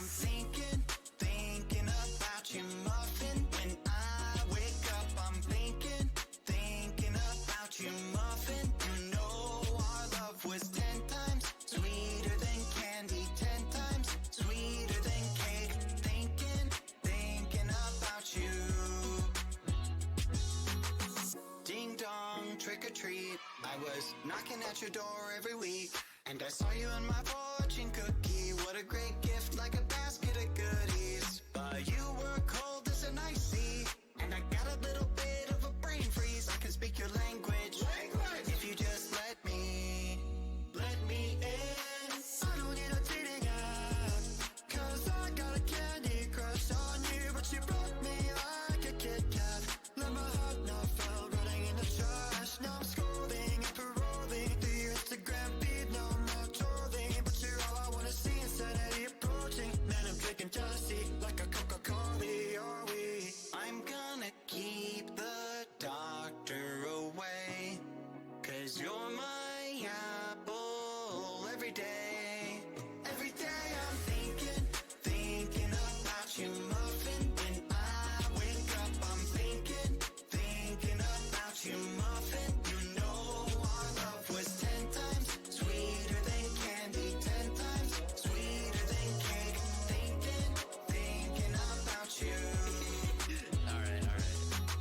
I'm thinking about you, muffin. When I wake up, I'm thinking about you, muffin. You know our love was 10 times sweeter than candy, 10 times sweeter than cake. Thinking about you. Ding dong, trick or treat. I was knocking at your door every week, and I saw you in my fortune cookie. What a great gift, like a basket of goodies. But you were cold as an ice sea, and I got a little bit of a brain freeze. I can speak your language, if you just let me in. I don't need a dating app, 'cause I got a candy crush on you. But you broke me like a Kit Kat. Let my heart not fell, running in the trash. Now I'm scrolling and paroling through your Instagram feed. No more trolling, but you're all I wanna see. Insanity approaching, man, I'm drinking jealousy like a Coca-Cola. Are we? I'm gonna keep the doctor away, 'cause you're my apple every day. Every day I'm thinking about you, muffin. When I wake up, I'm thinking about you, muffin. You know our love was 10 times sweeter than candy, 10 times sweeter than cake. Thinking about you. Alright.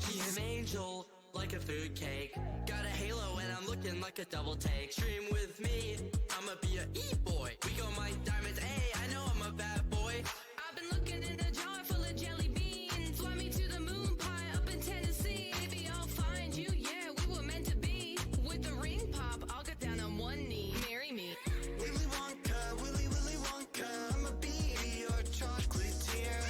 He's an angel, like a food cake. Got a halo and I'm looking like a double take. Stream with me, I'ma be a e-boy. We go my diamonds, hey, I know I'm a bad boy. I've been looking in a jar full of jelly beans. Fly me to the moon pie up in Tennessee. Maybe I'll find you, yeah, we were meant to be. With the ring pop, I'll get down on one knee. Marry me. Willy Wonka, Willy Wonka, I'ma be your chocolatier.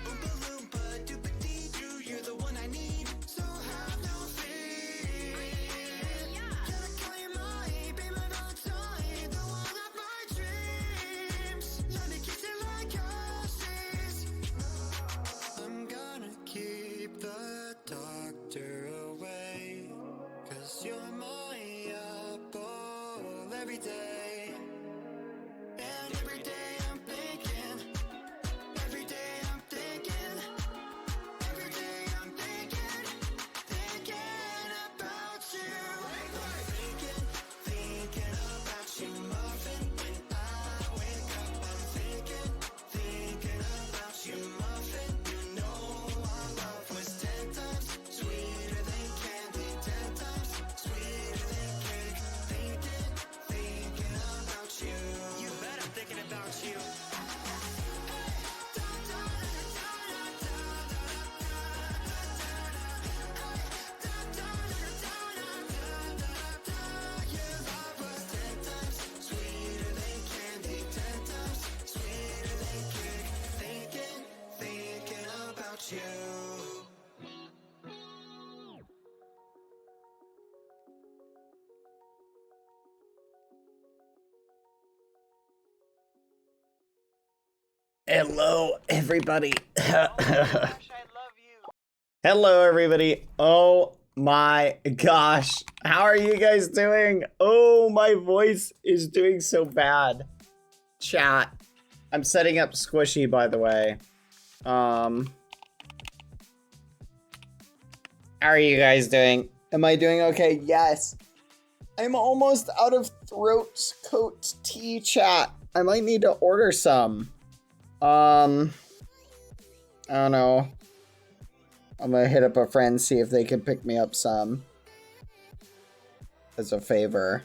Oompa Loompa, Doopity-doo, you're the one I need, so have no fear. Gotta call you mine, be my Valentine, the one of my dreams. Let me kiss you like horses. I'm gonna keep the doctor away, 'cause you're my apple every day. And every day I'm thinking, every day I'm thinking, every day I'm thinking about you. Thinking about you, muffin. When I wake up, I'm thinking about you, muffin. You know our love was 10 times sweeter than candy, 10 times sweeter than cake. Thinking about you. You bet I'm thinking about you. Your love was 10 times sweeter than candy, 10 times sweeter than cake. Thinking about you. Hello, everybody. Gosh, I love you. Hello, everybody. Oh my gosh. How are you guys doing? Oh, my voice is doing so bad. Chat. I'm setting up Squishy, by the way. How are you guys doing? Am I doing okay? Yes. I'm almost out of throat coat tea, chat. I might need to order some. I don't know. I'm gonna hit up a friend, see if they can pick me up some as a favor.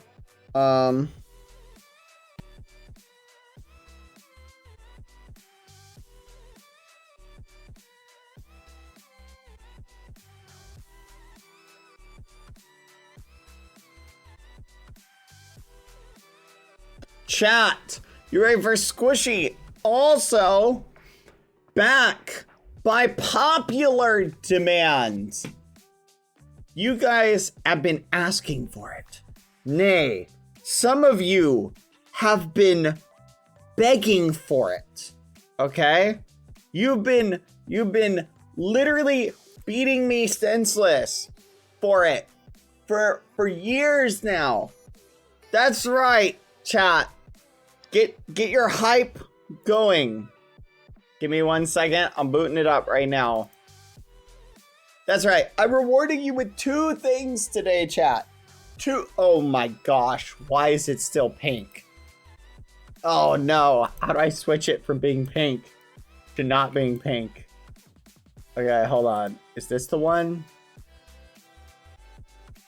Chat, you ready for Squishy? Also, back by popular demand. You guys have been asking for it. Nay, some of you have been begging for it. Okay? You've been literally beating me senseless for it for years now. That's right, chat. Get your hype going. Give me 1 second. I'm booting it up right now. That's right. I'm rewarding you with 2 things today, chat. 2. Oh my gosh. Why is it still pink? Oh no. How do I switch it from being pink to not being pink? Okay, hold on. Is this the one?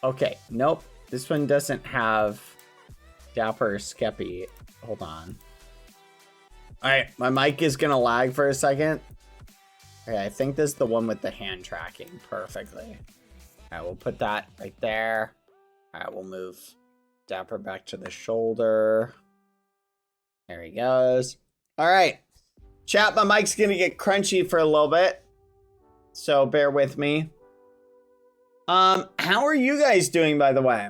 Okay, nope. This one doesn't have Dapper Skeppy. Hold on. Alright, my mic is gonna lag for a second. Okay, I think this is the one with the hand tracking perfectly. Alright, we'll put that right there. Alright, we'll move Dapper back to the shoulder. There he goes. Alright. Chat, my mic's gonna get crunchy for a little bit. So bear with me. How are you guys doing, by the way?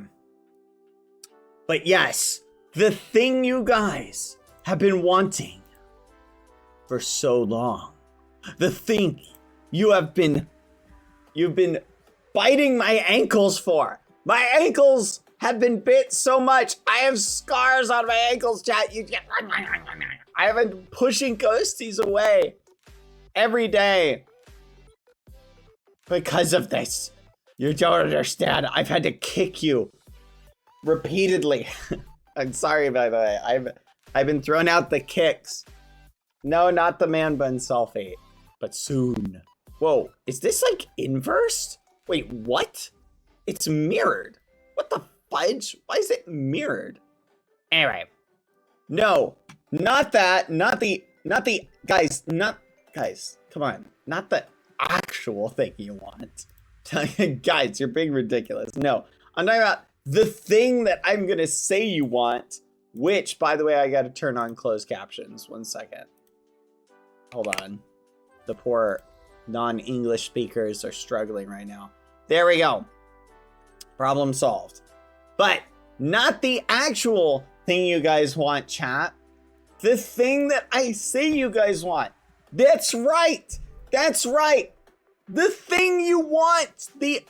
But yes, the thing you guys have been wanting for so long. The thing you've been biting my ankles for. My ankles have been bit so much. I have scars on my ankles, chat. I have been pushing ghosties away every day because of this. You don't understand. I've had to kick you repeatedly. I'm sorry, by the way. I've been throwing out the kicks. No, not the man bun sulfate, but soon. Whoa, is this like inversed? Wait, what? It's mirrored. What the fudge? Why is it mirrored? Anyway, no, not that. Not the guys. Come on, not the actual thing you want. Guys, you're being ridiculous. No, I'm talking about the thing that I'm gonna say you want, which, by the way, I gotta turn on closed captions. 1 second. Hold on. The poor non-English speakers are struggling right now. There we go. Problem solved. But not the actual thing you guys want, chat. The thing that I say you guys want. That's right. That's right. The thing you want, the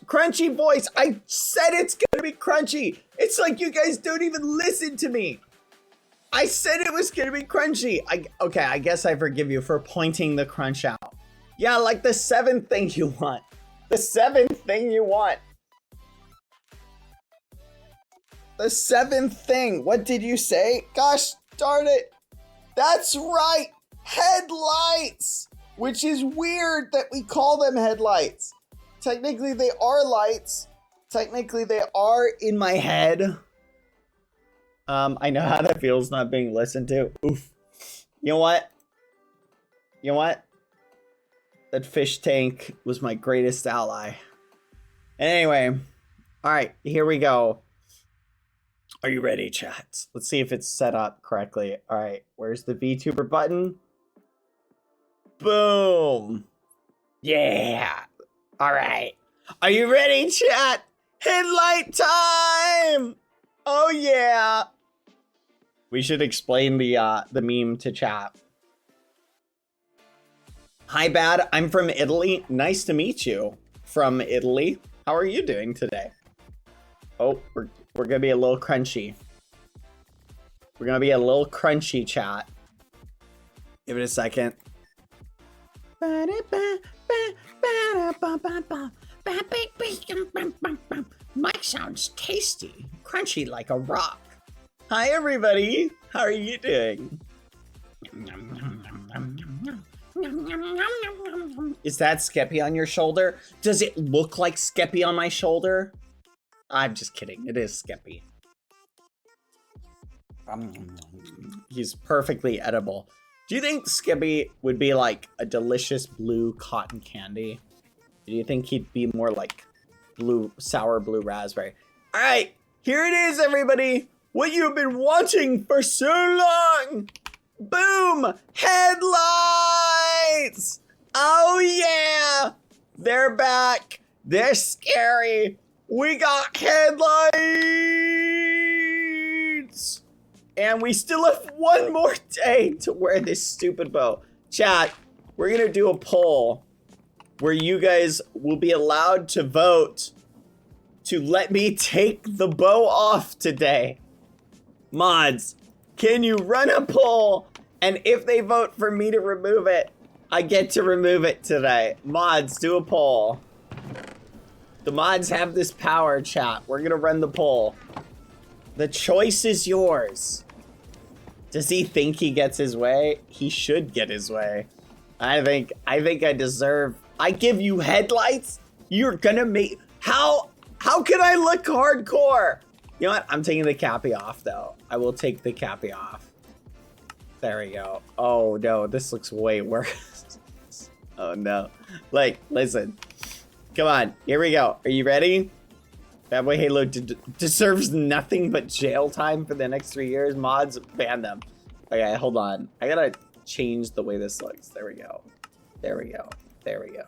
crunchy voice. I said it's gonna be crunchy. It's like you guys don't even listen to me. I said it was gonna be crunchy. Okay, I guess I forgive you for pointing the crunch out. Yeah, like the 7th thing you want. The 7th thing you want. The 7th thing. What did you say? Gosh darn it. That's right. Headlights. Which is weird that we call them headlights. Technically, they are lights. Technically, they are in my head. I know how that feels not being listened to. Oof. You know what? You know what? That fish tank was my greatest ally. Anyway. Alright, here we go. Are you ready, chat? Let's see if it's set up correctly. Alright, where's the VTuber button? Boom. Yeah. All right. Are you ready, chat? Headlight time. Oh, yeah. We should explain the meme to chat. Hi, Bad. I'm from Italy. Nice to meet you. From Italy. How are you doing today? Oh, we're going to be a little crunchy. We're going to be a little crunchy, chat. Give it a second. Mike sounds tasty, crunchy like a rock. Hi everybody, how are you doing? Is that Skeppy on your shoulder? Does it look like Skeppy on my shoulder? I'm just kidding, it is Skeppy. He's perfectly edible. Do you think Skeppy would be like a delicious blue cotton candy? Do you think he'd be more like blue, sour blue raspberry? All right, here it is, everybody. What you've been watching for so long. Boom, headlights. Oh yeah, they're back. They're scary. We got headlights. And we still have one more day to wear this stupid bow. Chat, we're gonna do a poll where you guys will be allowed to vote to let me take the bow off today. Mods, can you run a poll And if they vote for me to remove it, I get to remove it today. Mods, do a poll. The mods have this power, chat. We're gonna run the poll. The choice is yours. Does he think he gets his way? He should get his way. I think I deserve. I give you headlights. You're gonna make. How can I look hardcore? You know what? I'm taking the cappy off though. I will take the cappy off. There we go. Oh no, this looks way worse. Oh no. Like, listen. Come on, here we go. Are you ready? Badboyhalo deserves nothing but jail time for the next 3 years. Mods, ban them. Okay, hold on. I gotta change the way this looks. There we go. There we go. There we go.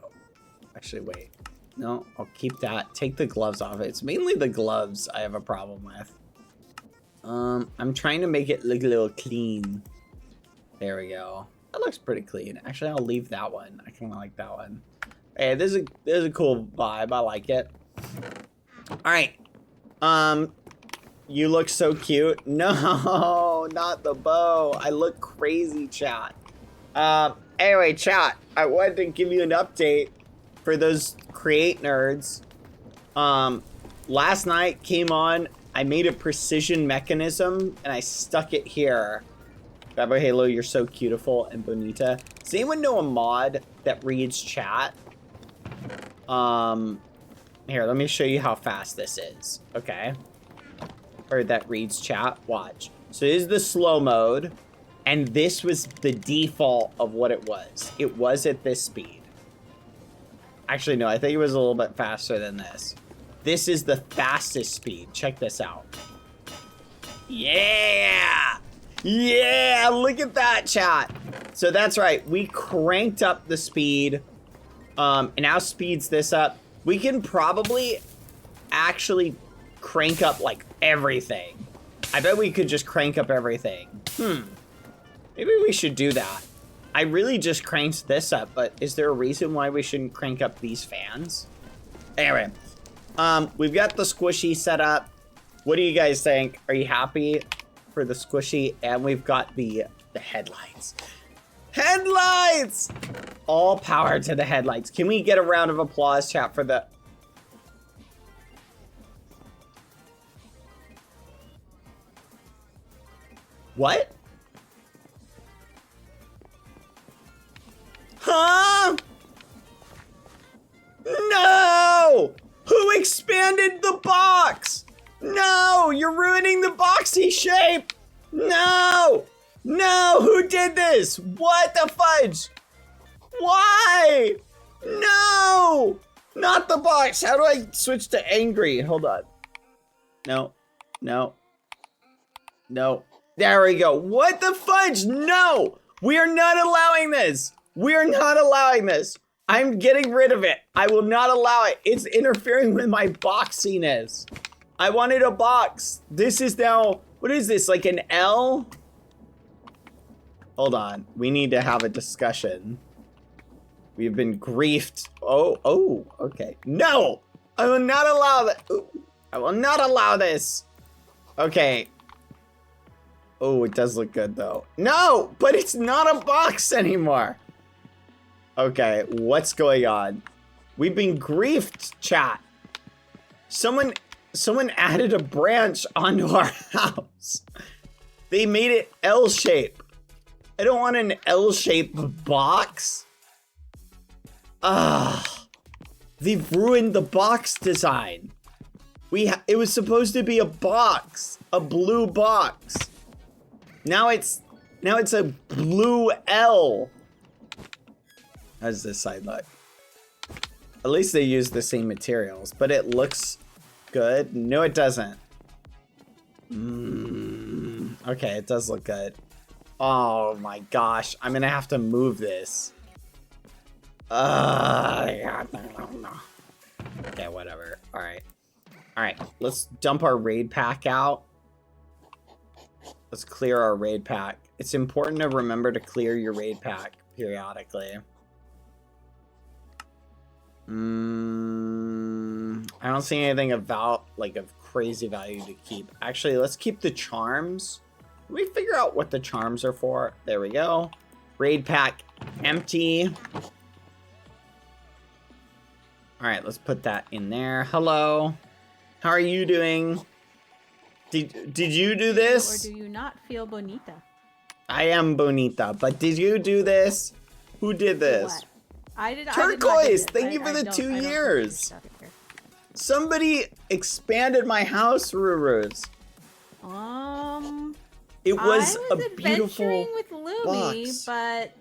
Actually, wait. No, I'll keep that. Take the gloves off. It's mainly the gloves I have a problem with. I'm trying to make it look a little clean. There we go. That looks pretty clean. Actually, I'll leave that one. I kind of like that one. Hey, this is a cool vibe. I like it. All right. You look so cute. No, not the bow. I look crazy, chat. Anyway, chat, I wanted to give you an update for those create nerds. Last night came on, I made a precision mechanism and I stuck it here. Badboyhalo, you're so beautiful and bonita. Does anyone know a mod that reads chat? Here, let me show you how fast this is. Okay. Or that reads chat. Watch. So this is the slow mode. And this was the default of what it was. It was at this speed. Actually, no, I think it was a little bit faster than this. This is the fastest speed. Check this out. Yeah! Yeah! Look at that, chat. So that's right. We cranked up the speed. And now speeds this up. We can probably actually crank up, like, everything. I bet we could just crank up everything. Maybe we should do that. I really just cranked this up, but is there a reason why we shouldn't crank up these fans? Anyway, we've got the squishy set up. What do you guys think? Are you happy for the squishy? And we've got the headlights. Headlights! All power to the headlights. Can we get a round of applause, chat, for the... What? Huh? No! Who expanded the box? No! You're ruining the boxy shape! No! No! Who did this? What the fudge? Why? No! Not the box! How do I switch to angry? Hold on. No. No. No. There we go. What the fudge? No! We are not allowing this! We are not allowing this. I'm getting rid of it. I will not allow it. It's interfering with my boxiness. I wanted a box. This is now, what is this, like an L? Hold on. We need to have a discussion. We've been griefed. Oh, okay. No! I will not allow that. I will not allow this. Okay. Oh, it does look good though. No, but it's not a box anymore. Okay, what's going on? We've been griefed, chat. Someone added a branch onto our house. They made it L-shape. I don't want an L-shaped box. They've ruined the box design. It was supposed to be a box, a blue box. Now it's a blue L. How does this side look? At least they use the same materials, but it looks good. No, it doesn't. Okay, it does look good. Oh my gosh, I'm gonna have to move this. Okay, whatever. All right, let's dump our raid pack out. Let's clear our raid pack. It's important to remember to clear your raid pack periodically. I don't see anything about, like, of crazy value to keep. Actually, let's keep the charms. Let me figure out what the charms are for. There we go. Raid pack empty. All right, let's put that in there. Hello. How are you doing? Did you do this? Or do you not feel bonita? I am bonita, but did you do this? Who did this? What? I did. Turquoise, thank you for the 2 years. Somebody expanded my house, Rurus. It was I a beautiful adventuring with Lumi, box. but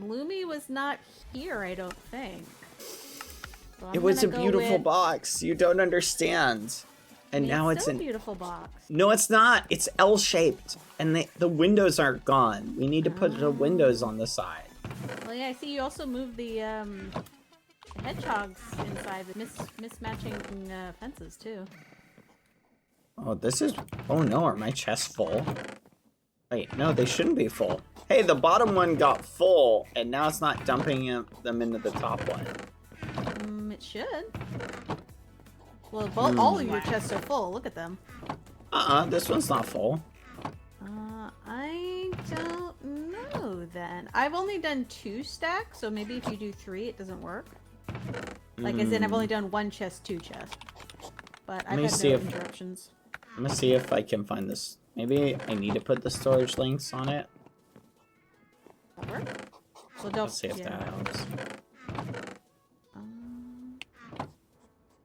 Lumi was not here, I don't think. So It was a beautiful box. You don't understand. And now it's a an beautiful box. No, it's not. It's L-shaped, and the windows aren't gone. We need to put the windows on the side. Well, yeah, I see you also moved the hedgehogs inside the mismatching fences too. Oh, this is... Oh, no, are my chests full? Wait, no, they shouldn't be full. Hey, the bottom one got full, and now it's not dumping them into the top one. It should. Well, all of your chests are full. Look at them. This one's not full. I don't know then. I've only done 2 stacks, so maybe if you do 3, it doesn't work. Like, as in, I've only done 1 chest, 2 chests. But I've had no interruptions. I'm gonna see if I can find this. Maybe I need to put the storage links on it. That work? Well, don't. Let's see if that helps.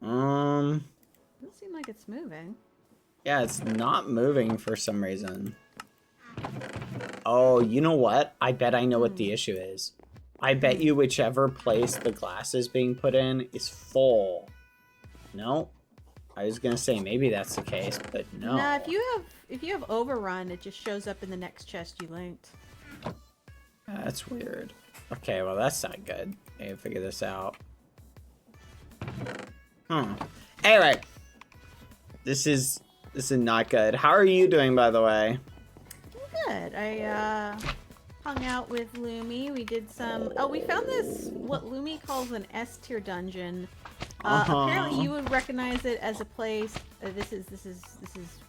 Doesn't seem like it's moving. Yeah, it's not moving for some reason. Oh, you know what? I bet I know what the issue is. I bet you whichever place the glass is being put in is full. No? I was gonna say maybe that's the case, but no. Nah, if you have overrun, it just shows up in the next chest you linked. That's weird. Okay, well that's not good. I gotta figure this out. Anyway. This is not good. How are you doing, by the way? Good. I hung out with Lumi. We did some. Oh, we found this what Lumi calls an S tier dungeon. Apparently, you would recognize it as a place. This is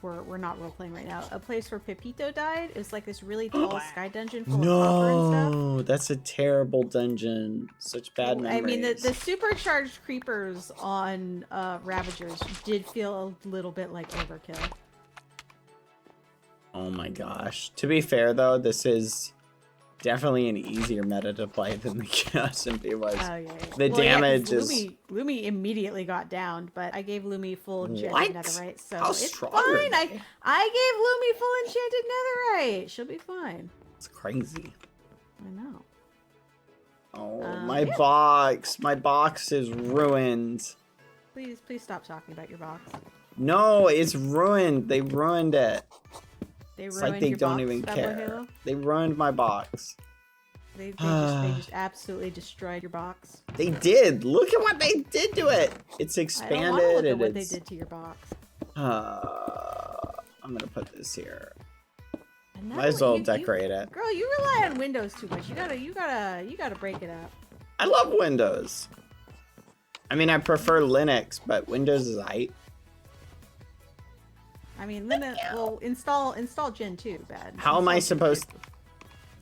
where we're not role playing right now. A place where Pepito died. It was like this really tall sky dungeon full of copper and stuff. No, that's a terrible dungeon. Such bad memories. I mean, the supercharged creepers on Ravagers did feel a little bit like overkill. Oh my gosh. To be fair, though, this is definitely an easier meta to play than the SMP was. Oh, yeah. The damage is... Lumi immediately got downed, but I gave Lumi full enchanted netherite, so How it's strong fine. are they? I gave Lumi full enchanted netherite. She'll be fine. It's crazy. I know. Oh, my box. My box is ruined. Please stop talking about your box. No, it's ruined. They ruined it. It's like they don't even care. They ruined my box. They just absolutely destroyed your box. They did. Look at what they did to it. It's expanded. I don't want to look at what they did to your box. I'm gonna put this here. Might as well decorate it. Girl, you rely on Windows too much. You gotta break it up. I love Windows. I mean, I prefer Linux, but Windows is aight. I mean, Linux. Well, install Gen 2. Bad. How am I supposed to...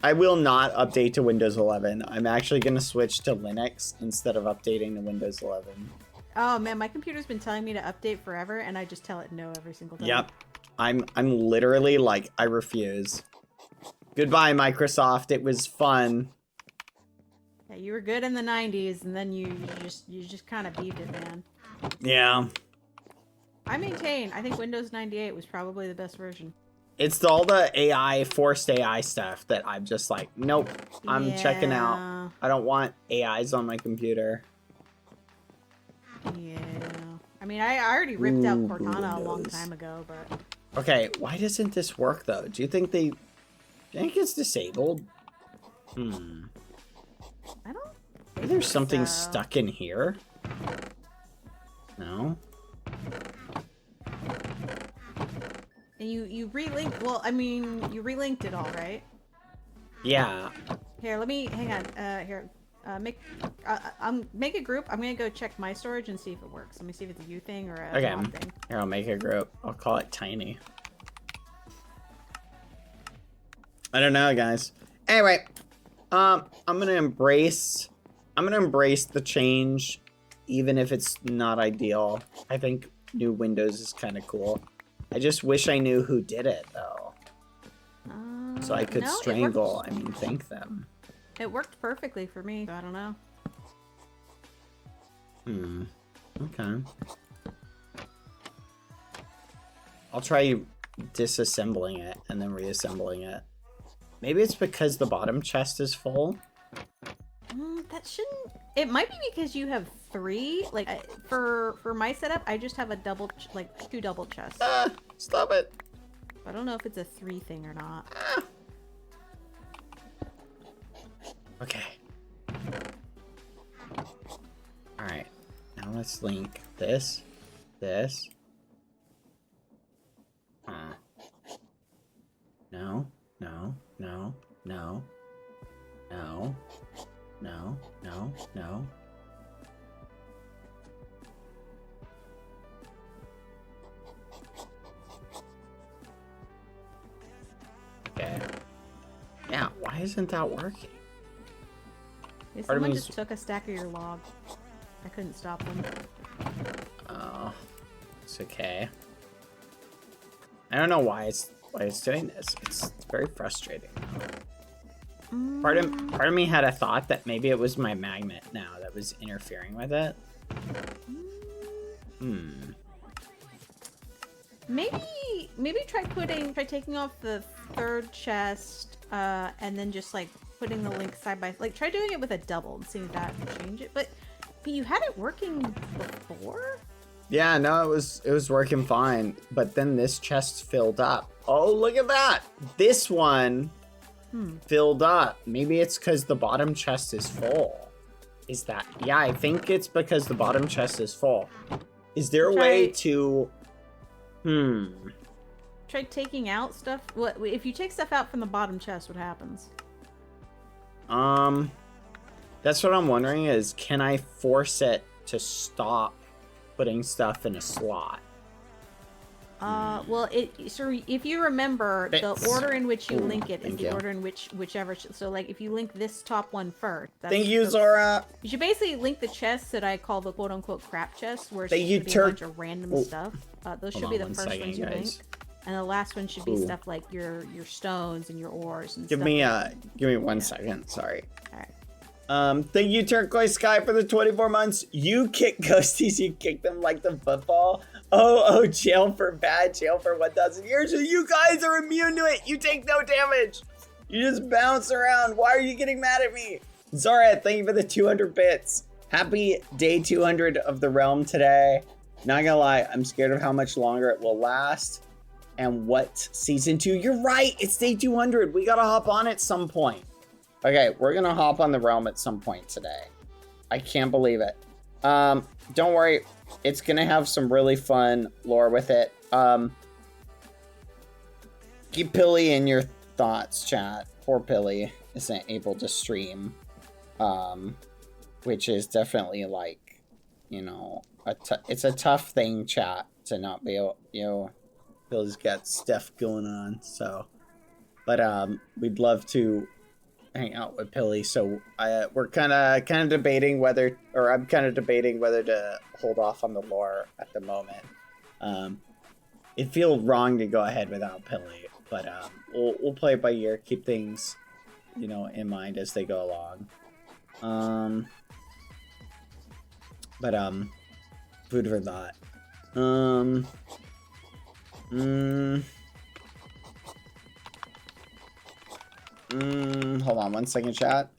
I will not update to Windows 11. I'm actually going to switch to Linux instead of updating to Windows 11. Oh man, my computer's been telling me to update forever, and I just tell it no every single time. Yep. I'm literally like, I refuse. Goodbye, Microsoft. It was fun. Yeah, you were good in the 90s, and then you just kind of beefed it, man. Yeah. I think Windows 98 was probably the best version. It's all the AI, forced AI stuff that I'm just like, nope, I'm checking out. I don't want AIs on my computer. Yeah. I mean, I already ripped out Cortana a long time ago, but... Okay, why doesn't this work, though? Do you think it's disabled? I don't think There's something so. stuck in here? No? And you relinked, well, I mean, you relinked it all, right? Yeah. Here, let me, hang on, here, make a group. I'm gonna go check my storage and see if it works. Let me see if it's a you thing or a Tom thing. Here, I'll make a group. I'll call it Tiny. I don't know, guys. Anyway, I'm gonna embrace the change, even if it's not ideal. I think new Windows is kind of cool. I just wish I knew who did it, though. So I could strangle, thank them. It worked perfectly for me. I don't know. Okay. I'll try disassembling it and then reassembling it. Maybe it's because the bottom chest is full. That shouldn't... It might be because you have 3. Like, for my setup, I just have a double... Like, 2 double chests. Stop it. I don't know if it's a 3 thing or not. Okay. Alright. Now let's link this. No. Okay. Yeah, why isn't that working? If someone just took a stack of your log. I couldn't stop them. Oh, it's okay. I don't know why it's doing this. It's very frustrating. Part of me had a thought that maybe it was my magnet now that was interfering with it. Maybe try taking off the 3rd chest, and then just like putting the link side by, like, try doing it with a double and seeing if that can change it. But you had it working before? Yeah, no, it was working fine, but then this chest filled up. Oh, look at that! This one filled up. Maybe it's because the bottom chest is full. Is that? Yeah, I think it's because the bottom chest is full. Is there a way to? Try taking out stuff. What if you take stuff out from the bottom chest? What happens? That's what I'm wondering is, can I force it to stop putting stuff in a slot? Well, so if you remember, the order in which you link it is the order in whichever. So, like, if you link this top one first. Thank you, Zora. You should basically link the chests that I call the quote-unquote crap chests, where it's Thank you, be a bunch of random stuff. Those should be the first second, ones you link. And the last one should be stuff like your stones and your ores and give stuff. Give me 1 second. Sorry. All right. Thank you, Turquoise Sky, for the 24 months. You kick ghosties, you kick them like the football. Oh, jail for 1,000 years. You guys are immune to it. You take no damage. You just bounce around. Why are you getting mad at me? Zara, thank you for the 200 bits. Happy day 200 of the realm today. Not gonna lie, I'm scared of how much longer it will last. And what season 2? You're right, it's day 200. We gotta hop on at some point. Okay, we're gonna hop on the realm at some point today. I can't believe it. Don't worry, it's gonna have some really fun lore with it. Keep Pilly in your thoughts, chat. Poor Pilly isn't able to stream. Which is definitely, like, you know, it's a tough thing, chat, to not be able, you know, Pilly's got stuff going on, so. But, we'd love to hang out with Pilly, so we're kind of debating whether, or I'm kind of debating whether to hold off on the lore at the moment. It feels wrong to go ahead without Pilly, but we'll play it by ear, keep things, you know, in mind as they go along. Food for thought. Hold on 1 second, chat.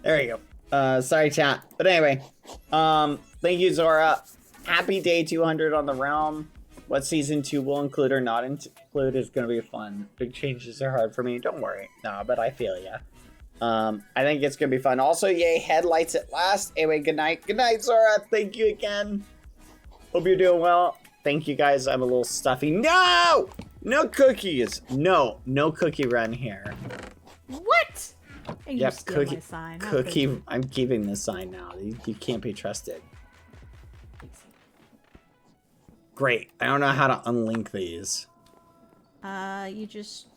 There you go. Sorry, chat. But anyway, thank you, Zora. Happy day 200 on the realm. What season 2 will include or not include is going to be fun. Big changes are hard for me. Don't worry. No, but I feel ya. I think it's gonna be fun. Also, yay, headlights at last. Anyway, good night. Good night, Zora. Thank you again. Hope you're doing well. Thank you guys. I'm a little stuffy. No! No cookies. No cookie run here. What? And you Yep, steal my sign. How could cookie. you? I'm keeping the sign now. You can't be trusted. Great. I don't know how to unlink these. You just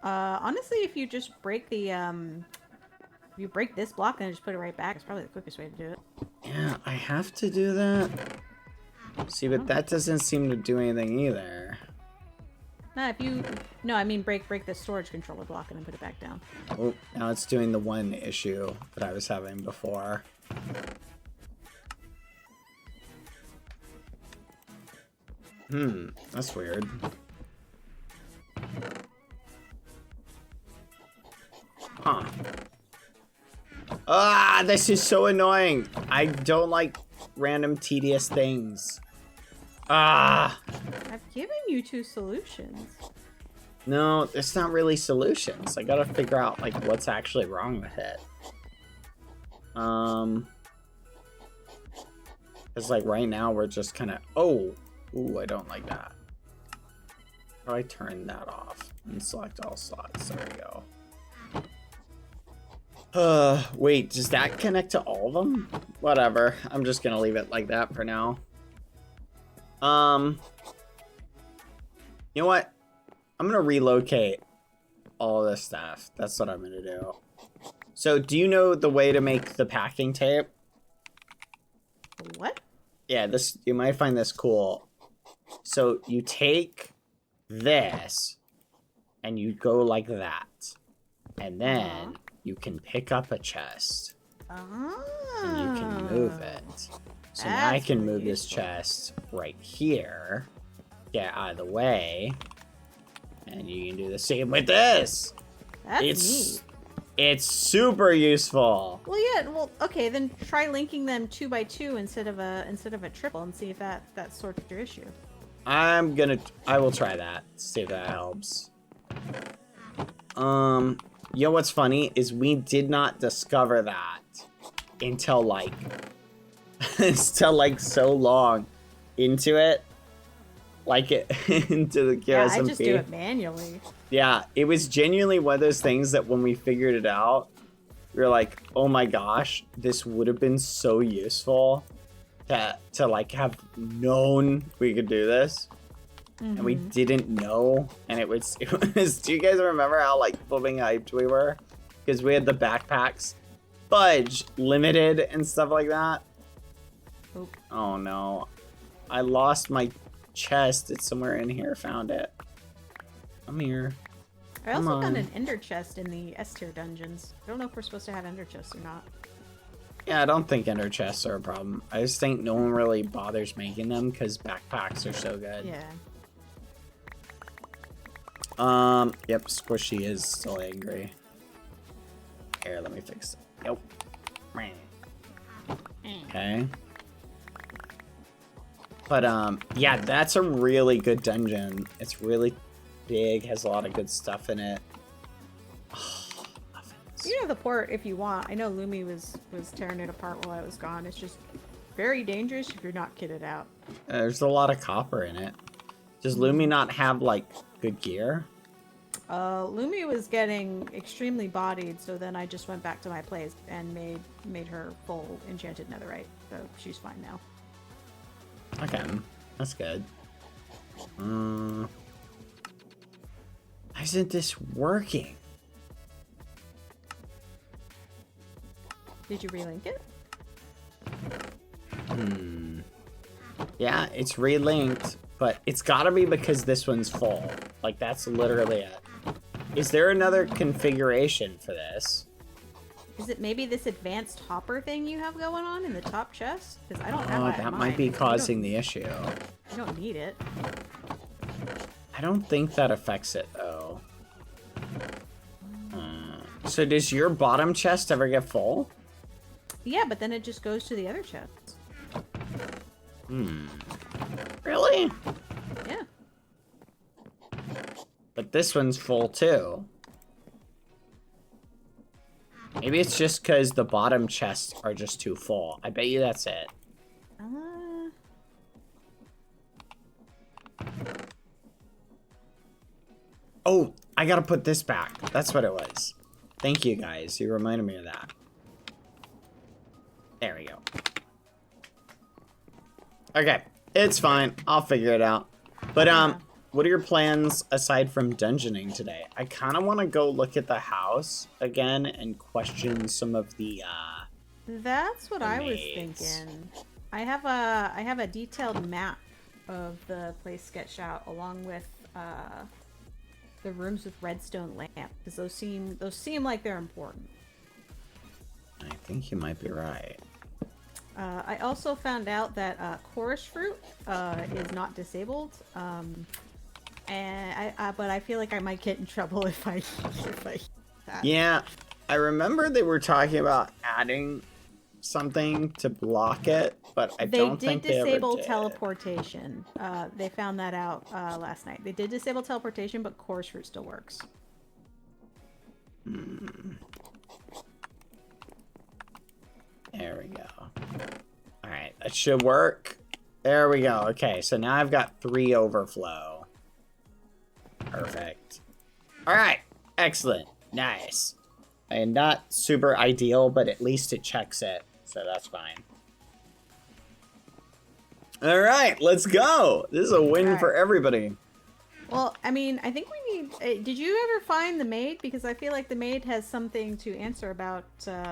honestly, if you just break the if you break this block and just put it right back, it's probably the quickest way to do it. Yeah, I have to do that. See, but that doesn't seem to do anything either. No, if you I mean break the storage controller block and then put it back down. Oh, now it's doing the one issue that I was having before. That's weird. Huh. Ah, this is so annoying. I don't like random tedious things. Ah. I've given you 2 solutions. No, it's not really solutions. I gotta figure out, like, what's actually wrong with it. It's like right now we're just kind of... Oh! Ooh, I don't like that. How do I turn that off? And select all slots. There we go. Wait, does that connect to all of them? Whatever. I'm just gonna leave it like that for now. You know what? I'm gonna relocate all this stuff. That's what I'm gonna do. So, do you know the way to make the packing tape? What? Yeah, this, you might find this cool. So, you take this and you go like that. And then you can pick up a chest. Oh. And you can move it. So now I That's can really move this useful. chest right here. Get out of the way. And you can do the same with this. That's It's neat. It's super useful. Well, yeah. Well, okay. Then try linking them 2 by 2 instead of a triple, and see if that sorts your issue. I will try that. See if that helps. You know what's funny is we did not discover that until like so long into it. Like it into the Yeah, SMP. I just do it manually. Yeah, it was genuinely one of those things that when we figured it out, we were like, oh my gosh, this would have been so useful to like have known we could do this. And we didn't know. And it was, do you guys remember how like flipping hyped we were? Because we had the backpacks, fudge, limited and stuff like that. Oop. Oh no. I lost my chest. It's somewhere in here. Found it. Come here. I Come also found on. an ender chest in the S tier dungeons. I don't know if we're supposed to have ender chests or not. Yeah, I don't think ender chests are a problem. I just think no one really bothers making them because backpacks are so good. Yeah. Yep, Squishy is still angry. Here, let me fix it. Yep. Okay. But, yeah, that's a really good dungeon. It's really big, has a lot of good stuff in it. Oh, love it. You know the port if you want. I know Lumi was tearing it apart while I was gone. It's just very dangerous if you're not kitted out. There's a lot of copper in it. Does Lumi not have, like, good gear? Lumi was getting extremely bodied, so then I just went back to my place and made her full enchanted netherite. So she's fine now. Okay, that's good. Why isn't this working? Did you relink it? Yeah, it's relinked, but it's gotta be because this one's full. Like, that's literally it. Is there another configuration for this? Is it maybe this advanced hopper thing you have going on in the top chest? Because I don't have Oh, that. that might be causing the issue. You don't need it. I don't think that affects it, though. So does your bottom chest ever get full? Yeah, but then it just goes to the other chests. Really? Yeah. But this one's full, too. Maybe it's just because the bottom chests are just too full. I bet you that's it. Oh, I gotta put this back. That's what it was. Thank you, guys. You reminded me of that. There we go. Okay, it's fine. I'll figure it out. But, what are your plans aside from dungeoning today? I kind of want to go look at the house again and question some of the, That's what I was maids. thinking. I have a detailed map of the place sketched out along with the rooms with redstone lamp because those seem like they're important. I think you might be right. I also found out that chorus fruit is not disabled, and but I feel like I might get in trouble if I that. Yeah, I remember they were talking about adding something to block it, but I don't think they ever did. They did disable teleportation. They found that out last night. They did disable teleportation, but chorus fruit still works. There we go. Alright, that should work. There we go. Okay, so now I've got 3 overflow. Perfect. Alright, excellent. Nice. And not super ideal, but at least it checks it. So that's fine. Alright, let's go. This is a win for everybody. Well, I mean, I think we need... did you ever find the maid? Because I feel like the maid has something to answer about...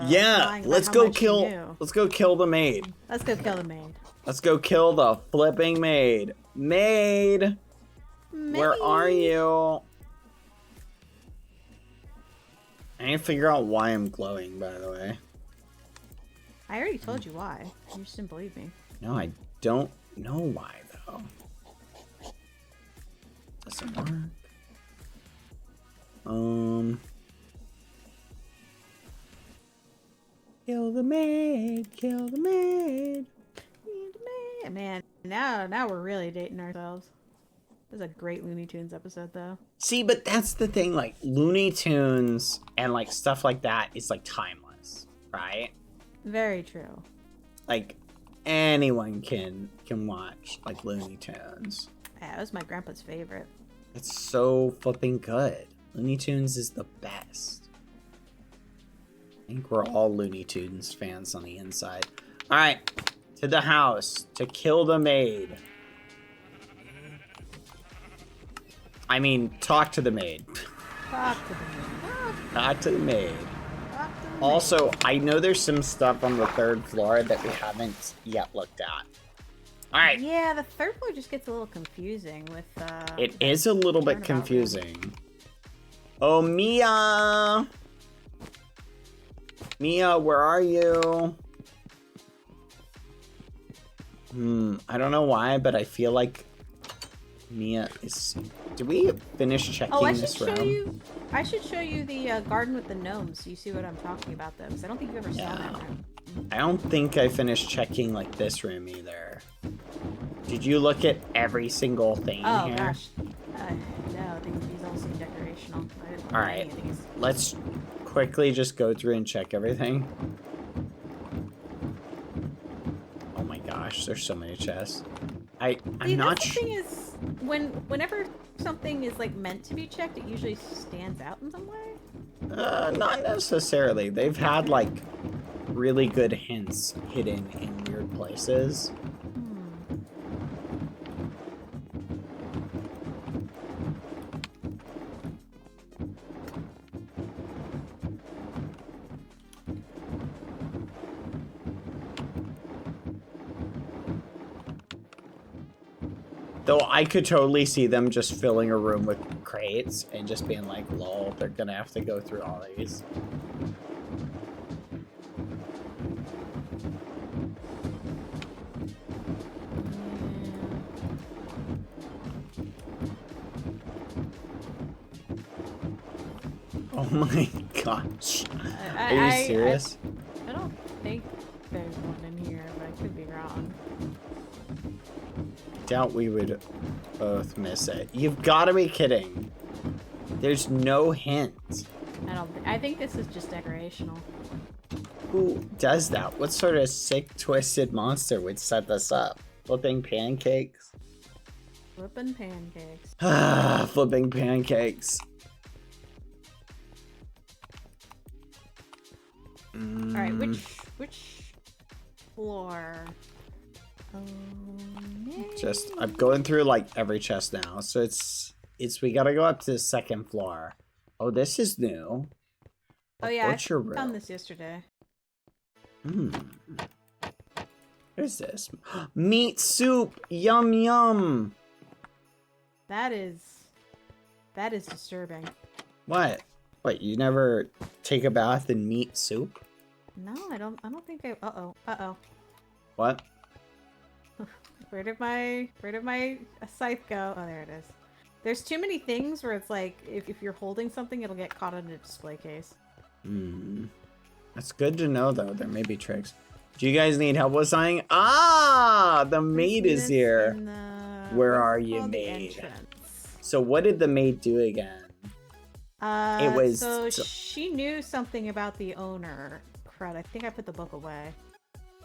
yeah, let's go kill... Let's go kill the maid. Let's go kill the maid. Let's go kill the flipping maid. Maid! Where are you? I need to figure out why I'm glowing, by the way. I already told you why. You just didn't believe me. No, I don't know why, though. Doesn't work. Kill the maid, kill the maid. Man, now we're really dating ourselves. This is a great Looney Tunes episode, though. See, but that's the thing, like, Looney Tunes and, like, stuff like that is, like, timeless, right? Very true. Like, anyone can watch, like, Looney Tunes. Yeah, it was my grandpa's favorite. It's so flipping good. Looney Tunes is the best. I think we're all Looney Tunes fans on the inside. Alright, to the house, to kill the maid. I mean, talk to the maid. Talk to the maid. Talk to the maid. Talk to the maid. Also, I know there's some stuff on the 3rd floor that we haven't yet looked at. Alright. Yeah, the 3rd floor just gets a little confusing with, It is a little bit confusing. Oh, Mia! Mia, where are you? I don't know why, but I feel like Mia is... Did we finish checking this room? I should show you the garden with the gnomes so you see what I'm talking about, though, because I don't think you ever saw that room. I don't think I finished checking, like, this room either. Did you look at every single thing here? Oh, gosh. No, these all seem decorational. Alright, let's quickly just go through and check everything. Oh my gosh, there's so many chests. I'm not sure. The thing is, whenever something is, like, meant to be checked, it usually stands out in some way? Not necessarily. They've had, like, really good hints hidden in weird places. Though I could totally see them just filling a room with crates and just being like, lol, they're gonna have to go through all these. Oh my gosh. Are you serious? I don't think there's one in here, but I could be wrong. Doubt we would both miss it. You've got to be kidding. There's no hint. I think this is just decorational. Who does that? What sort of sick, twisted monster would set this up? Flipping pancakes? Flippin' pancakes. Ah, flipping pancakes. All right, which floor? Just I'm going through like every chest now, so it's we gotta go up to the second floor. Oh, this is new. Oh yeah, I Butcher room. found this yesterday. What is this? Meat soup. Yum yum. That is disturbing. What? Wait, you never take a bath in meat soup? No, I don't think I. Uh-oh. What? Where did my scythe go? Oh, there it is. There's too many things where it's like if you're holding something, it'll get caught in a display case. That's good to know, though. There may be tricks. Do you guys need help with something? Ah, the maid is here. Where are you, maid? So what did the maid do again? So she knew something about the owner. Crud, I think I put the book away.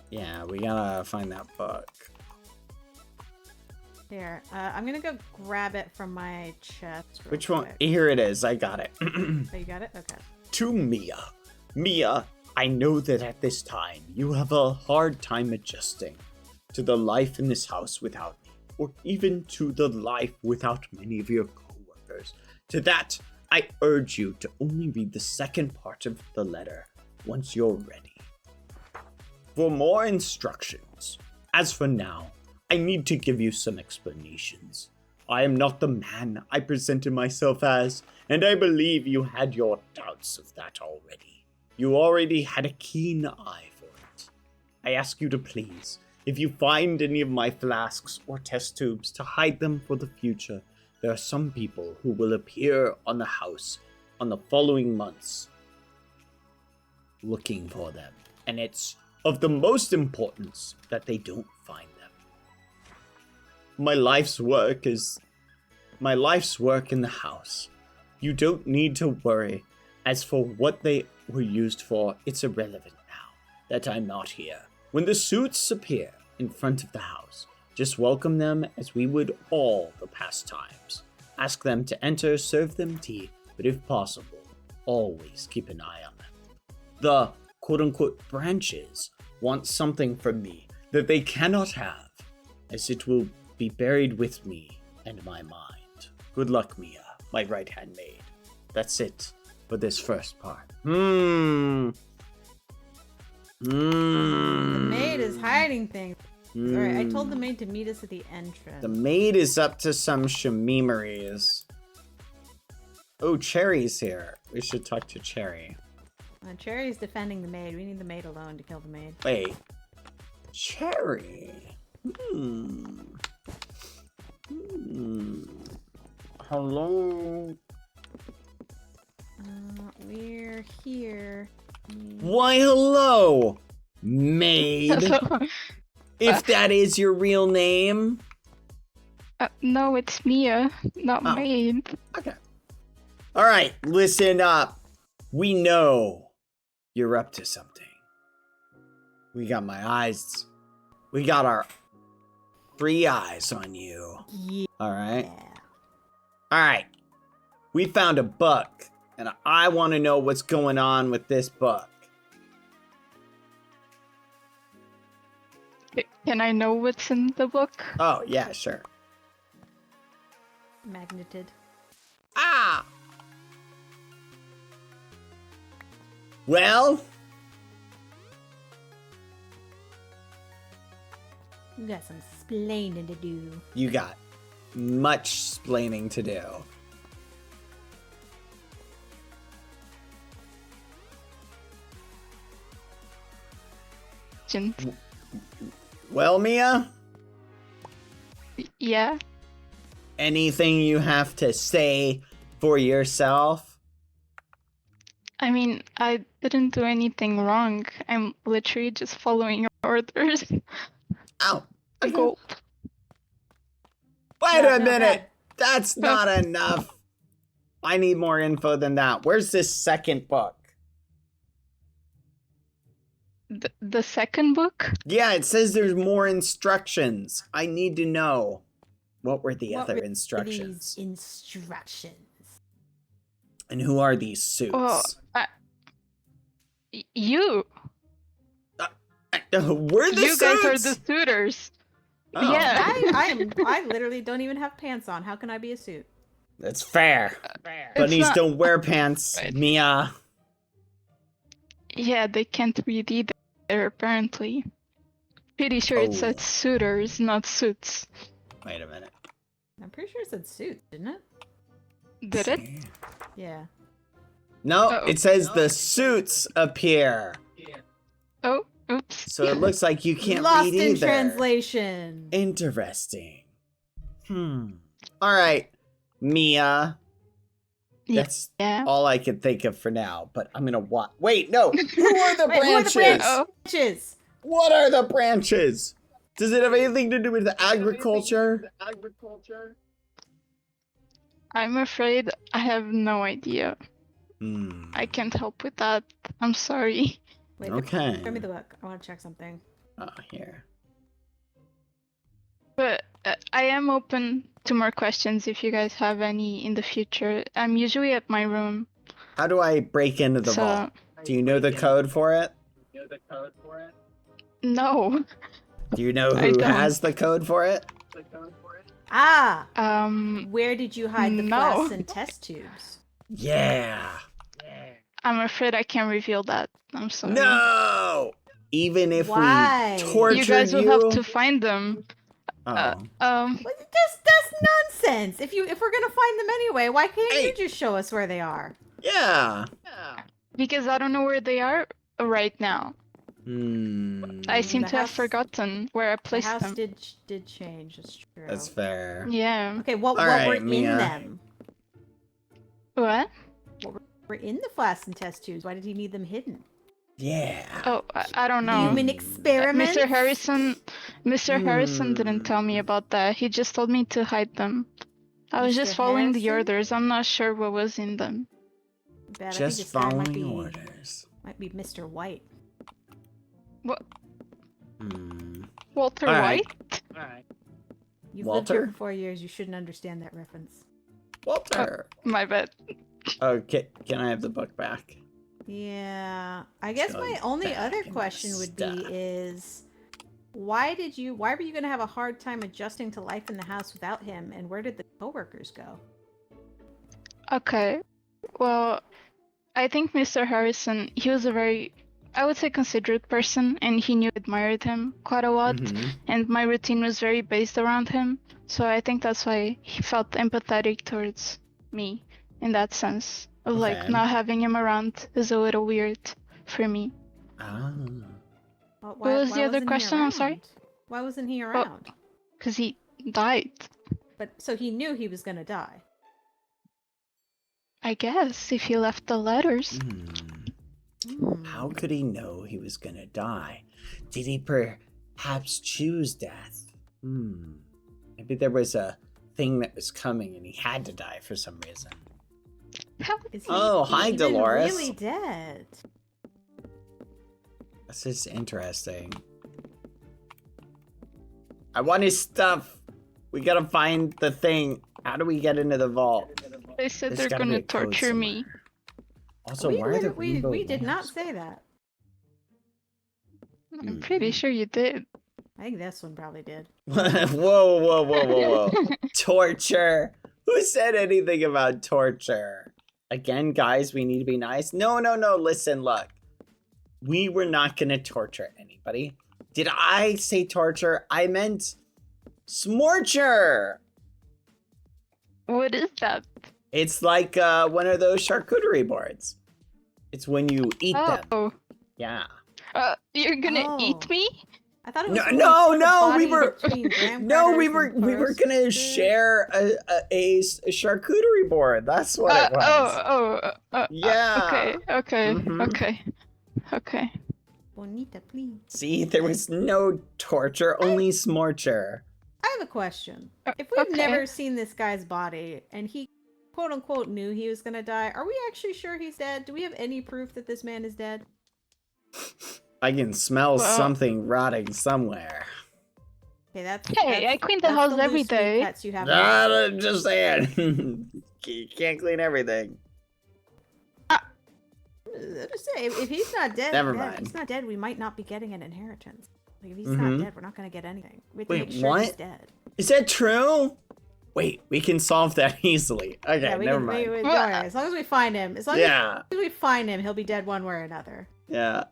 Yeah, we gotta find that book. Here, I'm gonna go grab it from my chest. Which one? Here it is. I got it. Oh, you got it? Okay. To Mia. Mia, I know that at this time you have a hard time adjusting to the life in this house without me, or even to the life without many of your co-workers. To that, I urge you to only read the second part of the letter once you're ready. For more instructions. As for now, I need to give you some explanations. I am not the man I presented myself as, and I believe you had your doubts of that already. You already had a keen eye for it. I ask you to please, if you find any of my flasks or test tubes, to hide them for the future. There are some people who will appear on the house on the following months looking for them, and it's of the most importance that they don't find them. My life's work in the house. You don't need to worry. As for what they were used for, it's irrelevant now that I'm not here. When the suits appear in front of the house, just welcome them as we would all the past times. Ask them to enter, serve them tea, but if possible, always keep an eye on them. The quote-unquote branches want something from me that they cannot have, as it will be buried with me and my mind. Good luck, Mia, my right-hand maid. That's it for this first part. The maid is hiding things. Alright, I told the maid to meet us at the entrance. The maid is up to some shamimeries. Oh, Cherry's here. We should talk to Cherry. Cherry's defending the maid. We need the maid alone to kill the maid. Wait. Cherry? Hello? We're here. Why, hello, maid. If that is your real name. No, it's Mia, not maid. Okay. All right, listen up. We know you're up to something. We got our 3 eyes on you. Yeah. All right. All right. We found a book, and I want to know what's going on with this book. Can I know what's in the book? Oh, yeah, sure. Magneted. Ah! Well, You got some splaining to do. you got much splaining to do. Well, Mia, Yeah. anything you have to say for yourself? I mean, I didn't do anything wrong. I'm literally just following your orders. Oh, okay. Go. Wait No, a no, minute. That's not enough. I need more info than that. Where's this second book? The second book? Yeah, it says there's more instructions. I need to know. What were the other instructions? These instructions. And who are these suits? Well, you. We're the You suits? guys are the suitors. Oh, Yeah. I literally don't even have pants on. How can I be a suit? That's fair. It's Bunnies not- don't wear pants, Right. Mia. Yeah, they can't read either, apparently. Pretty sure it said Oh. suitors, not suits. Wait a minute. I'm pretty sure it said suit, didn't it? Did it? Yeah. No, Uh-oh. it says the suits appear. Oh, oops. So it looks like you can't Lost read in either. translation. Interesting. All right, Mia. Yeah. That's Yeah. all I can think of for now. But I'm gonna watch. Wait, no. Who are the Wait, who are the branches? Oh. branches? What are the branches? Does it have anything to do with agriculture? I'm afraid I have no idea. Hmm. I can't help with that. I'm sorry. Wait, Okay. Show me the book. I want to check something. Oh, here. But I am open to more questions if you guys have any in the future. I'm usually at my room. How do I break into the So- vault? Do you know the code for it? No. Do you know I who don't. has the code for it? Ah! Where Where did you hide the No. flasks and test tubes? Yeah. I'm afraid I can't reveal that. I'm sorry. No. Even if Why? we tortured You guys will have to find them. Oh. Well, that's nonsense. If we're gonna find them anyway, why can't Hey. you just show us where they are? Yeah. Because I don't know where they are right now. I seem The to have house- forgotten where I The placed house them. did change. That's true. That's fair. Yeah. Okay, what All were right, in Mia. them? What? Were in the flasks and test tubes? Why did he need them hidden? Yeah. Oh, I don't know. Human experiments. Mr. Harrison didn't tell me about that. He just told me to hide them. I was Mr. just following the Harrison? orders. I'm not sure what was in them. Bad. I think Just this guy following orders. might be Mr. White. What? Hmm. Walter All right. White? You've lived here Walter? for 4 years. You shouldn't understand that reference. Walter. My bad. Okay, can I have the book back? Yeah. I guess Go my only back other into question would be stuff. is why were you gonna have a hard time adjusting to life in the house without him, and where did the coworkers go? Okay. Well, I think Mr. Harrison, he was a very, I would say, considerate person, and he knew I admired him quite a lot, Mhm. and my routine was very based around him. So I think that's why he felt empathetic towards me in that sense. Of like Okay. not having him around is a little weird for me. Ah. Well, What was the other wasn't he question? I'm sorry? around? Why wasn't he around? Because he died. But so he knew he was gonna die. I guess if he left the letters. Hmm. How could he know he was gonna die? Did he perhaps choose death? Maybe there was a thing that was coming and he had to die for some reason. Is he Oh, hi, even Dolores. really dead? This is interesting. I want his stuff. We gotta find the thing. How do we get into the vault? They said There's they're gotta be gonna a code torture me. somewhere. Also, we why are the rainbow we did not lamps? say that. I'm pretty sure you did. I think this one probably did. whoa. Torture. Who said anything about torture? Again, guys, we need to be nice. No. Listen, look. We were not going to torture anybody. Did I say torture? I meant smorcher. What is that? It's like one of those charcuterie boards. It's when you eat them. Oh, Yeah. you're gonna Oh. eat me? I thought it was No, really no, for the no, we body were between graham no, we crackers were and gonna toast. share a charcuterie board. That's what it was. Yeah. Okay. Mhm. Okay. Bonita, please. See, there was no torture, only smorcher. I have a question. If we've okay. never seen this guy's body and he quote unquote knew he was gonna die. Are we actually sure he's dead? Do we have any proof that this man is dead? I can smell Well- something rotting somewhere. Okay, that's. Hey, I clean the that's house loose every meat day. cuts you have. I'm just saying. You can't clean everything. I'm just saying, if he's not dead, Never if mind. he's not dead, we might not be getting an inheritance. Like, if he's Mhm. not dead, we're not gonna get anything. We have to Wait, make sure he's what? dead. Is that true? Wait, we can solve that easily. Okay, Yeah, we never can, mind. don't worry. As long as we find him, as long Yeah, as we find him, he'll be dead one way or another. yeah.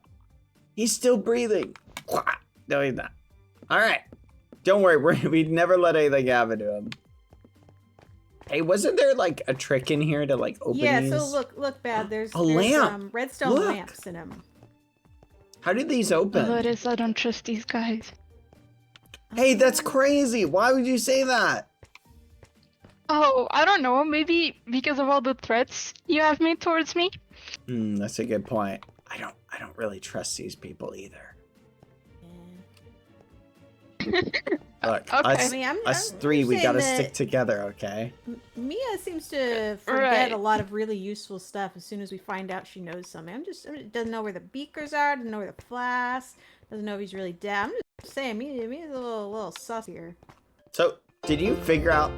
He's still breathing. No, he's not. All right. Don't worry, we'd never let anything happen to him. Hey, wasn't there like a trick in here to like open Yeah, these? so look, Bad. There's lamp. redstone Look. lamps in him. How did these open? Although it is, I don't trust these guys. Hey, that's crazy. Why would you say that? Oh, I don't know. Maybe because of all the threats you have made towards me. That's a good point. I don't really trust these people either. Look, Okay. us, I mean, us I'm three, we saying gotta that stick together, okay? Mia seems to forget Right. a lot of really useful stuff as soon as we find out she knows something. Doesn't know where the beakers are, doesn't know where the flask, doesn't know if he's really dead. I'm just saying, Mia's a little sus here. So, did you figure out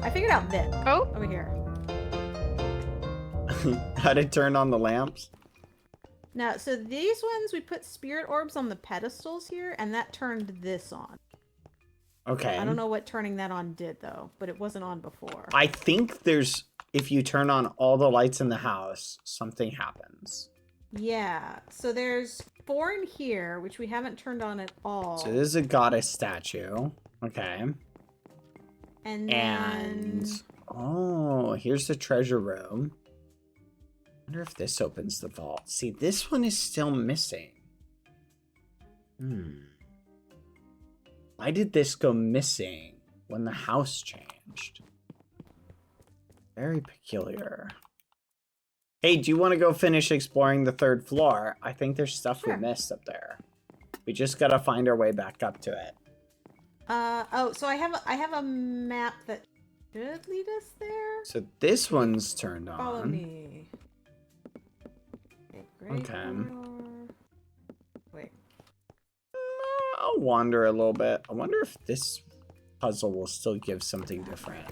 I figured out this. Oh, Over here. how to turn on the lamps? Now, so these ones, we put spirit orbs on the pedestals here, and that turned this on. Okay. I don't know what turning that on did, though, but it wasn't on before. I think if you turn on all the lights in the house, something happens. Yeah, so there's 4 in here, which we haven't turned on at all. So this is a goddess statue. Okay. And then... And oh, here's the treasure room. I wonder if this opens the vault. See, this one is still missing. Why did this go missing when the house changed? Very peculiar. Hey, do you want to go finish exploring the 3rd floor? I think there's stuff Sure. we missed up there. We just gotta find our way back up to it. Oh, so I have a map that should lead us there. So this one's turned on. Follow me. Okay. Great Okay. corridor. Wait. I'll wander a little bit. I wonder if this puzzle will still give something different.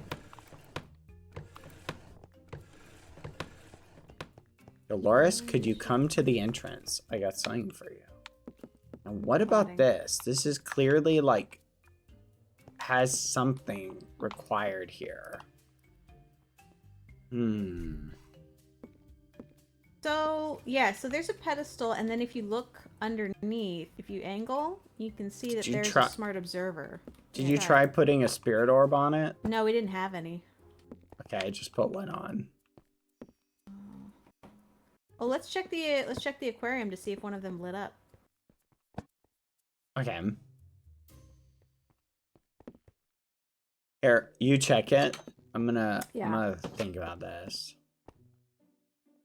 Dolores, could you come to the entrance? I got something for you. And what about this? This is clearly like has something required here. So yeah, so there's a pedestal, and then if you look underneath, if you angle, you can see that Did you there's try- a smart observer. Did Yeah, you that. try putting a spirit orb on it? No, we didn't have any. Okay, I just put one on. Oh, let's check the aquarium to see if one of them lit up. Okay. Here, you check it. I'm gonna think about this.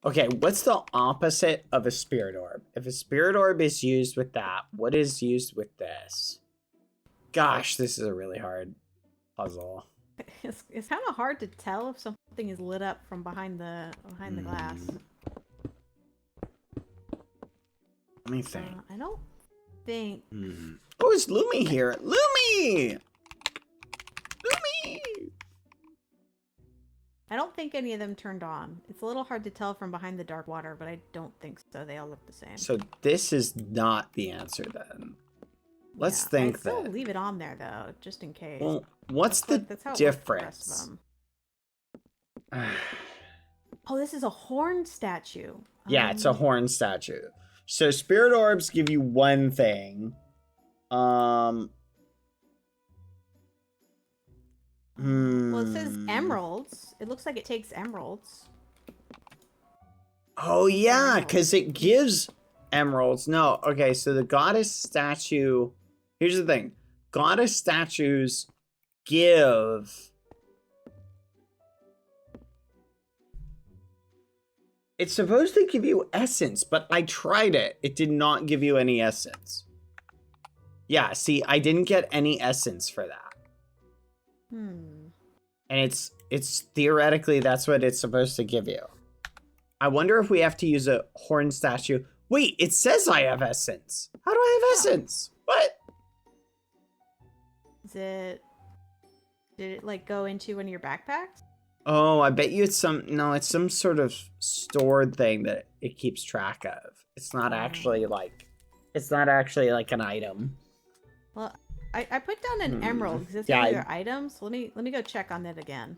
Okay, what's the opposite of a spirit orb? If a spirit orb is used with that, what is used with this? Gosh, this is a really hard puzzle. It's kind of hard to tell if something is lit up from behind the glass. Let me think. I don't think. Oh, it's Lumi here. Lumi! Lumi! I don't think any of them turned on. It's a little hard to tell from behind the dark water, but I don't think so. They all look the same. So this is not the answer then. Let's think I'd still that. leave it on there though, just in case. Well, what's the That's how it worked with the rest difference? of them. Oh, this is a horn statue. Yeah, it's a horn statue. So spirit orbs give you one thing. Well, it says emeralds. It looks like it takes emeralds. Oh yeah, because it gives emeralds. No, okay, so the goddess statue. Here's the thing. Goddess statues give. It's supposed to give you essence, but I tried it. It did not give you any essence. Yeah, see, I didn't get any essence for that. And It's theoretically, that's what it's supposed to give you. I wonder if we have to use a horn statue. Wait, it says I have essence. How do I have essence? What? Did it like go into one of your backpacks? Oh, I bet you it's it's some sort of stored thing that it keeps track of. It's not actually like an item. Well, I put down an emerald because it's Yeah, one of your items. Let me go check on that again.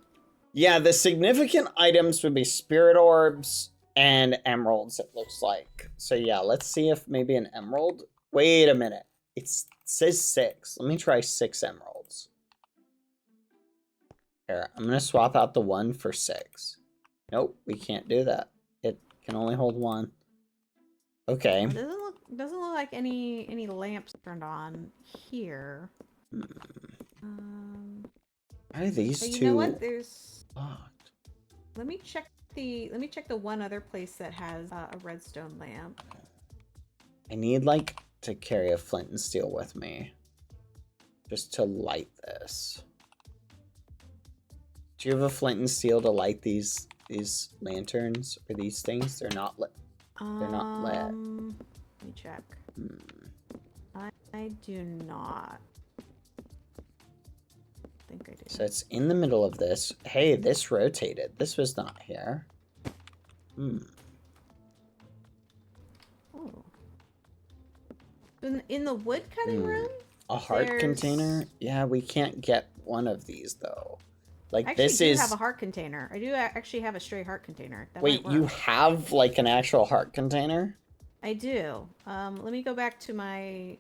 Yeah, the significant items would be spirit orbs and emeralds, it looks like. So yeah, let's see if maybe an emerald. Wait a minute. It says 6. Let me try 6 emeralds. Here, I'm gonna swap out the 1 for 6. Nope, we can't do that. It can only hold 1. Okay. It doesn't look like any lamps turned on here. Why are these But two? you know what? There's. Locked? Let me check the one other place that has a redstone lamp. I need like to carry a flint and steel with me, just to light this. Do you have a flint and steel to light these lanterns or these things? They're not lit. They're not lit. Let me check. I do not. I think I do. So it's in the middle of this. Hey, this rotated. This was not here. Oh. In the wood cutting room? A heart There's- container? Yeah, we can't get one of these though. Like I actually this do is. have a heart container. I do actually have a stray heart container. That Wait, might you work. have like an actual heart container? I do. Let me go back to my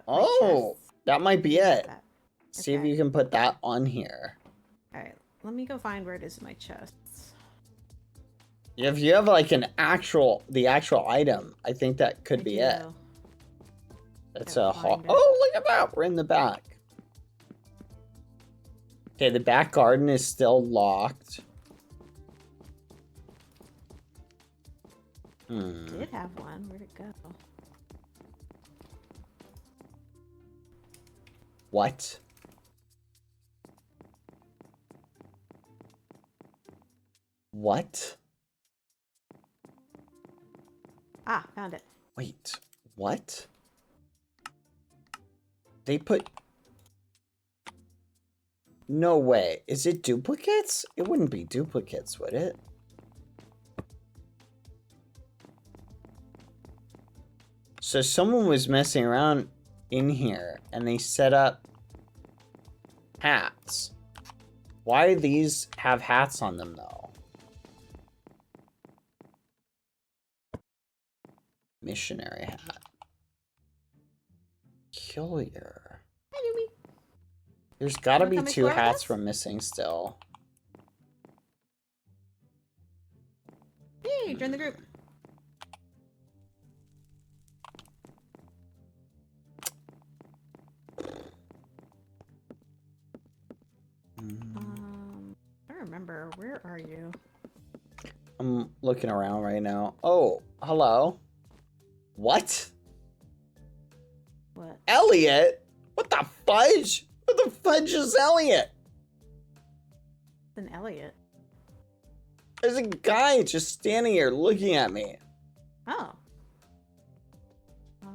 Oh, chests. that might be Look at it. that. See if Okay. you can put that on here. All right, let me go find where it is in my chests. If you have like the actual item, I think that could I be do. it. It's Gotta a find it. Oh, look at that! We're in the back. Okay, the back garden is still locked. Did have one. Where'd it go? What? What? Ah, found it. Wait, what? They put... No way. Is it duplicates? It wouldn't be duplicates, would it? So someone was messing around in here and they set up hats. Why do these have hats on them though? Missionary hat. Peculiar. Hi, Newbie. There's gotta Wanna be come 2 explore with hats us? we're missing still. Hey, join the group. I don't remember. Where are you? I'm looking around right now. Oh, hello. What? What? Elliot? What the fudge? What the fudge is Elliot? It's an Elliot. There's a guy just standing here looking at me. Oh. I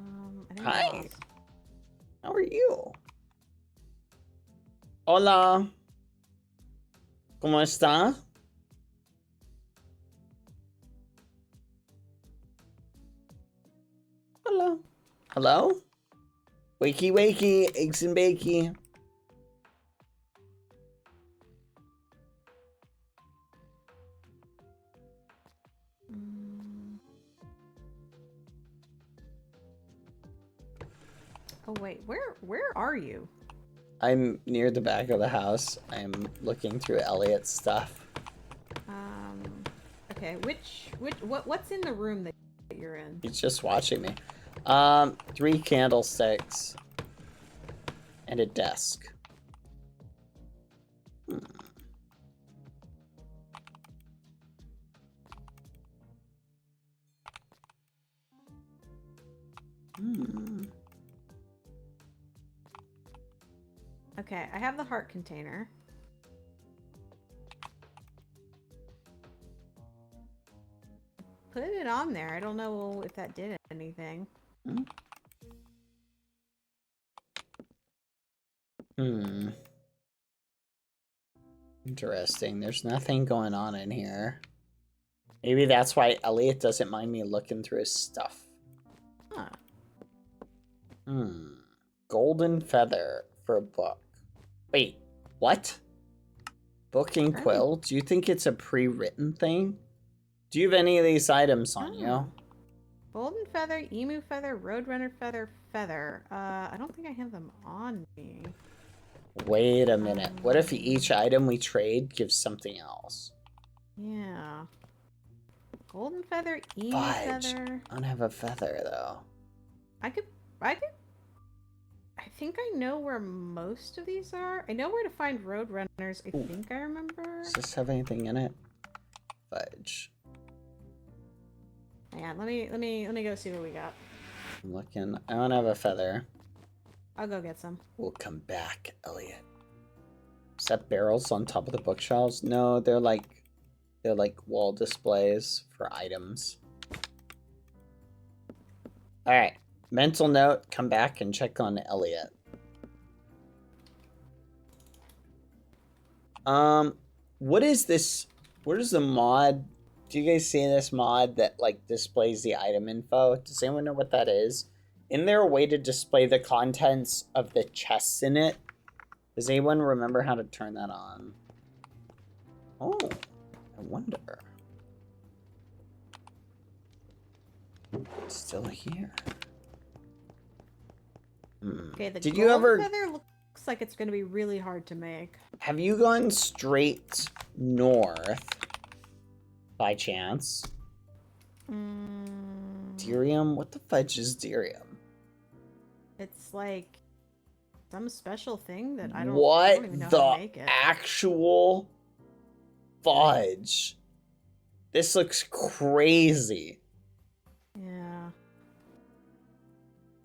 think I Hi. lost. How are you? Hola. ¿Cómo está? Hello. Hello? Wakey wakey, eggs and bakey. Oh wait, where are you? I'm near the back of the house. I'm looking through Elliot's stuff. Okay, what's in the room that you're in? He's just watching me. 3 candlesticks. And a desk. Okay, I have the heart container. put it on there. I don't know if that did anything. Hmm. Interesting. There's nothing going on in here. Maybe that's why Elliot doesn't mind me looking through his stuff. Huh. Golden feather for a book. Wait, what? Book and quill? Do you think it's a pre-written thing? Do you have any of these items on you? Golden feather, emu feather, roadrunner feather, feather. I don't think I have them on me. Wait a minute. What if each item we trade gives something else? Yeah. Golden feather, emu Fudge. feather. I don't have a feather though. I think I know where most of these are. I know where to find roadrunners. I think I remember. Does this have anything in it? Fudge. Yeah, let me go see what we got. I'm looking. I don't have a feather. I'll go get some. We'll come back, Elliot. Is that barrels on top of the bookshelves? No, they're like wall displays for items. All right. Mental note, come back and check on Elliot. What is this? What is the mod? Do you guys see this mod that like displays the item info? Does anyone know what that is? Isn't there a way to display the contents of the chests in it? Does anyone remember how to turn that on? Oh, I wonder. It's still here. Okay, the Did you ever feather looks like it's going to be really hard to make. have you gone straight north by chance? Dirium? What the fudge is Dirium? It's like some special thing that I don't even know What how to make the it. actual fudge? This looks crazy. Yeah.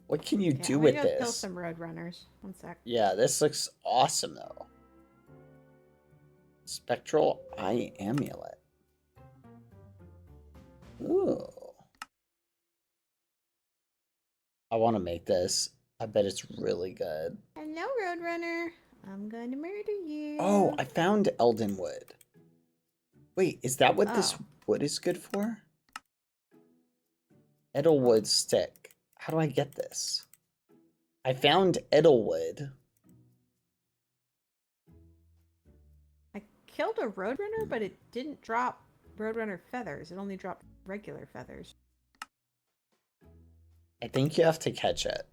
What can you Okay, do I'm with gonna go kill this? some roadrunners. One sec. Yeah, this looks awesome though. Spectral eye amulet. Ooh. I want to make this. I bet it's really good. Hello, roadrunner. I'm going to murder you. Oh, I found Elden wood. Wait, is that what this Oh. wood is good for? Edelwood stick. How do I get this? I found Edelwood. I killed a roadrunner, but it didn't drop roadrunner feathers. It only dropped regular feathers. I think you have to catch it.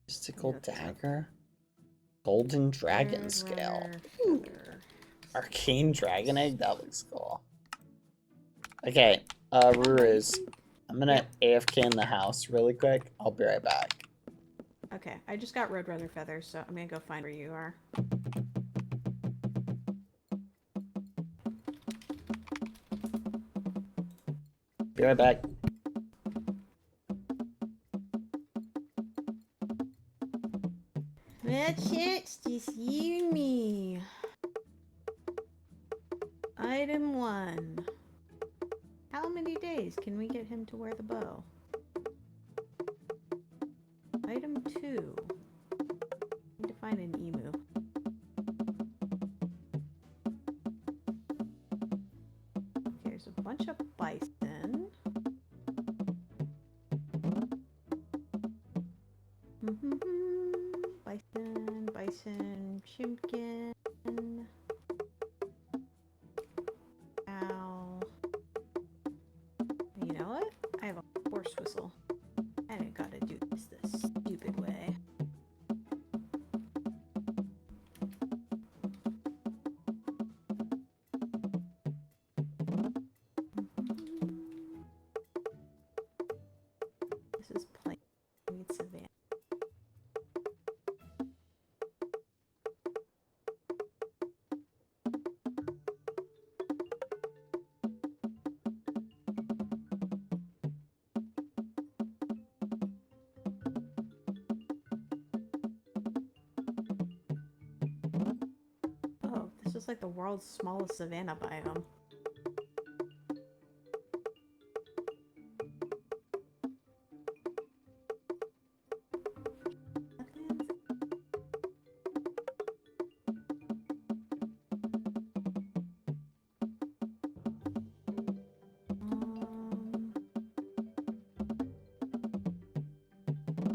Mystical dagger? Golden dragon scale. Ooh. Arcane dragon egg? That looks cool. Okay, Ruruz. I'm gonna AFK in the house really quick. I'll be right back. Okay, I just got roadrunner feathers, so I'm gonna go find where you are. Be right back. That's it. It's just you and me. Item 1. How many days can we get him to wear the bow? Item 2. Need to find an emu. There's a bunch of bison. Bison, chimkin. Ow. You know what? I have a horse whistle. I didn't gotta do this stupid way. This is plain. I need savannah. It's just like the world's smallest savanna biome.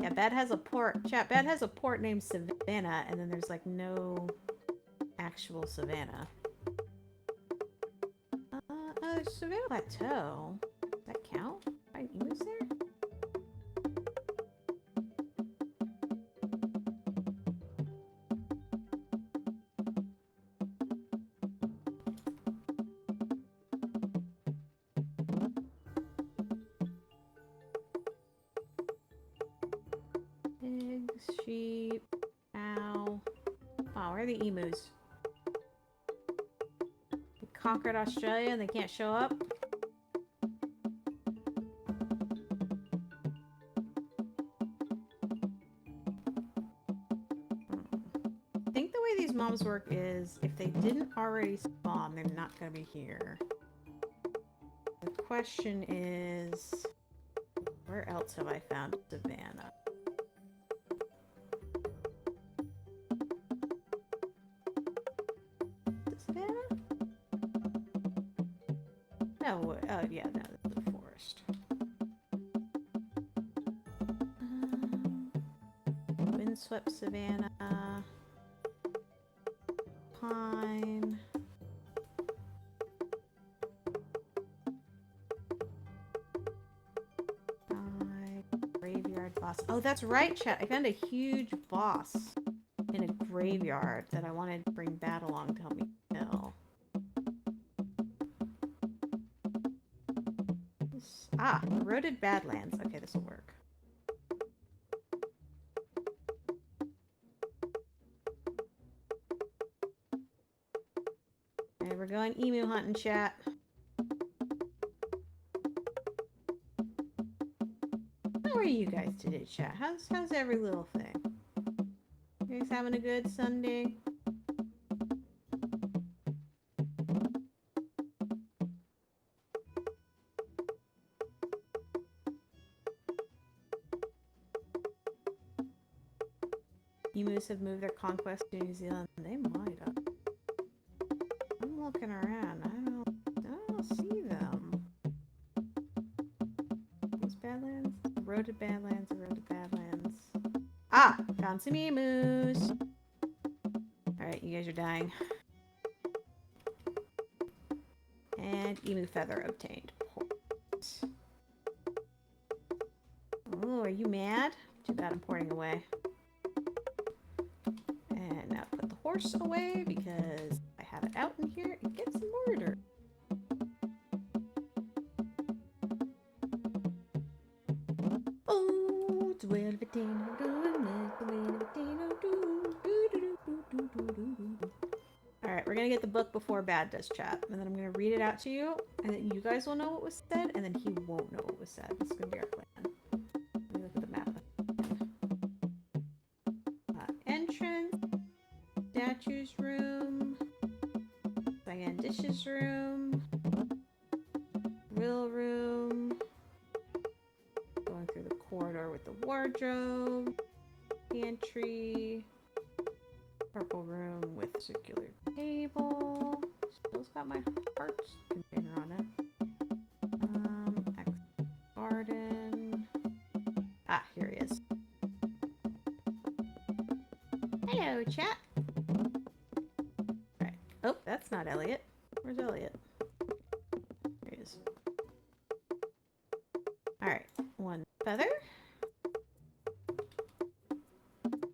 Yeah, Bad has a port. Chat, Bad has a port named Savannah, and then there's like no actual Savannah. Savannah Plateau. Does that count? Right, emus there? Pigs, sheep, cow. Oh, where are the emus? They conquered Australia and they can't show up? I think the way these moms work is if they didn't already spawn, they're not going to be here. The question is, where else have I found Savannah? Savannah? No, oh yeah, no, this is the forest. Windswept Savannah. Pine. Graveyard boss. Oh, that's right, chat. I found a huge boss in a graveyard that I wanted to bring Bat along to help me kill. Ah, eroded Badlands. Okay, this will work. Alright, we're going emu hunting, chat. How are you guys today, chat? How's every little thing? You guys having a good Sunday? Emus have moved their conquest to New Zealand. They might have. I'm looking around. I don't see them. Those Badlands? Eroded Badlands, eroded Badlands. Ah! Found some emus! Alright, you guys are dying. And emu feather obtained. Oh, are you mad? Too bad I'm porting away. And now put the horse away because I have it out in here. It gets murdered. Oh, it's well Alright, we're gonna get the book before Bad does chat, and then I'm gonna read it out to you, and then you guys will know what was said, and then he won't know what was said. This is gonna be our plan. Let me look at the map. Entrance, statues room, Diane dishes room, grill room, going through the corridor with the wardrobe, pantry, purple room with circular table. Still's got my hearts container on it. Garden. Ah, here he is. Hello, chat. Alright. Oh, that's not Elliot. Where's Elliot? There he is. Alright. One feather.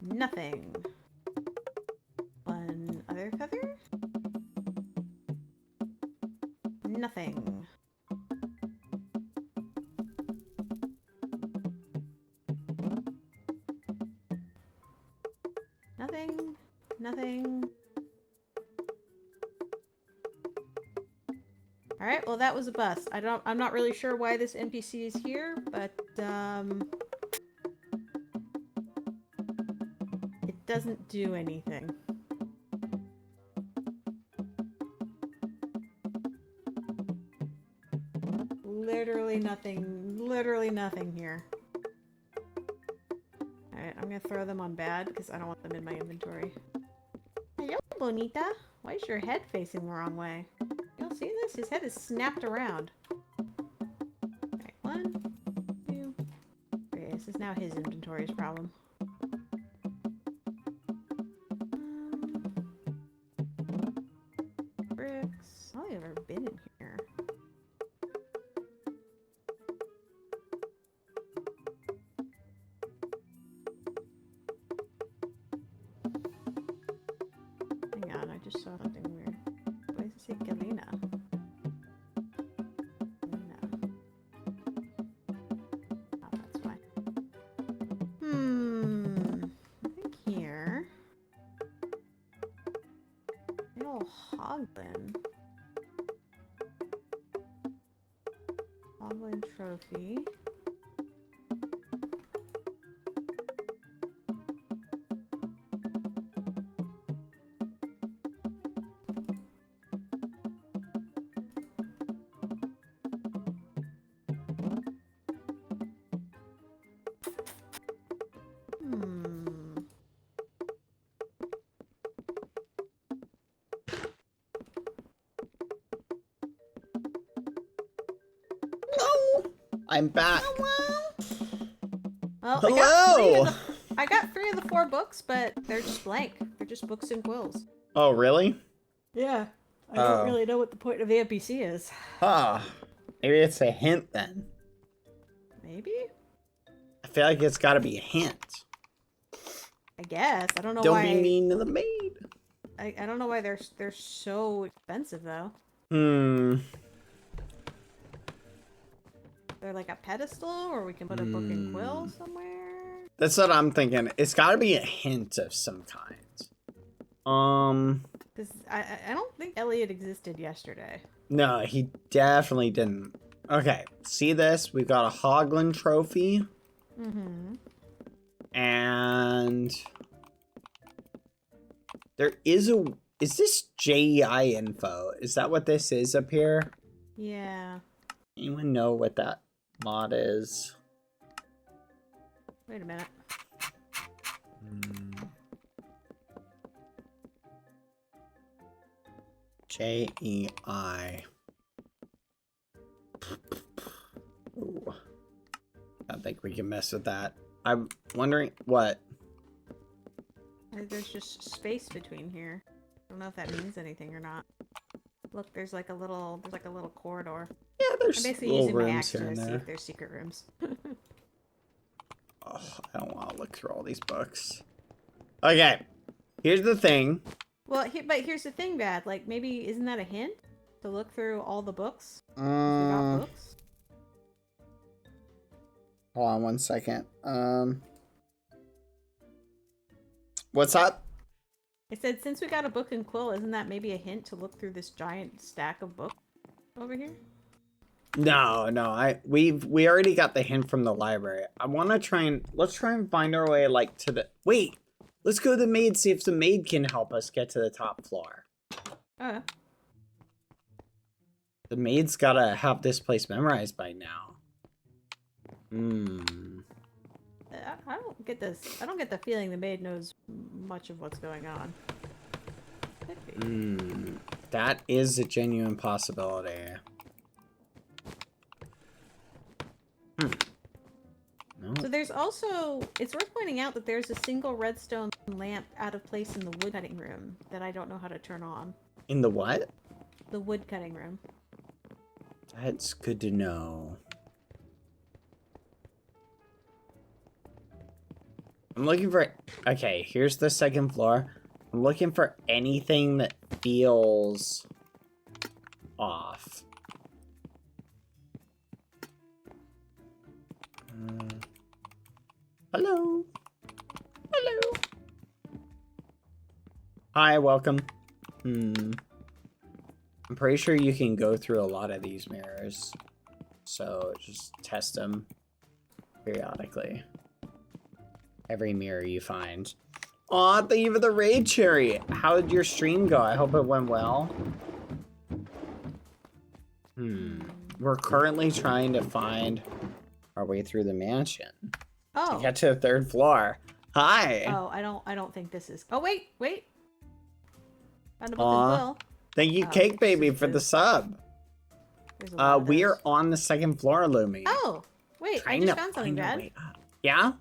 Nothing. One other feather. Nothing. Nothing. Nothing. Alright, well that was a bust. I'm not really sure why this NPC is here, but it doesn't do anything. literally nothing here. Alright, I'm gonna throw them on bad because I don't want them in my inventory. Hello, Bonita. Why is your head facing the wrong way? Y'all see this? His head is snapped around. Alright, 1, 2. Okay, this is now his inventory's problem. Bricks. I don't think I've ever been in here. Hang on, I just saw something weird. Why does it say Galena? Galena. Oh, that's why. I think here. Big ol' Hoglin. Hoglin trophy. I'm back. Well, Hello! I got 3 of the 4 books, but they're just blank. They're just books and quills. Oh, really? Yeah. I don't really know what the point of the NPC is. Huh. Maybe it's a hint then. Maybe? I feel like it's gotta be a hint. I guess. I don't know Don't why. be mean to the maid. I don't know why they're so expensive though. They're like a pedestal, or we can put a book and quill somewhere. That's what I'm thinking. It's gotta be a hint of some kind. Because I don't think Elliot existed yesterday. No, he definitely didn't. Okay, see this? We got a Hoglin trophy. Mm-hmm. And there is a... Is this JEI info? Is that what this is up here? Yeah. Anyone know what that mod is? Wait a minute. JEI. Ooh. I don't think we can mess with that. I'm wondering what. There's just space between here. I don't know if that means anything or not. Look, there's like a little corridor. Yeah, there's I'm basically little using my rooms axe here to and see there. if there's secret rooms. Oh, I don't want to look through all these books. Okay, here's the thing. Well, but here's the thing, Bad. Like, maybe isn't that a hint to look through all the books? We got books. Hold on one second. What's up? It said, since we got a book and quill, isn't that maybe a hint to look through this giant stack of books over here? No, we already got the hint from the library. I want to let's try and find our way like to the wait. Let's go to the maid, see if the maid can help us get to the top floor. Oh. The maid's gotta have this place memorized by now. I don't get this. I don't get the feeling the maid knows much of what's going on. Could be. That is a genuine possibility. No. So there's also, it's worth pointing out that there's a single redstone lamp out of place in the wood cutting room that I don't know how to turn on. In the what? The wood cutting room. That's good to know. I'm looking for... Okay, here's the second floor. I'm looking for anything that feels off. Hello. Hello. Hi, welcome. I'm pretty sure you can go through a lot of these mirrors. So just test them periodically. Every mirror you find. Aw, thank you for the raid, Cherry. How did your stream go? I hope it went well. we're currently trying to find our way through the mansion to Oh. get to the 3rd floor. Hi. Oh, I don't think this is. Oh wait. Found a book Aw. as well. Thank you, Oh, Cake it's Baby, just for the this. sub. There's a lot of We are those. on the 2nd floor, Lumi. Oh, wait, I just found something bad. Yeah?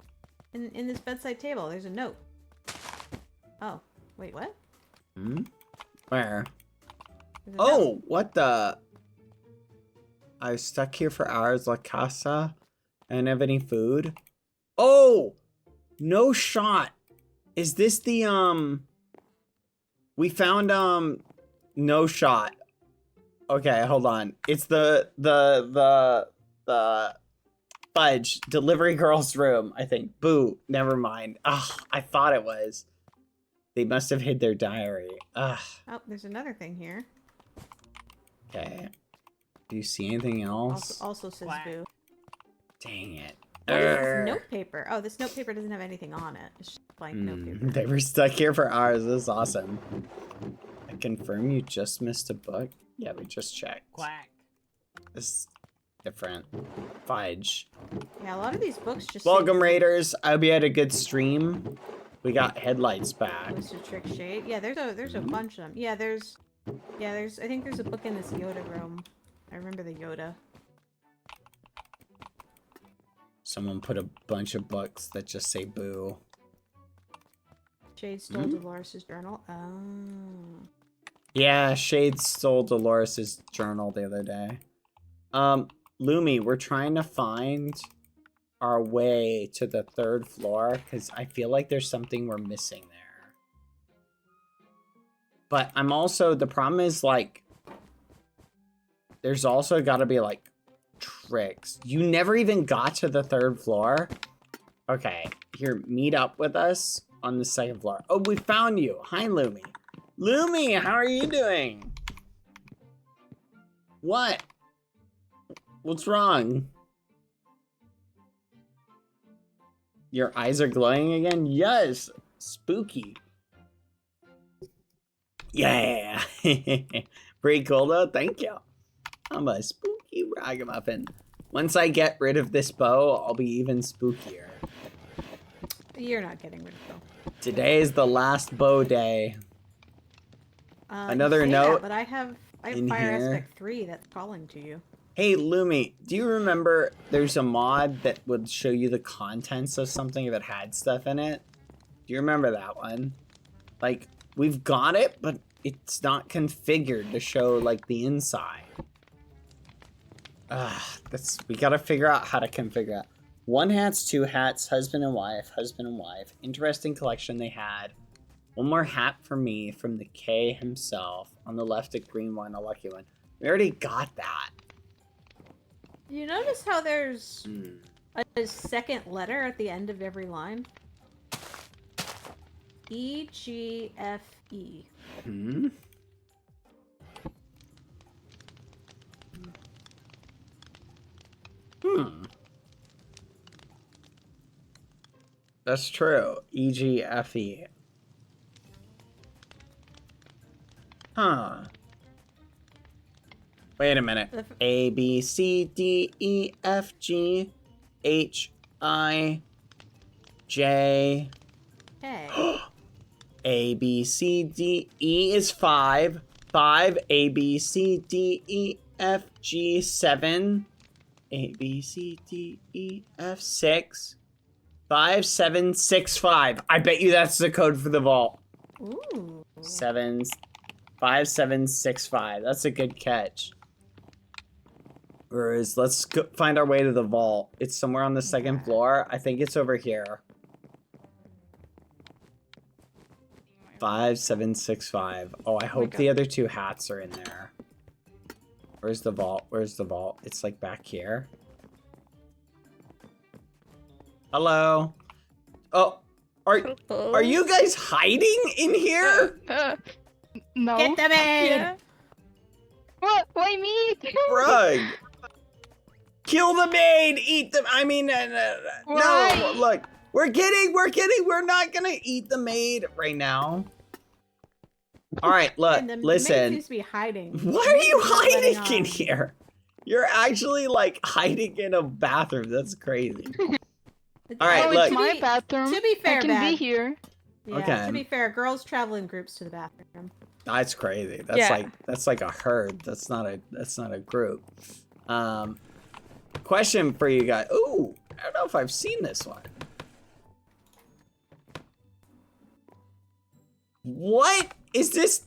In this bedside table, there's a note. Oh, wait, what? Hmm? Where? There's a note. Oh, what the? I was stuck here for hours, La Casa. I didn't have any food. Oh! No shot. Is this the, we found, no shot. Okay, hold on. It's the fudge delivery girl's room, I think. Boo, never mind. Ugh, I thought it was. They must have hid their diary. Ugh. Oh, there's another thing here. Okay. Do you see anything else? Also says boo. Dang it. What is this Urgh. note paper? Oh, this note paper doesn't have anything on it. It's just blank note paper. They were stuck here for hours. This is awesome. I confirm you just missed a book. Yeah, we just checked. Quack. This is different. Fudge. Yeah, a lot of these books just. Welcome, Raiders. I hope you had a good stream. We got headlights back. Mr. Trick Shade. Yeah, there's a bunch of them. Yeah, there's. I think there's a book in this Yoda room. I remember the Yoda. Someone put a bunch of books that just say boo. Shade stole Dolores' journal. Oh. Yeah, Shade stole Dolores' journal the other day. Lumi, we're trying to find our way to the 3rd floor because I feel like there's something we're missing there. But I'm also, the problem is like, there's also got to be like tricks. You never even got to the 3rd floor. Okay, here, meet up with us on the 2nd floor. Oh, we found you. Hi, Lumi. Lumi, how are you doing? What? What's wrong? Your eyes are glowing again? Yes. Spooky. Yeah. Pretty cool though. Thank you. I'm a spooky ragamuffin. Once I get rid of this bow, I'll be even spookier. You're not getting rid of them. Today is the last bow day. Another You say note that, but I have in Fire here. Aspect 3 that's calling to you. Hey, Lumi, do you remember there's a mod that would show you the contents of something if it had stuff in it? Do you remember that one? Like, we've got it, but it's not configured to show, like, the inside. We gotta figure out how to configure it. 1 hats, 2 hats, husband and wife. Interesting collection they had. 1 more hat for me from the K himself. On the left, a green one, a lucky one. We already got that. You notice how there's a second letter at the end of every line? E, G, F, E. Hmm? That's true. E-G-F-E. Huh. Wait a minute. A, B, C, D, E, F, G, H, I, J. Hey. A, B, C, D, E is 5. 5, A, B, C, D, E, F, G, 7. A, B, C, D, E, F, 6. 5, 7, 6, 5. I bet you that's the code for the vault. Ooh. 5, 7, 6, 5. That's a good catch. Whereas, let's go find our way to the vault. It's somewhere on the 2nd floor. I think it's over here. 5, 7, 6, 5. Oh, I hope the other 2 hats are in there. Where's the vault? Where's the vault? It's like back here. Hello. Oh, are you guys hiding in here? No. Get them in! Yeah. What? Why me? Rug. Kill the maid. Eat them. I mean, no. Why? Look, we're kidding. We're not gonna eat the maid right now. All right, look. And the maid Listen. seems to be hiding. Why are you Not letting hiding in on. here? You're actually like hiding in a bathroom. That's crazy. All right, Oh, look. it's my bathroom. To be fair, I can be Bad. here. Yeah, Okay. to be fair, girls travel in groups to the bathroom. That's crazy. That's like a herd. That's not a group. Question for you guys. Ooh, I don't know if I've seen this one. What is this?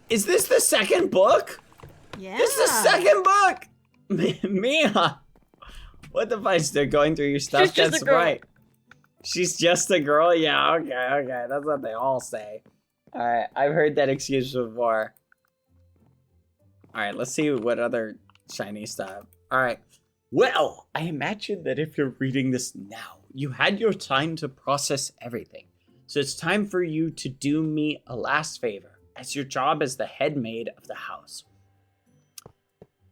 Is this the second book? Yeah. This is the second book. Mia, what the fudge? They're going through your stuff. She's just That's a girl. right. She's just a girl. Yeah. Okay. That's what they all say. All right. I've heard that excuse before. All right. Let's see what other shiny stuff. All right. Well, I imagine that if you're reading this now, you had your time to process everything. So it's time for you to do me a last favor, as your job as the head maid of the house.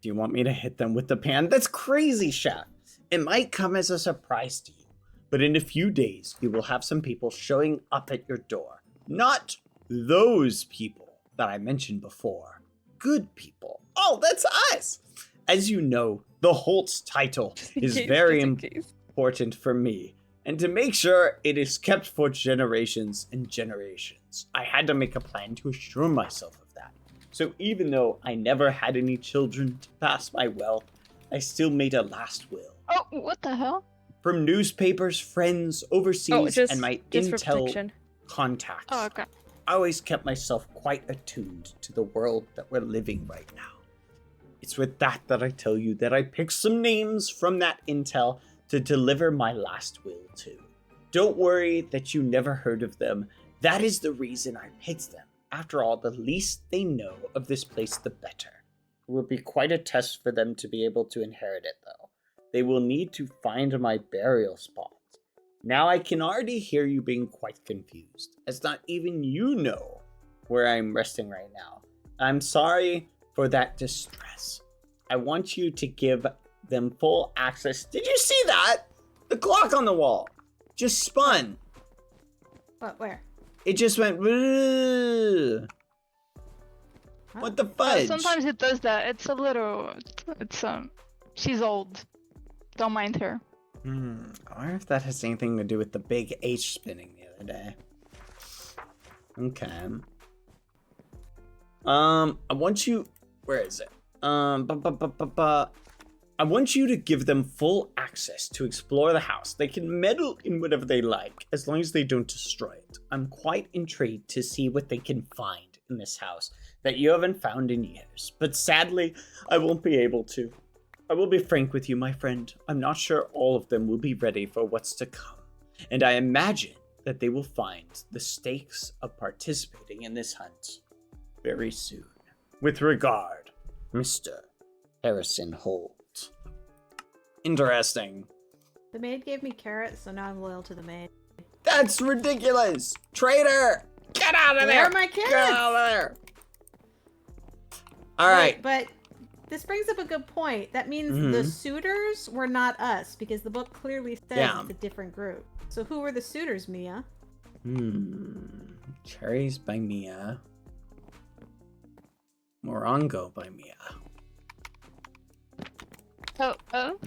Do you want me to hit them with the pan? That's crazy, chef. It might come as a surprise to you, but in a few days, you will have some people showing up at your door. Not those people that I mentioned before. Good people. Oh, that's us! As you know, the Holtz title is Case, very just in case. important for me, and to make sure it is kept for generations and generations, I had to make a plan to assure myself of that. So even though I never had any children to pass my wealth, I still made a last will. Oh, what the hell? From newspapers, friends, overseas, Oh, just and my for intel protection. contacts, Oh, okay. I always kept myself quite attuned to the world that we're living right now. It's with that I tell you that I picked some names from that intel to deliver my last will to. Don't worry that you never heard of them. That is the reason I picked them. After all, the least they know of this place, the better. It will be quite a test for them to be able to inherit it, though. They will need to find my burial spot. Now I can already hear you being quite confused, as not even you know where I'm resting right now. I'm sorry for that distress. I want you to give them full access. Did you see that? The clock on the wall just spun. What? Where? It just went. What the fudge? Sometimes it does that. It's a little. She's old. Don't mind her. I wonder if that has anything to do with the big H spinning the other day. Okay. I want you. Where is it? I want you to give them full access to explore the house. They can meddle in whatever they like, as long as they don't destroy it. I'm quite intrigued to see what they can find in this house that you haven't found in years. But sadly, I won't be able to. I will be frank with you, my friend. I'm not sure all of them will be ready for what's to come. And I imagine that they will find the stakes of participating in this hunt very soon. With regard, Mr. Harrison Holt. Interesting. The maid gave me carrots, so now I'm loyal to the maid. That's ridiculous! Traitor! Get out of Where there! are my Get carrots? out of there! Alright. But this brings up a good point. That means the suitors were not us, because the book clearly says it's a different group. So who were the suitors, Mia? Cherries by Mia. Morongo by Mia. Oh,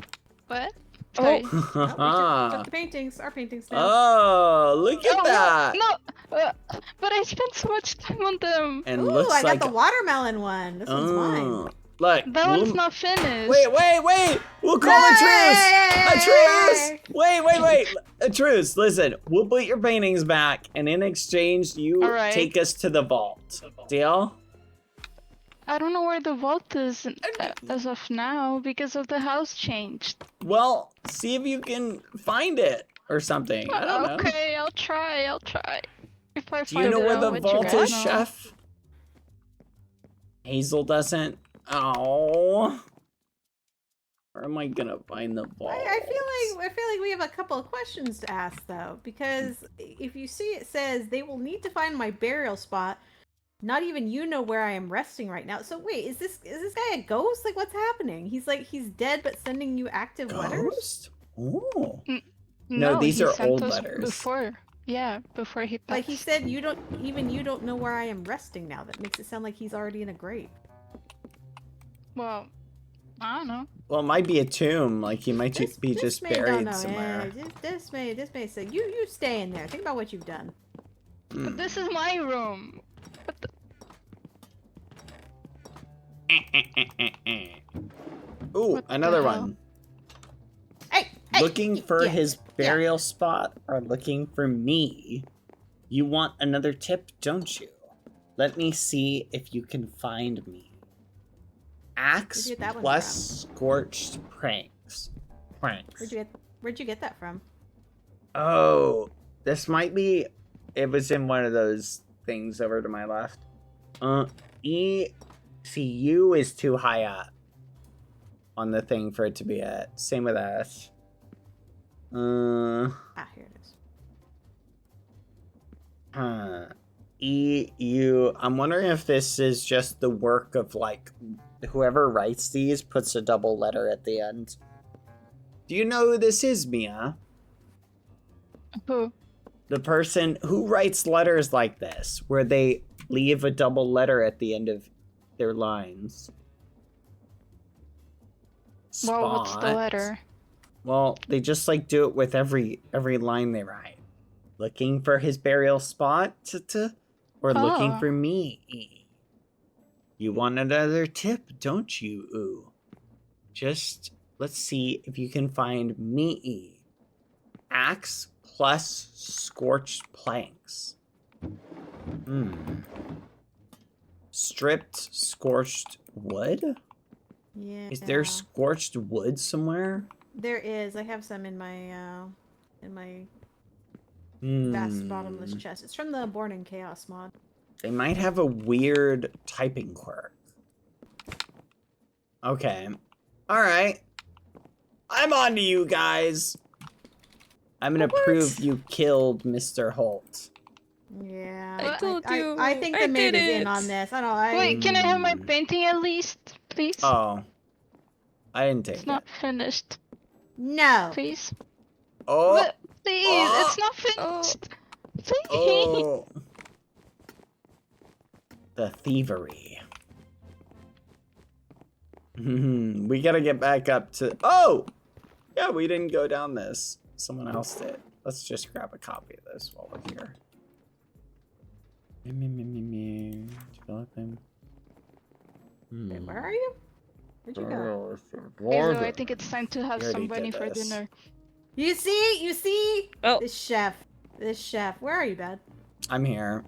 what? Sorry. Oh, we took the paintings, our paintings now. Oh, look at that! No, but I spent so much time on them. And Ooh, looks I got like the watermelon one. This one's mine. Look, That one's not finished. Wait! We'll call a truce! A truce! Wait! A truce! Listen, we'll put your paintings back, and in exchange, you Alright. take us to the vault. Deal? I don't know where the vault is as of now because of the house changed. Well, see if you can find it or something. I don't know. Okay, I'll try. If I Do you find know it, where I'll the let you vault guys is, know. Chef? Hazel doesn't. Oh. Where am I gonna find the vault? I feel like we have a couple of questions to ask though, because if you see it says they will need to find my burial spot. Not even you know where I am resting right now. So wait, is this guy a ghost? Like what's happening? He's dead but sending you active letters? Ghost? Oh. No, these he are sent old us letters. Before he passed. Like he said, you don't know where I am resting now. That makes it sound like he's already in a grave. Well, I don't know. Well, it might be a tomb. Like he might be just maid don't buried know, somewhere. Yeah, this maid said, you stay in there. Think about what you've done. But this is my room. Ooh, What the another hell? one. Hey, Looking for yeah, his yeah. burial spot or looking for me? You want another tip, don't you? Let me see if you can find me. Axe Where'd you get that one plus scorched pranks. Where'd you get that from? Oh, this might be. It was in one of those things over to my left. ECU is too high up on the thing for it to be it. Same with S. Ah, here it is. EU. I'm wondering if this is just the work of like whoever writes these puts a double letter at the end. Do you know who this is, Mia? Who? The person who writes letters like this, where they leave a double letter at the end of their lines. Well, what's the Spot. letter? Well, they just like do it with every line they write. Looking for his burial spot, or looking Oh. for me. You want another tip, don't you? Ooh. Just let's see if you can find me. Axe plus scorched planks. Stripped scorched wood? Yeah. Is there scorched wood somewhere? There is. I have some in my vast bottomless chest. It's from the Born in Chaos mod. They might have a weird typing quirk. Okay. Alright. I'm on to you guys. I'm gonna prove you killed Mr. Holt. Yeah. I told you. I think I the maid did is in it. on this. I don't know. Wait, can I have my painting at least, please? Oh. I didn't take It's it. not finished, No. please. Oh! But please, Oh. it's not finished. Please. Oh! The thievery. We gotta get back up to... Oh! Yeah, we didn't go down this. Someone else did. Let's just grab a copy of this while we're here. Developing. Wait, where are you? Where'd you go? Okay, so I think it's time to have We already some bunny did for this. dinner. You see? You see? Oh. This chef. Where are you, Bad? I'm here.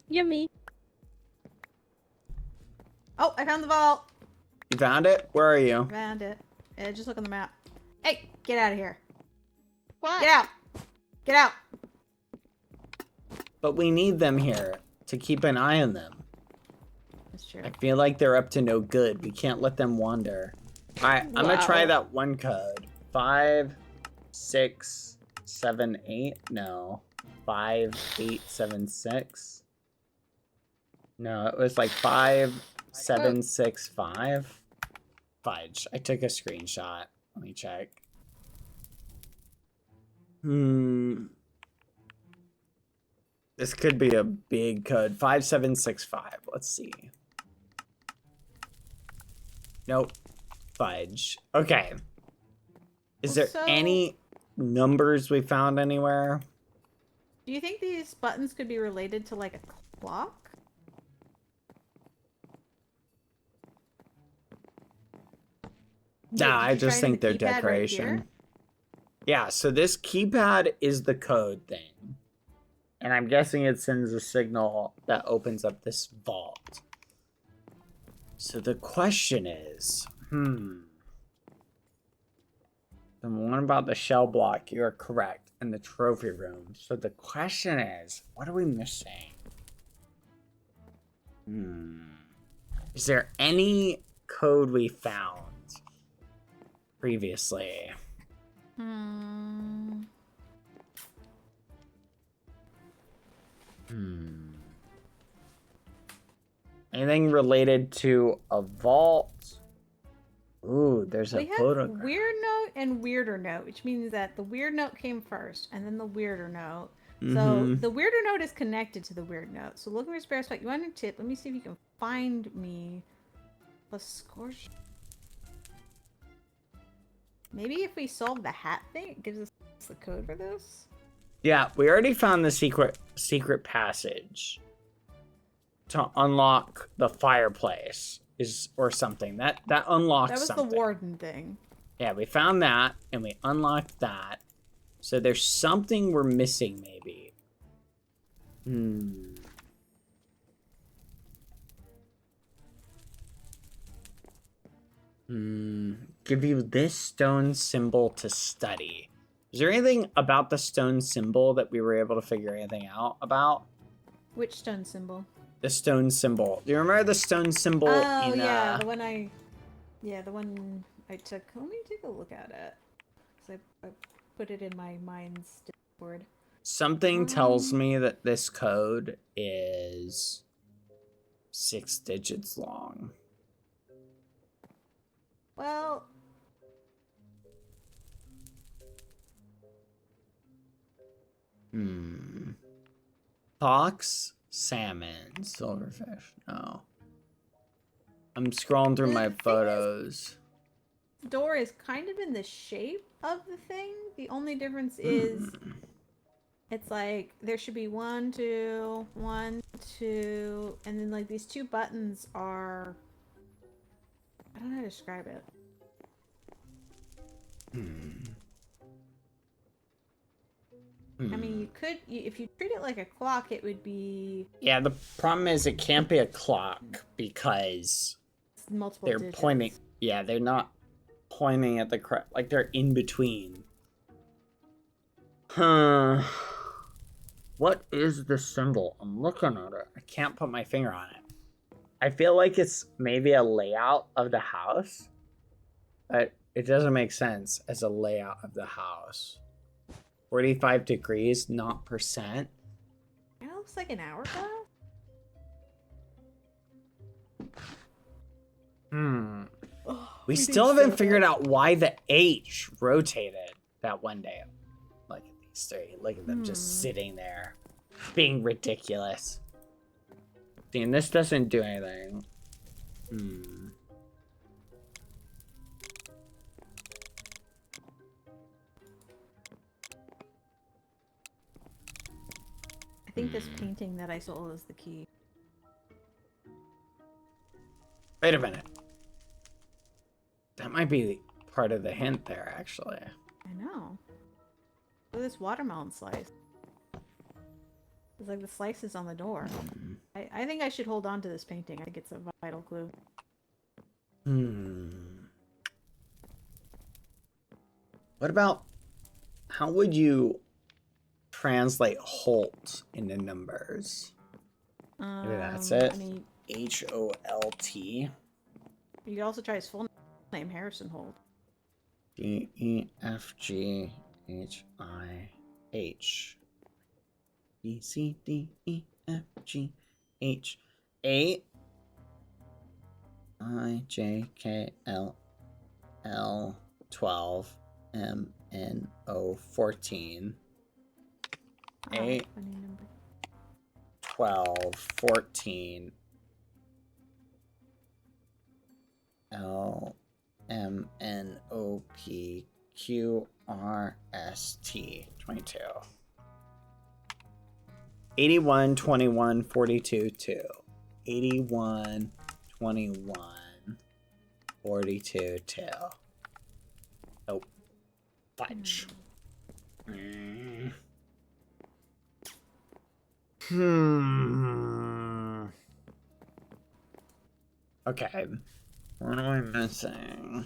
Yummy. Oh, I found the vault. You found it? Where are you? Found it. Yeah, just look on the map. Hey, get out of here. What? Get out. Get out. But we need them here to keep an eye on them. That's true. I feel like they're up to no good. We can't let them wander. Alright, I'm gonna try that one code. 5, 6, 7, 8. No. 5, 8, 7, 6. No, it was like 5, 7, 6, 5. Fudge. I took a screenshot. Let me check. This could be a big code. 5765. Let's see. Nope. Fudge. Okay. Is there So- any numbers we found anywhere? Do you think these buttons could be related to like a clock? Wait, Nah, did I you just try it in think the they're keypad right decoration. here? Yeah, so this keypad is the code thing. And I'm guessing it sends a signal that opens up this vault. So the question is, the one about the shell block, you are correct, and the trophy room. So the question is, what are we missing? Is there any code we found previously? Anything related to a vault? Ooh, there's a We have photograph. weird note and weirder note, which means that the weird note came first, and then the weirder note. So the weirder note is connected to the weird note. So looking for spare spot. You want a tip? Let me see if you can find me. Plus scorch. Maybe if we solve the hat thing, it gives us the code for this. Yeah, we already found the secret passage to unlock the fireplace or something. That unlocked That was something. the warden thing. Yeah, we found that and we unlocked that. So there's something we're missing, maybe. Give you this stone symbol to study. Is there anything about the stone symbol that we were able to figure anything out about? Which stone symbol? The stone symbol. Do you remember the stone symbol? Oh, in, yeah, the one I... Yeah, the one I took. Let me take a look at it. 'Cause I put it in my mind's Discord. Something tells me that this code is 6 digits long. Well... Fox, salmon, silverfish. No. I'm scrolling through my photos. The door is kind of in the shape of the thing. The only difference is it's like there should be 1, 2, 1, 2, and then like these 2 buttons are... I don't know how to describe it. I mean, you could, if you treat it like a clock, it would be... Yeah, the problem is it can't be a clock because multiple they're digits. pointing. Yeah, they're not pointing at the correct. Like they're in between. Huh. What is the symbol? I'm looking at it. I can't put my finger on it. I feel like it's maybe a layout of the house, but it doesn't make sense as a layout of the house. 45 degrees, not percent. It looks like an hourglass. We still haven't figured out why the H rotated that one day. Look at these 3. Look at them just sitting there, being ridiculous. See, and this doesn't do anything. I think this painting that I sold is the key. Wait a minute. That might be part of the hint there, actually. I know. Look at this watermelon slice. It's like the slices on the door. I think I should hold on to this painting. I think it's a vital clue. What about, how would you translate Holt into numbers? Maybe that's it. I mean, H-O-L-T. you could also try his full name, Harrison Holt. D-E-F-G-H-I-H. B-C-D-E-F-G-H. 8 I-J-K-L-L 12 M-N-O 14. 8 Funny number. 12 14 L-M-N-O-P-Q-R-S-T 22. 81 21 42 2. 81 21 42 2. Oh, fudge. Okay. What am I missing?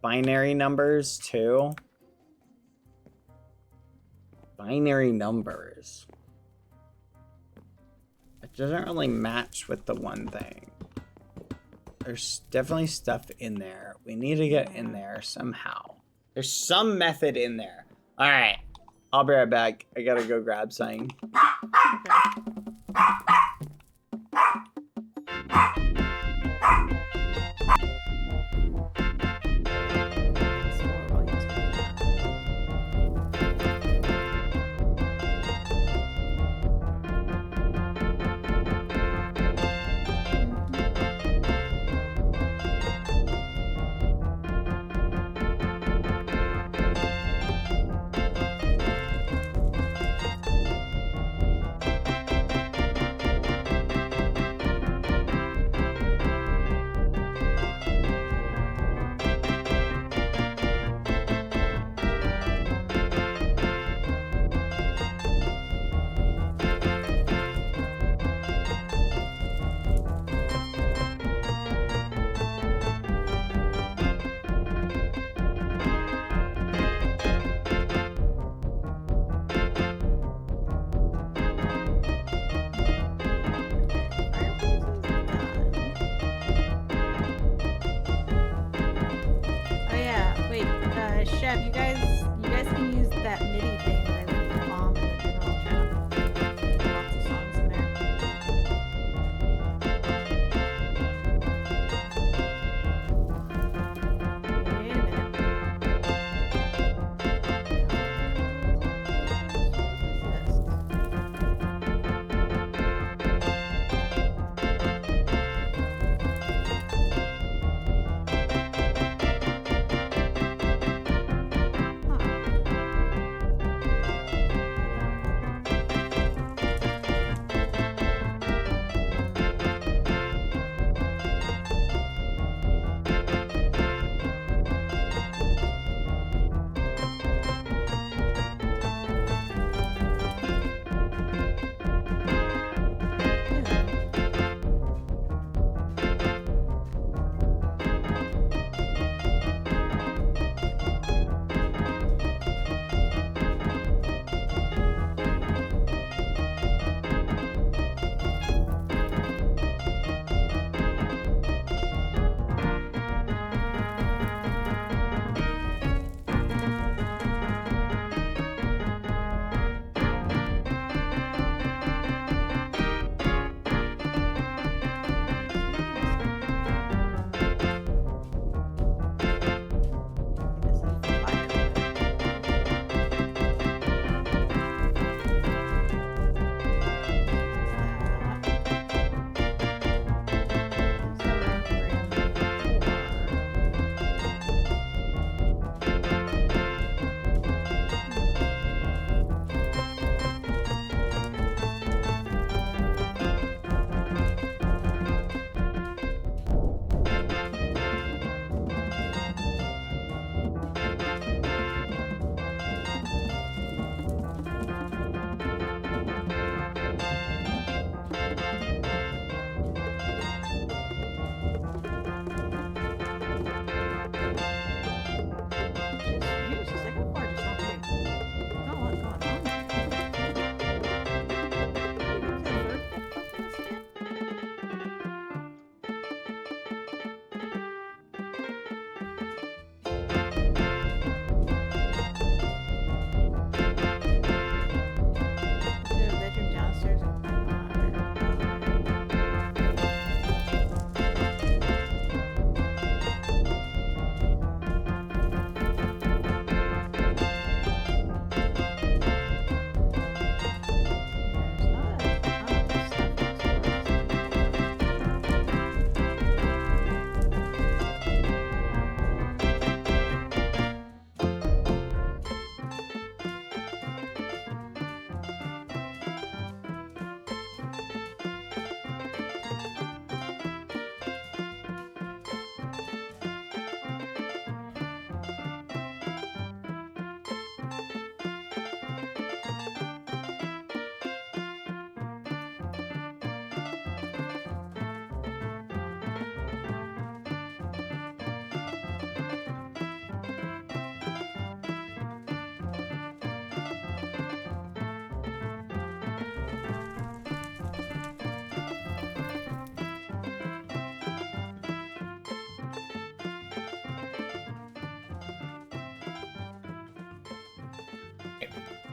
Binary numbers, too? Binary numbers. It doesn't really match with the one thing. There's definitely stuff in there. We need to get in there somehow. There's some method in there. Alright. I'll be right back. I gotta go grab something.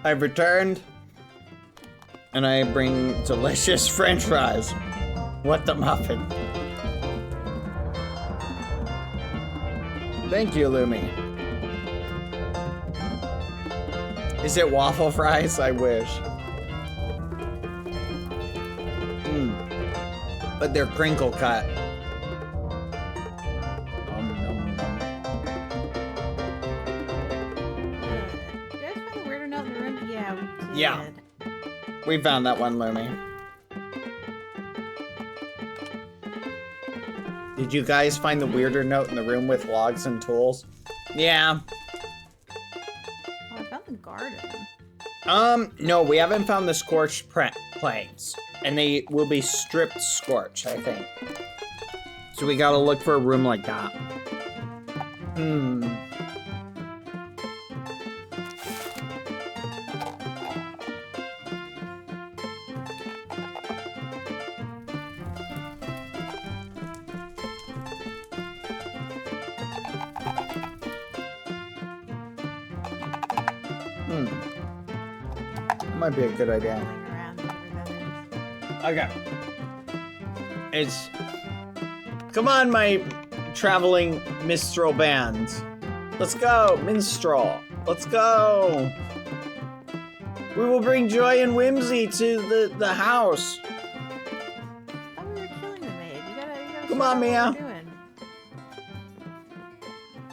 I've returned. And I bring delicious French fries. What the muffin? Thank you, Lumi. Is it waffle fries? I wish. But they're crinkle cut. Did you guys find the weirder note in the room? Yeah, we did. Yeah. We found that one, Lumi. Did you guys find the weirder note in the room with logs and tools? Yeah. Oh, I found the garden. No, we haven't found the scorched planks. And they will be stripped scorch, I think. So we gotta look for a room like that. That might be a good idea. Okay. It's... Come on, my traveling minstrel band. Let's go, minstrel. Let's go. We will bring joy and whimsy to the house. I thought we were killing the maid. You gotta Come figure on, out Mia. what we're doing.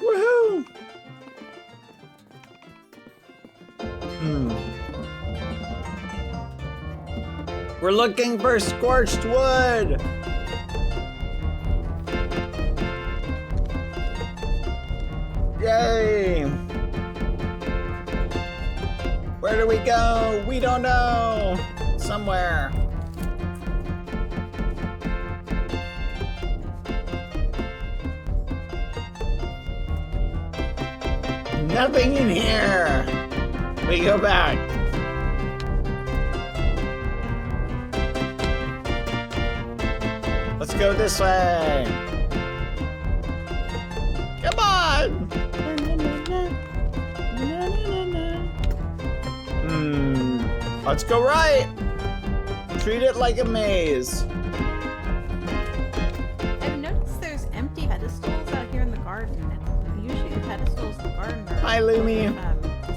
Woohoo! We're looking for scorched wood! Yay! Where do we go? We don't know! Somewhere. Nothing in here! We go back. Let's go this way. Come on! Let's go right. Treat it like a maze. I've noticed there's empty pedestals out here in the garden. Usually the pedestals in the garden are Hi, Lumi.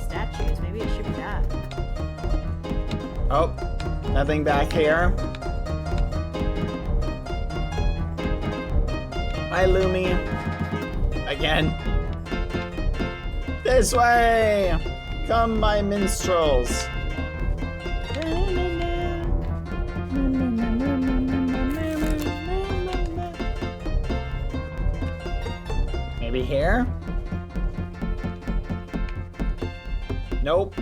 statues. Maybe it should be that. Oh, nothing back here. Hi, Lumi. Again. This way! Come, my minstrels. Maybe here? Nope.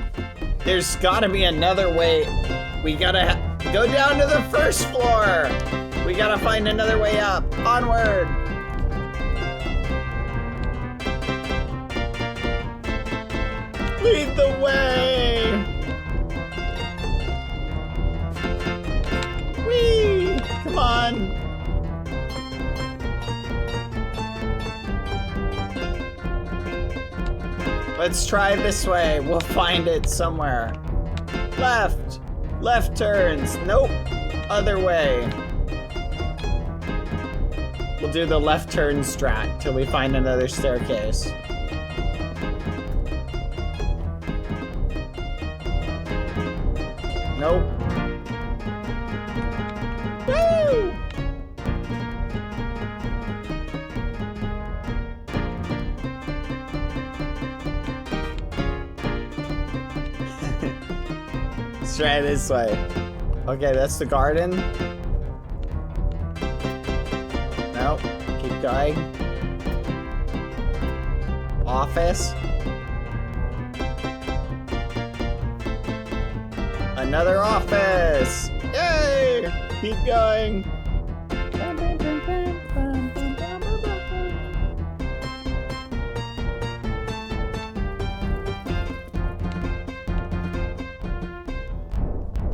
There's gotta be another way. We gotta go down to the first floor. We gotta find another way up. Onward. Lead the way. Whee! Come on. Let's try this way. We'll find it somewhere. Left. Left turns. Nope. Other way. We'll do the left turn strat till we find another staircase. Nope. Woo! Let's try this way. Okay, that's the garden. Nope. Keep going. Office. Another office! Yay! Keep going.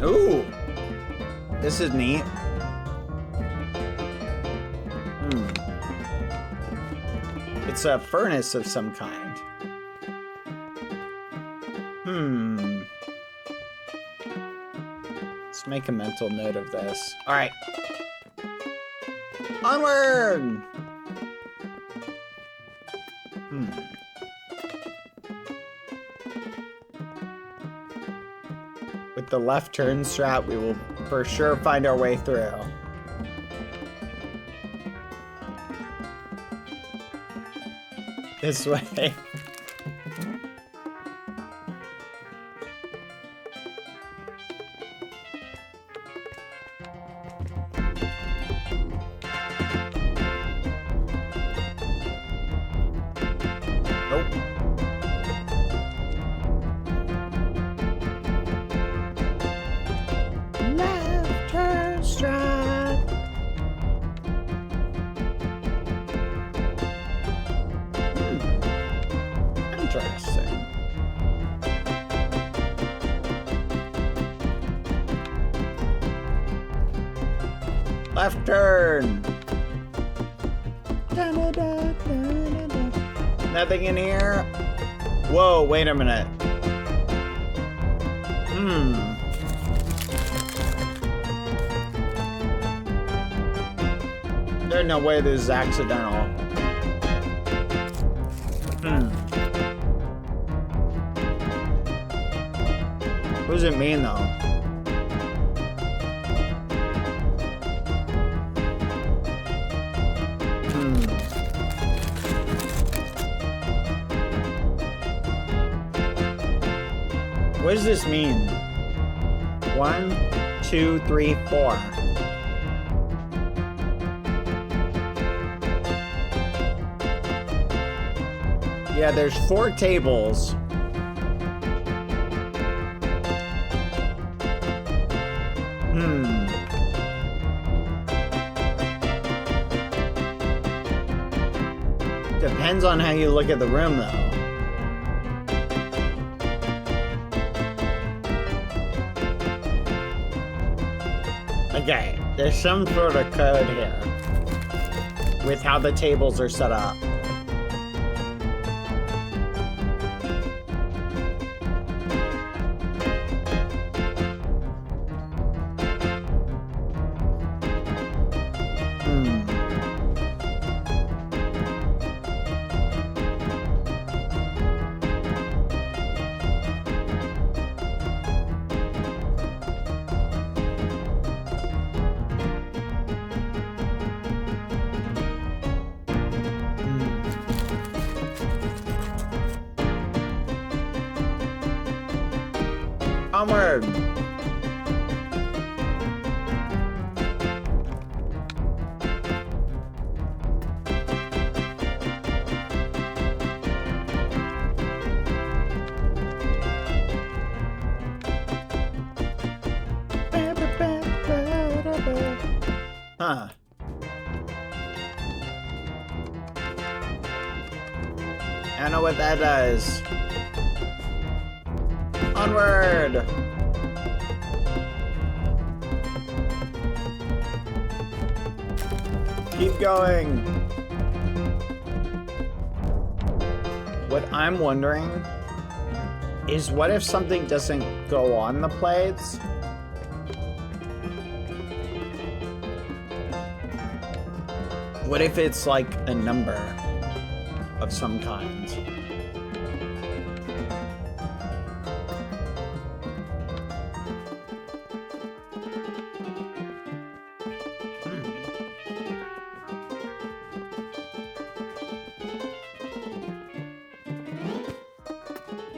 Ooh! This is neat. It's a furnace of some kind. Let's make a mental note of this. All right. Onward! With the left turn strat, we will for sure find our way through. This way. Left turn. Nothing in here. Whoa, wait a minute. There's no way this is accidental. What does it mean though? What does this mean? 1, 2, 3, 4. Yeah, there's 4 tables. Depends on how you look at the room, though. Okay, there's some sort of code here with how the tables are set up. Onward! Huh. I know what that does. Onward! Keep going. What I'm wondering is what if something doesn't go on the plates? What if it's like a number of some kind?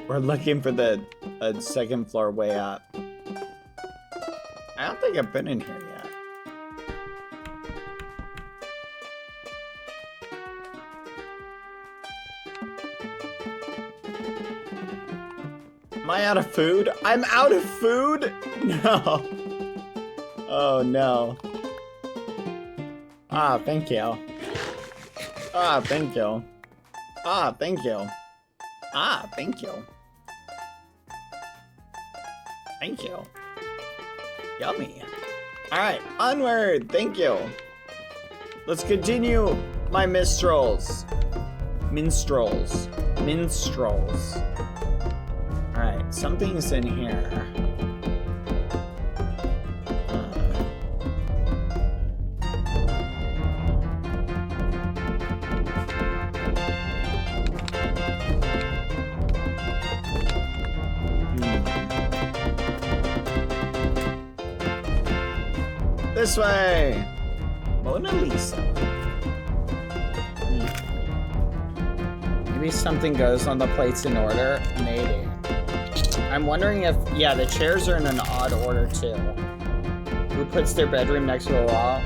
We're looking for the second floor way up. I don't think I've been in here yet. Am I out of food? I'm out of food? No. Oh no. Ah, thank you. Ah, thank you. Ah, thank you. Ah, thank you. Thank you. Yummy. Alright, onward. Thank you. Let's continue my minstrels. Minstrels. Minstrels. Alright, something's in here. This way! Mona Lisa. Maybe something goes on the plates in order? Maybe. I'm wondering if... Yeah, the chairs are in an odd order, too. Who puts their bedroom next to a wall?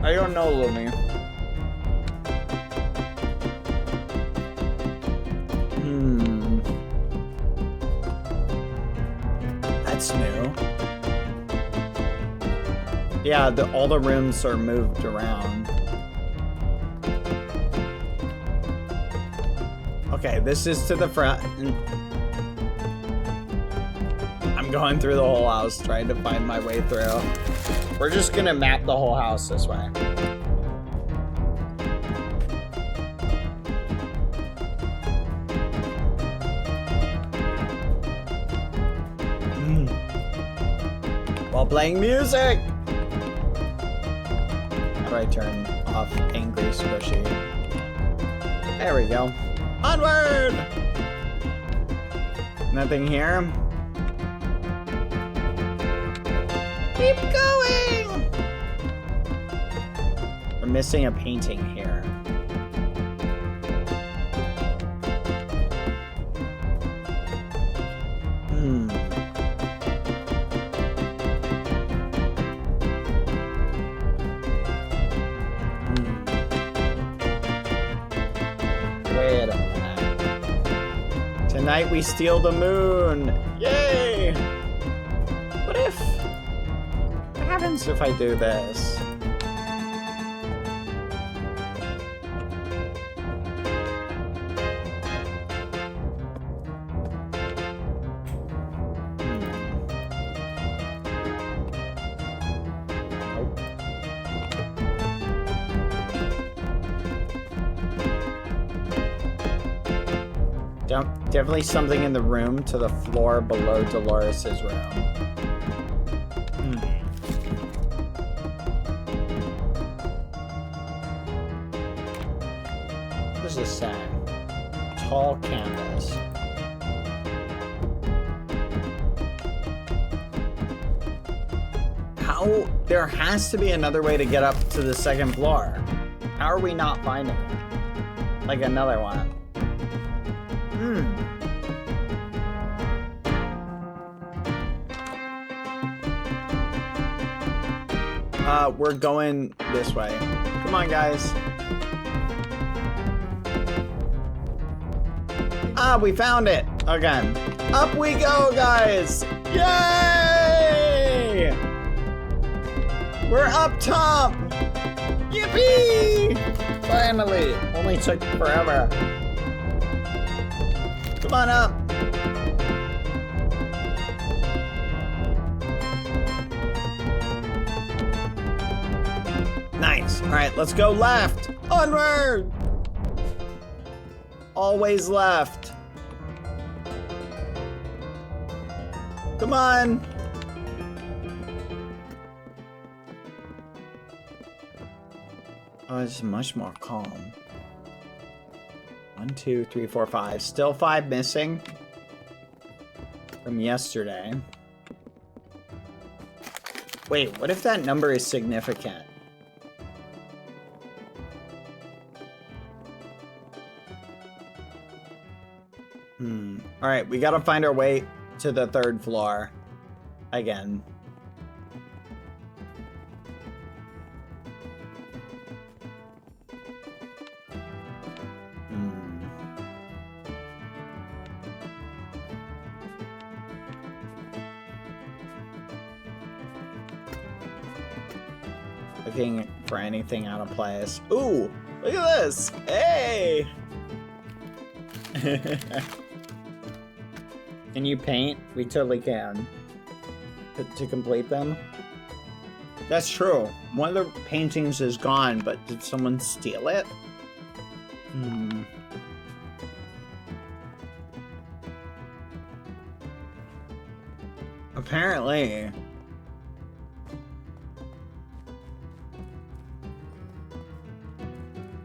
I don't know, Lumi. That's new. Yeah, all the rooms are moved around. Okay, this is to the front. I'm going through the whole house, trying to find my way through. We're just gonna map the whole house this way. While playing music! How do I turn off angry squishy? There we go. Onward! Nothing here. Keep going! We're missing a painting here. Wait a minute. Tonight we steal the moon! Yay! What happens if I do this? Definitely something in the room to the floor below Dolores' room. What does this say? Tall canvas. How? There has to be another way to get up to the second floor. How are we not finding it? Like another one. We're going this way. Come on, guys. Ah, we found it. Again. Up we go, guys. Yay! We're up top. Yippee! Finally. Only took forever. Come on up. Nice. All right, let's go left. Onward. Always left. Come on. Oh, it's much more calm. 1, 2, 3, 4, 5. Still 5 missing from yesterday. Wait, what if that number is significant? All right, we gotta find our way to the 3rd floor again. Looking for anything out of place. Ooh, look at this. Hey! Can you paint? We totally can. To complete them? That's true. One of the paintings is gone, but did someone steal it? Apparently.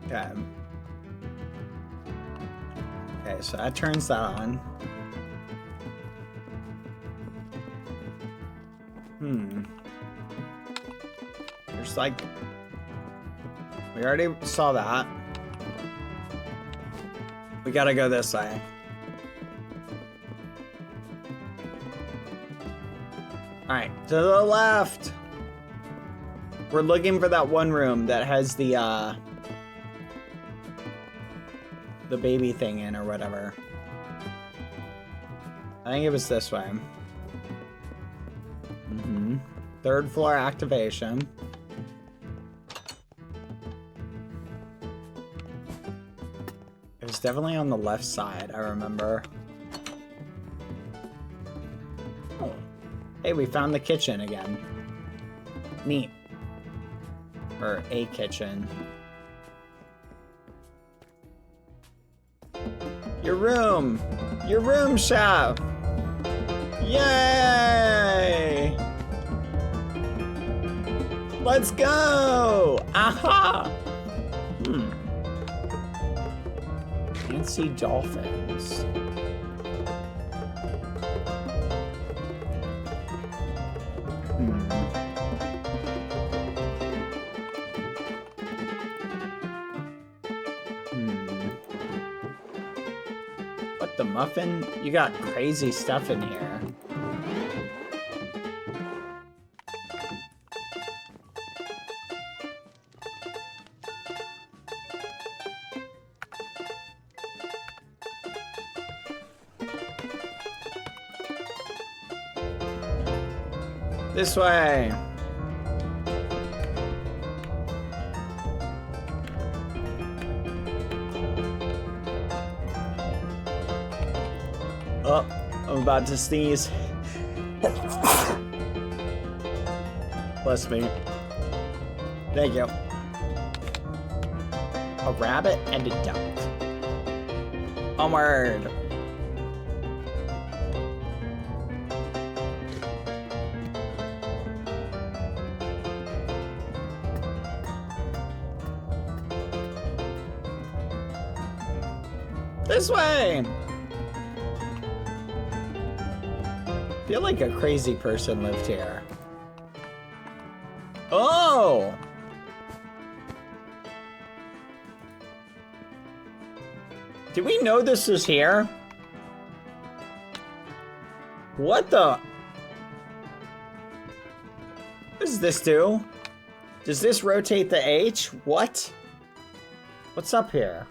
Okay. Okay, so that turns that on. looks like... We already saw that. We gotta go this way. Alright, to the left! We're looking for that one room that has the baby thing in or whatever. I think it was this way. Mm-hmm. 3rd floor activation. It was definitely on the left side, I remember. Oh. Hey, we found the kitchen again. Neat. Or a kitchen. Your room! Your room, chef! Yay! Let's go! Aha! Can't see dolphins. What the muffin? You got crazy stuff in here. This way. Oh, I'm about to sneeze. Bless me. Thank you. A rabbit and a duck. Onward. This way! I feel like a crazy person lived here. Oh! Did we know this was here? What the? What does this do? Does this rotate the H? What? What's up here?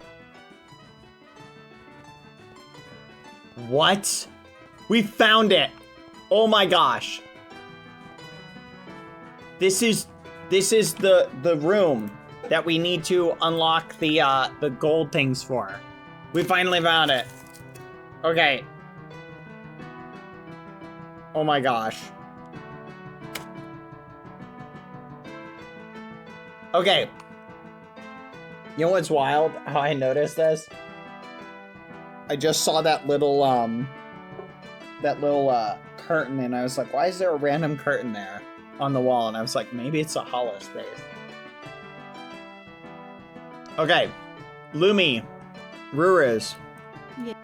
What? We found it! Oh my gosh. This is the room that we need to unlock the gold things for. We finally found it. Okay. Oh my gosh. Okay. You know what's wild? How I noticed this? I just saw that little curtain and I was like, why is there a random curtain there on the wall? And I was like, maybe it's a hollow space. Okay. Lumi. Rurus. Yes.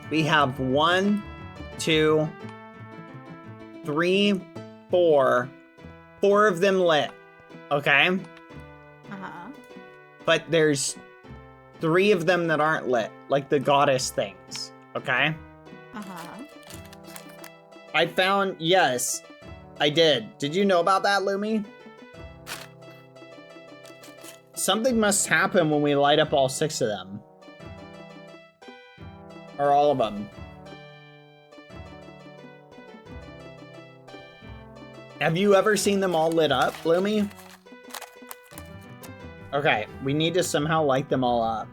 We have 1, 2, 3, 4. 4 of them lit. Okay? Uh-huh. But there's 3 of them that aren't lit. Like the goddess things. Okay? Uh-huh. I found... Yes. I did. Did you know about that, Lumi? Something must happen when we light up all 6 of them. Or all of them. Have you ever seen them all lit up, Lumi? Okay, we need to somehow light them all up.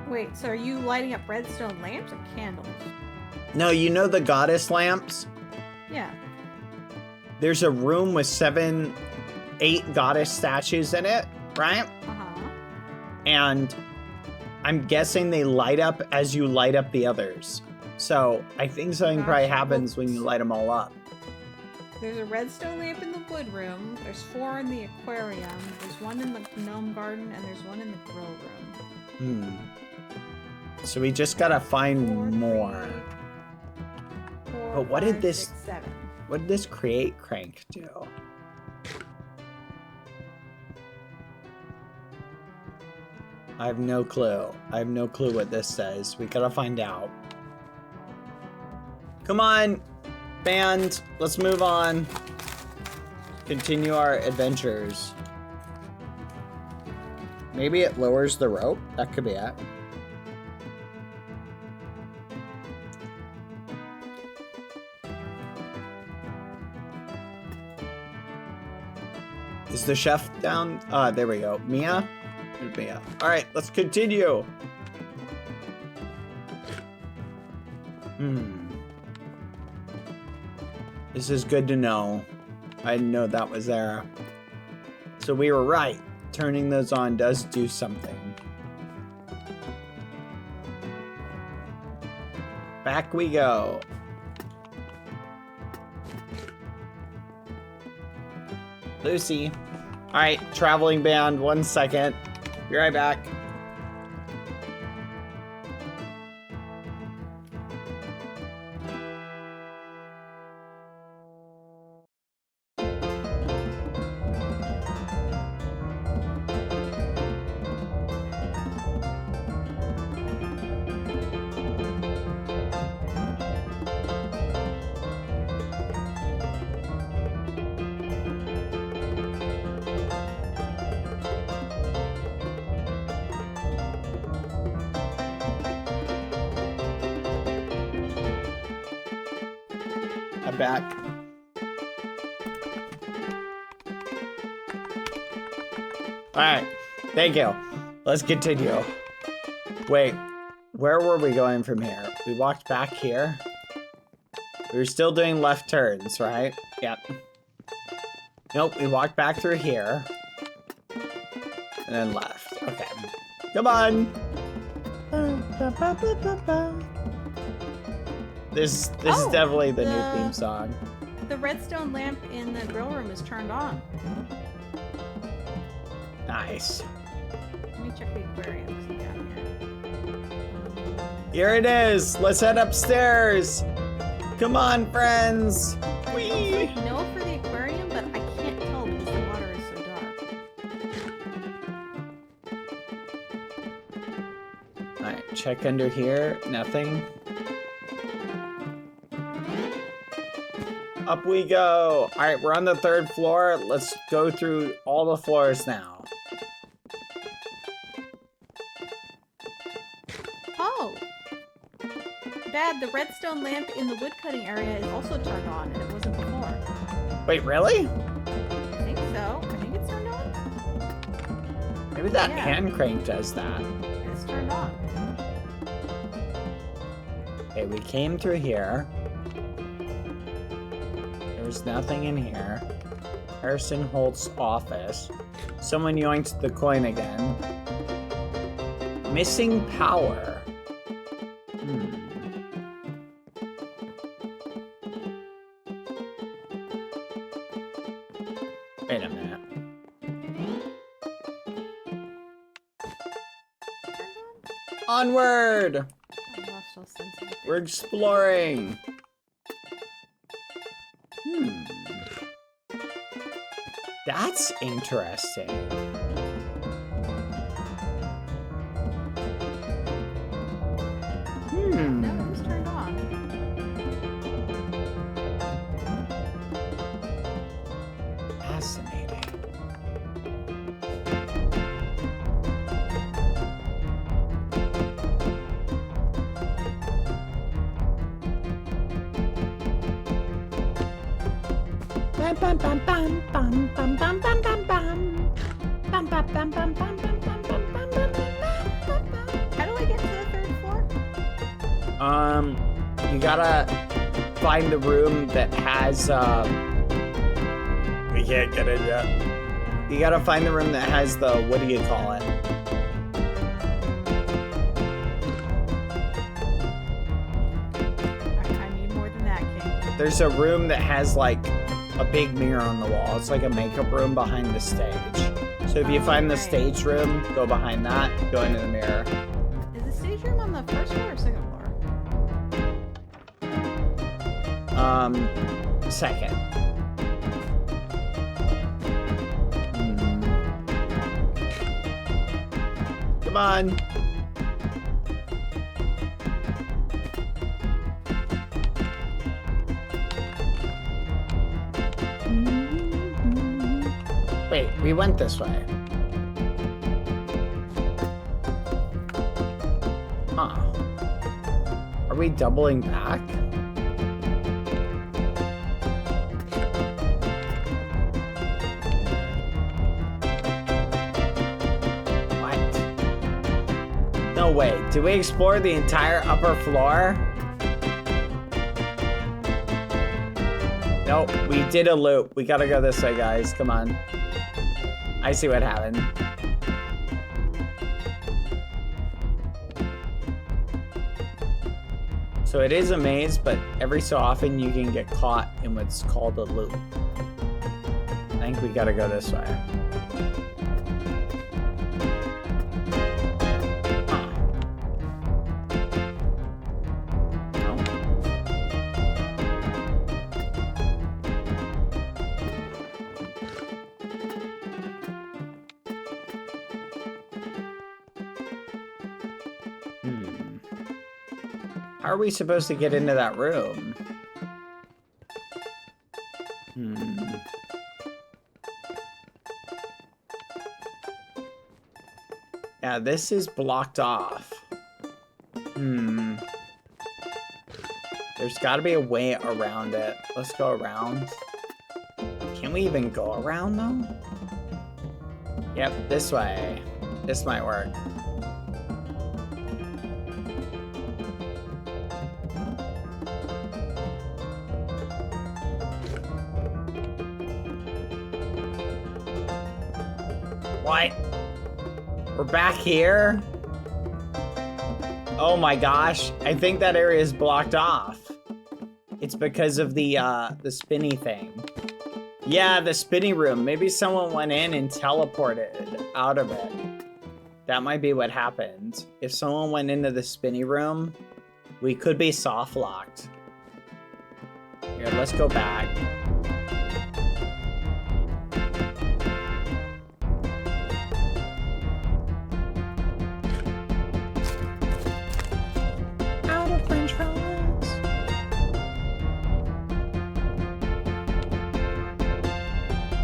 Wait, so are you lighting up redstone lamps or candles? No, you know the goddess lamps? Yeah. There's a room with 8 goddess statues in it, right? Uh-huh. And I'm guessing they light up as you light up the others. So I think something probably happens when you light them all up. There's a redstone lamp in the wood room. There's 4 in the aquarium. There's 1 in the gnome garden, and there's 1 in the grow room. So we just gotta find more. But what did this... 6, 7. What did this create crank do? I have no clue. I have no clue what this says. We gotta find out. Come on, band. Let's move on. Continue our adventures. Maybe it lowers the rope. That could be it. Is the chef down? There we go. Mia? There's Mia. All right, let's continue. This is good to know. I didn't know that was there. So we were right. Turning those on does do something. Back we go. Lucy. All right, traveling band, 1 second. Be right back. Back. Alright, thank you. Let's continue. Wait, where were we going from here? We walked back here? We were still doing left turns, right? Yep. Nope, we walked back through here. And then left. Okay. Come on! This is definitely the new theme song. The redstone lamp in the grill room is turned on. Nice. Let me check the aquarium. See down Here it is. Let's head upstairs. Come on, friends. Whee! Like no for the aquarium, but I can't tell because the water is so dark. Alright, check under here. Nothing. Up we go. All right, we're on the 3rd floor. Let's go through all the floors now. Oh! Dad, the redstone lamp in the woodcutting area is also turned on, and it wasn't before. Wait, really? I think so. I think it's turned on. Maybe that hand crank does that. It's turned on. Okay, we came through here. There's nothing in here. Harrison Holt's office. Someone yoinked the coin again. Missing power. Wait a minute. Onward! We're exploring. That's interesting. No, it was turned on. Fascinating. Bam bam bam bam bam bam bam bam bam. Bam bam bam bam bam bam bam bam bam bam bam. How do I get to the 3rd floor? You gotta find the room that has we can't get it yet. You gotta find the room that has the, what do you call it? I need more than that, King. There's a room that has like a big mirror on the wall. It's like a makeup room behind the stage. So if you find the stage room, go behind that, go into the mirror. Is the stage storage room on the first floor or second floor? Second. Come on. Wait, we went this way. Huh. Are we doubling back? No way. Did we explore the entire upper floor? Nope. We did a loop. We gotta go this way, guys. Come on. I see what happened. So it is a maze, but every so often you can get caught in what's called a loop. I think we gotta go this way. How are we supposed to get into that room? Yeah, this is blocked off. There's gotta be a way around it. Let's go around. Can we even go around though? Yep, this way. This might work. What? We're back here? Oh my gosh. I think that area is blocked off. It's because of the spinny thing. Yeah, the spinny room. Maybe someone went in and teleported out of it. That might be what happened. If someone went into the spinny room, we could be soft locked. Here, let's go back.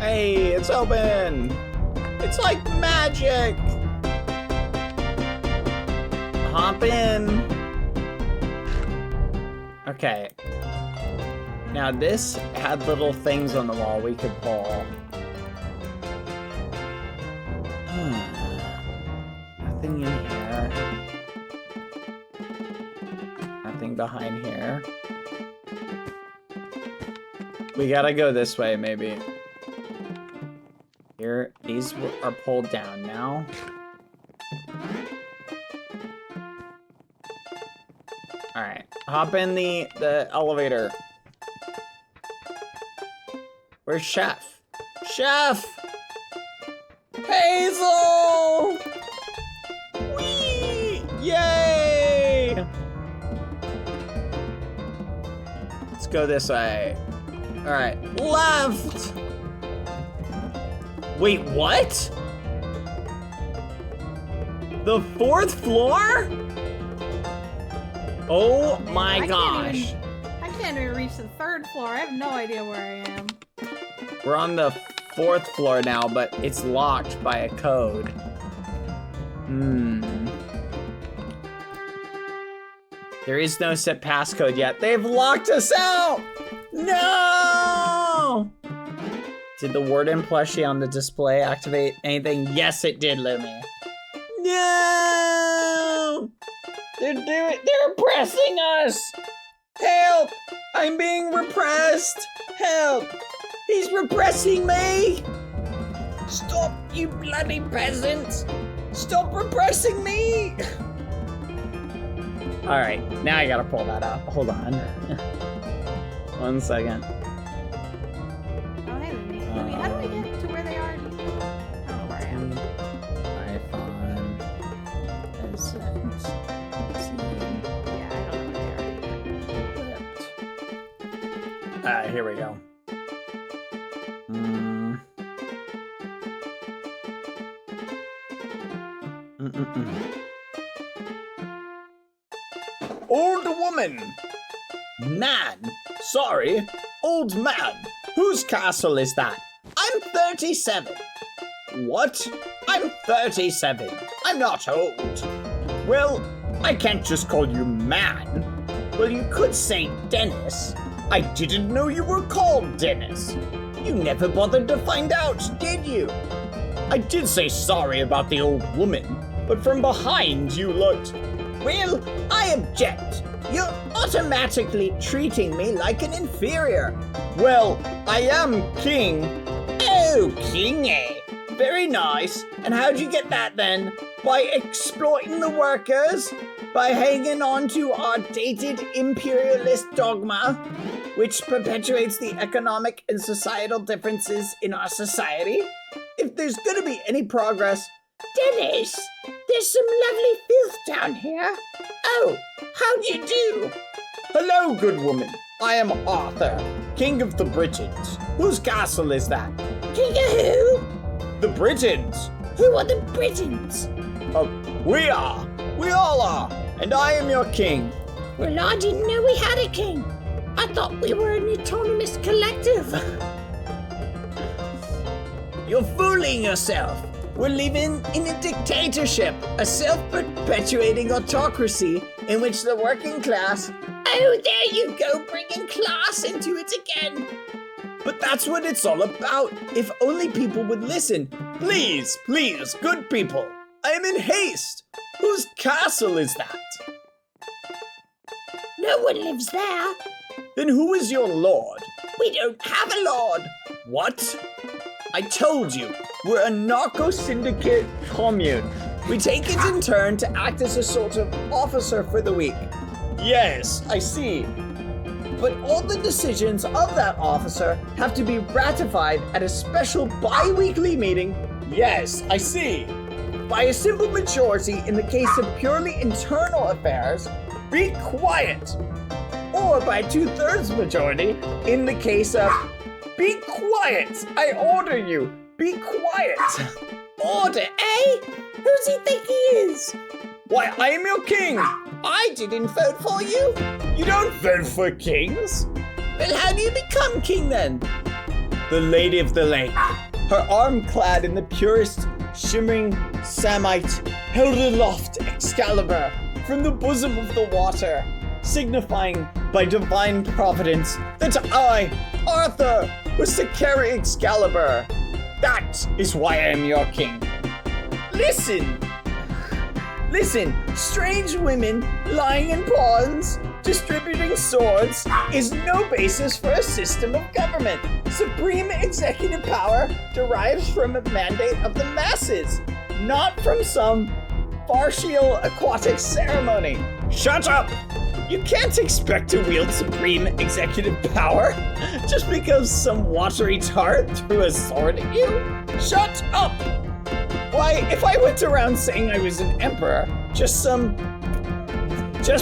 Hey, it's open! It's like magic! Hop in! Okay. Now this had little things on the wall we could pull. Nothing in here. Nothing behind here. We gotta go this way, maybe. Here, these are pulled down now. All right, hop in the elevator. Where's Chef? Chef! Hazel! Whee! Yay! Let's go this way. All right, left! Wait, what? The 4th floor? Oh my gosh. I can't even reach the 3rd floor. I have no idea where I am. We're on the 4th floor now, but it's locked by a code. There is no set passcode yet. They've locked us out! No! Did the warden plushie on the display activate anything? Yes, it did, Lumi. No! They're oppressing us! Help! I'm being repressed! Help! He's repressing me! Stop, you bloody peasants! Stop repressing me! Alright, now I gotta pull that up. Hold on. 1 second. How do I get to where they are? I don't know where I am. iPhone. Essence. Here we go. Old woman. Man. Sorry. Old man. Whose castle is that? I'm 37. What? I'm 37. I'm not old. Well, I can't just call you man. Well, you could say Dennis. I didn't know you were called Dennis. You never bothered to find out, did you? I did say sorry about the old woman, but from behind you looked... Well, I object. You're automatically treating me like an inferior. Well, I am king. Oh, king, eh? Very nice. And how'd you get that then? By exploiting the workers? By hanging on to our dated imperialist dogma, which perpetuates the economic and societal differences in our society? If there's gonna be any progress... Dennis, there's some lovely filth down here. Oh, how do you do? Hello, good woman. I am Arthur, King of the Britons. Whose castle is that? King of who? The Britons. Who are the Britons? We are. We all are. And I am your king. Well, I didn't know we had a king. I thought we were an autonomous collective. You're fooling yourself. We're living in a dictatorship, a self-perpetuating autocracy in which the working class... Oh, there you go, bringing class into it again. But that's what it's all about. If only people would listen. Please, please, good people. I am in haste. Whose castle is that? No one lives there. Then who is your lord? We don't have a lord. What? I told you, we're a narco-syndicate commune. We take it in turn to act as a sort of officer for the week. Yes, I see. But all the decisions of that officer have to be ratified at a special bi-weekly meeting. Yes, I see. By a simple majority in the case of purely internal affairs. Be quiet. Or by a 2/3 majority in the case of... Be quiet! I order you! Be quiet! Order, eh? Who's he think he is? Why, I am your king! I didn't vote for you! You don't vote for kings! Well, how do you become king then? The Lady of the Lake, her arm clad in the purest, shimmering samite, held aloft Excalibur from the bosom of the water, signifying by divine providence that I, Arthur, was to carry Excalibur. That is why I am your king. Listen! Listen, strange women lying in ponds, distributing swords, is no basis for a system of government. Supreme executive power derives from a mandate of the masses, not from some partial aquatic ceremony. Shut up! You can't expect to wield supreme executive power just because some watery tart threw a sword at you. Shut up! Why, if I went around saying I was an emperor, just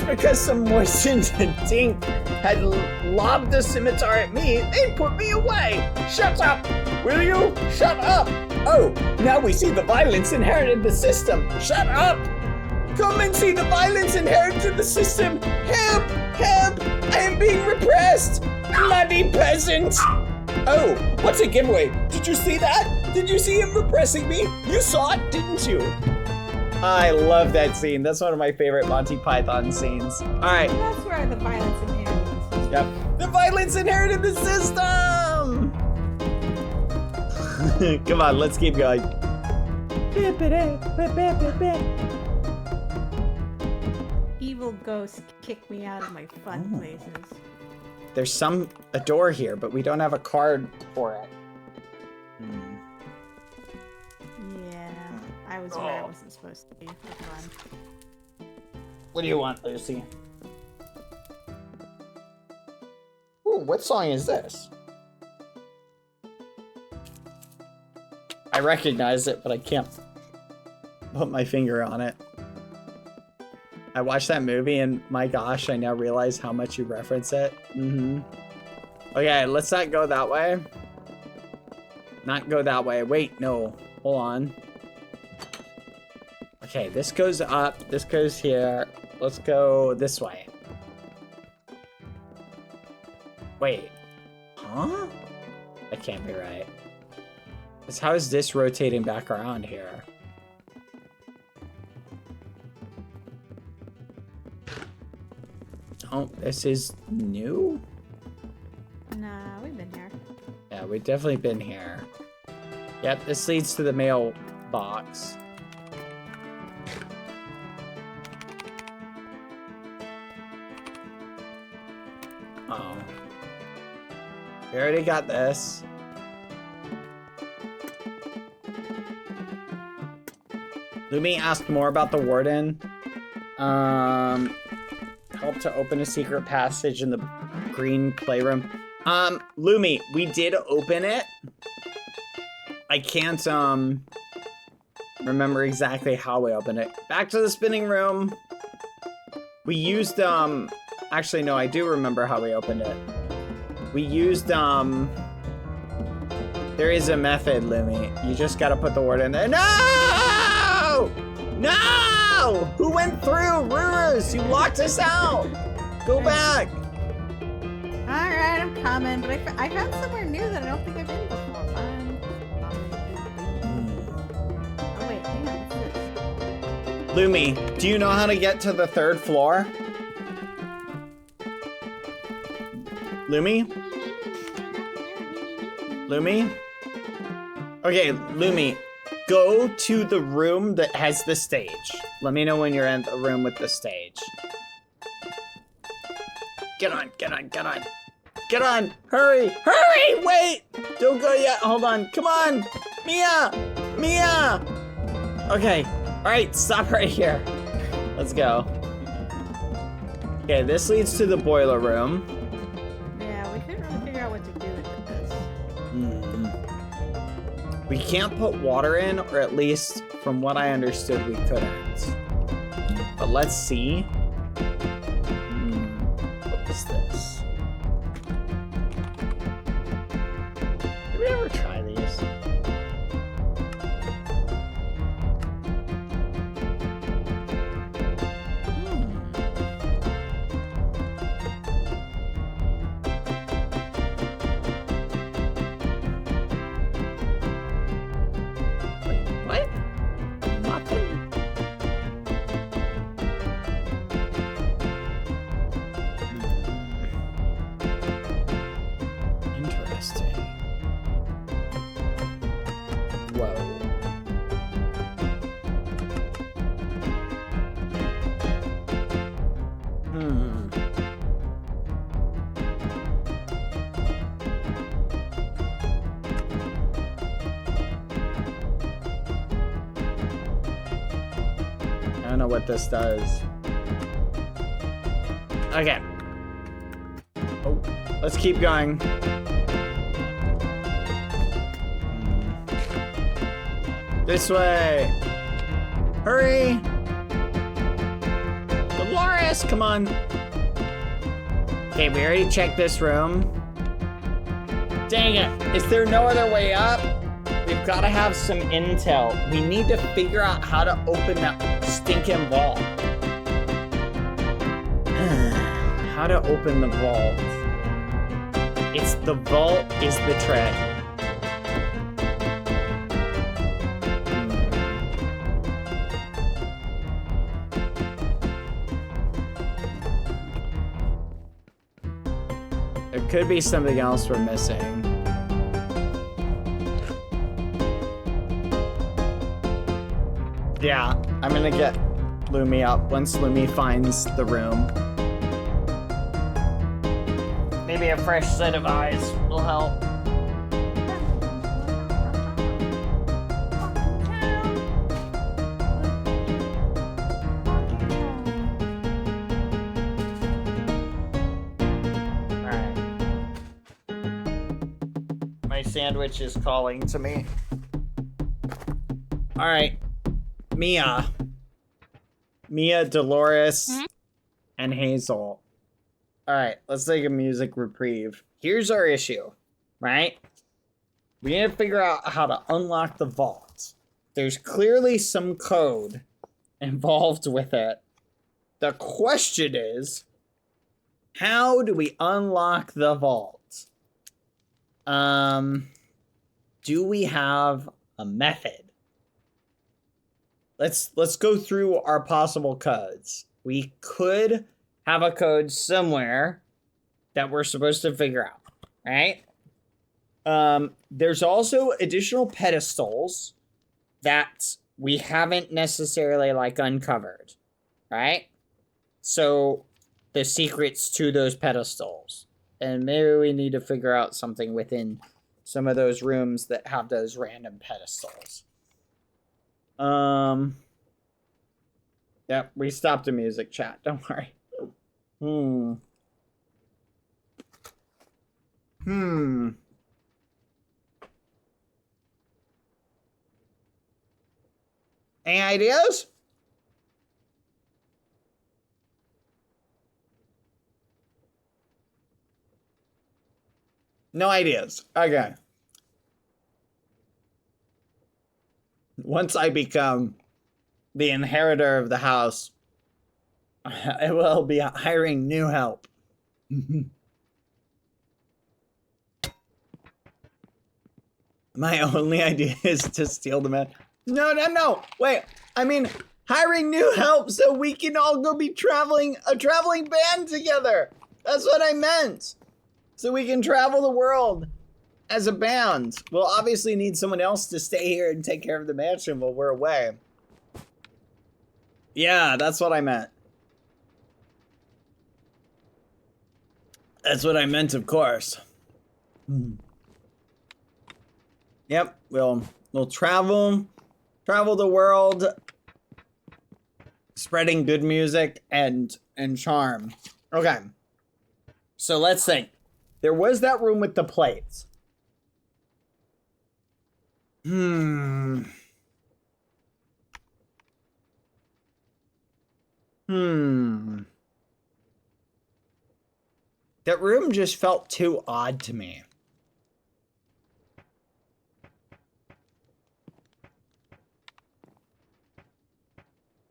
because some moistened dink had lobbed a scimitar at me, they'd put me away. Shut up! Will you? Shut up! Oh, now we see the violence inherent in the system. Shut up! Come and see the violence inherent in the system! Help! Help! I am being repressed! Bloody peasant! Oh, what's a giveaway? Did you see that? Did you see him repressing me? You saw it, didn't you? I love that scene. That's one of my favorite Monty Python scenes. All right. That's where the violence inherent in the system. Yep. The violence inherent in the system! Come on, let's keep going. Evil ghosts kick me out of my fun places. There's a door here, but we don't have a card for it. Yeah, I was where I wasn't supposed to be for fun. What do you want, Lucy? Ooh, what song is this? I recognize it, but I can't put my finger on it. I watched that movie and my gosh, I now realize how much you reference it. Okay, let's not go that way. Not go that way. Wait, no. Hold on. Okay, this goes up. This goes here. Let's go this way. Wait. Huh? That can't be right. Because how is this rotating back around here? Oh, this is new? Nah, we've been here. Yeah, we've definitely been here. Yep, this leads to the mailbox. Oh. We already got this. Lumi asked more about the warden. Help to open a secret passage in the green playroom. Lumi, we did open it. I can't, remember exactly how we opened it. Back to the spinning room. We used, actually, no, I do remember how we opened it. We used, there is a method, Lumi. You just gotta put the word in there. No! No! Who went through? Rurus, you locked us out! Go back! Alright, I'm coming, but I found somewhere new that I don't think I've been before. Oh wait, hang on, what's this? Lumi, do you know how to get to the 3rd floor? Lumi? Lumi? Okay, Lumi, go to the room that has the stage. Let me know when you're in the room with the stage. Get on, get on, get on. Get on, hurry, hurry, wait! Don't go yet, hold on, come on! Mia! Mia! Okay, all right, stop right here. Let's go. Okay, this leads to the boiler room. Yeah, we couldn't really figure out what to do with this. We can't put water in, or at least from what I understood, we couldn't. But let's see. What is this? Did we ever try these? What? Nothing? Interesting. Whoa. I don't know what this does. Okay. Oh, let's keep going. This way. Hurry. Dolores, come on. Okay, we already checked this room. Dang it. Is there no other way up? We've got to have some intel. We need to figure out how to open that stinking vault. How to open the vault. It's the vault is the trick. There could be something else we're missing. Yeah, I'm gonna get Lumi up once Lumi finds the room. Maybe a fresh set of eyes will help. Alright. My sandwich is calling to me. Alright. Mia, Dolores, and Hazel. All right, let's take a music reprieve. here's our issue, right? We need to figure out how to unlock the vault. There's clearly some code involved with it. The question is, how do we unlock the vault? Do we have a method? Let's go through our possible codes. We could have a code somewhere that we're supposed to figure out, right? There's also additional pedestals that we haven't necessarily like uncovered, right? So the secrets to those pedestals. And maybe we need to figure out something within some of those rooms that have those random pedestals. Yep, we stopped the music, chat. Don't worry. Any ideas? No ideas. Okay. Once I become the inheritor of the house, I will be hiring new help. My only idea is to steal the man. No. Wait, I mean, hiring new help so we can all go be a traveling band together. That's what I meant. So we can travel the world as a band. We'll obviously need someone else to stay here and take care of the mansion while we're away. Yeah, that's what I meant. That's what I meant, of course. Yep, we'll travel the world, spreading good music and charm. Okay. So let's think. There was that room with the plates. That room just felt too odd to me.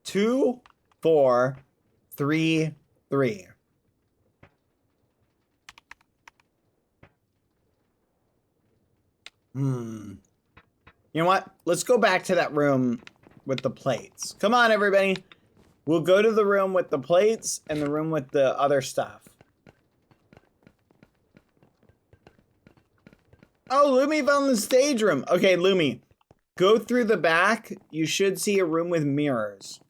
Two, 4, 3, 3. You know what? Let's go back to that room with the plates. Come on, everybody. We'll go to the room with the plates and the room with the other stuff. Oh, Lumi found the stage room. Okay, Lumi, go through the back. You should see a room with mirrors.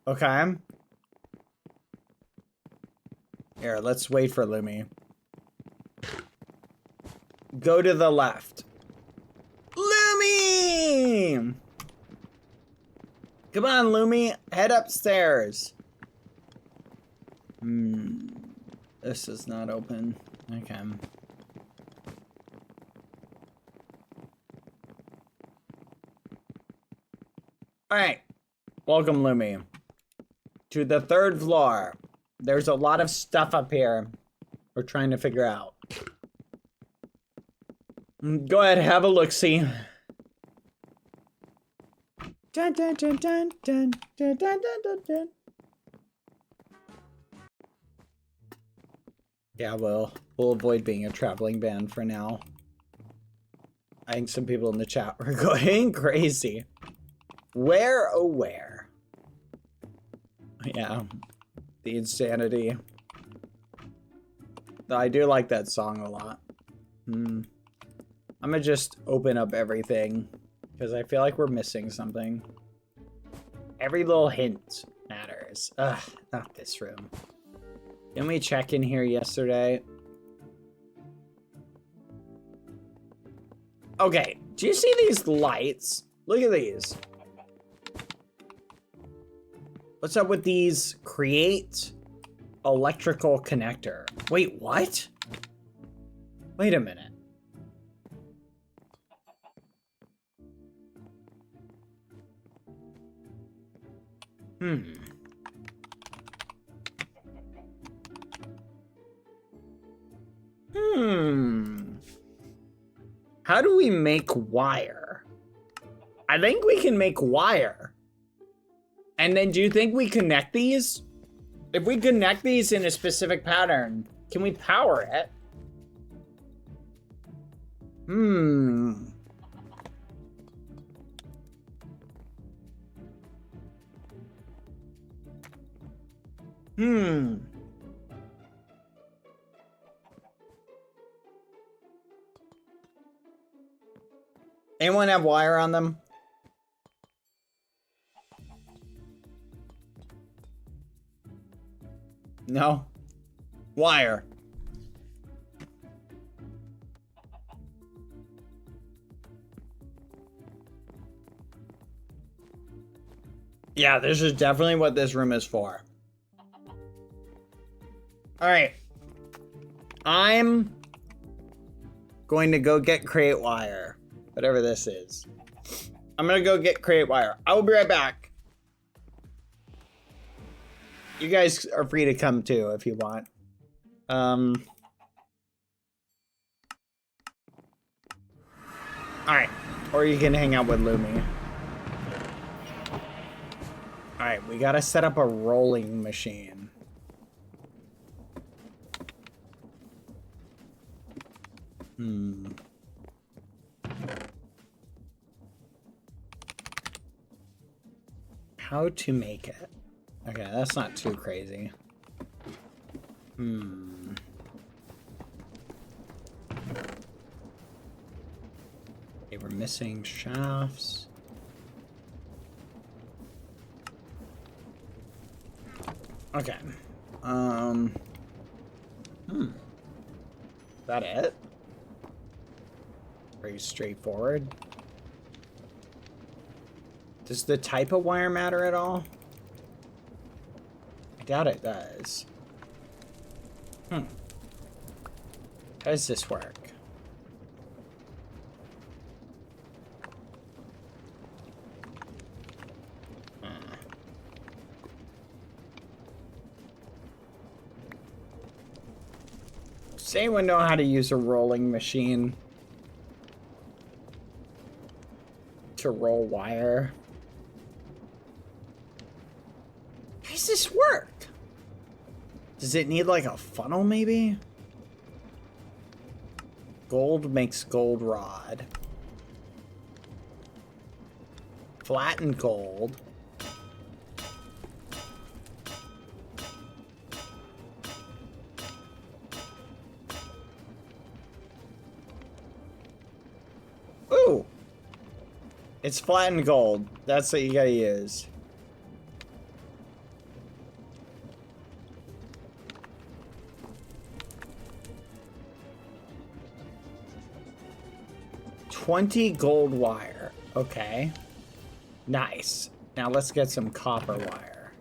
Okay. Here, let's wait for Lumi. Go to the left. Lumi! Come on, Lumi. Head upstairs. This is not open. Okay. Alright. Welcome, Lumi. To the 3rd floor. There's a lot of stuff up here we're trying to figure out. Go ahead, have a look-see. Dun, dun, dun, dun, dun, dun, dun, dun, dun. Yeah, we'll avoid being a traveling band for now. I think some people in the chat were going crazy. Where, oh where? Yeah, the insanity. I do like that song a lot. I'm gonna just open up everything because I feel like we're missing something. Every little hint matters. Ugh, not this room. Didn't we check in here yesterday? Okay, do you see these lights? Look at these. What's up with these? Create electrical connector. Wait, what? Wait a minute. how do we make wire? I think we can make wire. And then do you think we connect these? If we connect these in a specific pattern, can we power it? Anyone have wire on them? No? Wire. Yeah, this is definitely what this room is for. Alright. I'm going to go get crate wire. Whatever this is. I'm gonna go get crate wire. I will be right back. You guys are free to come too if you want. Alright. Or you can hang out with Lumi. Alright, we gotta set up a rolling machine. How to make it. Okay, that's not too crazy. Okay, we're missing shafts. Okay. Is that it? Very straightforward. Does the type of wire matter at all? I doubt it does. How does this work? Does anyone know how to use a rolling machine to roll wire? How does this work? Does it need like a funnel maybe? Gold makes gold rod. Flattened gold. Ooh! It's flattened gold. That's what you gotta use. $20 gold wire. Okay. Nice. Now let's get some copper wire.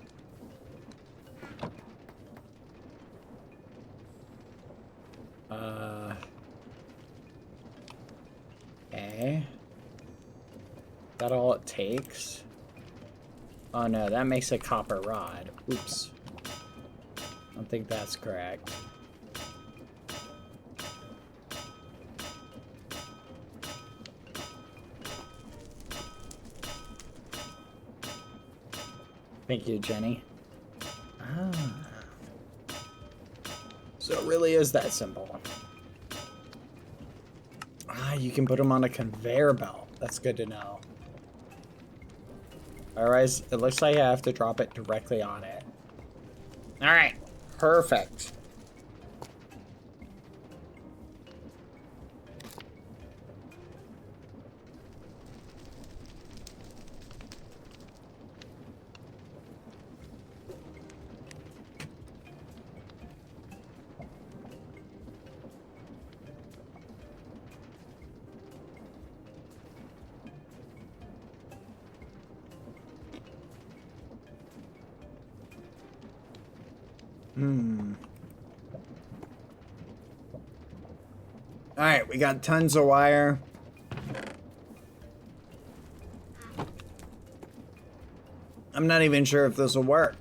Okay. That all it takes? Oh no, that makes a copper rod. Oops. I don't think that's correct. Thank you, Jenny. Ah. So it really is that simple. Ah, you can put them on a conveyor belt. That's good to know. Alright, it looks like I have to drop it directly on it. Alright, perfect. Alright, we got tons of wire. I'm not even sure if this will work.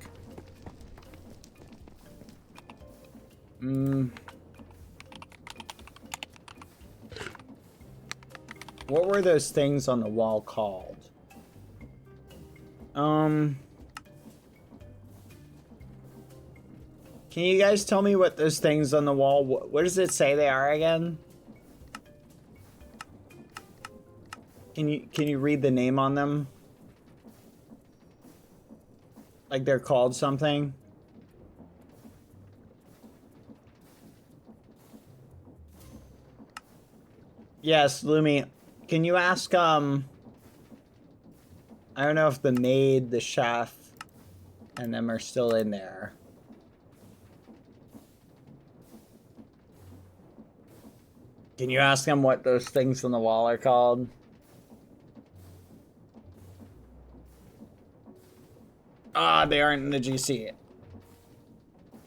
What were those things on the wall called? Can you guys tell me what those things on the wall, what does it say they are again? Can you read the name on them? Like they're called something? Yes, Lumi. Can you ask, I don't know if the maid, the chef, and them are still in there. Can you ask them what those things on the wall are called? Ah, they aren't in the GC.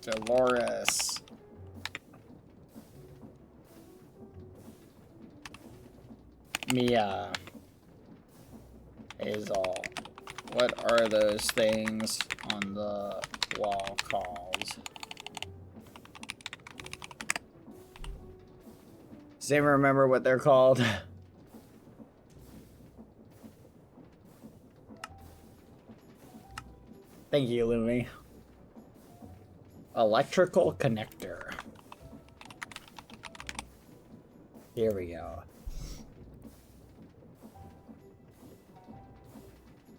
Dolores. Mia. Hazel. What are those things on the wall called? Does anyone remember what they're called? Thank you, Lumi. Electrical connector. Here we go.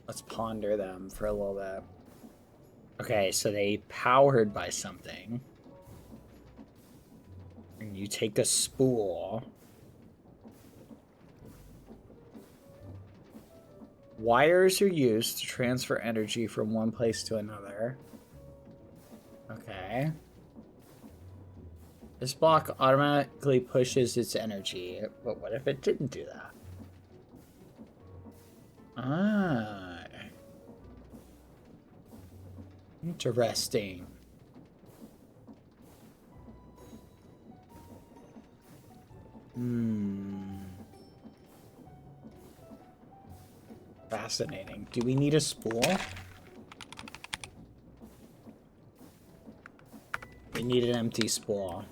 Let's ponder them for a little bit. Okay, so they powered by something. And you take a spool. Wires are used to transfer energy from one place to another. Okay. This block automatically pushes its energy, but what if it didn't do that? Ah. Interesting. Fascinating. Do we need a spool? We need an empty spool.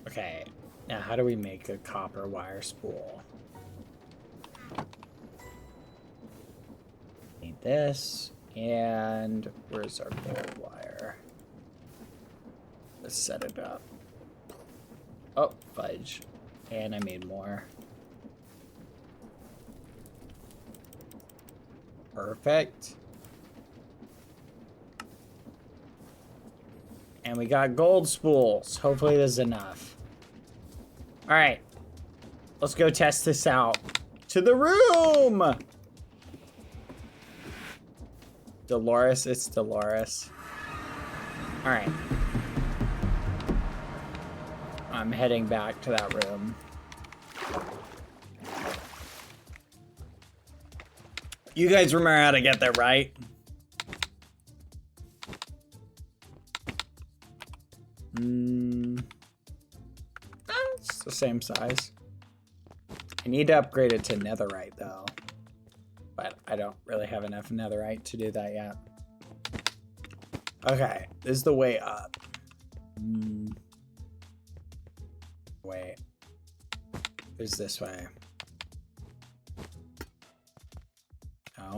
Okay. Now, how do we make a copper wire spool? Need this. And where's our gold wire? Let's set it up. Oh, fudge. And I made more. Perfect. And we got gold spools. Hopefully this is enough. Alright. Let's go test this out. To the room! Dolores, it's Dolores. Alright. I'm heading back to that room. You guys remember how to get there, right? It's the same size. I need to upgrade it to netherite, though. But I don't really have enough netherite to do that yet. Okay, this is the way up. Wait. There's this way. No.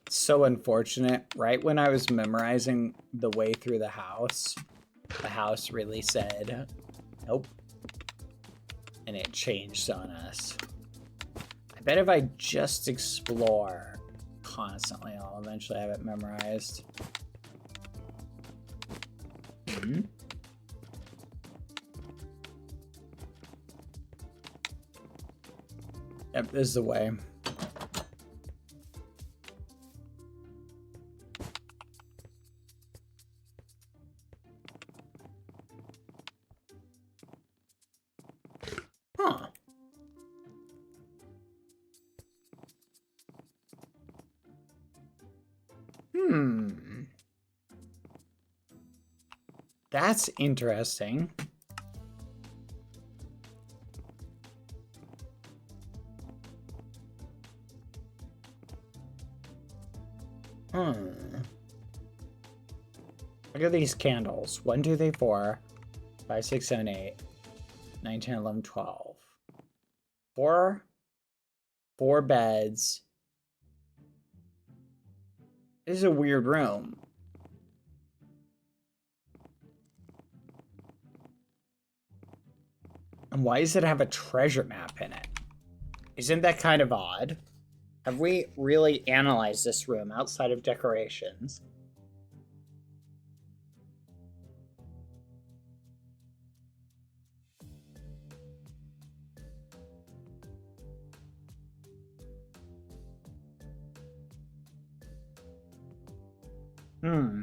It's so unfortunate. Right when I was memorizing the way through the house really said, nope. And it changed on us. I bet if I just explore constantly, I'll eventually have it memorized. Yep, this is the way. Huh. That's interesting. Look at these candles. 1, 2, 3, 4, 5, 6, 7, 8, 9, 10, 11, 12. 4 beds. This is a weird room. And why does it have a treasure map in it? Isn't that kind of odd? Have we really analyzed this room outside of decorations? Hmm.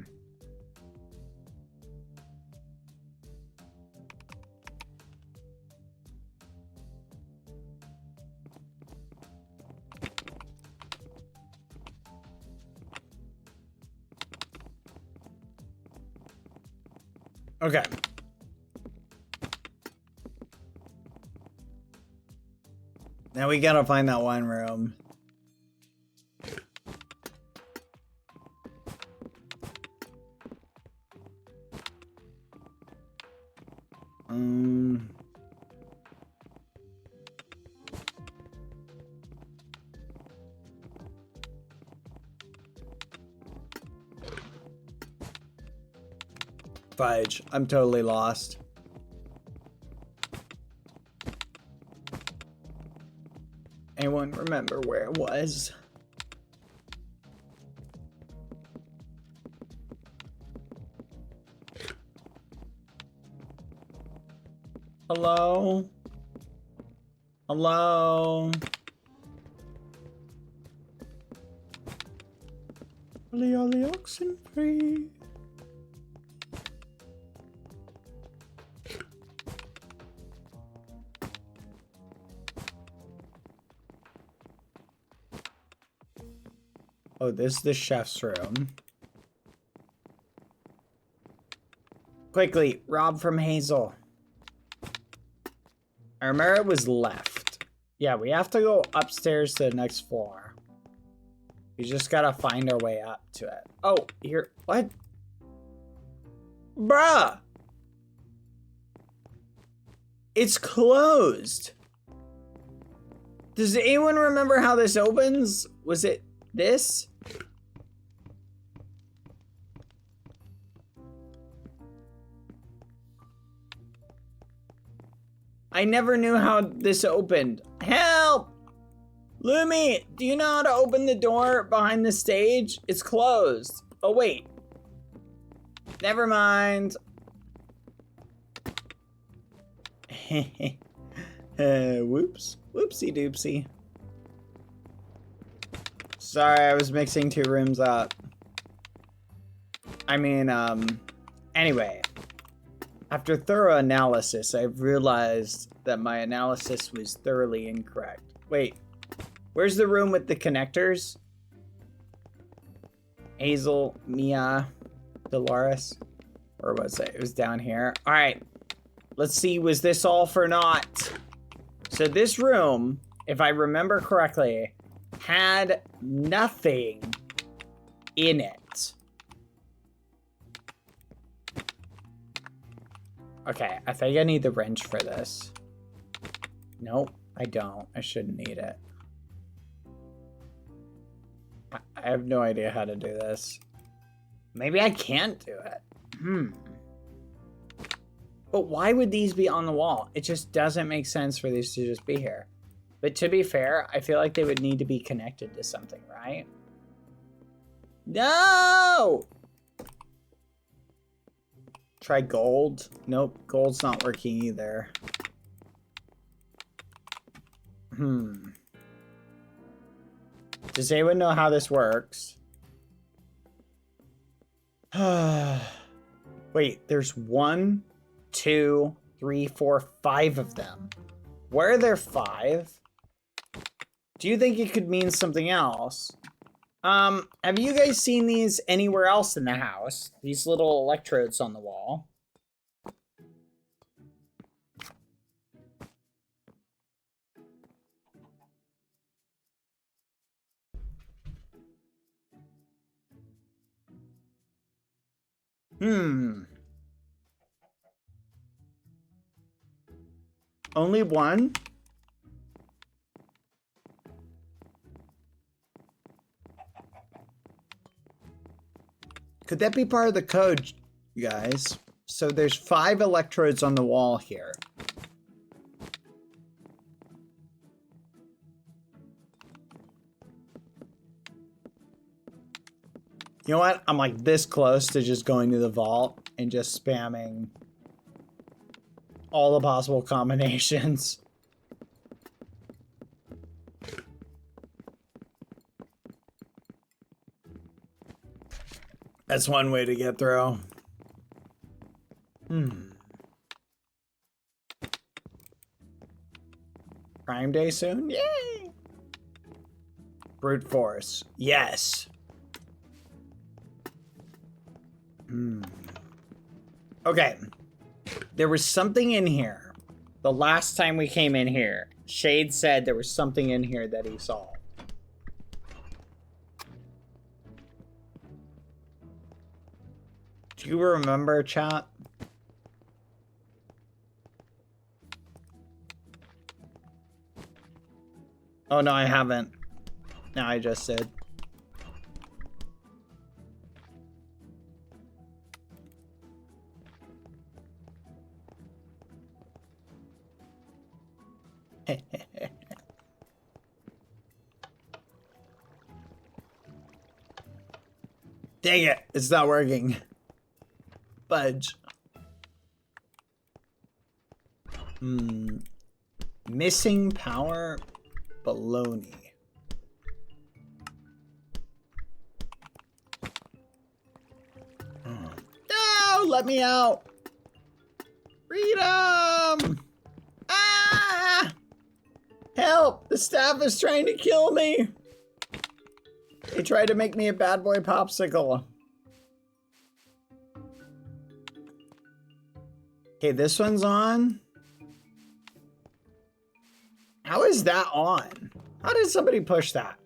Okay. Now we gotta find that one room. Fudge. I'm totally lost. Anyone remember where it was? Hello? Hello? Ollie oxen free. Oh, this is the chef's room. Quickly, rob from Hazel. I remember it was left. Yeah, we have to go upstairs to the next floor. We just gotta find our way up to it. Oh, here. What? Bruh! It's closed. Does anyone remember how this opens? Was it this? I never knew how this opened. Help! Lumi, do you know how to open the door behind the stage? It's closed. Oh, wait. Never mind. Whoops. Whoopsie doopsie. Sorry, I was mixing 2 rooms up. I mean, anyway. After thorough analysis, I've realized that my analysis was thoroughly incorrect. Wait, where's the room with the connectors? Hazel, Mia, Dolores, or was it? It was down here. All right, let's see, was this all for naught? So this room, if I remember correctly, had nothing in it. Okay, I think I need the wrench for this. Nope, I don't. I shouldn't need it. I have no idea how to do this. Maybe I can't do it. But why would these be on the wall? It just doesn't make sense for these to just be here. But to be fair, I feel like they would need to be connected to something, right? No! Try gold. Nope, gold's not working either. Does anyone know how this works? Wait, there's 1, 2, 3, 4, 5 of them. Where are there 5? Do you think it could mean something else? Have you guys seen these anywhere else in the house? These little electrodes on the wall. Only one? Could that be part of the code, you guys? So there's 5 electrodes on the wall here. You know what? I'm like this close to just going to the vault and just spamming all the possible combinations. That's one way to get through. Prime Day soon? Yay! Brute force. Yes. Okay. There was something in here. The last time we came in here, Shade said there was something in here that he saw. Do you remember, chat? Oh, no, I haven't. No, I just said. Dang it, it's not working. Fudge. Missing power baloney. No, let me out. Freedom. Ah! Help! The staff is trying to kill me. They tried to make me a bad boy popsicle. Okay, this one's on. How is that on? How did somebody push that?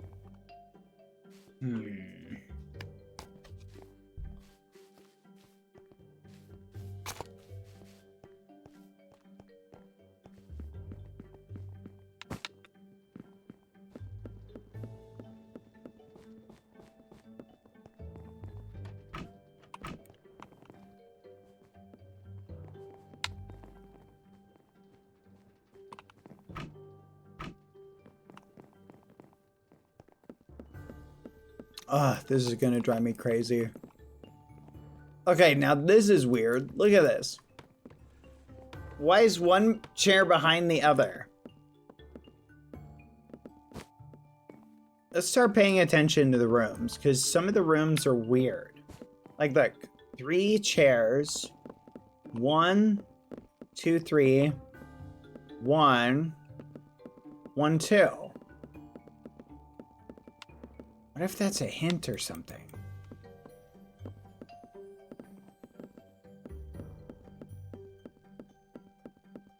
This is gonna drive me crazy. Okay, now this is weird. Look at this. Why is one chair behind the other? Let's start paying attention to the rooms, because some of the rooms are weird. Like, look. 3 chairs. 1, 2, 3. 1. 1, 2. What if that's a hint or something?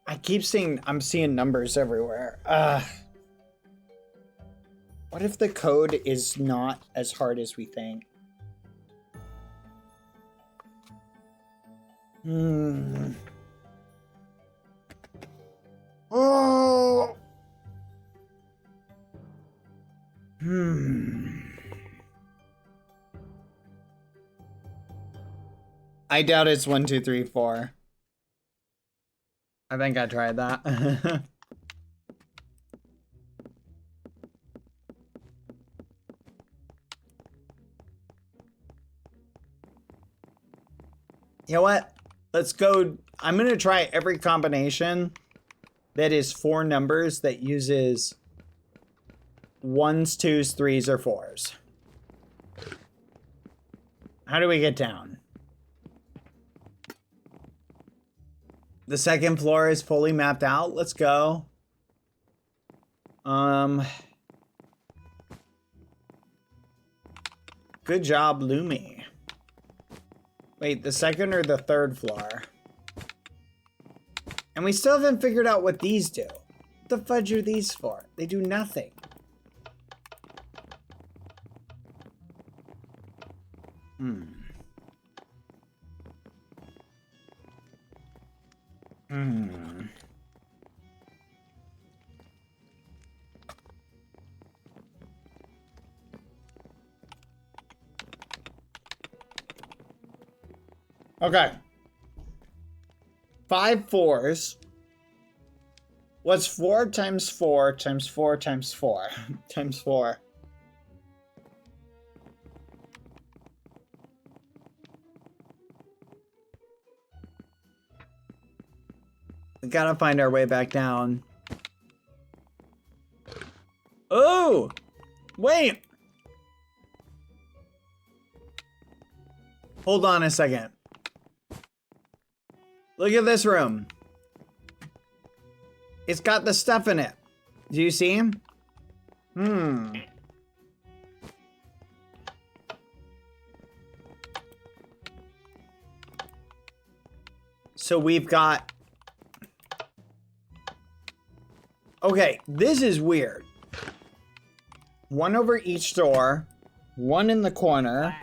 I keep seeing, I'm seeing numbers everywhere. What if the code is not as hard as we think? Oh! I doubt it's 1, 2, 3, 4. I think I tried that. You know what? Let's go. I'm going to try every combination that is 4 numbers that uses 1s, 2s, 3s, or 4s. How do we get down? The second floor is fully mapped out. Let's go. Good job, Lumi. Wait, the second or the third floor? And we still haven't figured out what these do. What the fudge are these for? They do nothing. Hmm. Okay. 5 4s. What's 4 times 4 times 4 times 4 times 4? We gotta find our way back down. Oh! Wait! Hold on a second. Look at this room. It's got the stuff in it. Do you see him? So we've got... Okay, this is weird. 1 over each door. 1 in the corner.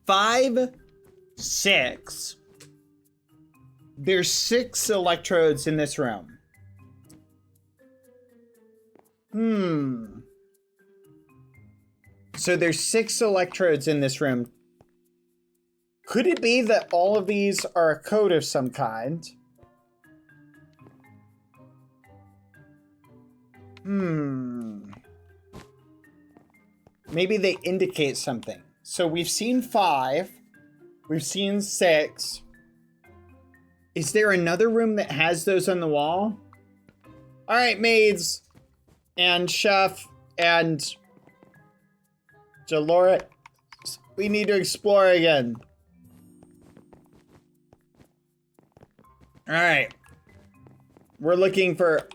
Five, 6. There's 6 electrodes in this room. So there's 6 electrodes in this room. Could it be that all of these are a code of some kind? Maybe they indicate something. So we've seen 5. We've seen 6. Is there another room that has those on the wall? All right, maids and chef and Dolores, we need to explore again. All right. We're looking for...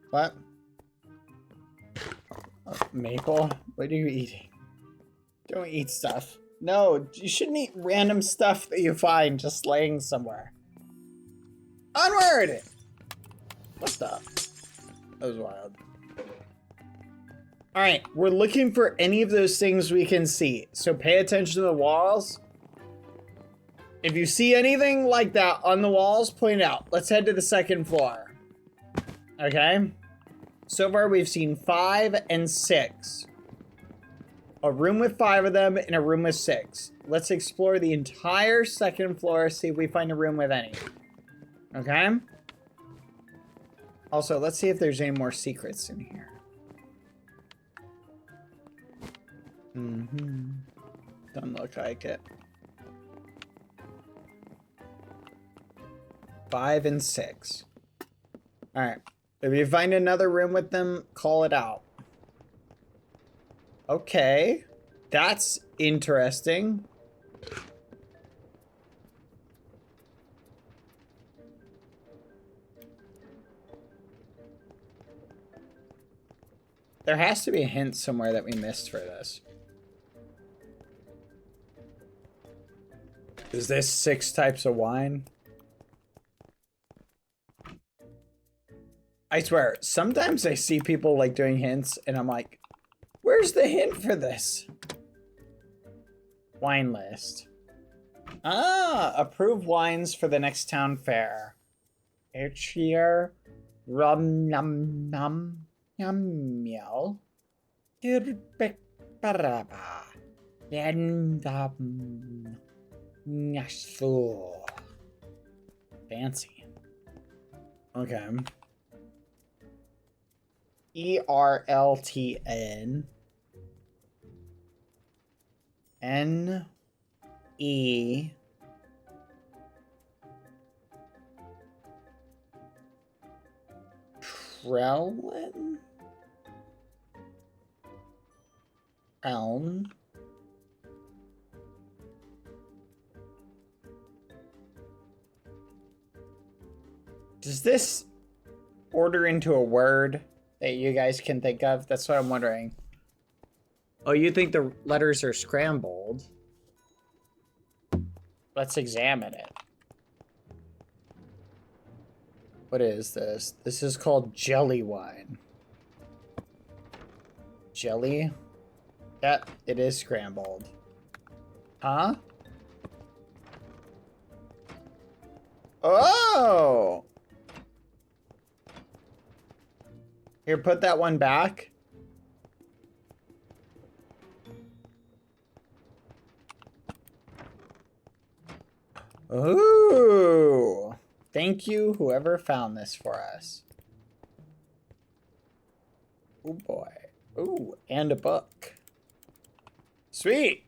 What? Maple? What are you eating? Don't eat stuff. No, you shouldn't eat random stuff that you find just laying somewhere. Onward! What the? That was wild. Alright, we're looking for any of those things we can see. So pay attention to the walls. If you see anything like that on the walls, point it out. Let's head to the 2nd floor. Okay? So far we've seen 5 and 6. A room with 5 of them and a room with 6. Let's explore the entire 2nd floor, see if we find a room with any. Okay? Also, let's see if there's any more secrets in here. Doesn't look like it. 5 and 6. Alright. If you find another room with them, call it out. Okay. That's interesting. There has to be a hint somewhere that we missed for this. Is this 6 types of wine? I swear, sometimes I see people like doing hints and I'm like, where's the hint for this? Wine list. Ah, approved wines for the next town fair. Each year, rum num num yum meow. Tirbek paraba. Yendam. Nyasu. Fancy. Okay. ERLTN NE Trellin Elm Does this order into a word that you guys can think of? That's what I'm wondering. Oh, you think the letters are scrambled? Let's examine it. What is this? This is called jelly wine. Jelly? Yep, it is scrambled. Huh? Oh! Here, put that one back. Ooh! Thank you, whoever found this for us. Oh boy. Ooh, and a book. Sweet!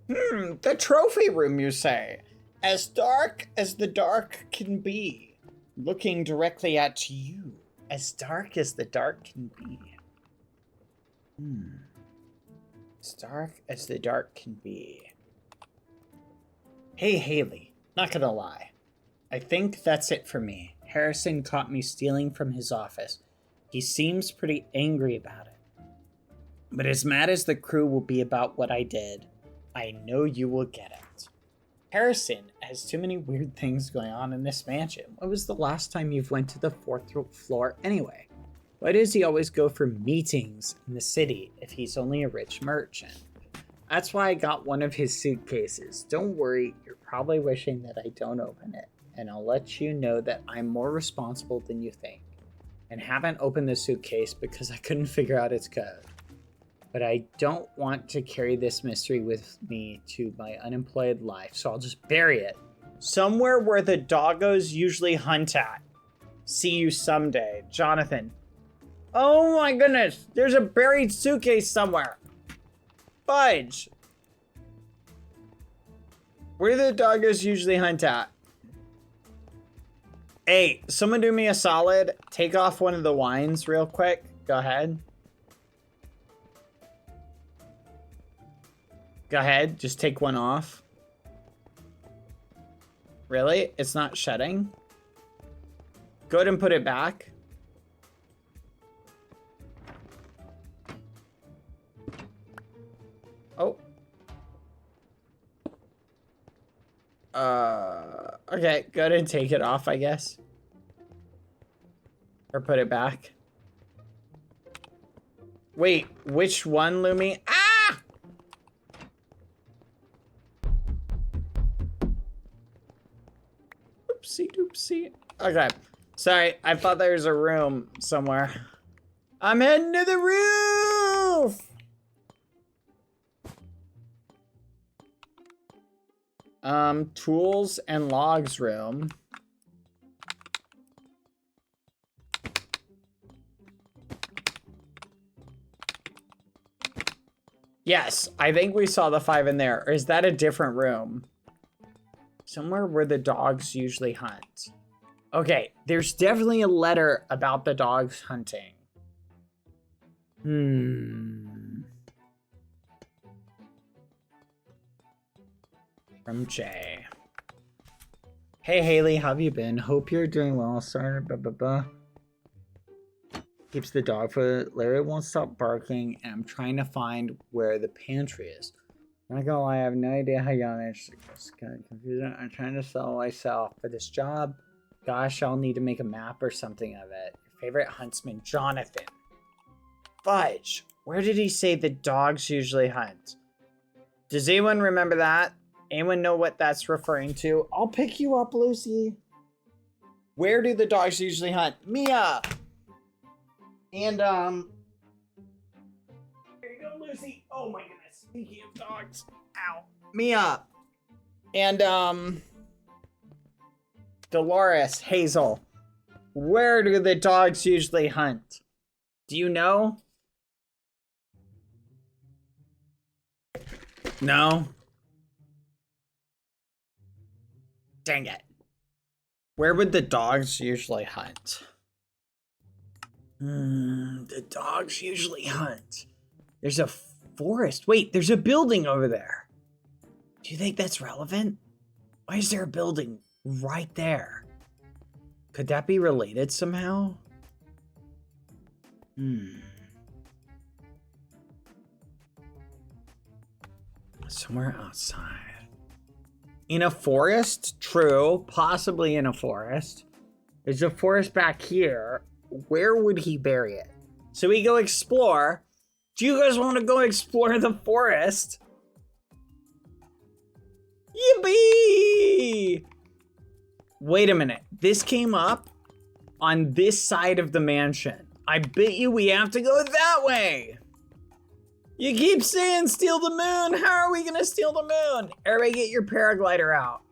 The trophy room, you say? As dark as the dark can be. Looking directly at you. As dark as the dark can be. As dark as the dark can be. Hey, Haley. Not gonna lie. I think that's it for me. Harrison caught me stealing from his office. He seems pretty angry about it. But as mad as the crew will be about what I did, I know you will get it. Harrison has too many weird things going on in this mansion. When was the last time you've went to the 4th floor anyway? Why does he always go for meetings in the city if he's only a rich merchant? That's why I got one of his suitcases. Don't worry, you're probably wishing that I don't open it. And I'll let you know that I'm more responsible than you think. And haven't opened the suitcase because I couldn't figure out its code. But I don't want to carry this mystery with me to my unemployed life, so I'll just bury it. Somewhere where the doggos usually hunt at. See you someday. Jonathan. Oh my goodness, there's a buried suitcase somewhere. Fudge. Where do the doggos usually hunt at? Hey, someone do me a solid. Take off one of the wines real quick. Go ahead. Go ahead, just take one off. Really? It's not shedding? Go ahead and put it back. Oh. Okay, go ahead and take it off, I guess. Or put it back. Wait, which one, Lumi? Ah! Oopsie doopsie. Okay. Sorry, I thought there was a room somewhere. I'm heading to the roof! Tools and logs room. Yes, I think we saw the 5 in there. Or is that a different room? Somewhere where the dogs usually hunt. Okay, there's definitely a letter about the dogs hunting. From Jay. Hey Haley, how have you been? Hope you're doing well. Sorry, blah blah blah. Keeps the dog food. Larry won't stop barking, and I'm trying to find where the pantry is. Not gonna lie, I have no idea how young it is. It's kind of confusing. I'm trying to sell myself for this job. Gosh, I'll need to make a map or something of it. Your favorite huntsman, Jonathan. Fudge. Where did he say the dogs usually hunt? Does anyone remember that? Anyone know what that's referring to? I'll pick you up, Lucy. Where do the dogs usually hunt? Mia! And, here you go, Lucy. Oh my goodness. Speaking of dogs. Ow. Mia. And, Dolores, Hazel. Where do the dogs usually hunt? Do you know? No? Dang it. Where would the dogs usually hunt? The dogs usually hunt. There's a forest. Wait, there's a building over there. Do you think that's relevant? Why is there a building right there? Could that be related somehow? Somewhere outside. In a forest? True. Possibly in a forest. There's a forest back here. Where would he bury it? So we go explore. Do you guys want to go explore the forest? Yippee! Wait a minute. This came up on this side of the mansion. I bet you we have to go that way. You keep saying steal the moon. How are we gonna steal the moon? Everybody get your paraglider out.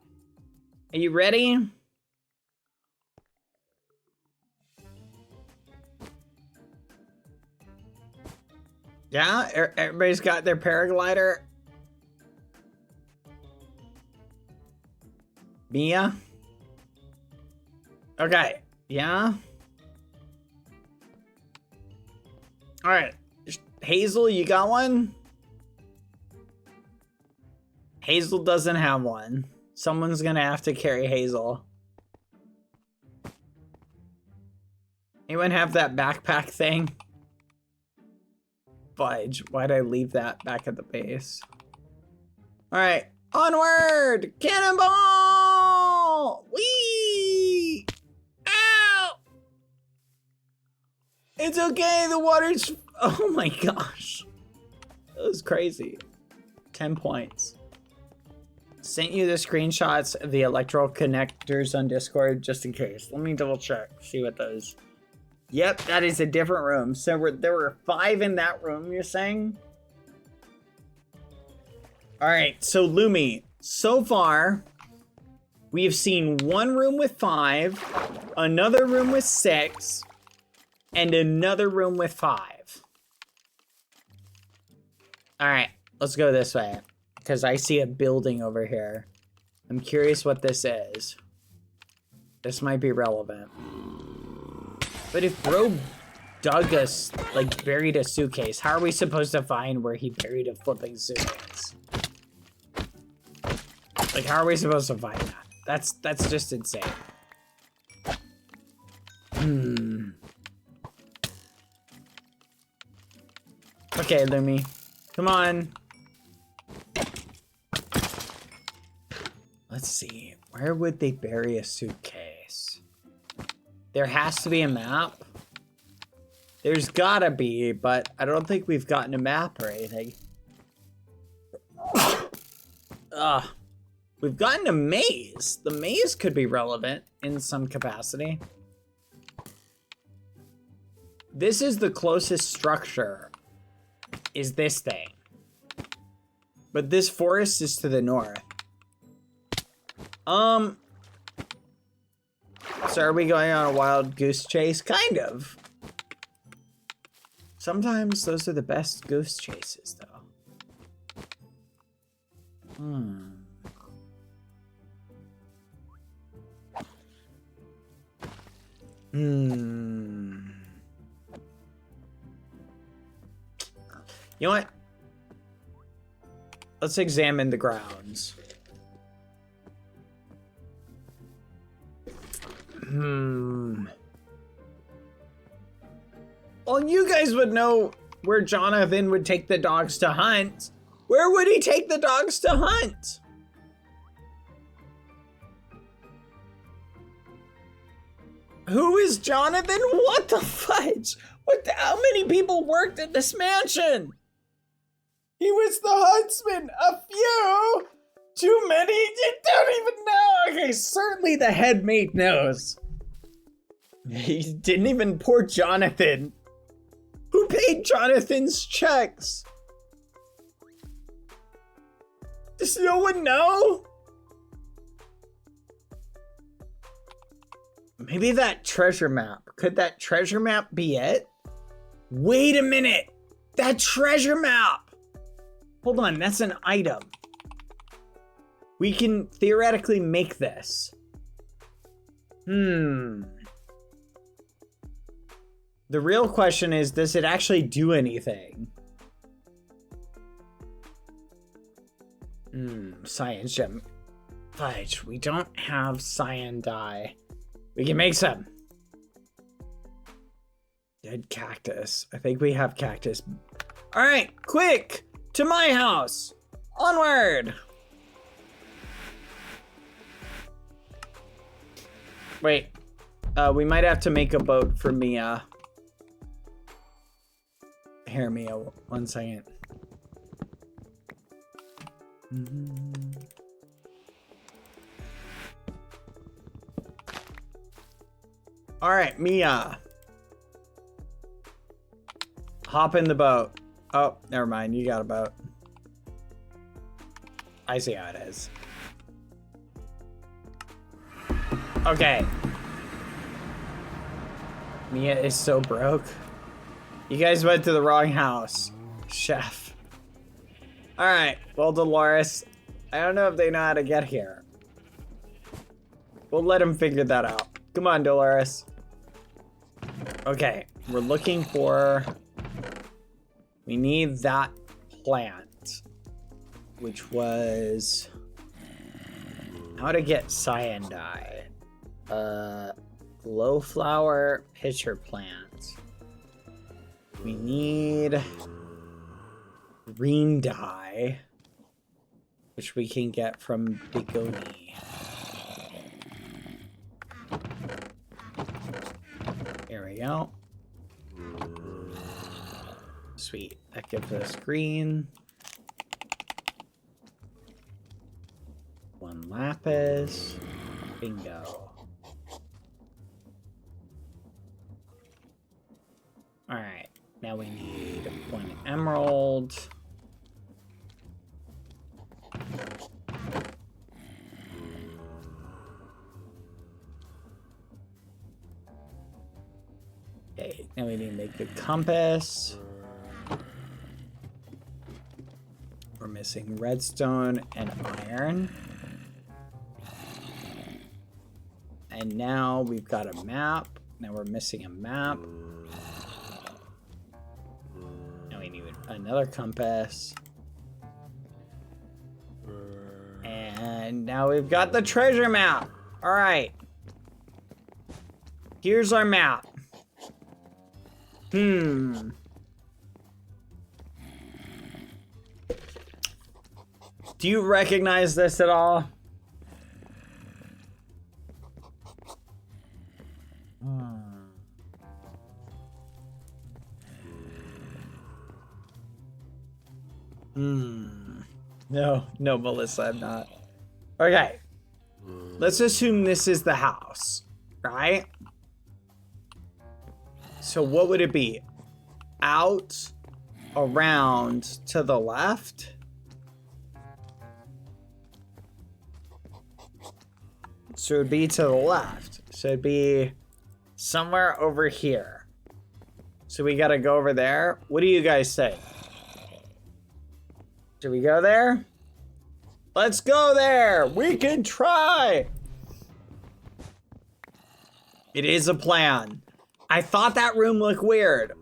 Are you ready? Yeah, everybody's got their paraglider. Mia? Okay, yeah. All right, Hazel, you got one? Hazel doesn't have one. Someone's gonna have to carry Hazel. Anyone have that backpack thing? Fudge, why'd I leave that back at the base? All right, onward! Cannonball! Whee! Ow! It's okay, the water's... Oh my gosh. That was crazy. 10 points. Sent you the screenshots of the electrical connectors on Discord just in case. Let me double check, see what those... Yep, that is a different room. So there were 5 in that room, you're saying? All right, so Lumi, so far, we have seen one room with 5, another room with 6, and another room with 5. All right, let's go this way, because I see a building over here. I'm curious what this is. This might be relevant. But if bro dug us, like, buried a suitcase, how are we supposed to find where he buried a flipping suitcase? Like, how are we supposed to find that? That's just insane. Okay, Lumi. Come on. Let's see. Where would they bury a suitcase? There has to be a map. There's gotta be, but I don't think we've gotten a map or anything. We've gotten a maze. The maze could be relevant in some capacity. This is the closest structure, is this thing. But this forest is to the north. So are we going on a wild goose chase? Kind of. Sometimes those are the best goose chases, though. You know what? Let's examine the grounds. Well, you guys would know where Jonathan would take the dogs to hunt. Where would he take the dogs to hunt? Who is Jonathan? What the fudge? How many people worked at this mansion? He was the huntsman. A few? Too many? You don't even know. Okay, certainly the head maid knows. He didn't even poor Jonathan. Who paid Jonathan's checks? Does no one know? Maybe that treasure map. Could that treasure map be it? Wait a minute. That treasure map. Hold on, that's an item. We can theoretically make this. The real question is, does it actually do anything? Science gem. Fudge, we don't have cyan dye. We can make some. Dead cactus. I think we have cactus. All right, quick! To my house! Onward! Wait. We might have to make a boat for Mia. Here, Mia, 1 second. All right, Mia. Hop in the boat. Oh, never mind. You got a boat. I see how it is. Okay. Mia is so broke. You guys went to the wrong house. Chef. Alright. Well, Dolores, I don't know if they know how to get here. We'll let them figure that out. Come on, Dolores. Okay. We're looking for... We need that plant. Which was... How to get cyan dye. Glowflower pitcher plant. We need green dye, which we can get from Bigoni. Here we go. Sweet. That gives us green. 1 lapis. Bingo. Alright, now we need 1 emerald. Okay, now we need to make the compass. We're missing redstone and iron. And now we've got a map. Now we're missing a map. Now we need another compass. And now we've got the treasure map. All right. Here's our map. Do you recognize this at all? No, Melissa, I'm not. Okay. Let's assume this is the house, right? So what would it be? Out, around, to the left? So it'd be to the left. So it'd be somewhere over here. So we gotta go over there. What do you guys say? Should we go there? Let's go there! We can try! It is a plan. I thought that room looked weird.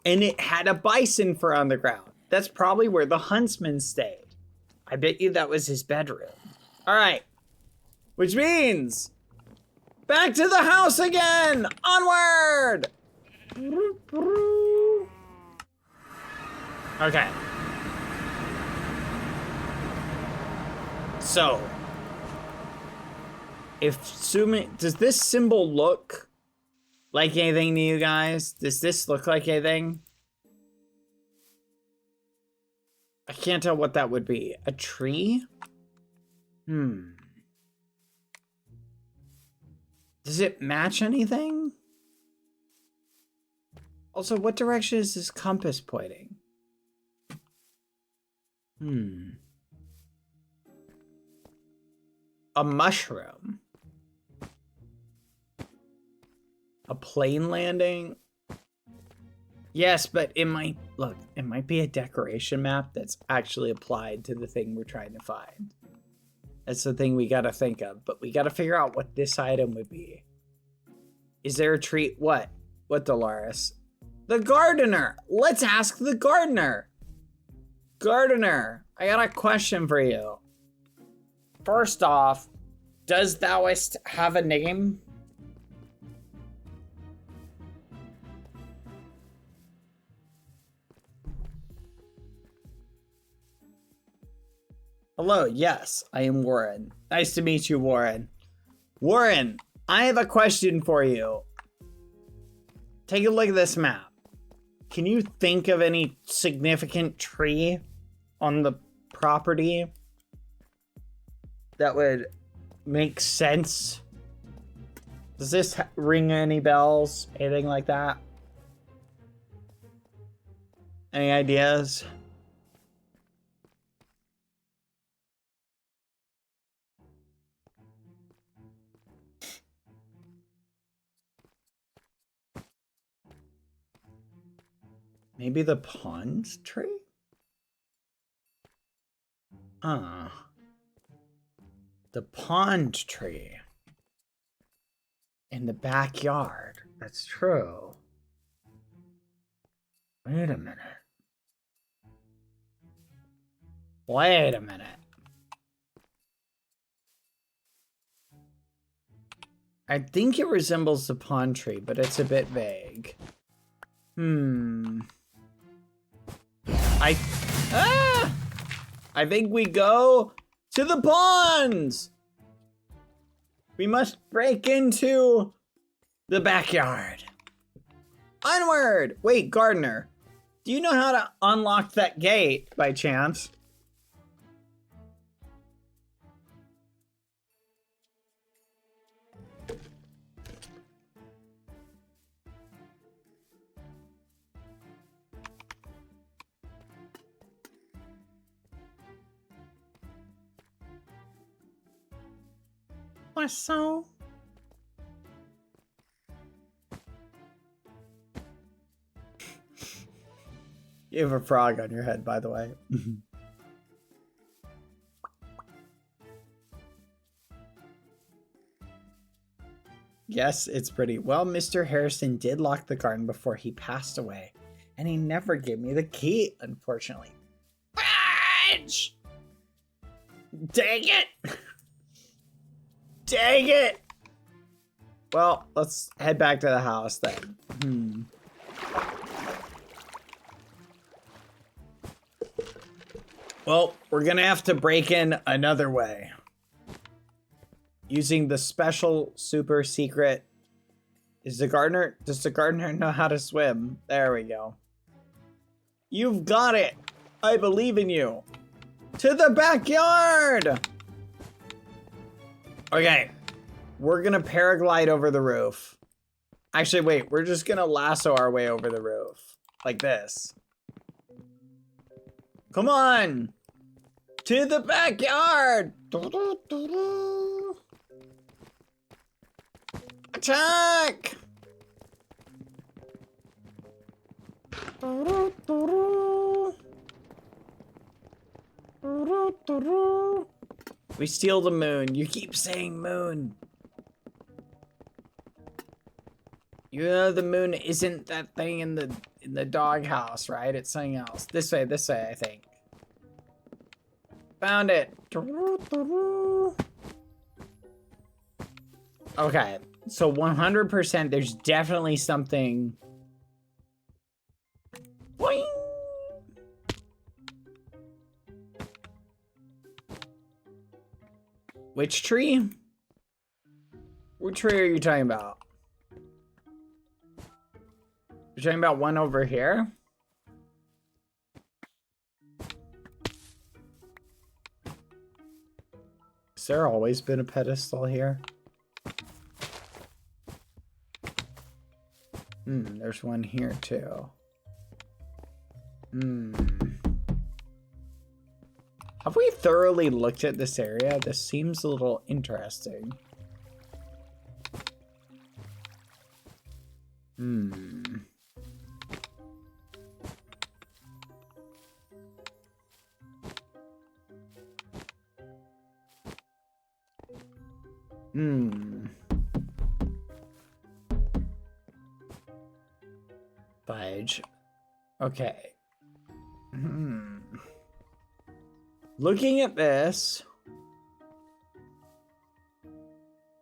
And it had a bison fur on the ground. That's probably where the huntsman stayed. I bet you that was his bedroom. Alright. Which means... Back to the house again! Onward! Okay. So, if assuming, does this symbol look like anything to you guys? Does this look like anything? I can't tell what that would be. A tree? Does it match anything? Also, what direction is this compass pointing? A mushroom. A plane landing. Yes, but it might, look, it might be a decoration map that's actually applied to the thing we're trying to find. That's the thing we gotta think of, but we gotta figure out what this item would be. Is there a tree? What? What, Dolores? The gardener! Let's ask the gardener! Gardener, I got a question for you. First off, does Thouist have a name? Hello, yes, I am Warren. Nice to meet you, Warren. Warren, I have a question for you. Take a look at this map. Can you think of any significant tree on the property that would make sense? Does this ring any bells? Anything like that? Any ideas? Maybe the pond tree? The pond tree. In the backyard. That's true. Wait a minute. Wait a minute. I think it resembles the pond tree, but it's a bit vague. I think we go to the ponds. We must break into the backyard. Onward! Wait, Gardener, do you know how to unlock that gate by chance? So you have a frog on your head, by the way. Yes, it's pretty. Well, Mr. Harrison did lock the garden before he passed away, and he never gave me the key, unfortunately. Fudge! Dang it! Dang it! Well, let's head back to the house then. Well, we're gonna have to break in another way. Using the special super secret. Does the gardener know how to swim? There we go. You've got it! I believe in you! To the backyard! Okay, we're gonna paraglide over the roof. Actually, wait, we're just gonna lasso our way over the roof. Like this. Come on! To the backyard! Attack! We steal the moon. You keep saying moon. You know the moon isn't that thing in the doghouse, right? It's something else. This way, I think. Found it. Okay, so 100% there's definitely something. Boing! Which tree? What tree are you talking about? You're talking about one over here? Has there always been a pedestal here? There's one here too. Have we thoroughly looked at this area? This seems a little interesting. Fudge. Okay. Looking at this,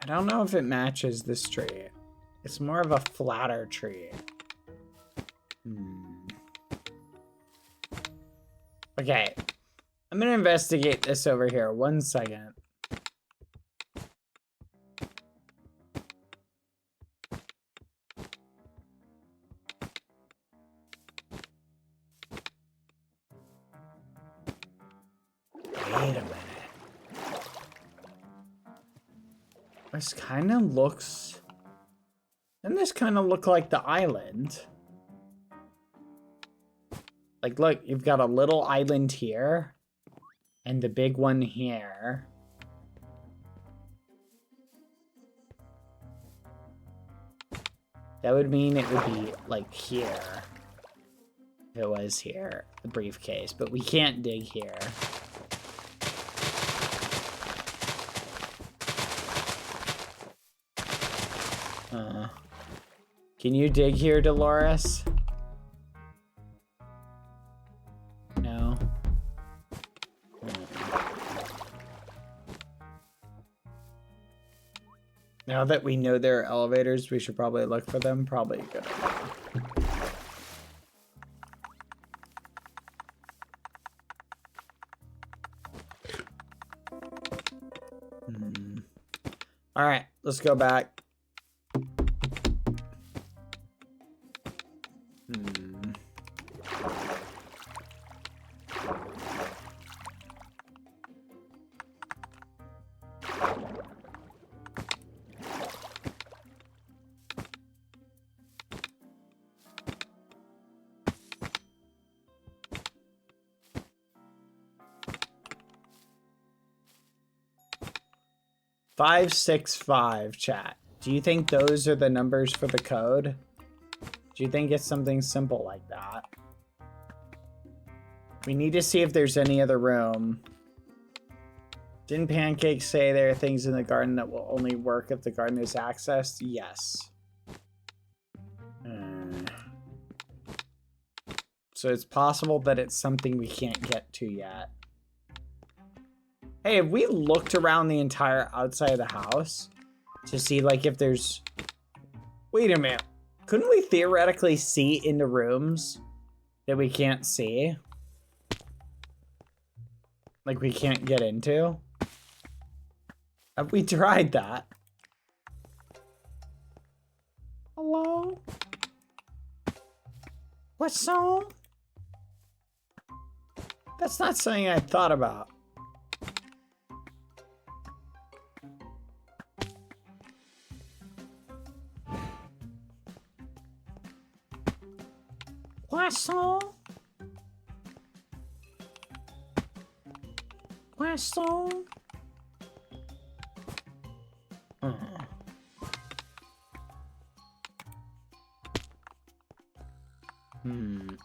I don't know if it matches this tree. It's more of a flatter tree. Okay. I'm gonna investigate this over here. 1 second. Wait a minute. This kind of looks... Doesn't this kind of look like the island? Like, look, you've got a little island here. And the big one here. That would mean it would be, like, here. If it was here, the briefcase. But we can't dig here. Can you dig here, Dolores? No. Now that we know there are elevators, we should probably look for them. Probably a good idea. All right, let's go back. 565, chat. Do you think those are the numbers for the code? Do you think it's something simple like that? We need to see if there's any other room. Didn't Pancake say there are things in the garden that will only work if the garden is accessed? Yes. So it's possible that it's something we can't get to yet. Hey, have we looked around the entire outside of the house to see, like, if there's... Wait a minute. Couldn't we theoretically see into rooms that we can't see? Like, we can't get into? Have we tried that? Hello? What's wrong? That's not something I thought about. Poisson? Poisson?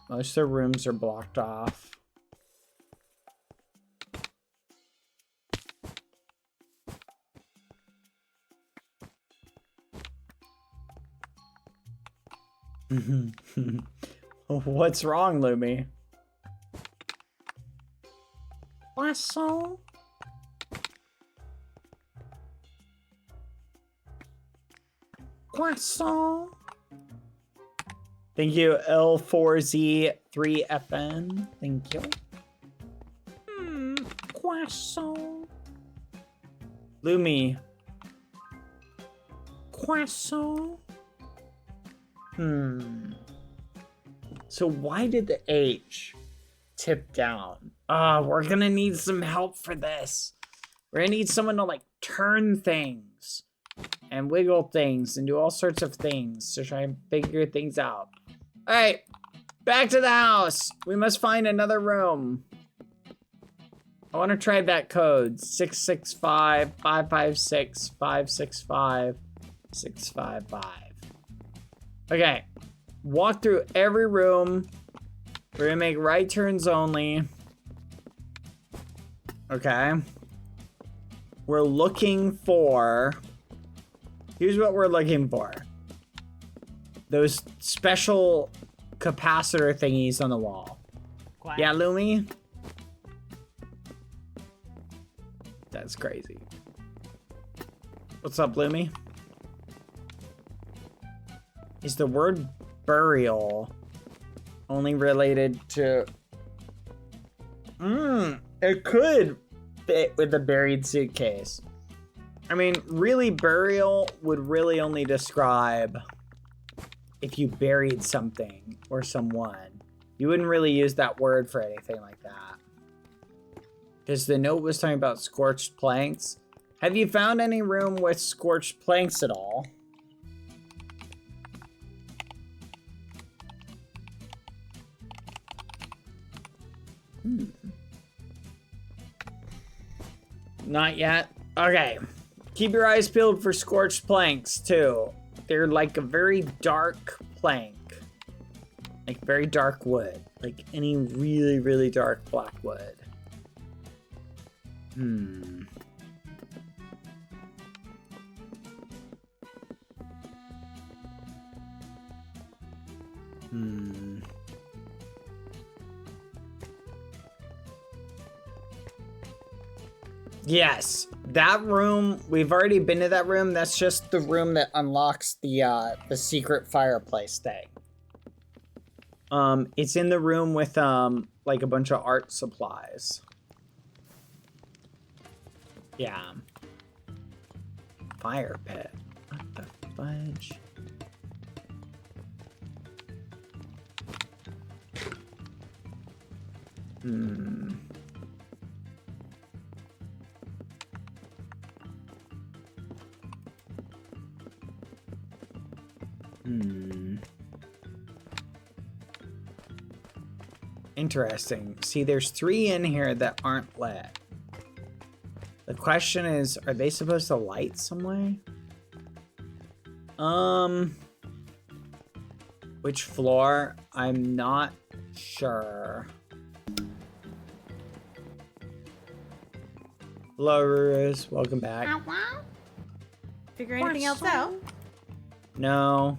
Most of the rooms are blocked off. What's wrong, Lumi? Poisson? Poisson? Thank you, L4Z3FN. Thank you. Poisson. Lumi. Poisson. So why did the H tip down? We're gonna need some help for this. We're gonna need someone to, like, turn things and wiggle things and do all sorts of things to try and figure things out. All right, back to the house. We must find another room. I want to try that code. 665 556 565 655. Okay. Walk through every room. We're gonna make right turns only. Okay. We're looking for... Here's what we're looking for. Those special capacitor thingies on the wall. Quiet. Yeah, Lumi? That's crazy. What's up, Lumi? Is the word burial only related to... It could fit with a buried suitcase. I mean, really, burial would really only describe if you buried something or someone. You wouldn't really use that word for anything like that. Because the note was talking about scorched planks. Have you found any room with scorched planks at all? Not yet? Okay. Keep your eyes peeled for scorched planks, too. They're like a very dark plank. Like very dark wood. Like any really, really dark black wood. Yes, that room, we've already been to that room. That's just the room that unlocks the secret fireplace thing. It's in the room with, like a bunch of art supplies. Yeah. Fire pit. What the fudge? Interesting. See, there's 3 in here that aren't lit. The question is, are they supposed to light some way? Which floor? I'm not sure. Hello, Rurus. Welcome back. Figure anything else out? No.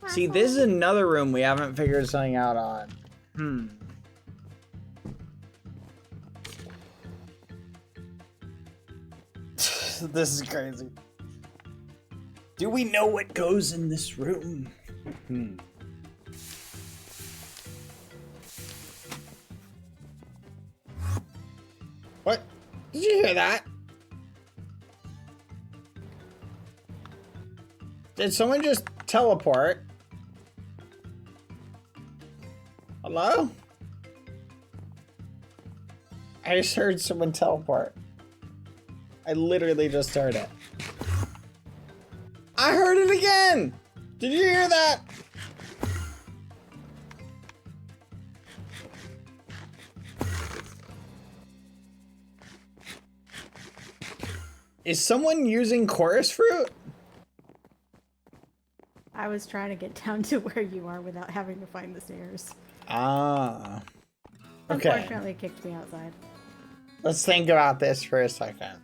See, this is another room we haven't figured something out on. This is crazy. Do we know what goes in this room? What? Did you hear that? Did someone just teleport? Hello? I just heard someone teleport. I literally just heard it. I heard it again! Did you hear that? Is someone using chorus fruit? I was trying to get down to where you are without having to find the stairs. Ah. Okay. Unfortunately, it kicked me outside. Let's think about this for a second.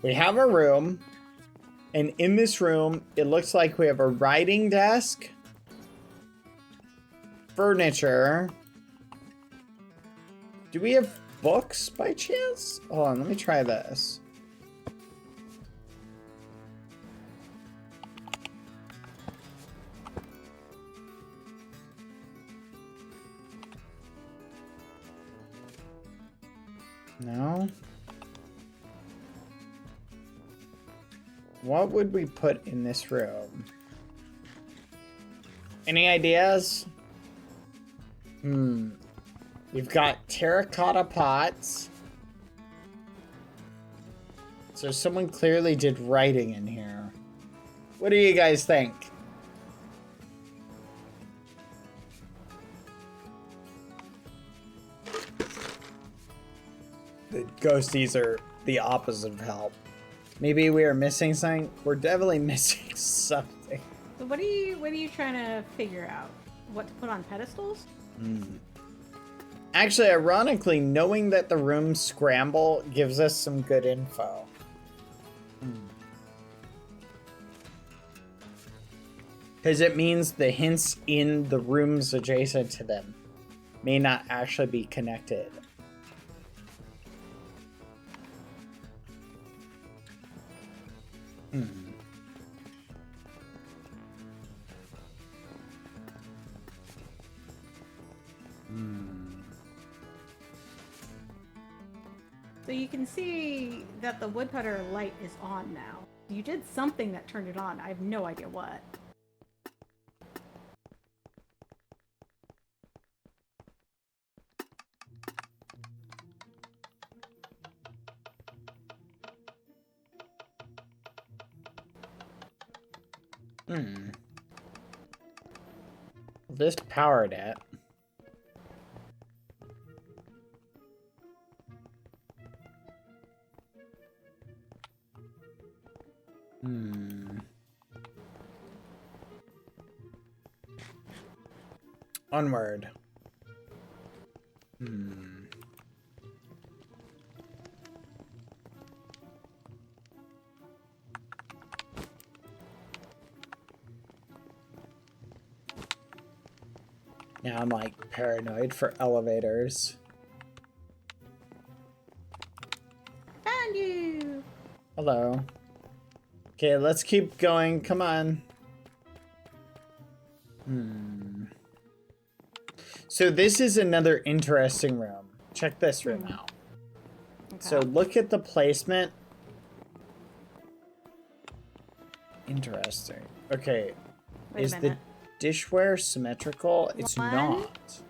We have a room, and in this room, it looks like we have a writing desk, furniture. Do we have books by chance? Hold on, let me try this. No. What would we put in this room? Any ideas? We've got terracotta pots. So someone clearly did writing in here. What do you guys think? The ghosties are the opposite of help. Maybe we are missing something. We're definitely missing something. So what are you trying to figure out? What to put on pedestals? Actually, ironically, knowing that the rooms scramble gives us some good info. Because it means the hints in the rooms adjacent to them may not actually be connected. So you can see that the woodcutter light is on now. You did something that turned it on. I have no idea what. This powered it. Onward. Now I'm like paranoid for elevators. Found you! Hello. Okay, let's keep going. Come on. So this is another interesting room. Check this room out. Okay. So look at the placement. Interesting. Okay. Wait Is a the minute. dishware symmetrical? It's 1, not.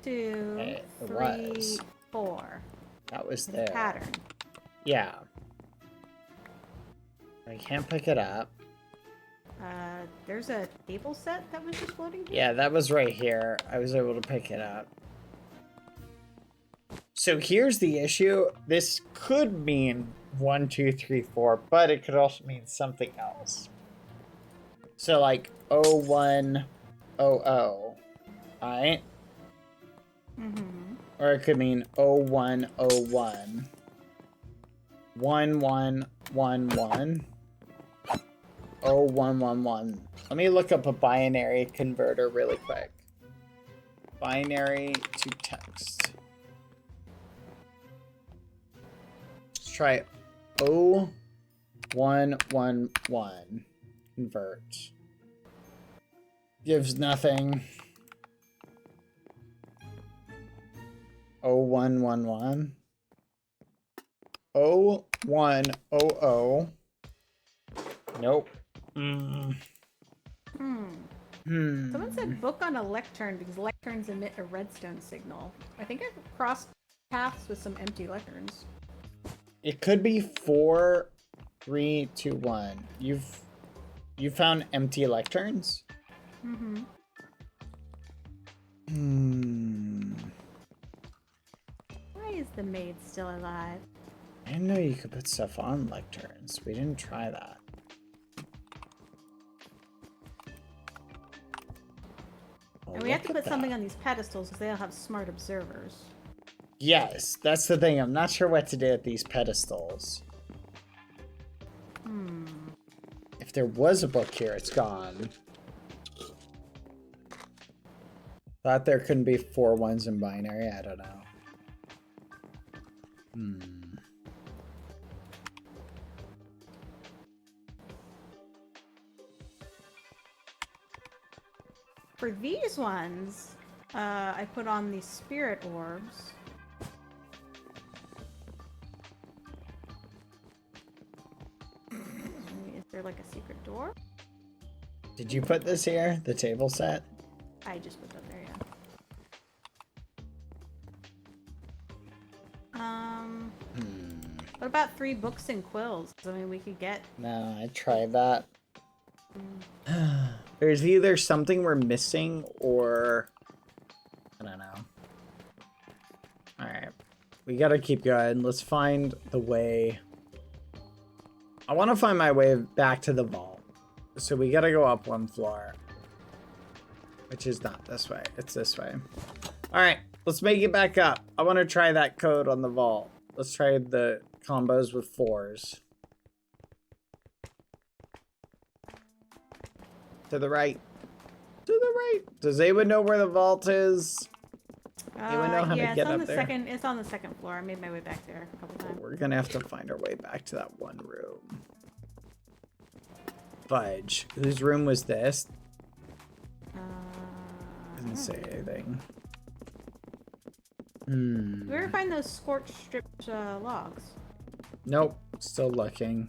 2, Okay, it 3, was. 4. That was There's there. a pattern. Yeah. I can't pick it up. There's a table set that was just floating here? Yeah, that was right here. I was able to pick it up. So here's the issue. This could mean 1, 2, 3, 4, but it could also mean something else. So like 0100. Alright? Or it could mean 0101. 1111. 0111. Let me look up a binary converter really quick. Binary to text. Let's try 0111. Convert. Gives nothing. 0111. 0100. Nope. Someone said book on a lectern because lecterns emit a redstone signal. I think I've crossed paths with some empty lecterns. It could be 4, 3, 2, 1. You found empty lecterns? Why is the maid still alive? I didn't know you could put stuff on lecterns. We didn't try that. And we have to put something on these pedestals because they all have smart observers. Yes, that's the thing. I'm not sure what to do with these pedestals. If there was a book here, it's gone. Thought there couldn't be 4 ones in binary. I don't know. For these ones, I put on the spirit orbs. Is there like a secret door? Did you put this here? The table set? I just put that there, yeah. What about 3 books and quills? I mean, we could get... No, I tried that. There's either something we're missing or... I don't know. Alright. We gotta keep going. Let's find the way... I want to find my way back to the vault. So we gotta go up 1 floor. Which is not this way. It's this way. Alright. Let's make it back up. I want to try that code on the vault. Let's try the combos with 4s. To the right. To the right. Does anyone know where the vault is? Anyone know how to get up there? It's on the second floor. I made my way back there a couple times. We're gonna have to find our way back to that one room. Fudge. Whose room was this? Didn't say anything. Hmm. Did we ever find those scorched stripped logs? Nope. Still looking.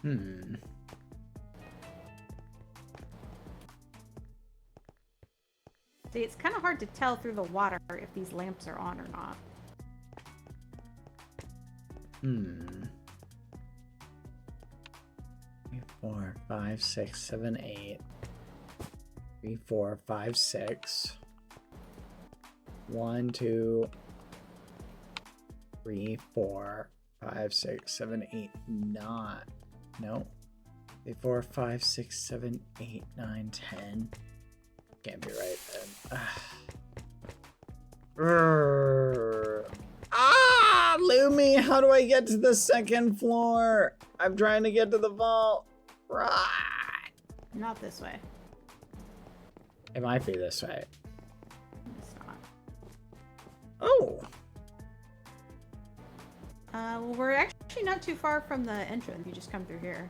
Hmm. See, it's kind of hard to tell through the water if these lamps are on or not. Hmm. 3, 4, 5, 6, 7, 8. 3, 4, 5, 6. 1, 2, 3, 4, 5, 6, 7, 8, 9. No. 3, 4, 5, 6, 7, 8, 9, 10. Can't be right then. Ah, Lumi, how do I get to the second floor? I'm trying to get to the vault. Right. Not this way. It might be this way. It's not. Oh. Well, we're actually not too far from the entrance. You just come through here.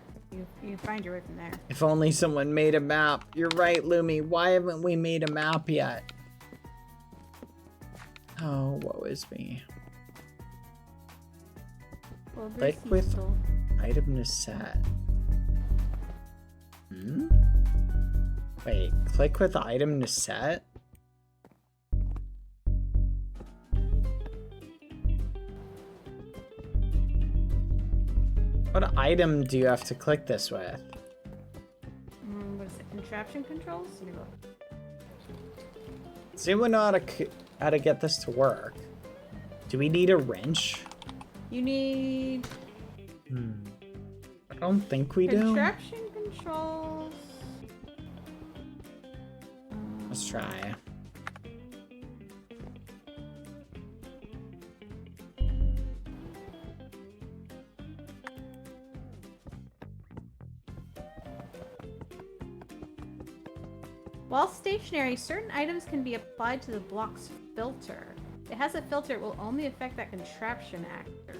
You find your way from there. If only someone made a map. You're right, Lumi. Why haven't we made a map yet? Oh, woe is me. Well, Click with item to set. Hmm? Wait, click with item to set? What item do you have to click this with? What is it? Contraption controls? Let me look. Does anyone know how to get this to work? Do we need a wrench? You need I don't think we do. contraption controls. Let's try. While stationary, certain items can be applied to the block's filter. If it has a filter, it will only affect that contraption actor.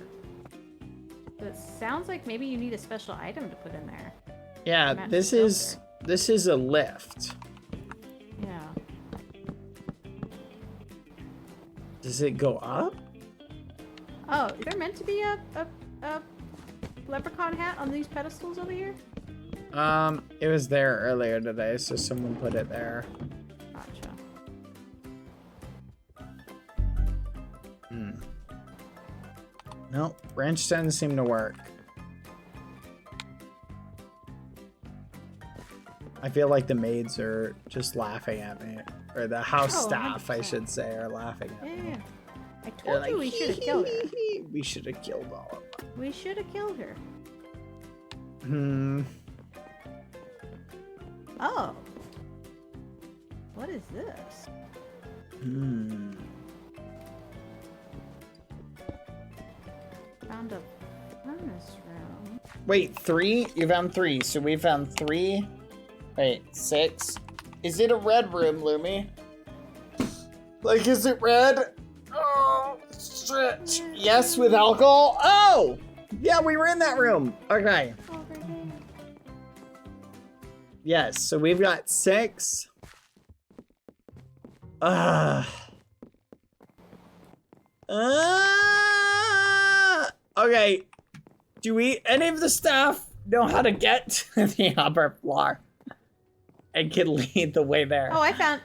So it sounds like maybe you need a special item to put in there. Yeah, Match this the is a lift. Yeah. Does it go up? Oh, is there meant to be a leprechaun hat on these pedestals over here? It was there earlier today, so someone put it there. Gotcha. Nope, wrench doesn't seem to work. I feel like the maids are just laughing at me. Or the house Oh, staff, I 100%. should say, are laughing at me. Yeah. I They're told you we should have killed her. We should have killed all of them. We should have killed her. Oh. What is this? Found a furnace room. Wait, 3? You found 3, so we found 3. Wait, 6. Is it a red room, Lumi? Like, is it red? Oh, shit. Yes, with alcohol? Oh! Yeah, we were in that room. Okay. Over there. Yes, so we've got 6. Okay. Do any of the staff know how to get to the upper floor? And can lead the way there. Oh, I found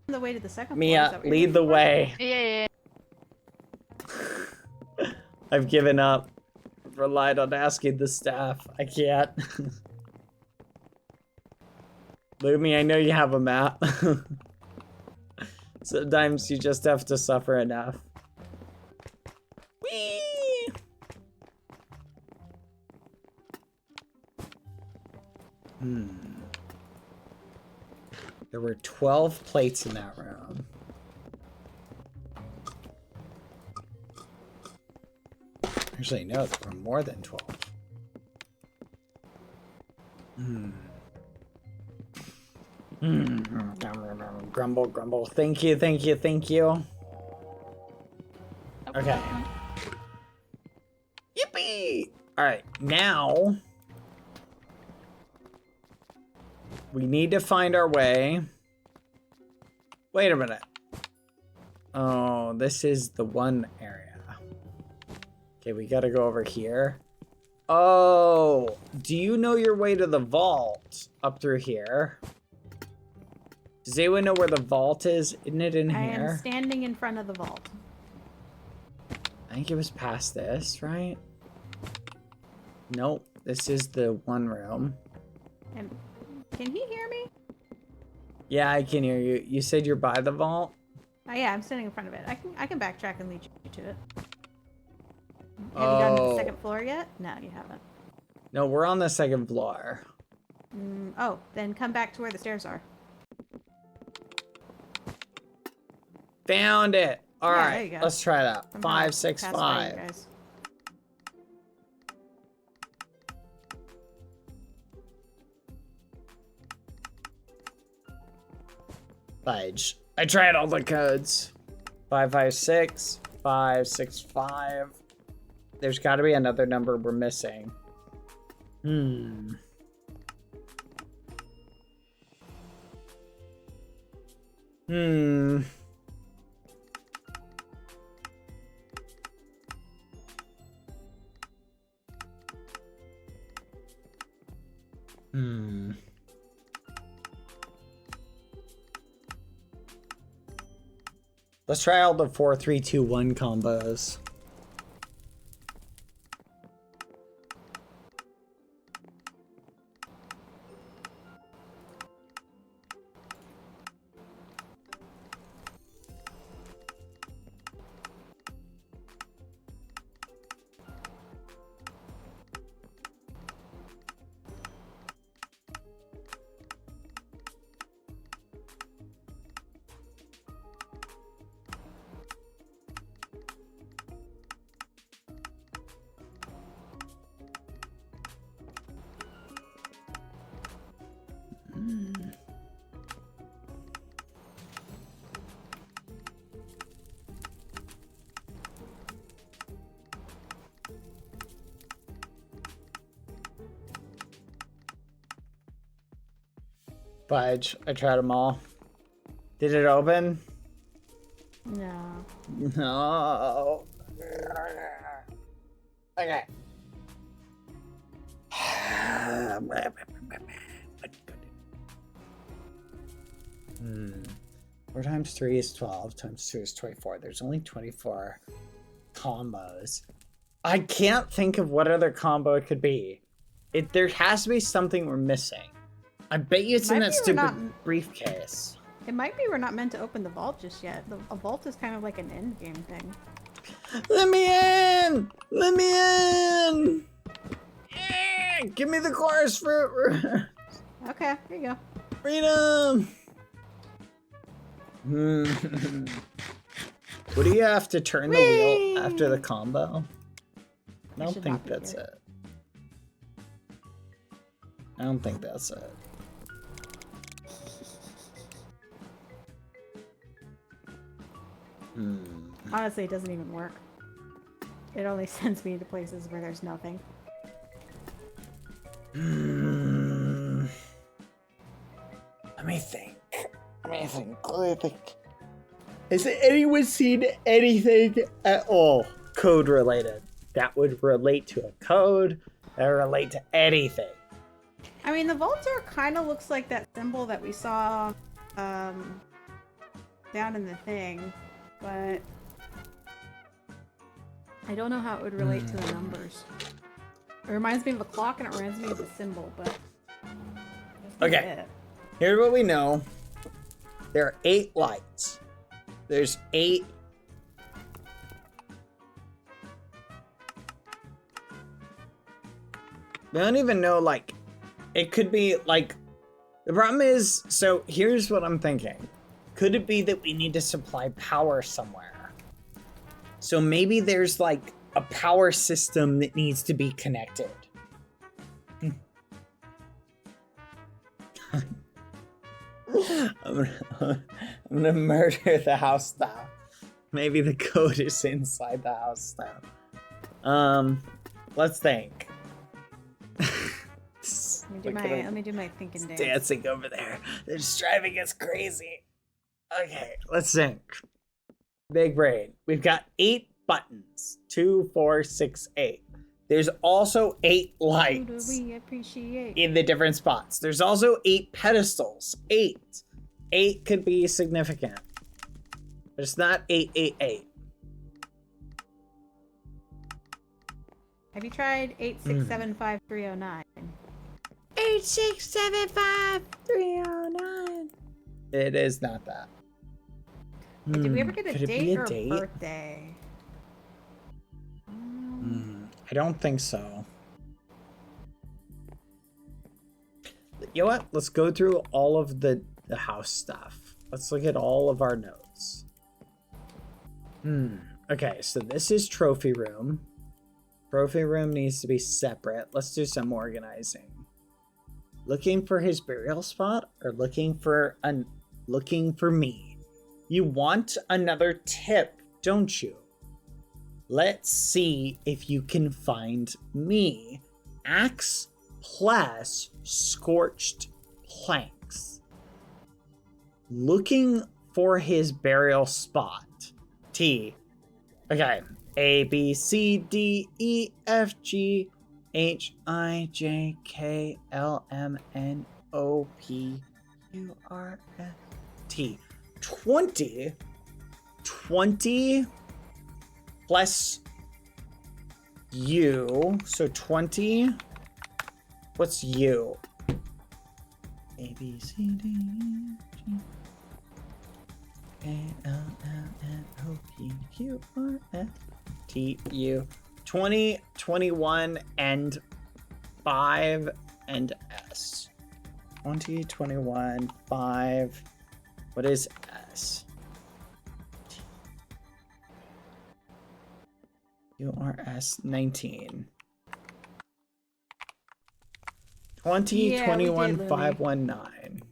the way to the second floor. Is Mia, that what you're lead the looking for? way. Yeah. I've given up. Relied on asking the staff. I can't. Lumi, I know you have a map. Sometimes you just have to suffer enough. Whee! There were 12 plates in that room. Actually, no, there were more than 12. Grumble, grumble. Thank you, thank you, thank you. Okay. Yippee! Alright, now we need to find our way. Wait a minute. Oh, this is the one area. Okay, we gotta go over here. Oh, do you know your way to the vault up through here? Does anyone know where the vault is? Isn't it in I here? am standing in front of the vault. I think it was past this, right? Nope, this is the one room. And can he hear me? Yeah, I can hear you. You said you're by the vault? Oh yeah, I'm standing in front of it. I can backtrack and lead you to it. Have you gotten to the second floor yet? No, you haven't. No, we're on the second floor. Oh, then come back to where the stairs are. Found it. All Yeah, right, there you go. let's try that. Somehow 5, 6, passed by you 5. guys. Fudge. I tried all the codes. 5, 5, 6. 5, 6, 5. There's got to be another number we're missing. Hmm. Hmm. Hmm. Let's try all the 4, 3, 2, 1 combos. Fudge. I tried them all. Did it open? No. No. Okay. Hmm. 4 times 3 is 12, times 2 is 24. There's only 24 combos. I can't think of what other combo it could be. There has to be something we're missing. I bet you it's in Might that be we're stupid not- briefcase. It might be we're not meant to open the vault just yet. A vault is kind of like an end game thing. Let me in! Let me in! Eh, give me the chorus fruit! Okay, here you go. Freedom! What do you have to turn the wheel after the combo? I don't should think not be that's here. it. I don't think that's it. Honestly, it doesn't even work. It only sends me to places where there's nothing. Let me think. Let me think. Has anyone seen anything at all code related? That would relate to a code, that would relate to anything. I mean, the vault door kind of looks like that symbol that we saw down in the thing, but I don't know how it would relate to the numbers. It reminds me of a clock and it reminds me of a symbol, but that's Okay. it. Here's what we know. There are 8 lights. There's 8. I don't even know, like, it could be, like, the problem is, so here's what I'm thinking. Could it be that we need to supply power somewhere? So maybe there's, like, a power system that needs to be connected. I'm gonna murder the house staff. Maybe the code is inside the house staff. Let's think. Let me do my thinking dance. Dancing over there. They're just driving us crazy. Okay, let's think. Big brain. We've got 8 buttons. 2, 4, 6, 8. There's also 8 lights We appreciate. in the different spots. There's also 8 pedestals. 8. 8 could be significant. But it's not 888. Have you tried 8675309? 8675309. It is not that. Did we ever get a Could it date be a or date? a birthday? I don't think so. You know what? Let's go through all of the house stuff. Let's look at all of our notes. Okay, so this is trophy room. Trophy room needs to be separate. Let's do some organizing. Looking for his burial spot or looking for me? You want another tip, don't you? Let's see if you can find me. Axe plus scorched planks. Looking for his burial spot. T. Okay. A, B, C, D, E, F, G, H, I, J, K, L, M, N, O, P, Q, R, S, T. 20 plus U. So 20. What's U? A, B, C, D, E, F, G, A, L, M, N, O, P, Q, R, S, T, U. 20, 21, and 5, and S. 20, 21, 5. What is S? URS 19. 20, Yeah, 21, we did, 519.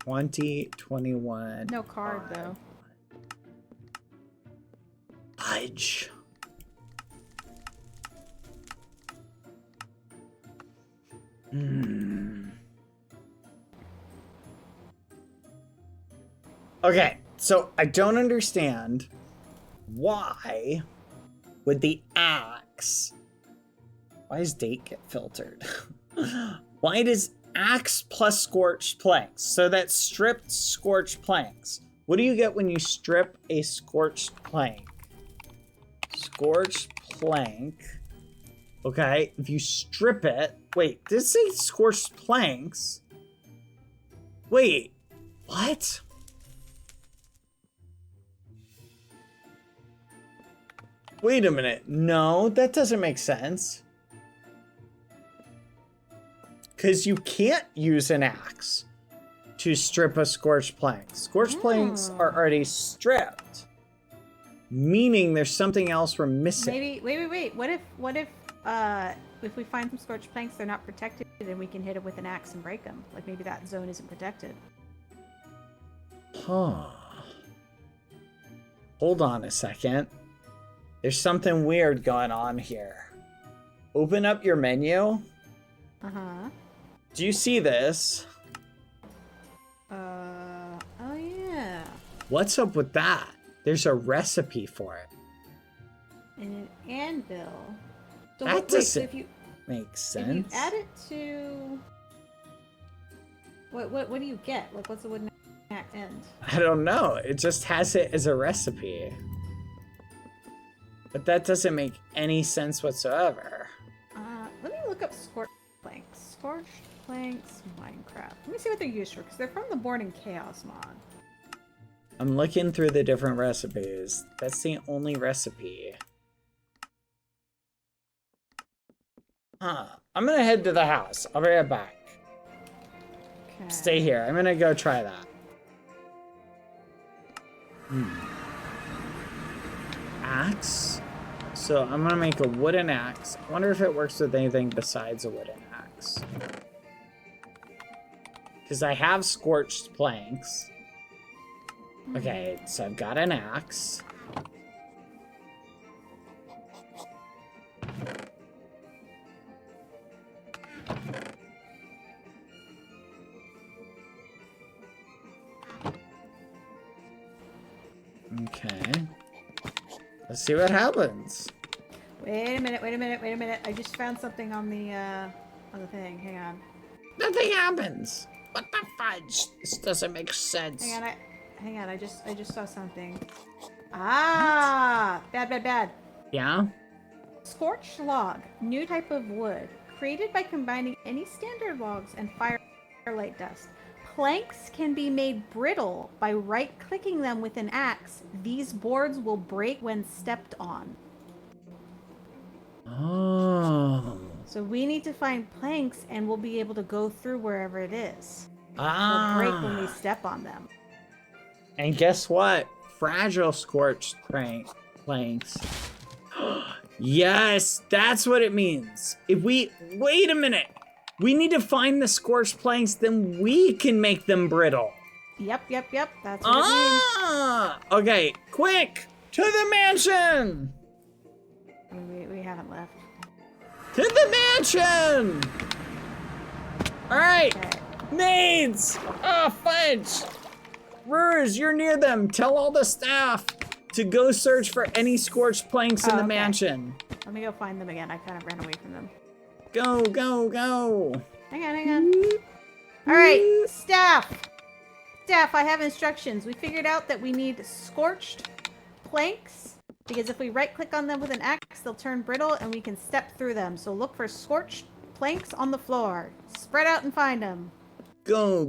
20, 21. No card, 5. though. Fudge. Okay, so I don't understand why would the axe... Why does date get filtered? Why does axe plus scorched planks? So that's stripped scorched planks. What do you get when you strip a scorched plank? Scorched plank. Okay, if you strip it... Wait, did it say scorched planks? Wait, what? Wait a minute. No, that doesn't make sense. Because you can't use an axe to strip a scorched plank. Scorched planks are already stripped. Meaning there's something else we're missing. Maybe, wait. What if we find some scorched planks, they're not protected, and we can hit it with an axe and break them? Like maybe that zone isn't protected. Huh. Hold on a second. There's something weird going on here. Open up your menu. Uh-huh. Do you see this? Oh yeah. What's up with that? There's a recipe for it. And an anvil. So That wait, so doesn't if you make sense. add it to what do you get? Like what's the wooden axe end? I don't know. It just has it as a recipe. But that doesn't make any sense whatsoever. Let me look up scorched planks. Scorched planks, Minecraft. Let me see what they're used for, because they're from the Born in Chaos mod. I'm looking through the different recipes. That's the only recipe. Huh. I'm gonna head to the house. I'll be right back. Okay. Stay here. I'm gonna go try that. Axe. So I'm gonna make a wooden axe. I wonder if it works with anything besides a wooden axe. Because I have scorched planks. Okay, so I've got an axe. Okay. Let's see what happens. Wait a minute. I just found something on the thing. Hang on. Nothing happens. What the fudge? This doesn't make sense. Hang on. I just saw something. Ah! Bad. Yeah? Scorched log, new type of wood, created by combining any standard logs and firelight dust. Planks can be made brittle by right-clicking them with an axe. These boards will break when stepped on. Oh. So we need to find planks, and we'll be able to go through wherever it is. Ah. They'll break when we step on them. And guess what? Fragile scorched planks. Yes, that's what it means. If we wait a minute, we need to find the scorched planks, then we can make them brittle. Yep. That's what it means. Okay, quick to the mansion. We haven't left. To the mansion. All right, Okay. maids. Oh, fudge. Rurs, you're near them. Tell all the staff to go search for any scorched planks in the okay. mansion. Let me go find them again. I kind of ran away from them. Go. Hang on. All right, staff, I have instructions. We figured out that we need scorched planks because if we right-click on them with an axe, they'll turn brittle and we can step through them. So look for scorched planks on the floor. Spread out and find them. Go.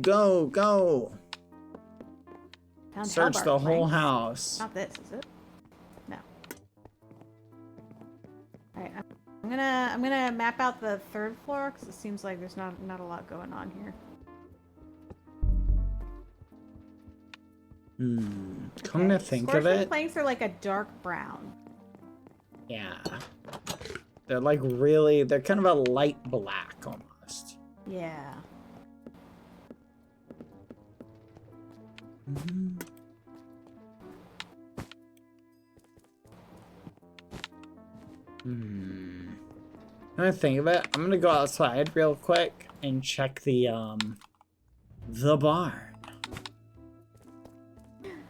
Found Search hellbark the whole planks. house. Not this, is it? No. All right, I'm gonna map out the third floor because it seems like there's not a lot going on here. Come to think of Scorched it, planks are like a dark brown. yeah, they're like really, they're kind of a light black almost. Yeah. Come to think of it, I'm gonna go outside real quick and check the barn.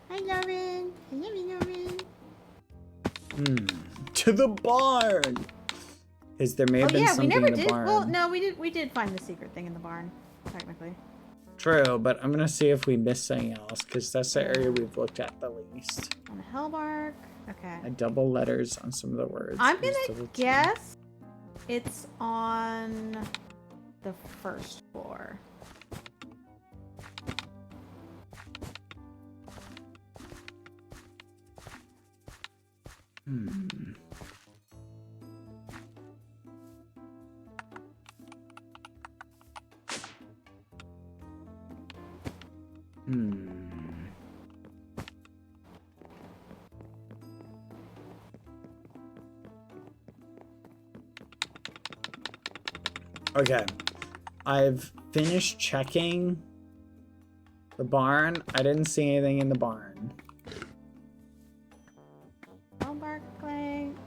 Hi, Lauren. Lauren. To the barn. Because there may have been something in the barn. Well, no, we did find the secret thing in the barn, technically. True, but I'm gonna see if we missed something else, because that's the area we've looked at the least. On the hellbark. Okay. I double letters on some of the words. I'm gonna guess it's on the first floor. Okay, I've finished checking the barn. I didn't see anything in the barn. Hellbark planks.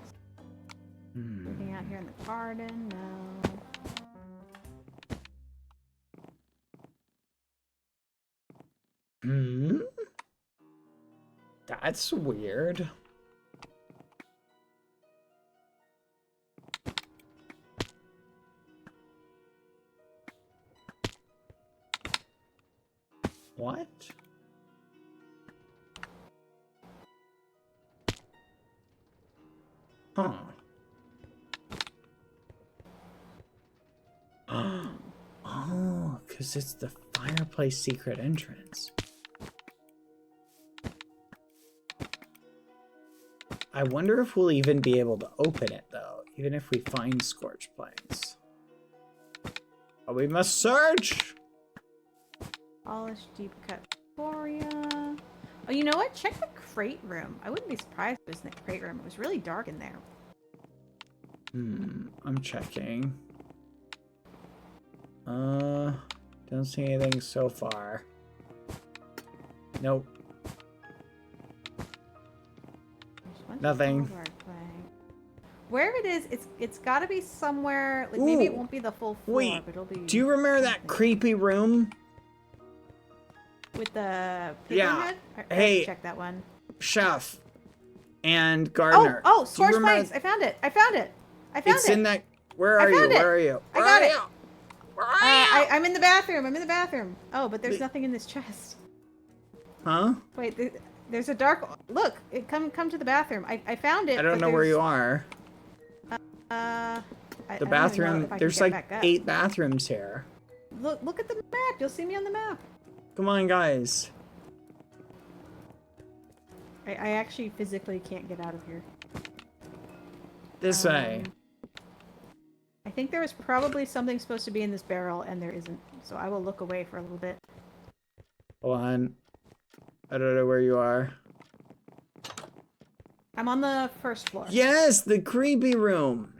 Anything out here in the garden? No. That's weird. What? Huh. Oh, because it's the fireplace secret entrance. I wonder if we'll even be able to open it, though, even if we find scorched planks. But we must search! Polished deep cut Gloria. Oh, you know what? Check the crate room. I wouldn't be surprised if it was in the crate room. It was really dark in there. I'm checking. Don't see anything so far. Nope. Nothing. Wherever it is, it's got to be somewhere. Like maybe it won't be the full floor, Wait, but it'll be. do you remember that creepy room? With the Yeah. head? I Hey. check that one. Chef, and Gardner. Oh, Do you scorched remember- planks. I found it. I found it. I found It's it. in that. Where I are you? found it. Where are you? I Where got are it. you? Where are you? I'm in the bathroom. I'm in the bathroom. Oh, but there's nothing in this chest. Huh? Wait, there's a dark. Look, come to the bathroom. I found it. I don't know where you are. The The bathroom. There's like 8 bathrooms here. Look at the map. You'll see me on the map. Come on, guys. I actually physically can't get out of here. This way. I think there was probably something supposed to be in this barrel, and there isn't. So I will look away for a little bit. Hold on. I don't know where you are. I'm on the first floor. Yes, the creepy room.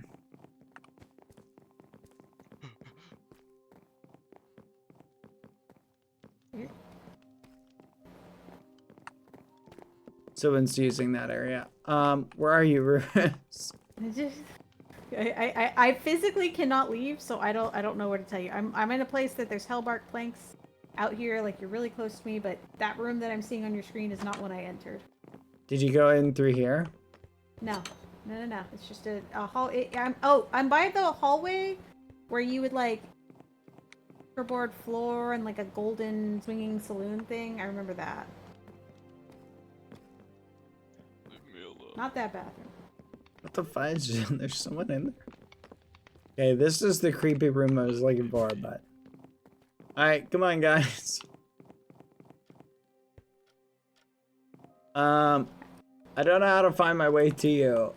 Someone's using that area. Where are you, Rufus? I physically cannot leave, so I don't know where to tell you. I'm in a place that there's hellbark planks out here, like you're really close to me, but that room that I'm seeing on your screen is not what I entered. Did you go in through here? No. It's just a hall. I'm by the hallway where you would like checkerboard floor and like a golden swinging saloon thing. I remember that. Not that bathroom. What the fudge? There's someone in there. Okay, this is the creepy room I was looking for, but... Alright, come on, guys. I don't know how to find my way to you.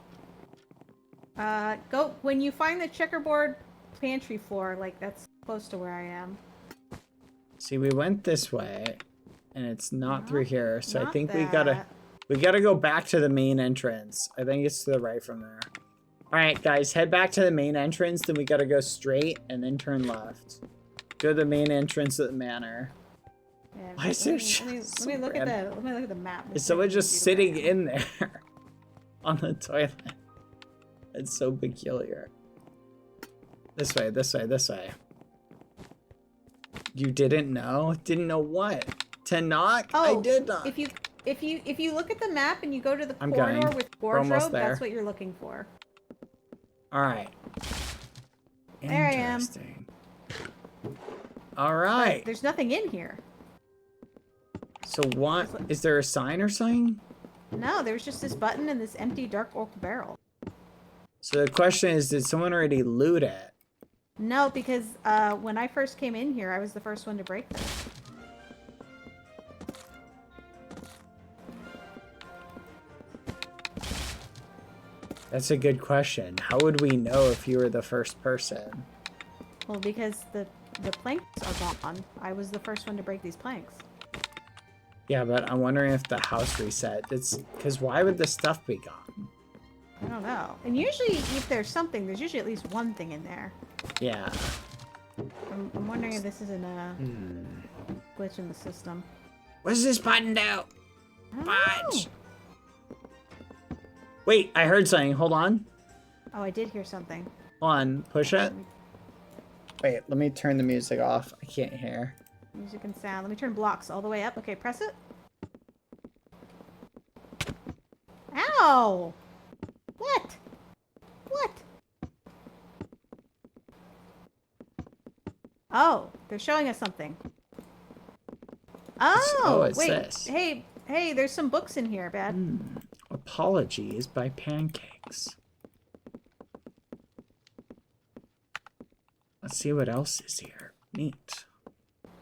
Go when you find the checkerboard pantry floor, like that's close to where I am. See, we went this way, and it's not through here, so I not think that. we gotta go back to the main entrance. I think it's to the right from there. Alright, guys, head back to the main entrance, then we gotta go straight, and then turn left. Go to the main entrance of the manor. Yeah, Why is there let me look at the map. Is someone just sitting in there on the toilet? It's so peculiar. This way, this way, this way. You didn't know? Didn't know what? To knock? Oh, I did not. If you look at the map and you go to the I'm corridor going. with We're almost wardrobe, there. that's what you're looking for. Alright. There I am. Interesting. Alright. There's nothing in here. So what? Is there a sign or something? No, there was just this button and this empty dark oak barrel. So the question is, did someone already loot it? No, because when I first came in here, I was the first one to break this. That's a good question. How would we know if you were the first person? Well, because the planks are gone. I was the first one to break these planks. Yeah, but I'm wondering if the house reset. It's because why would the stuff be gone? I don't know. And usually, if there's something, there's usually at least one thing in there. Yeah. I'm wondering if this isn't a glitch in the system. What does this button do? I don't Fudge. know. Wait, I heard something. Hold on. Oh, I did hear something. Hold on. Push it. Wait, let me turn the music off. I can't hear. Music and sound. Let me turn blocks all the way up. Okay, press it. Ow! What? What? Oh, they're showing us something. Oh, it's wait. this. Hey, there's some books in here, Bad. Apologies by Pancakes. Let's see what else is here. Neat.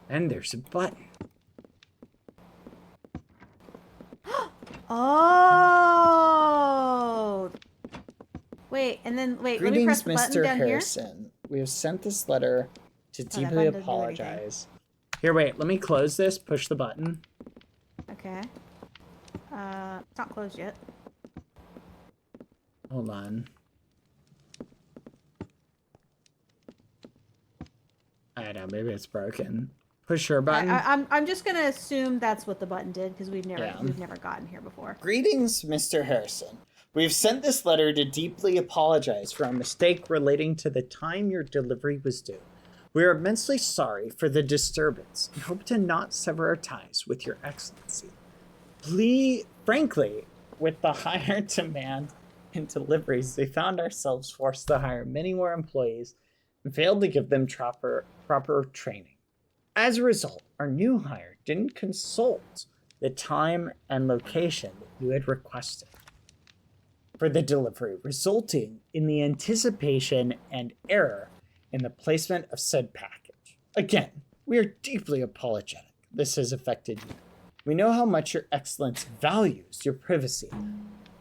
And there's a button. Oh! Wait, and then wait. Let me press Greetings, the button Mr. down Harrison. We have sent this letter to that deeply button doesn't do apologize. Here, wait. Let me close this. Push the button. here. Okay. It's not closed yet. Hold on. I don't know. Maybe it's broken. Push your button. I'm just gonna assume that's what the button did because we've never Yeah. gotten here before. Greetings, Mr. Harrison. We've sent this letter to deeply apologize for our mistake relating to the time your delivery was due. We are immensely sorry for the disturbance and hope to not sever our ties with your excellency. Frankly, with the higher demand and deliveries, we found ourselves forced to hire many more employees and failed to give them proper training. As a result, our new hire didn't consult the time and location that you had requested for the delivery, resulting in the anticipation and error in the placement of said package. Again, we are deeply apologetic this has affected you. We know how much your excellence values your privacy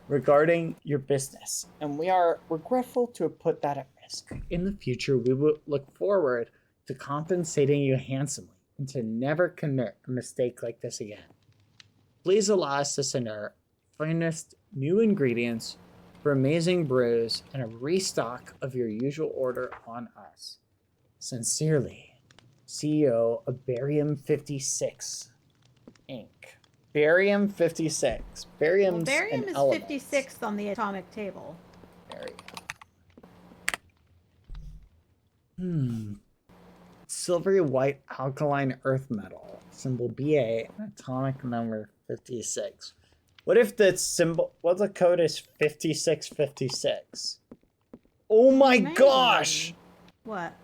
regarding your business, and we are regretful to have put that at risk. In the future, we will look forward to compensating you handsomely and to never commit a mistake like this again. Please allow us to send our finest new ingredients for amazing brews and a restock of your usual order on us. Sincerely, CEO of Barium 56 Inc. Barium 56. Barium's barium an is element. 56th on the atomic table. Barium. Silvery white alkaline earth metal. Symbol BA and atomic number 56. What if the symbol, what the code is 5656? Oh my Maybe. gosh! What?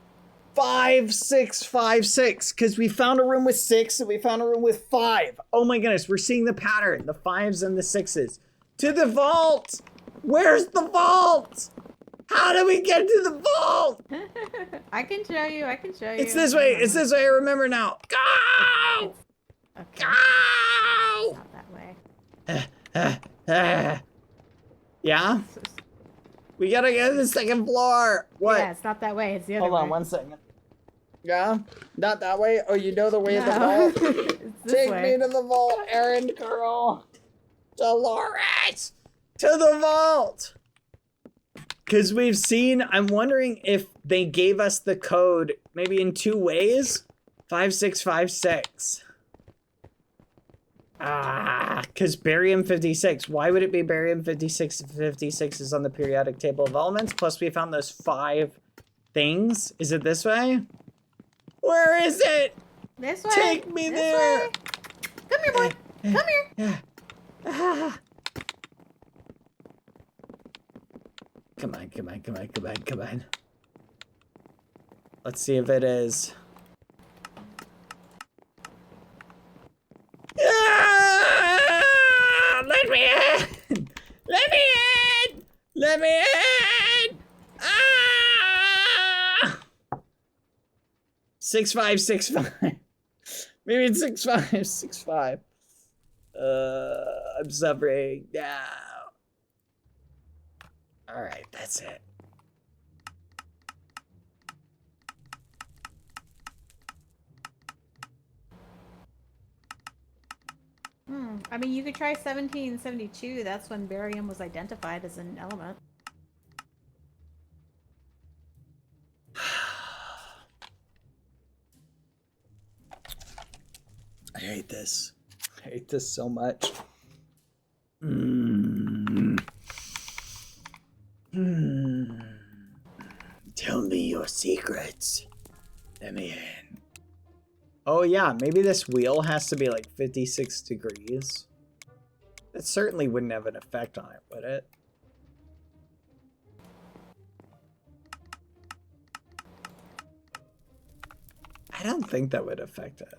5656, because we found a room with 6 and we found a room with 5. Oh my goodness, we're seeing the pattern, the 5s and the 6s. To the vault! Where's the vault? How do we get to the vault? I can show you. It's this way. It's this way. I remember now. Go! Okay. Go! Not that way. Yeah? We gotta go to the second floor. What? Yeah, it's not that way. It's the other way. Hold on 1 second. Yeah? Not that way? Oh, you know the way of the No. vault? It's this Take way. me to the vault, errand girl. Dolores! To the vault! Because we've seen, I'm wondering if they gave us the code maybe in 2 ways. 5656. Because barium 56. Why would it be barium 56 if 56 is on the periodic table of elements? Plus we found those 5 things. Is it this way? Where is it? This way. Take me This there. way. Come here, boy. Come here. Ah. Come on, come on, come on, come on, come on. Let's see if it is. Ah! Let me in! Let me in! Let me in! Ah! 6565. Maybe it's 6565. I'm suffering now. All right, that's it. I mean, you could try 1772. That's when barium was identified as an element. I hate this. I hate this so much. Tell me your secrets. Let me in. Oh yeah, maybe this wheel has to be like 56 degrees. That certainly wouldn't have an effect on it, would it? I don't think that would affect it.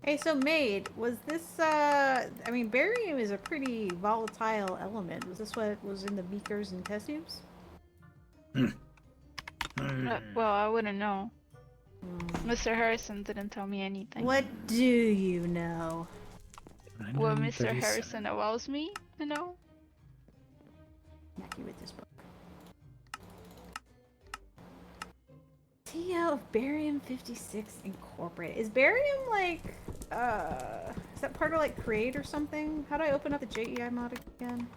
Hey, so maid, was this, I mean, barium is a pretty volatile element. Was this what was in the beakers and test tubes? Well, I wouldn't know. Mr. Harrison didn't tell me anything. What do you know? What Mr. Harrison allows me to know? Smack you with this book. TO of Barium 56 Incorporated. Is barium like, is that part of like Create or something? How do I open up the JEI mod again?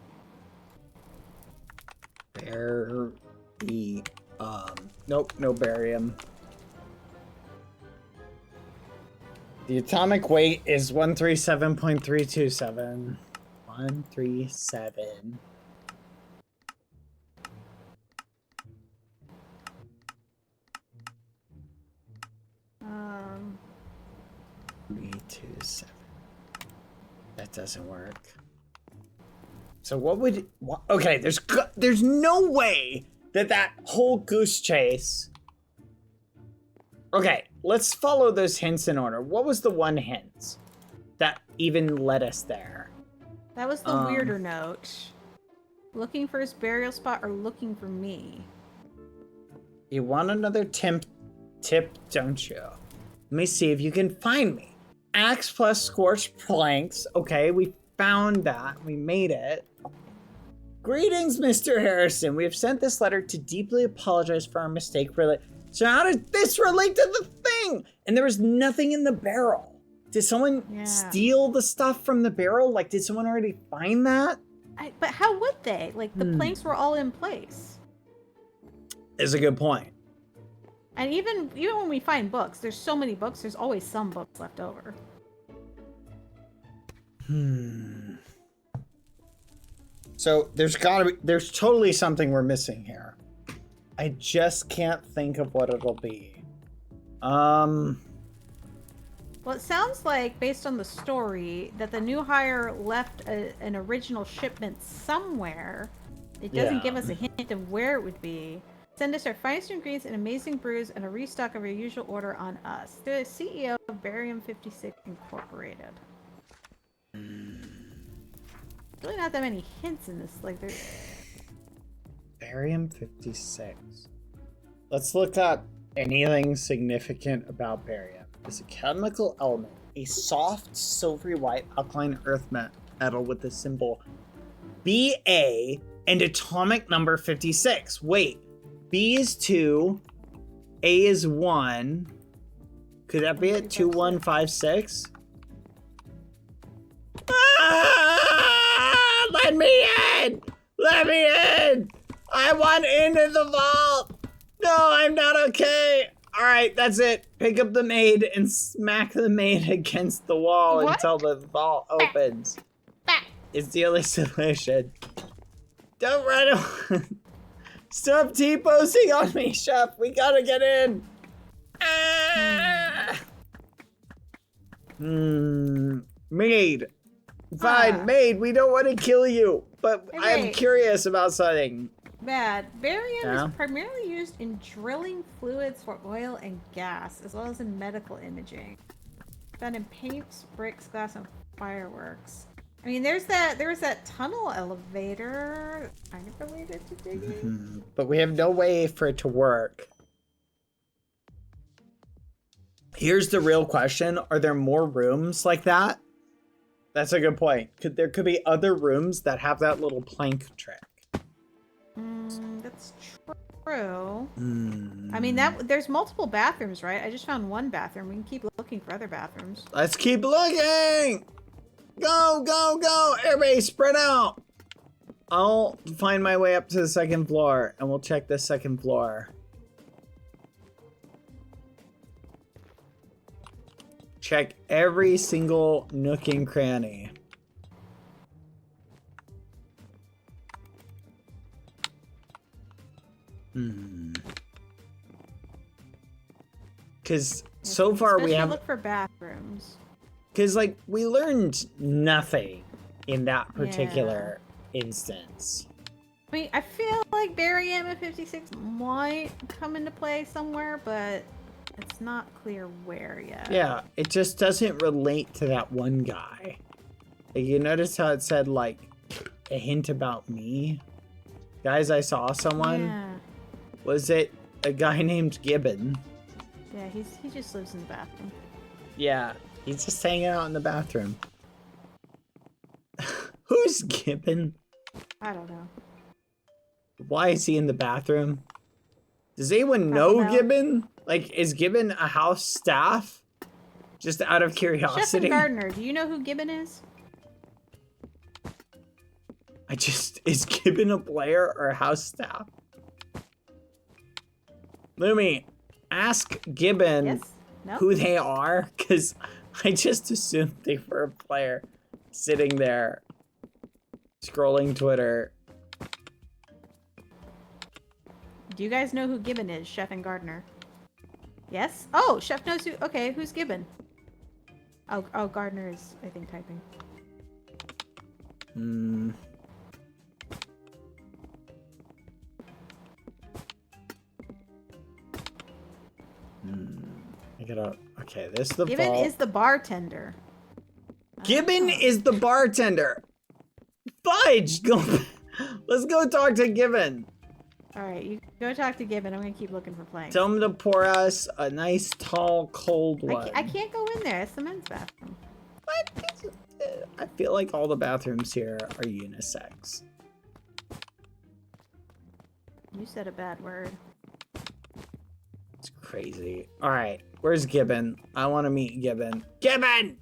Nope, no barium. The atomic weight is 137.327. 137. Um, 327. That doesn't work. So what would... Okay, there's no way that whole goose chase... Okay, let's follow those hints in order. What was the one hint that even led us there? that was the weirder note. Looking for his burial spot or looking for me? You want another tip, don't you? Let me see if you can find me. Axe plus scorched planks. Okay, we found that. We made it. Greetings, Mr. Harrison. We have sent this letter to deeply apologize for our mistake. So how does this relate to the thing? And there was nothing in the barrel. Did someone steal the stuff from the barrel? Like, did someone already find that? But how would they? Like, the planks were all in place. Is a good point. And even when we find books, there's so many books, there's always some books left over. So there's totally something we're missing here. I just can't think of what it'll be. Well, it sounds like, based on the story, that the new hire left an original shipment somewhere. It doesn't give us a hint of where it would be. Send us our finest ingredients and amazing brews and a restock of our usual order on us. The CEO of Barium 56 Incorporated. Really not that many hints in this. Like, there's... Barium 56. Let's look up anything significant about barium. It's a chemical element, a soft, silvery white alkaline earth metal with the symbol Ba and atomic number 56. Wait, B is 2, A is 1. Could that be it? 2156? Let me in! Let me in! I want into the vault! No, I'm not okay! Alright, that's it. Pick up the maid and smack the maid against the wall until the vault opens. It's the only solution. Don't run away. Stop T-posing on me, Chef. We gotta get in. Ah! Maid. Fine, maid, we don't want to kill you, but I'm curious about something. Bad. Barium is primarily used in drilling fluids for oil and gas, as well as in medical imaging. Found in paints, bricks, glass, and fireworks. I mean, there's that tunnel elevator, kind of related to digging. But we have no way for it to work. Here's the real question. Are there more rooms like that? That's a good point. There could be other rooms that have that little plank trick. That's true. I mean, there's multiple bathrooms, right? I just found one bathroom. We can keep looking for other bathrooms. Let's keep looking! Go, go, go! Everybody spread out! I'll find my way up to the second floor, and we'll check the second floor. Check every single nook and cranny. Because so far we have... look for bathrooms. Because, like, we learned nothing in that particular instance. I mean, I feel like Barium at 56 might come into play somewhere, but it's not clear where yet. Yeah, it just doesn't relate to that one guy. Like, you notice how it said, like, a hint about me? Guys, I saw someone. Yeah. Was it a guy named Gibbon? Yeah, he just lives in the bathroom. Yeah, he's just hanging out in the bathroom. Who's Gibbon? I don't know. Why is he in the bathroom? Does anyone know Gibbon? Like, is Gibbon a house staff? Just out of curiosity. Chef and Gardener, do you know who Gibbon is? Is Gibbon a player or a house staff? Lumi, ask Gibbon who they are, because I just assumed they were a player sitting there scrolling Twitter. Do you guys know who Gibbon is, Chef and Gardener? Yes? Oh, Chef knows who. Okay, who's Gibbon? Oh, Gardener is, I think, typing. I gotta. Okay, this is the Gibbon vault. is the bartender. Gibbon is the bartender. Fudge! Go. Let's go talk to Gibbon. Alright, you go talk to Gibbon. I'm gonna keep looking for planks. Tell him to pour us a nice, tall, cold one. I can't go in there. It's the men's bathroom. What? I feel like all the bathrooms here are unisex. You said a bad word. It's crazy. Alright, where's Gibbon? I want to meet Gibbon. Gibbon!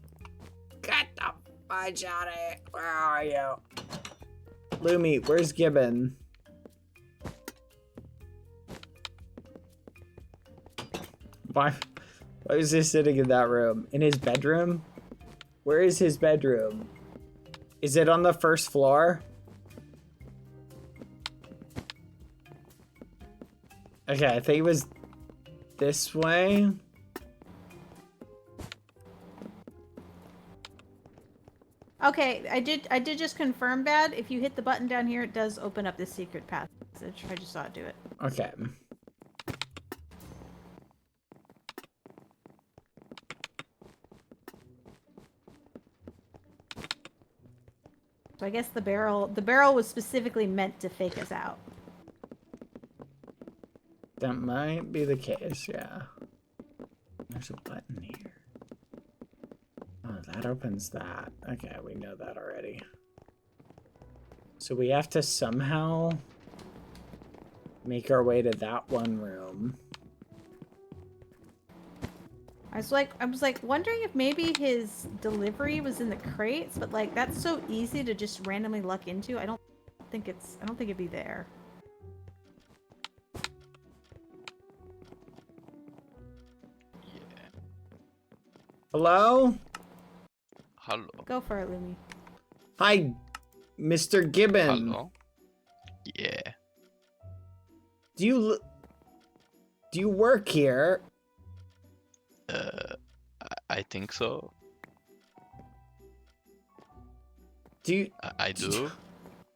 Get the fudge out of here. Where are you? Lumi, where's Gibbon? Why is he sitting in that room? In his bedroom? Where is his bedroom? Is it on the first floor? Okay, I think it was this way. Okay, I did just confirm, Bad. If you hit the button down here, it does open up this secret passage. I just saw it do it. Okay. So I guess the barrel was specifically meant to fake us out. That might be the case, yeah. There's a button here. Oh, that opens that. Okay, we know that already. So we have to somehow make our way to that one room. I was like wondering if maybe his delivery was in the crates, but like that's so easy to just randomly luck into. I don't think it'd be there. Hello? Hello. Go for it, Lumi. Hi, Mr. Gibbon. Hello. Yeah. Do you work here? I think so. Do you I do.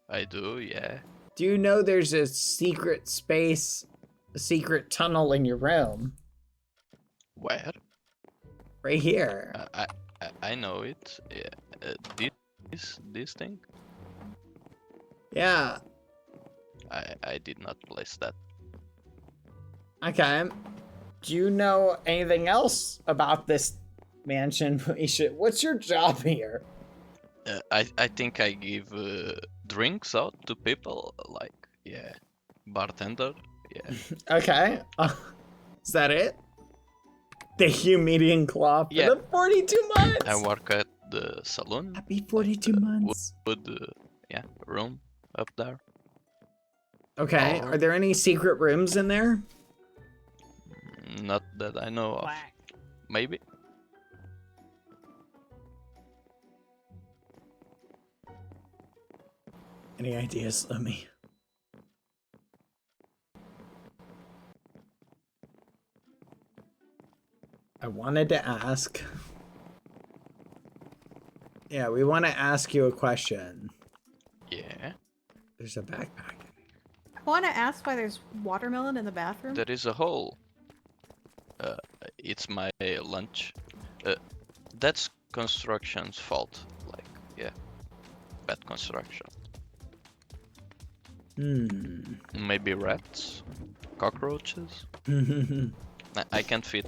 I do, yeah. do you know there's a secret space, a secret tunnel in your room? Where? Right here. I know it. Yeah. This thing? Yeah. I did not place that. Okay. Do you know anything else about this mansion? What's your job here? I think I give drinks out to people, like, yeah, bartender, yeah. Okay. Is that it? Thank you, median claw, for Yeah. the 42 months! I work at the saloon. Happy 42 months. Wood, yeah, room up there. Okay, Oh. are there any secret rooms in there? Not that I know of. Maybe. Any ideas, Lumi? I wanted to ask. Yeah, we want to ask you a question. Yeah. There's a backpack. I want to ask why there's watermelon in the bathroom. There is a hole. It's my lunch. That's construction's fault. Like, yeah, bad construction. Maybe rats, cockroaches. I can't fit.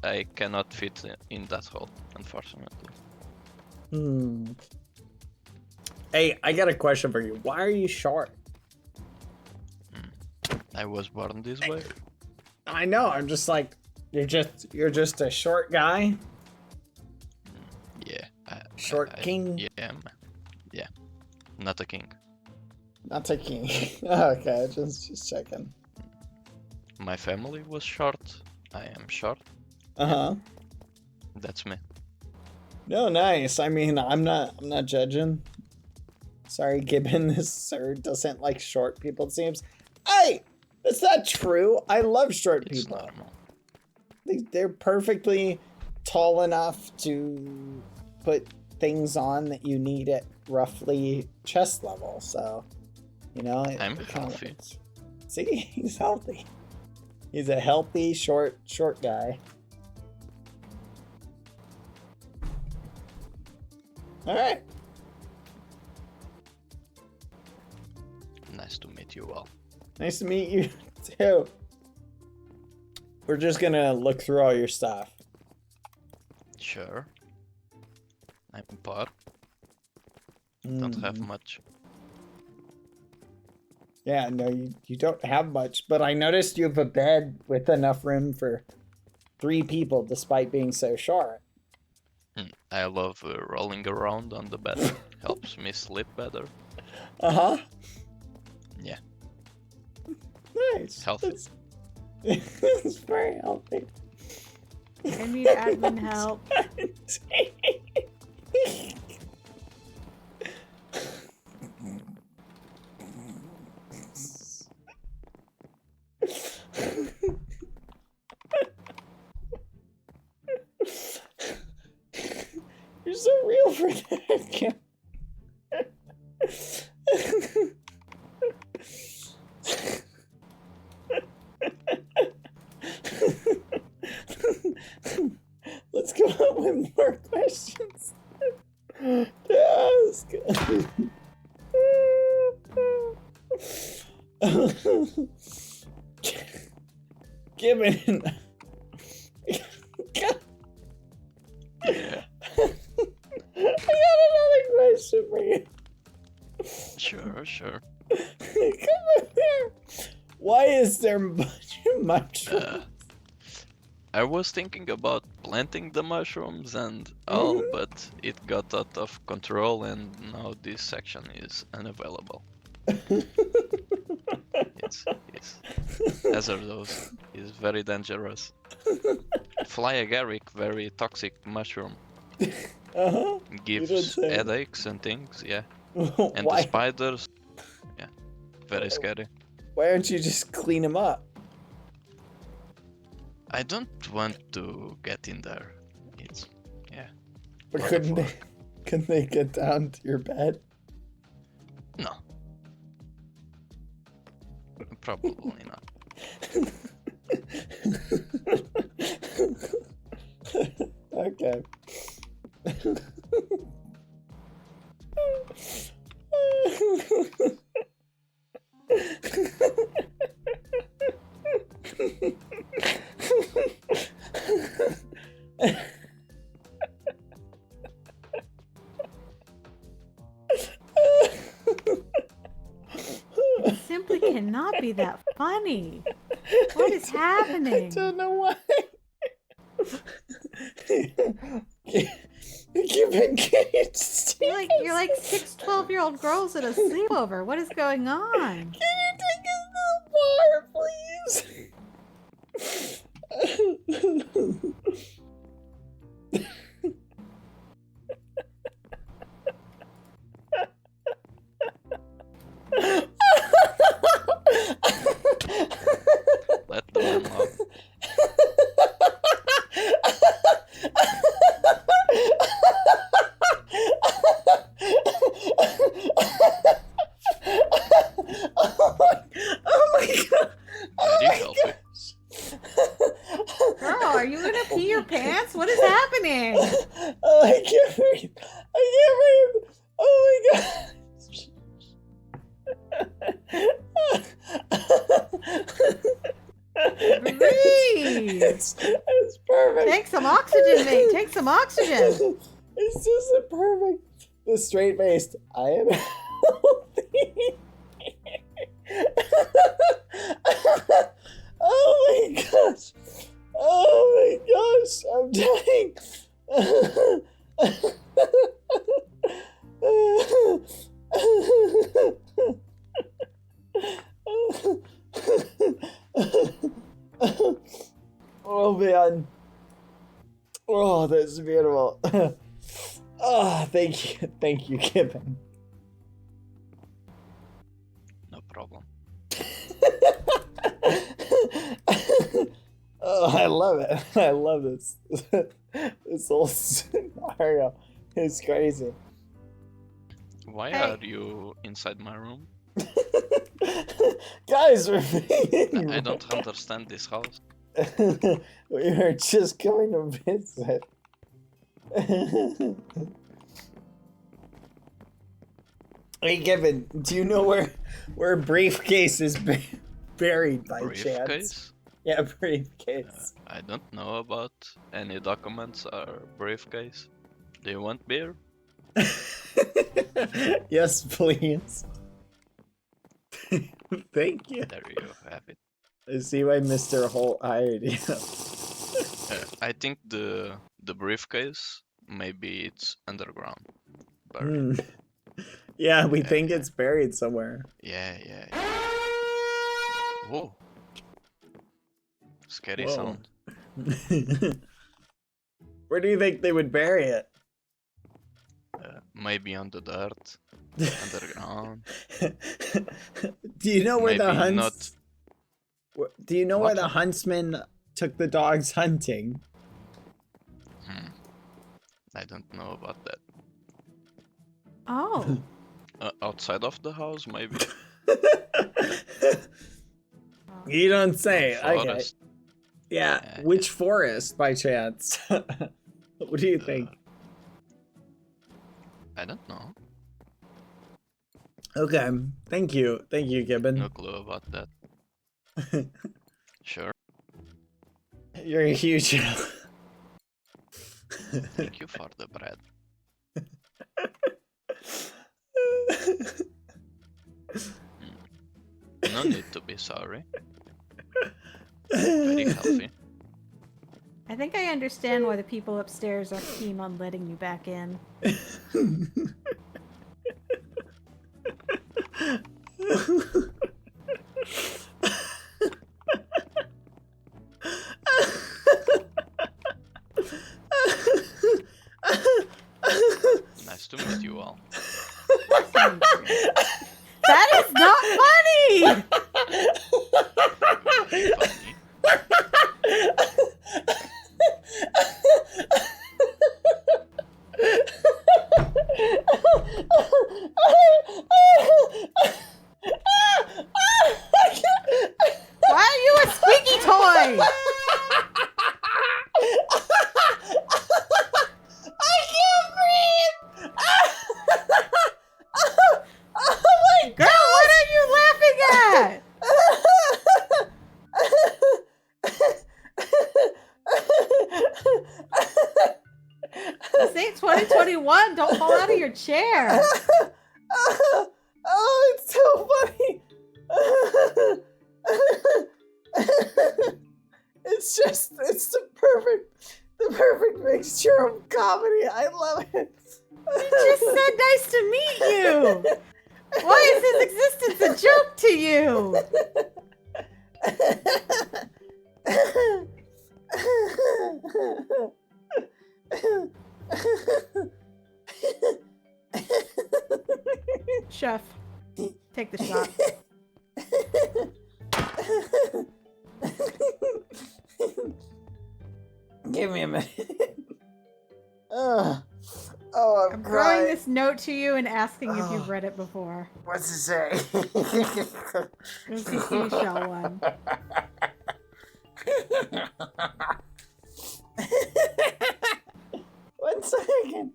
I cannot fit in that hole, unfortunately. Hey, I got a question for you. Why are you short? I was born this way. I know. I'm just like, you're just a short guy. Yeah. Short king. Yeah. Yeah. Not a king. Not a king. Okay, just checking. My family was short. I am short. Uh-huh. That's me. No, nice. I mean, I'm not judging. Sorry, Gibbon, this sir doesn't like short people, it seems. Hey! That's not true. I love short It's people. normal. They're perfectly tall enough to put things on that you need at roughly chest level. So, you know, I'm it kinda healthy. works. See, he's healthy. He's a healthy short guy. All right. Nice to meet you all. Nice to meet you too. We're just gonna look through all your stuff. Sure. I'm poor. Don't have much. Yeah, no, you don't have much, but I noticed you have a bed with enough room for 3 people despite being so short. I love rolling around on the bed. Helps me sleep better. Uh-huh. Yeah. Nice. Healthy. It's very healthy. I need admin help. You're so real for that. Let's come up with more questions to ask. Given. Yeah. I got another question for you. Sure. Come up here. Why is there much? I was thinking about planting the mushrooms and all, but it got out of control and now this section is unavailable. It's hazardous. It's very dangerous. Fly agaric, very toxic mushroom. Uh-huh. Gives headaches and things, yeah. And Why? the spiders, yeah, very scary. Why don't you just clean them up? I don't want to get in there. It's, yeah. But lot of couldn't they get down to your bed? No. Probably not. Okay. It simply cannot be that funny. What is happening? I don't know why. You've engaged. You're like 6 12-year-old girls at a sleepover. What is going on? Can you take us to the bar, please? Let the man laugh. Oh my god! Very healthy. Girl, are you gonna pee your pants? What is happening? Oh, I can't breathe. I can't breathe. Oh my god. Breathe. It's perfect. Take some oxygen, mate. Take some oxygen. It's just a perfect. The straight faced. I am healthy. Oh my gosh. Oh my gosh. I'm dying. Oh man. Oh, that's beautiful. Oh, thank you, Gibbon. No problem. Oh, I love it. I love this. This whole scenario is crazy. Why Hey. are you inside my room? Guys, we're being... I don't understand this house. We are just coming to visit. Hey, Gibbon, do you know where briefcase is buried by chance? Briefcase? Yeah, briefcase. I don't know about any documents or briefcase. Do you want beer? Yes, please. Thank you. There you have it. I see why Mr. Holt hired you. I think the briefcase, maybe it's underground. Buried. Yeah, we think it's buried somewhere. Yeah. Whoa. Scary Whoa. sound. Where do you think they would bury it? Maybe on the dirt. Underground. Do you know where the Maybe hunts? Do you know where What? the huntsman took the dogs hunting? I don't know about that. Oh. Outside of the house, maybe. You don't say. Okay. Forest. Yeah. Yeah. Which forest, by chance? What do you think? I don't know. Okay. Thank you, Gibbon. No clue about that. Sure. You're a huge. Thank you for the bread. No need to be sorry. Very healthy. I think I understand why the people upstairs are keen on letting you back in. Nice to meet you all. That is not funny! Very funny. Why are you a squeaky toy? I can't breathe! Oh my Girl, what are you laughing at? This ain't 2021. Don't fall out of your chair. Oh, it's so funny. It's the perfect mixture of comedy. I love it. He just said nice to meet you. Why is his existence a joke to you? Chef, take the shot. Give me a minute. Oh, I'm I'm throwing crying. this note to you and asking if you've read it before. What's it say? It's the seashell one. One second.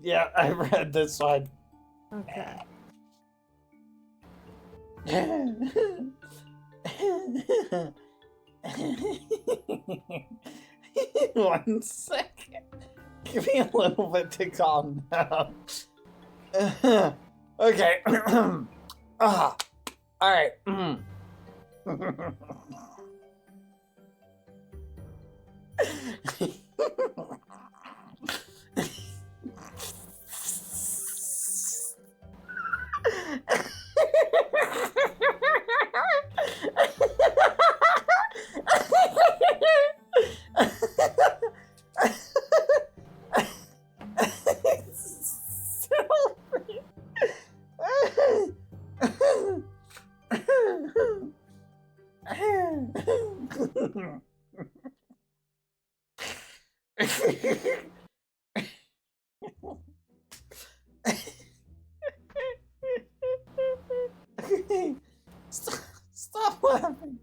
Yeah, I read this one. Okay. One second. Give me a little bit to calm down. Okay. All right. laughing.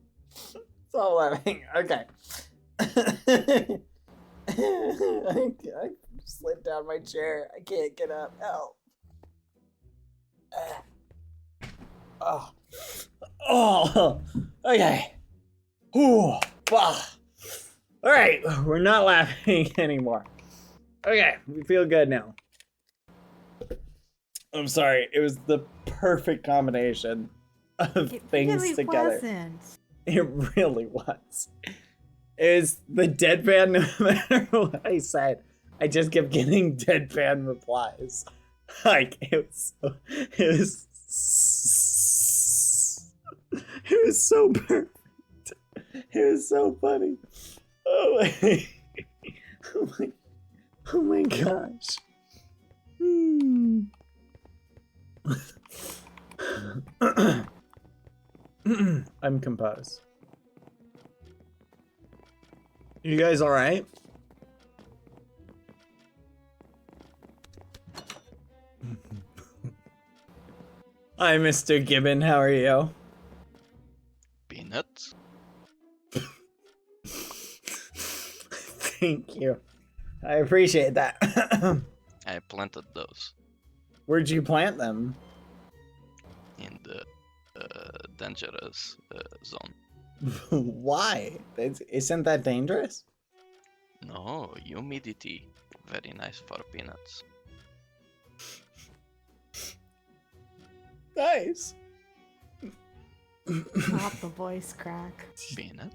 Stop laughing. Okay. I slid down my chair. I can't get up. Help. Oh. Oh. Okay. Ooh. Bah. All right. We're not laughing anymore. Okay. We feel good now. I'm sorry. It was the perfect combination of things really together. Wasn't. It really was. It was the deadpan no matter what I said. I just kept getting deadpan replies. Like it was so perfect. It was so funny. Oh my, oh my gosh. I'm composed. You guys all right? Hi, Mr. Gibbon. How are you? Peanuts? Thank you. I appreciate that. I planted those Where'd you plant them? in the dangerous zone. Why? Isn't that dangerous? No, humidity. Very nice for peanuts. Nice. Not the voice crack. Peanut?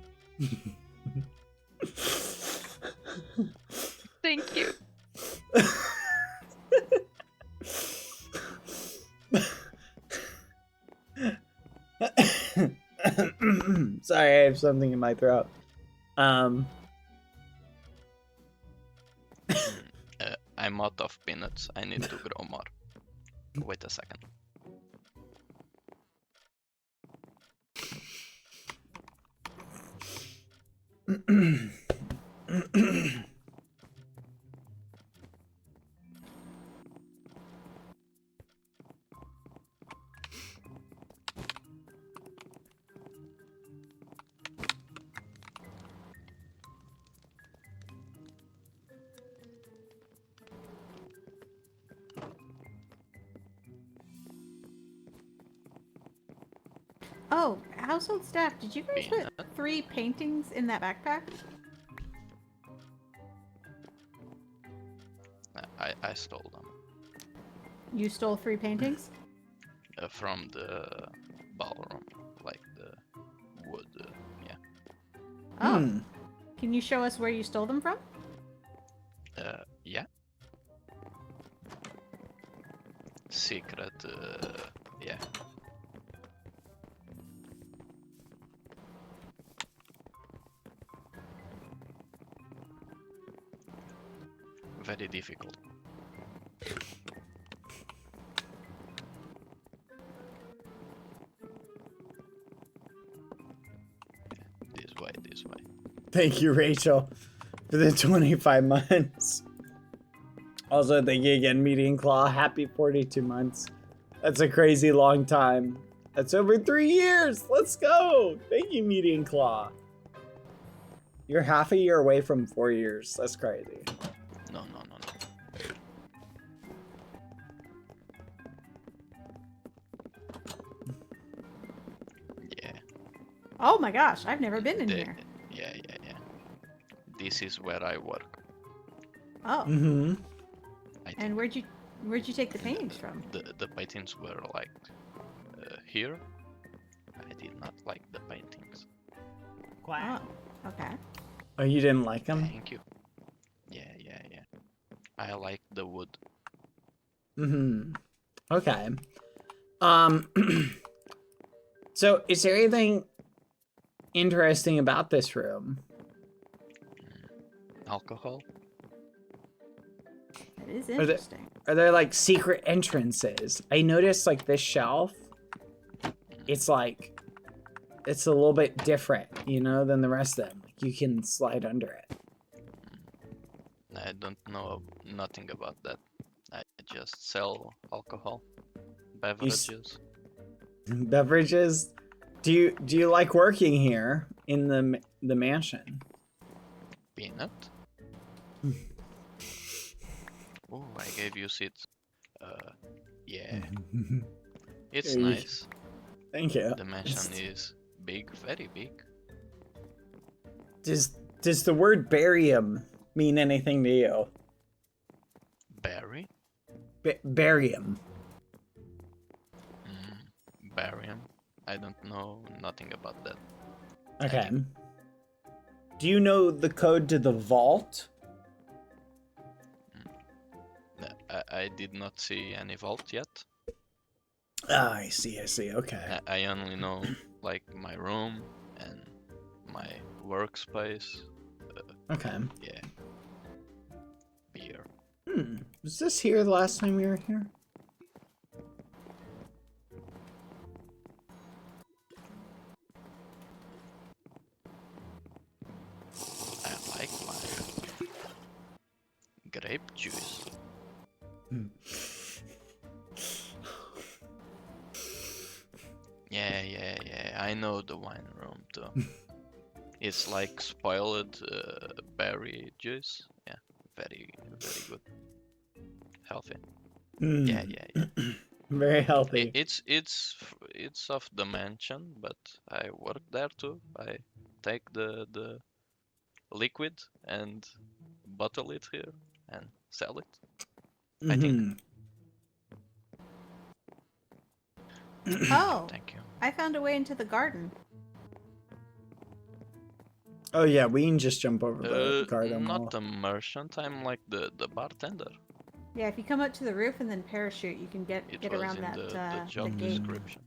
Thank you. Sorry, I have something in my throat. I'm out of peanuts. I need to grow more. Wait a second. Oh, household staff, did you guys put Peanut. 3 paintings in that backpack? I stole them You stole 3 paintings? from the ballroom, like the wood. Yeah. Oh. Can you show us where you stole them from? Yeah. Secret. Yeah. Very difficult. This way. Thank you, Rachel, for the 25 months. Also, thank you again, Median Claw. Happy 42 months. That's a crazy long time. That's over 3 years. Let's go. Thank you, Median Claw. You're half a year away from 4 years. That's crazy. No. Yeah. Oh my gosh, I've never been in here. Yeah. This is where I work. Oh. Mm-hmm. I think And where'd you take the paintings from? the paintings were like here. I did not like the paintings. Oh, okay. Oh, you didn't like them? Thank you. Yeah. I like the wood. Mm-hmm. Okay. So is there anything interesting about this room? Alcohol? That is interesting. Are there like secret entrances? I noticed like this shelf, it's like, it's a little bit different, you know, than the rest of them. Like you can slide under it. I don't know nothing about that. I just sell alcohol, beverages. Beverages? Do you like working here in the mansion? Peanut? Oh, I gave you seeds. Yeah. It's Hey. nice. Thank you. The mansion is big, very big. Does the word barium mean anything to you? Berry? Barium. Barium? I don't know nothing about that. Okay. Do you know the code to the vault? I did not see any vault yet. Ah, I see, okay. I only know like my room and my workspace. Okay. Yeah. Beer. Was this here the last time we were here? I like my grape juice. Yeah. I know the wine room too. It's like spoiled berry juice. Yeah, very good. Healthy. Yeah. Very healthy. It's of the mansion, but I work there too. I take the liquid and bottle it here and sell it. I think. Oh, Thank you. I found a way into the garden. Oh yeah, we can just jump over the garden wall. Not the merchant. I'm like the bartender. Yeah, if you come up to the roof and then parachute, you can get It was around in that the job gate. description.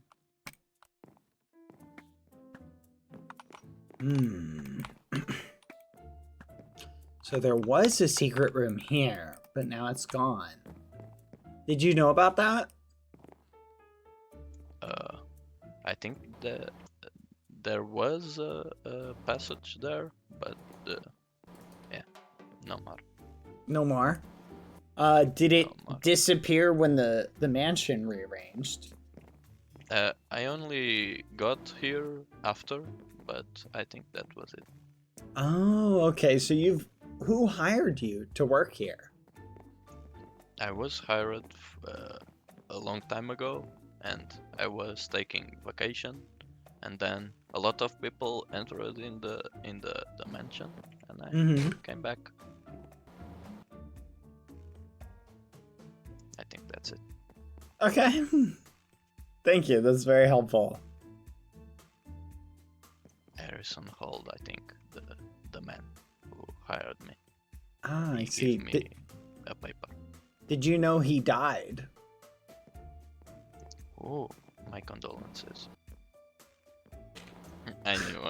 So there was a secret room here, but now it's gone. Did you know about that? I think there was a passage there, but yeah, no more. No more. Did it disappear when the mansion rearranged? I only got here after, but I think that was it. Oh, okay. So who hired you to work here? I was hired a long time ago, and I was taking vacation, and then a lot of people entered in the mansion, and I came back. I think that's it. Okay. Thank you. That's very helpful. Harrison Hold, I think, the man who hired me. Ah, I He see. gave me a paper. Did you know he died? Oh, my condolences. I knew.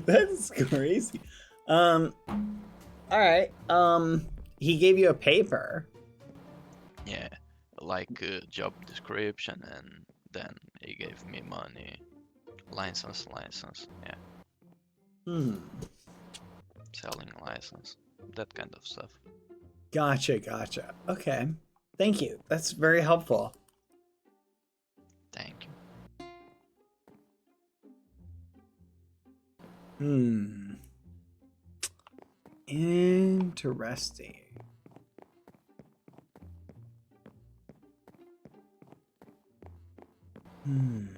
That's crazy. All right. He gave you a paper. Yeah, like job description, and then he gave me money, license. Yeah, selling license, that kind of stuff. Gotcha. Okay. Thank you. That's very helpful. Thank Interesting. you.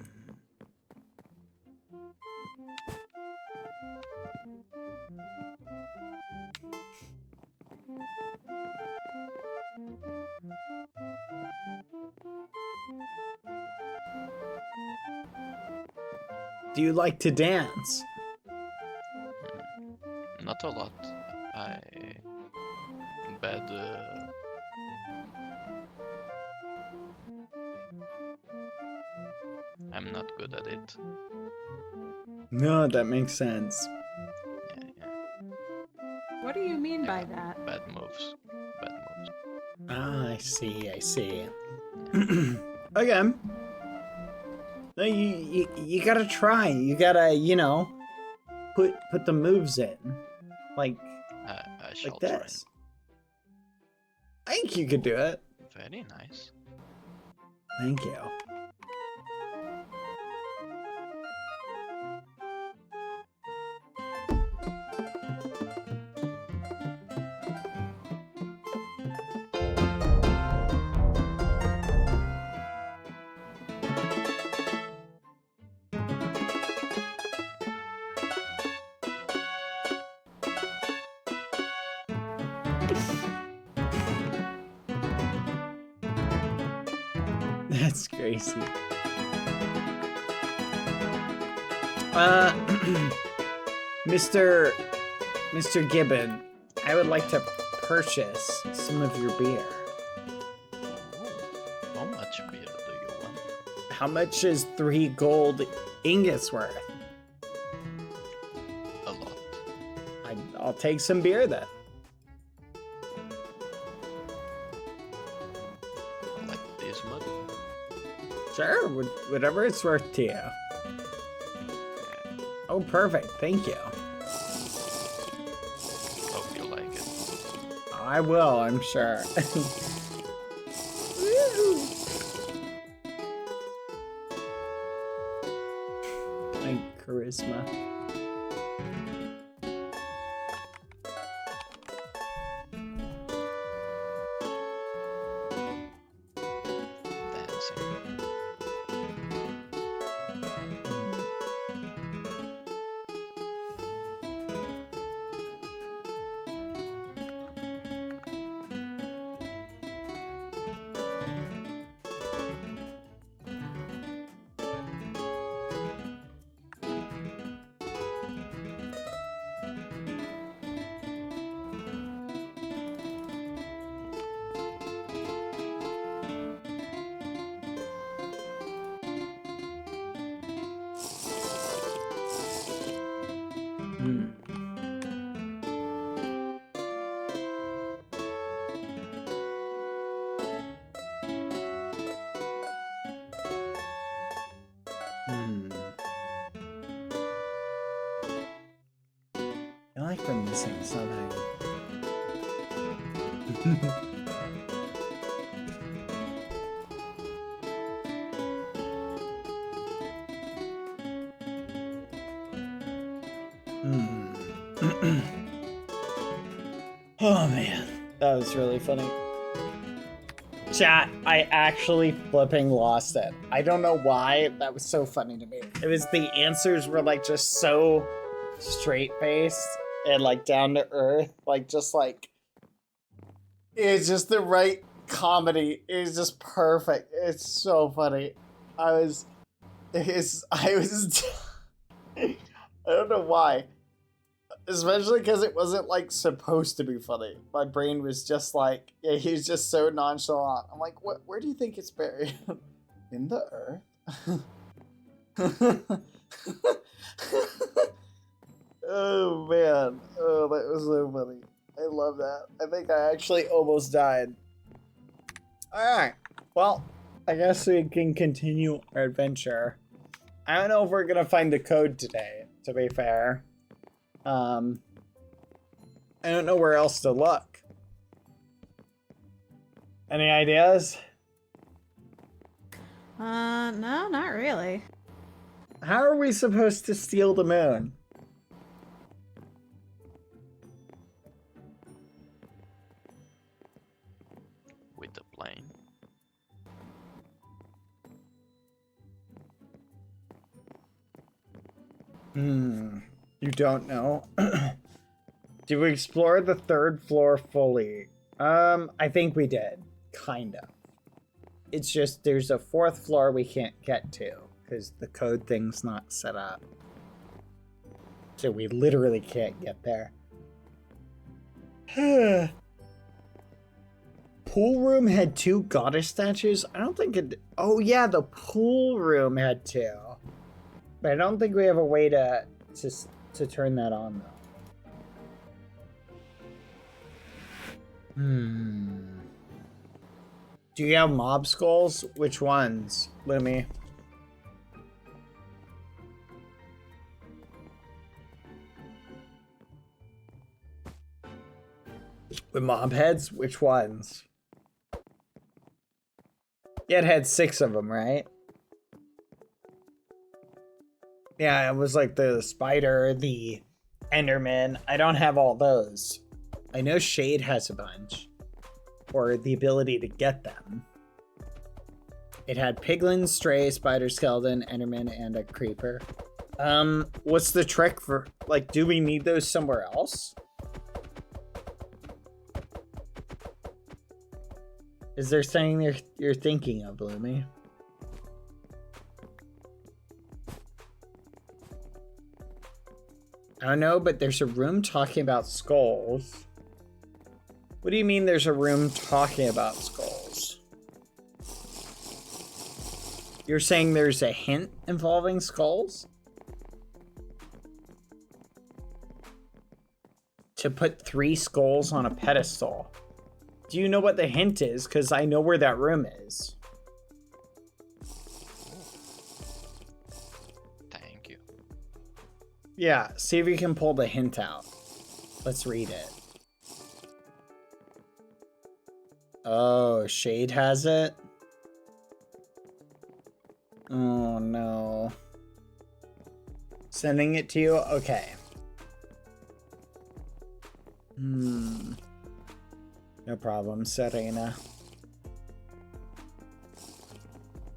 Do you like to dance? Not a lot. Bad. I'm not good at it. No, that makes sense. Yeah. What do you mean by that? Bad moves. Ah, I see. Okay. No, you gotta try. You gotta, put the moves in, like I shall like this. I think you could do it. Very nice. Thank you. That's crazy. Mr. Gibbon, I would like to purchase some of your beer. How much beer do you want? How much is 3 gold ingots worth? A lot. I'll take some beer then. Like this much? Sure, whatever it's worth to you. Oh, perfect. Thank you. Hope you like it. I will, I'm sure. My charisma. Dancing. I like we're missing something. Oh man, that was really funny. Chat, I actually flipping lost it. I don't know why. That was so funny to me. It was the answers were like just so straight faced and like down to earth. Like just like it's just the right comedy. It's just perfect. It's so funny. I don't know why. Especially because it wasn't like supposed to be funny. My brain was just like, yeah, he's just so nonchalant. I'm like, what? Where do you think it's buried? In the earth? Oh man, oh that was so funny. I love that. I think I actually almost died. All right, well, I guess we can continue our adventure. I don't know if we're gonna find the code today. To be fair. I don't know where else to look. Any ideas? No, not really. How are we supposed to steal the moon? With the plane. You don't know? Did we explore the 3rd floor fully? I think we did. Kind of. It's just there's a 4th floor we can't get to because the code thing's not set up. So we literally can't get there. Pool room had 2 goddess statues? I don't think it... Oh yeah, the pool room had 2. But I don't think we have a way to turn that on, though. Do you have mob skulls? Which ones, Lumi? With mob heads? Which ones? Yeah, it had 6 of them, right? Yeah, it was like the spider, the Enderman. I don't have all those. I know Shade has a bunch. Or the ability to get them. It had Piglin, Stray, Spider, Skeleton, Enderman, and a Creeper. What's the trick for, like, do we need those somewhere else? Is there something you're thinking of, Bloomy? I don't know, but there's a room talking about skulls. What do you mean there's a room talking about skulls? You're saying there's a hint involving skulls? To put 3 skulls on a pedestal. Do you know what the hint is? Because I know where that room is. Thank you. Yeah, see if you can pull the hint out. Let's read it. Oh, Shade has it? Oh, no. Sending it to you? Okay. No problem, Serena.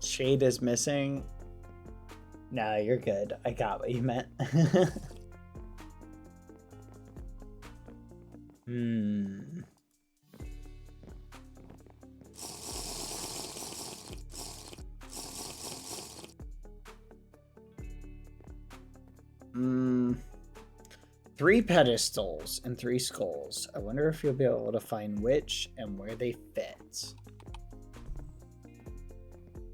Shade is missing. No, you're good. I got what you meant. Three pedestals and 3 skulls. I wonder if you'll be able to find which and where they fit.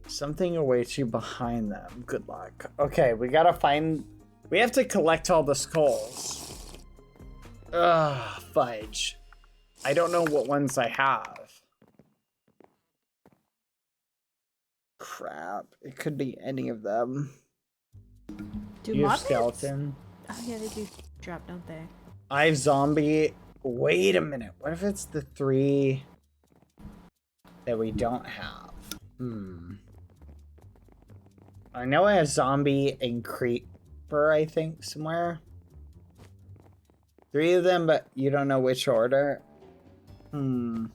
Something awaits you behind them. Good luck. Okay, we gotta find... We have to collect all the skulls. Ugh, fudge. I don't know what ones I have. Crap. It could be any of them. Do you have mob skeleton? Oh yeah, they do drop, don't they? I have zombie. Wait a minute. What if it's the 3 that we don't have? I know I have zombie and creeper, I think, somewhere. 3 of them, but you don't know which order. How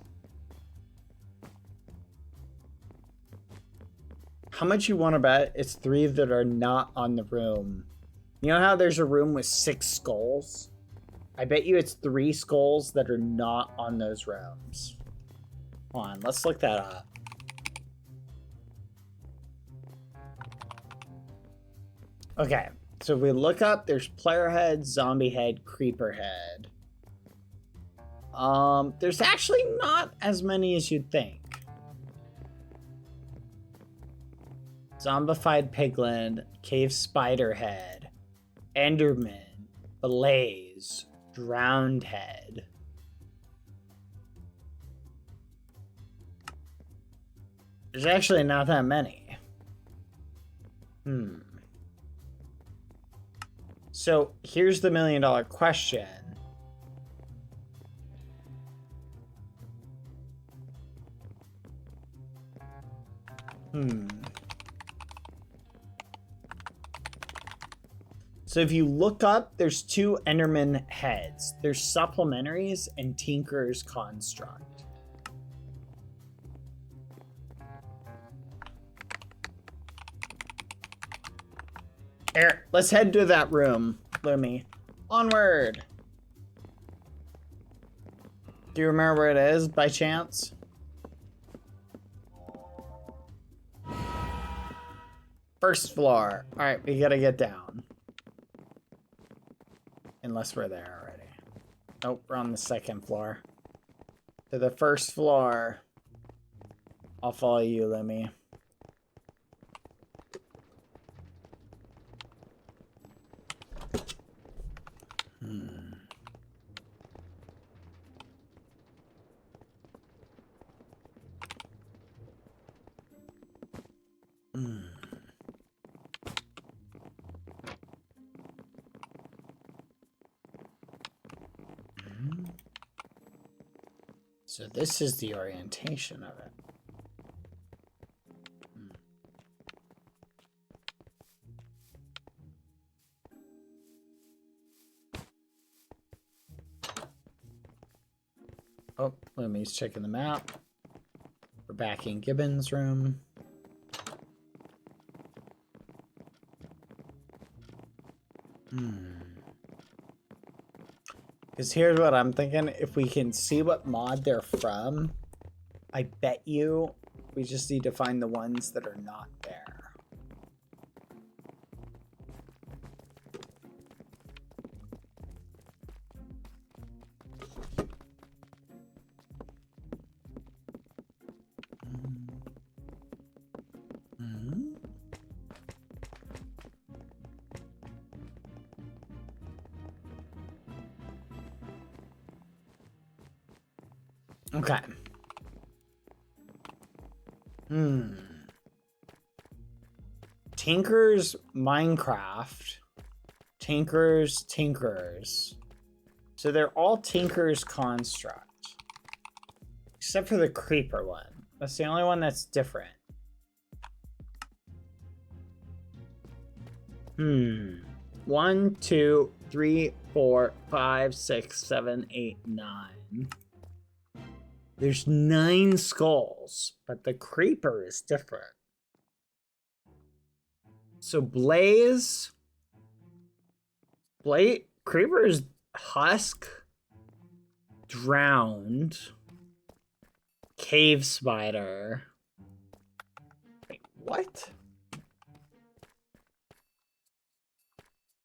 much you want to bet it's 3 that are not on the room? You know how there's a room with 6 skulls? I bet you it's 3 skulls that are not on those rooms. Hold on, let's look that up. Okay, so if we look up, there's player head, zombie head, creeper head. There's actually not as many as you'd think. Zombified piglin, cave spider head, Enderman, Blaze, Drowned Head. There's actually not that many. So here's the $1 million question. So if you look up, there's 2 Enderman heads. There's supplementaries and Tinker's Construct. Here, let's head to that room, Lumi. Onward! Do you remember where it is, by chance? First floor. Alright, we gotta get down. Unless we're there already. Nope, we're on the 2nd floor. To the 1st floor. I'll follow you, Lemmy. So this is the orientation of it. Lumi's checking the map. We're back in Gibbon's room. Because here's what I'm thinking. If we can see what mod they're from, I bet you we just need to find the ones that are not there. Okay. Tinker's Minecraft. Tinker's. So they're all Tinker's construct. Except for the creeper one. That's the only one that's different. 1, 2, 3, 4, 5, 6, 7, 8, 9. There's 9 skulls, but the creeper is different. So Creeper's husk, drowned, cave spider. Wait, what?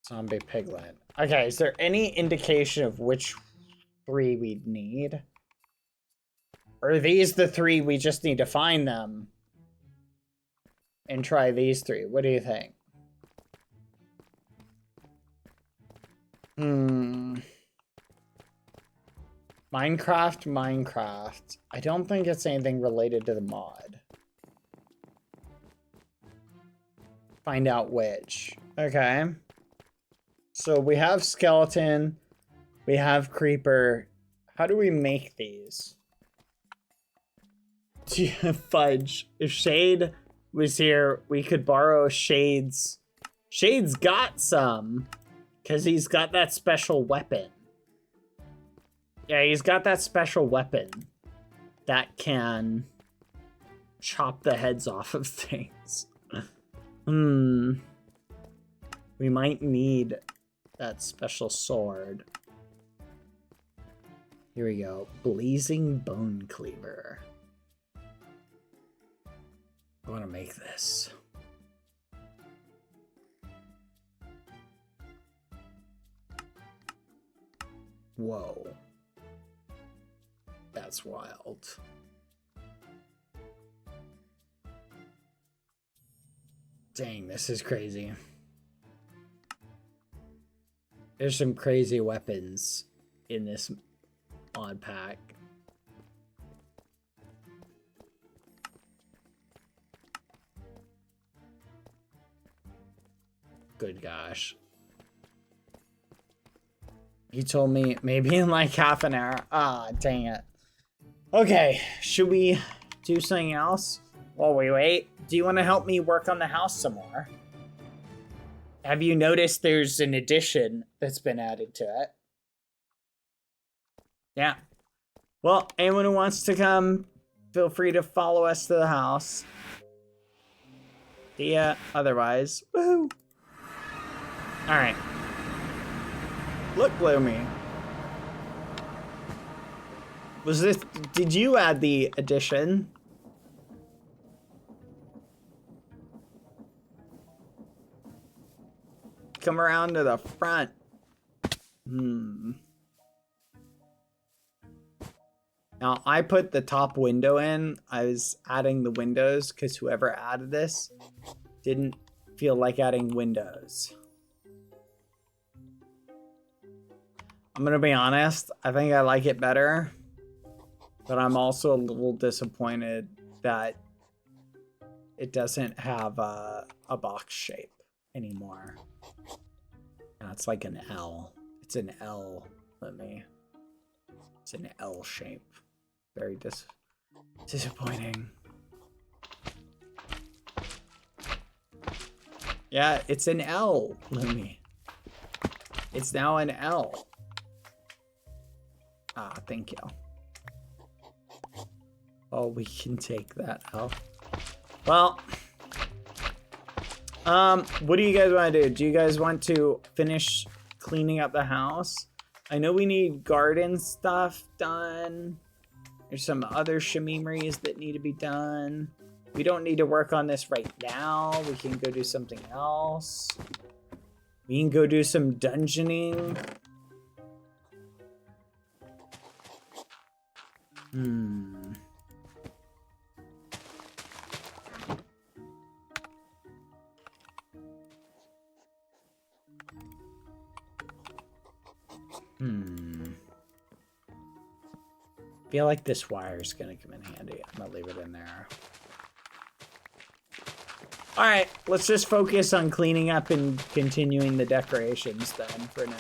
Zombie piglet. Okay, is there any indication of which 3 we'd need? Or are these the 3 we just need to find them? And try these 3. What do you think? Minecraft. I don't think it's anything related to the mod. Find out which. Okay. So we have skeleton. We have creeper. How do we make these? Fudge. If Shade was here, we could borrow Shade's. Shade's got some. Because he's got that special weapon. Yeah, he's got that special weapon that can chop the heads off of things. We might need that special sword. Here we go. Blazing Bone Cleaver. I want to make this. Whoa. That's wild. Dang, this is crazy. There's some crazy weapons in this mod pack. Good gosh. You told me maybe in like half an hour. Ah, dang it. Okay, should we do something else while we wait? Do you want to help me work on the house some more? Have you noticed there's an addition that's been added to it? Yeah. Well, anyone who wants to come, feel free to follow us to the house. Yeah, otherwise, woohoo. All right. Look, Bloomy. Was this, did you add the addition? Come around to the front. Now, I put the top window in. I was adding the windows because whoever added this didn't feel like adding windows. I'm gonna be honest, I think I like it better, but I'm also a little disappointed that it doesn't have a box shape anymore. Now it's like an L. It's an L, it's an L shape. Very disappointing. Yeah, it's an L, Lumi. It's now an L. Ah, thank you. Oh, we can take that out. Well, what do you guys want to do? Do you guys want to finish cleaning up the house? I know we need garden stuff done. There's some other shamimeries that need to be done. We don't need to work on this right now. We can go do something else. We can go do some dungeoning. Feel like this wire's gonna come in handy. I'm gonna leave it in there. All right, let's just focus on cleaning up and continuing the decorations then for now.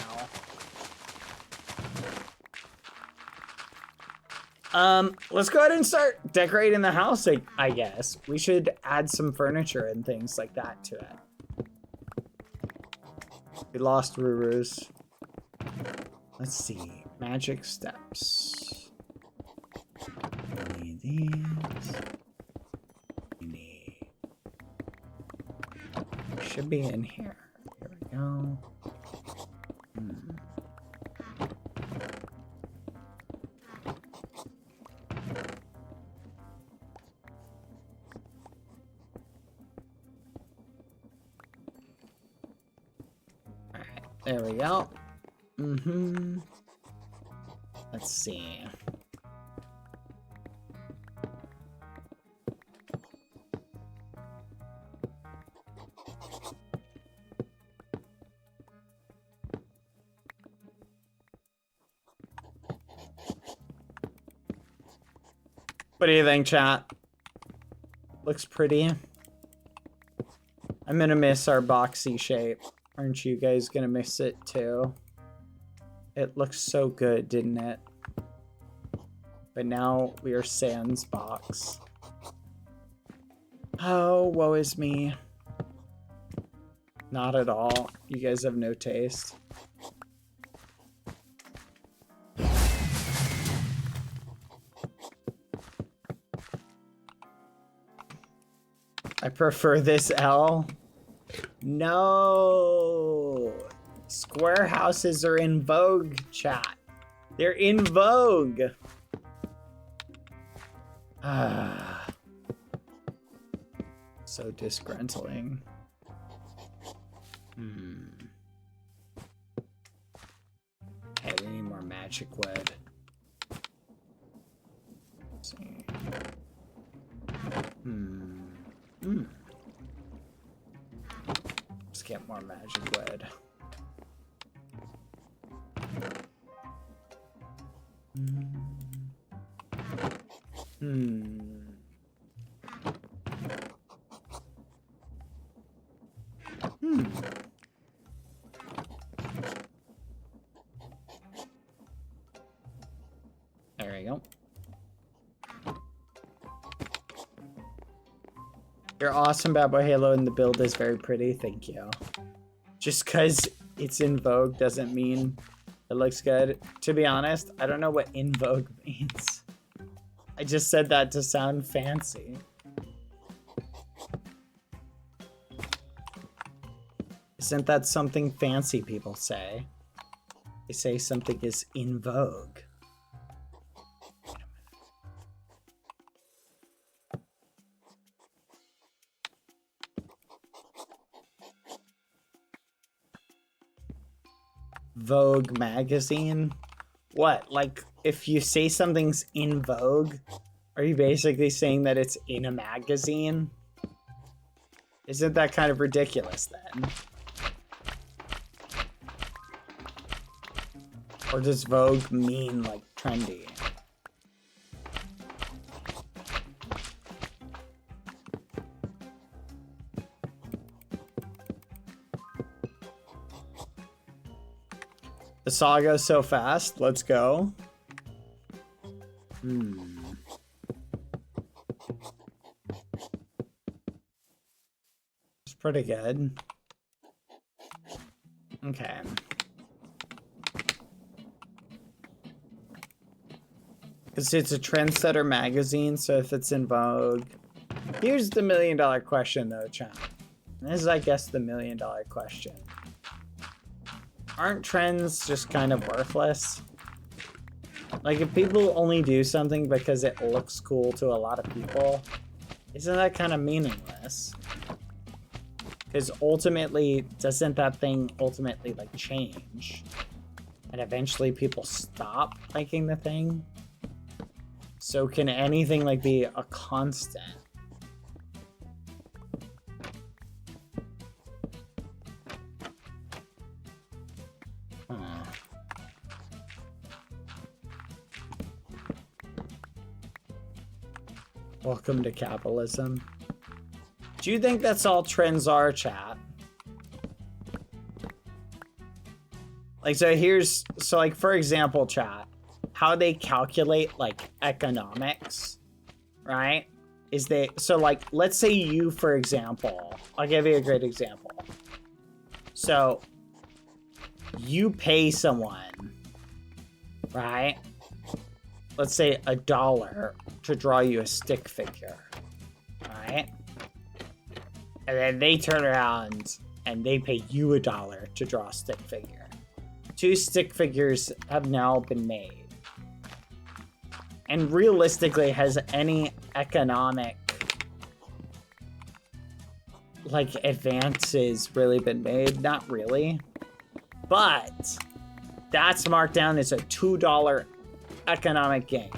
Let's go ahead and start decorating the house, I guess. We should add some furniture and things like that to it. We lost Ruru's. Let's see. Magic steps. We need these. We need... Should be in here. Here we go. Alright, there we go. Let's see. What do you think, chat? Looks pretty. I'm gonna miss our boxy shape. Aren't you guys gonna miss it too? It looks so good, didn't it? But now we are sans box. Oh, woe is me. Not at all. You guys have no taste. I prefer this L. No. Square houses are in vogue, chat. They're in vogue. So disgruntling. Hey, we need more magic wood. Let's see. Let's get more magic wood. There we go. You're awesome, Badboyhalo, and the build is very pretty. Thank you. Just because it's in vogue doesn't mean it looks good. To be honest, I don't know what in vogue means. I just said that to sound fancy. Isn't that something fancy people say? They say something is in vogue. Vogue magazine? What? Like, if you say something's in vogue, are you basically saying that it's in a magazine? Isn't that kind of ridiculous then? Or does vogue mean like trendy? The saw goes so fast. Let's go. It's pretty good. Okay. Because it's a trendsetter magazine, so if it's in vogue. Here's the $1 million question, though, chat. This is, I guess, the $1 million question. Aren't trends just kind of worthless? Like, if people only do something because it looks cool to a lot of people, isn't that kind of meaningless? Because ultimately, doesn't that thing ultimately, like, change? And eventually people stop liking the thing? So can anything, like, be a constant? Welcome to capitalism. Do you think that's all trends are, chat? Like, so like, for example, chat, how they calculate, like, economics, right? So, like, let's say you, for example, I'll give you a great example. So, you pay someone, right? Let's say $1 to draw you a stick figure, right? And then they turn around and they pay you $1 to draw a stick figure. 2 stick figures have now been made. And realistically, has any economic, like, advances really been made? Not really. But that's marked down as a $2 economic gain.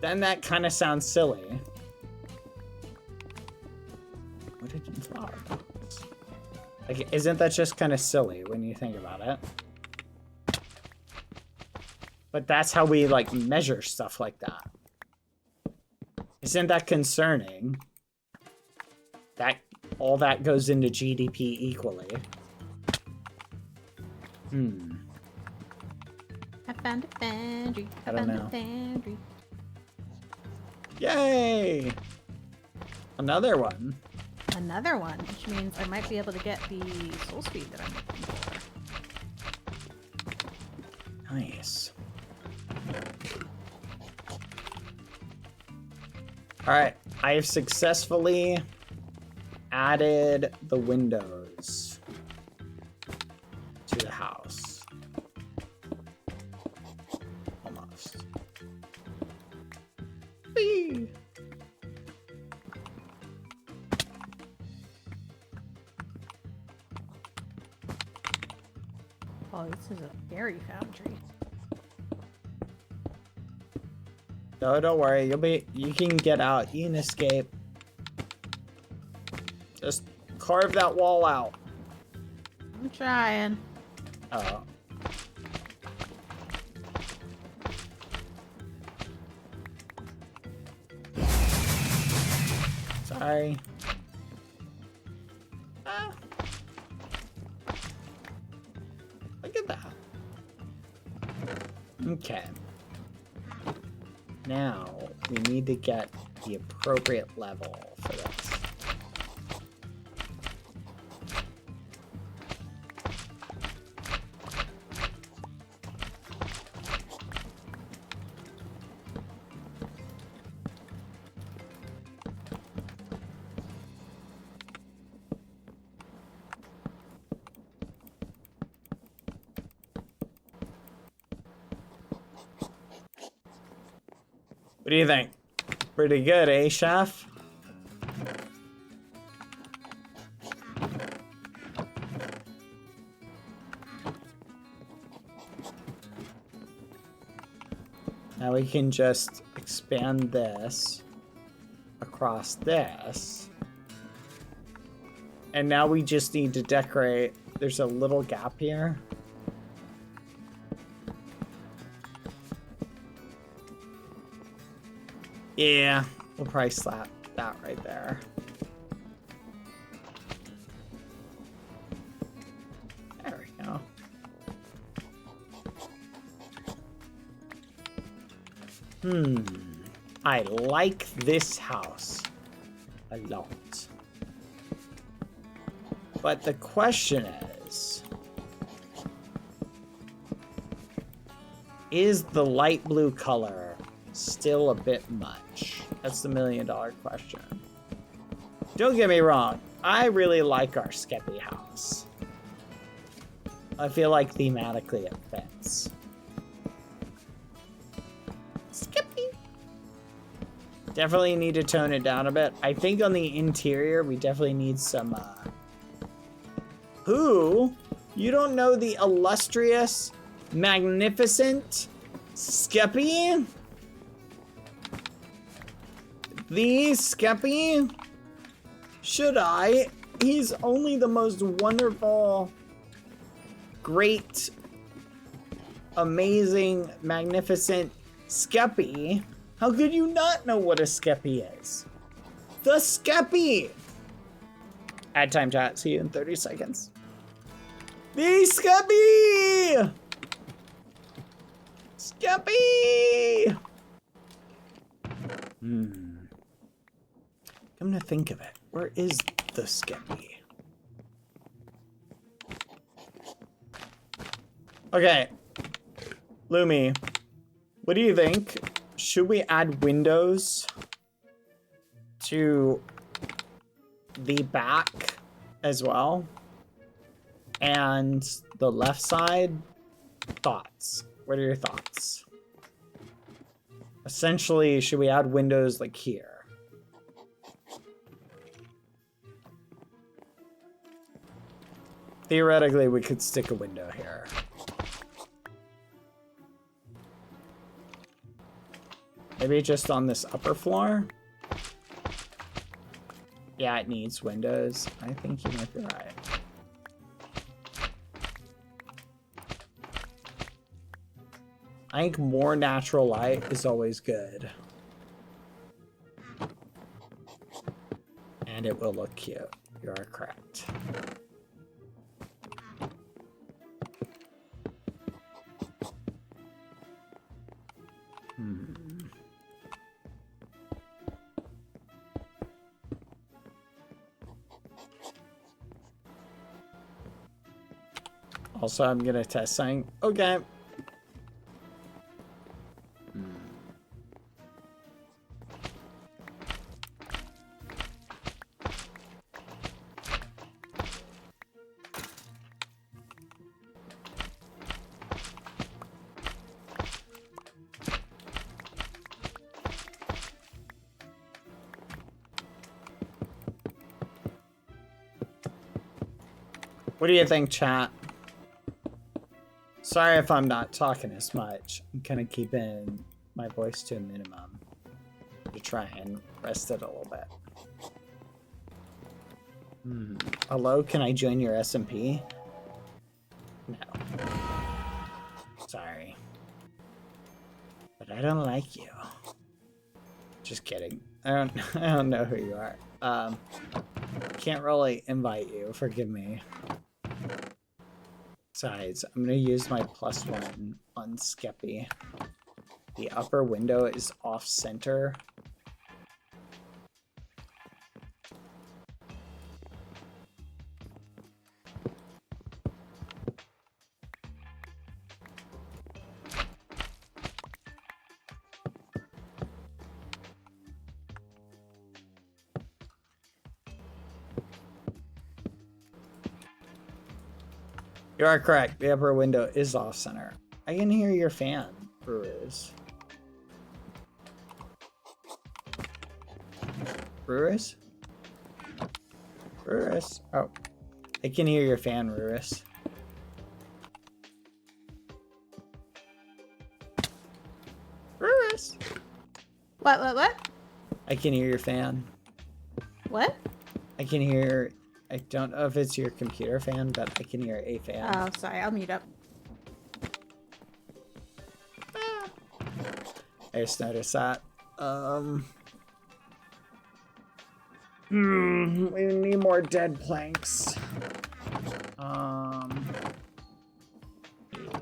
Then that kind of sounds silly. What did you flower box? Like, isn't that just kind of silly when you think about it? But that's how we, like, measure stuff like that. Isn't that concerning? That all that goes into GDP equally. I found a foundry. I don't know. A foundry. Yay! Another one. Another one, which means I might be able to get the soul speed that I'm looking for. Nice. Alright, I have successfully added the windows to the house. Almost. Whee! Oh, this is a fairy foundry. No, don't worry. You can get out. You can escape. Just carve that wall out. I'm trying. Oh. Sorry. Ah. Look at that. Okay. Now, we need to get the appropriate level for this. What do you think? Pretty good, eh, chef? Now we can just expand this across this. And now we just need to decorate. There's a little gap here. Yeah, we'll probably slap that right there. There we go. I like this house a lot. But the question Is the light blue color still a bit much? That's the $1 million question. Don't get me wrong. I really like our Skeppy house. I feel like thematically it fits. Skeppy. Definitely need to tone it down a bit. I think on the interior, we definitely need some, Who? You don't know the illustrious, magnificent Skeppy? The Skeppy? Should I? He's only the most wonderful, great, amazing, magnificent Skeppy. How could you not know what a Skeppy is? The Skeppy! Add time chat. See you in 30 seconds. The Skeppy! Skeppy! Come to think of it, where is the Skeppy? Okay. Lumi, what do you think? Should we add windows to the back as well? And the left side? Thoughts? What are your thoughts? Essentially, should we add windows like here? Theoretically, we could stick a window here. Maybe just on this upper floor? Yeah, it needs windows. I think you might be right. I think more natural light is always good. And it will look cute. You are correct. Also, I'm gonna test something. Okay. What do you think, chat? Sorry if I'm not talking as much. I'm kind of keeping my voice to a minimum to try and rest it a little bit. Hello, can I join your SMP? No. Sorry. But I don't like you. Just kidding. I don't know who you are. Can't really invite you, forgive me. Besides, I'm gonna use my +1 on Skeppy. The upper window is off center. You are correct. The upper window is off center. I can hear your fan, Brewers. Brewers? Brewers? Oh. I can hear your fan, Brewers. Brewers! What? I can hear your fan. What? I can hear... I don't know if it's your computer fan, but I can hear a fan. Oh, sorry. I'll mute up. I just noticed that. We need more dead planks.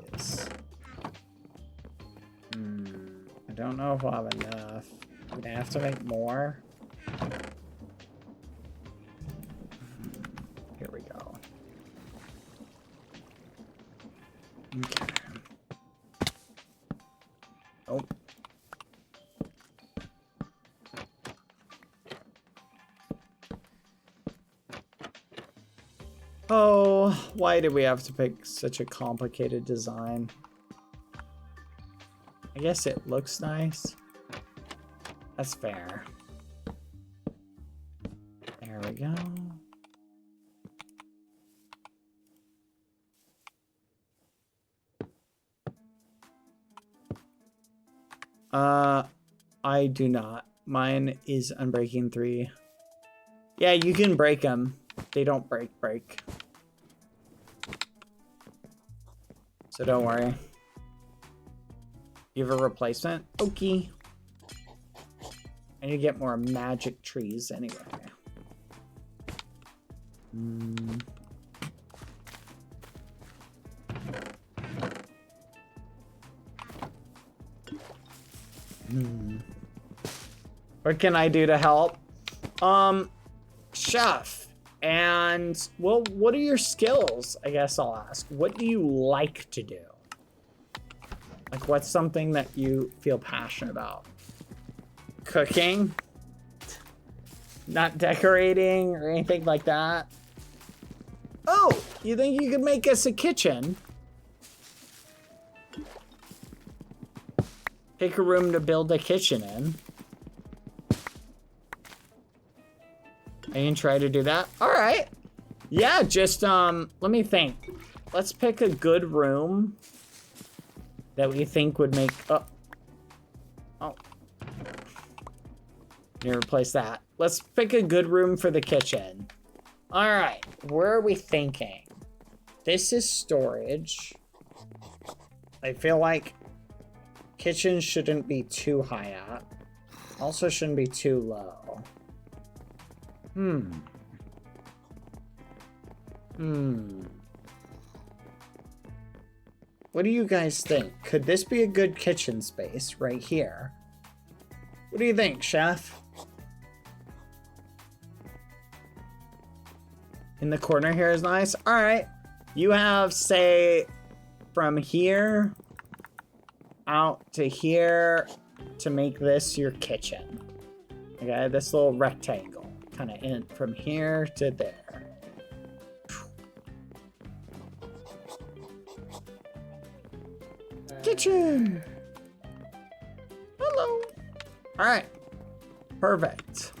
Yes. I don't know if I'll have enough. I'm gonna have to make more. Here we go. Okay. Oh, why did we have to pick such a complicated design? I guess it looks nice. That's fair. There we go. I do not. Mine is Unbreaking 3. Yeah, you can break them. They don't break. So don't worry. You have a replacement? Okay. I need to get more magic trees anyway. What can I do to help? Chef. And, well, what are your skills? I guess I'll ask. What do you like to do? Like, what's something that you feel passionate about? Cooking? Not decorating or anything like that? Oh, you think you could make us a kitchen? Pick a room to build a kitchen in. I can try to do that. All right. Yeah, just, let me think. Let's pick a good room that we think would make, oh. Need to replace that. Let's pick a good room for the kitchen. All right, where are we thinking? This is storage. I feel like kitchen shouldn't be too high up. Also shouldn't be too low. What do you guys think? Could this be a good kitchen space right here? What do you think, chef? In the corner here is nice. All right. You have, say, from here out to here to make this your kitchen. Okay, this little rectangle. Kind of in from here to there. Kitchen! Hello! Alright. Perfect.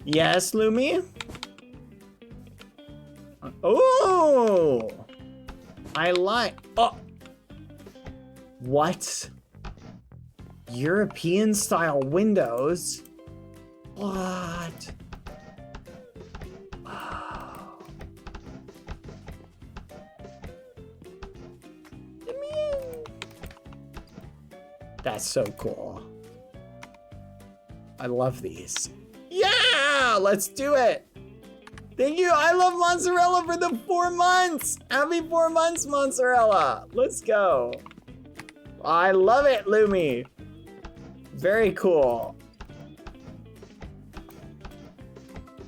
Yes, Lumi? Oh! I like... Oh! What? European style windows? What? Oh. Let me in. That's so cool. I love these. Yeah! Let's do it! Thank you! I love mozzarella for the 4 months! Happy 4 months, mozzarella! Let's go! I love it, Lumi. Very cool.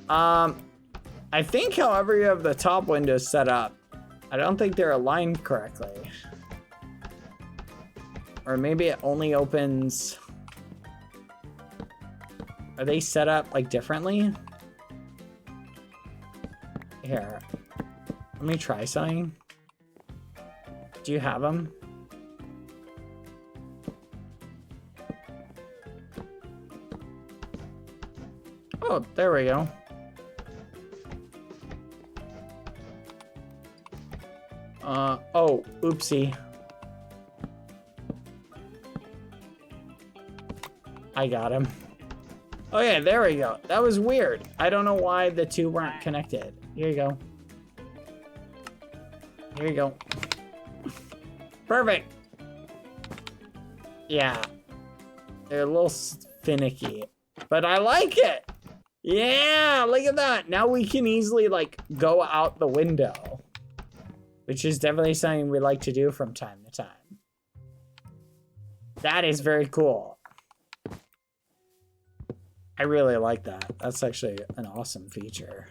I think, however, you have the top windows set up, I don't think they're aligned correctly. Or maybe it only opens... Are they set up, like, differently? Here. Let me try something. Do you have them? Oh, there we go. Oh, oopsie. I got him. Oh yeah, there we go. That was weird. I don't know why the two weren't connected. Here you go. Here you go. Perfect. Yeah. They're a little finicky, but I like it. Yeah, look at that. Now we can easily, like, go out the window, which is definitely something we like to do from time to time. That is very cool. I really like that. That's actually an awesome feature.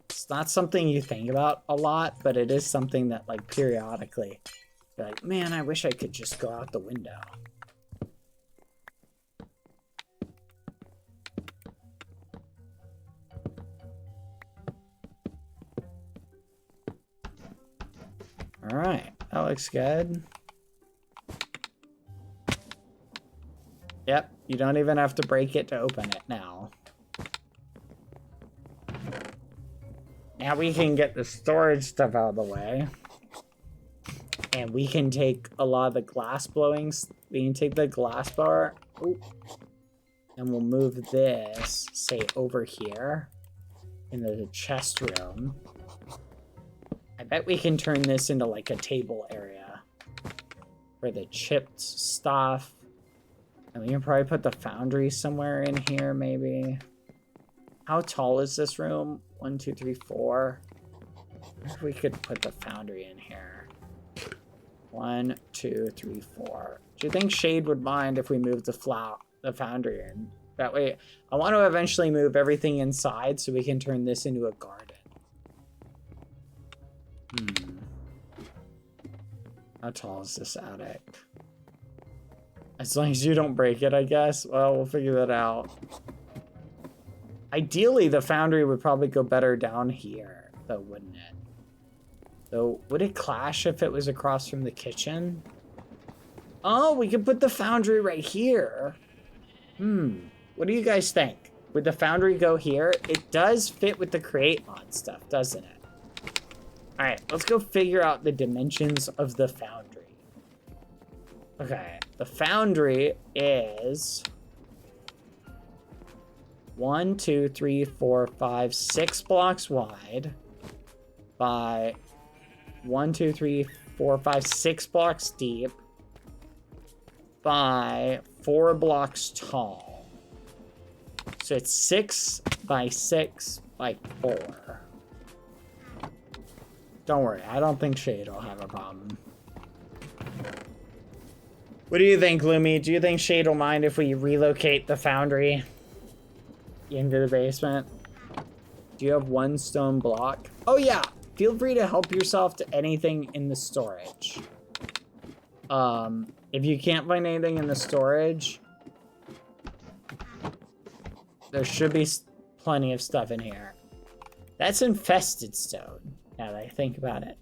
It's not something you think about a lot, but it is something that, like, periodically, you're like, man, I wish I could just go out the window. Alright, that looks good. Yep, you don't even have to break it to open it now. Now we can get the storage stuff out of the way. And we can take a lot of the glass blowings. We can take the glass bar. Ooh, and we'll move this, say, over here. In the chest room. I bet we can turn this into like a table area. For the chipped stuff. And we can probably put the foundry somewhere in here, maybe. How tall is this room? 1, 2, 3, 4. If we could put the foundry in here. 1, 2, 3, 4. Do you think Shade would mind if we moved the foundry in? That way, I want to eventually move everything inside so we can turn this into a garden. How tall is this attic? As long as you don't break it, I guess. Well, we'll figure that out. Ideally, the foundry would probably go better down here, though, wouldn't it? Though, would it clash if it was across from the kitchen? Oh, we could put the foundry right here. What do you guys think? Would the foundry go here? It does fit with the create mod stuff, doesn't it? All right, let's go figure out the dimensions of the foundry. Okay, the foundry is 1, 2, 3, 4, 5, 6 blocks wide by 1, 2, 3, 4, 5, 6 blocks deep by 4 blocks tall. So it's 6 by 6 by 4. Don't worry, I don't think Shade will have a problem. What do you think, Lumi? Do you think Shade will mind if we relocate the foundry into the basement? Do you have 1 stone block? Oh yeah, feel free to help yourself to anything in the storage. If you can't find anything in the storage, there should be plenty of stuff in here. That's infested stone, now that I think about it.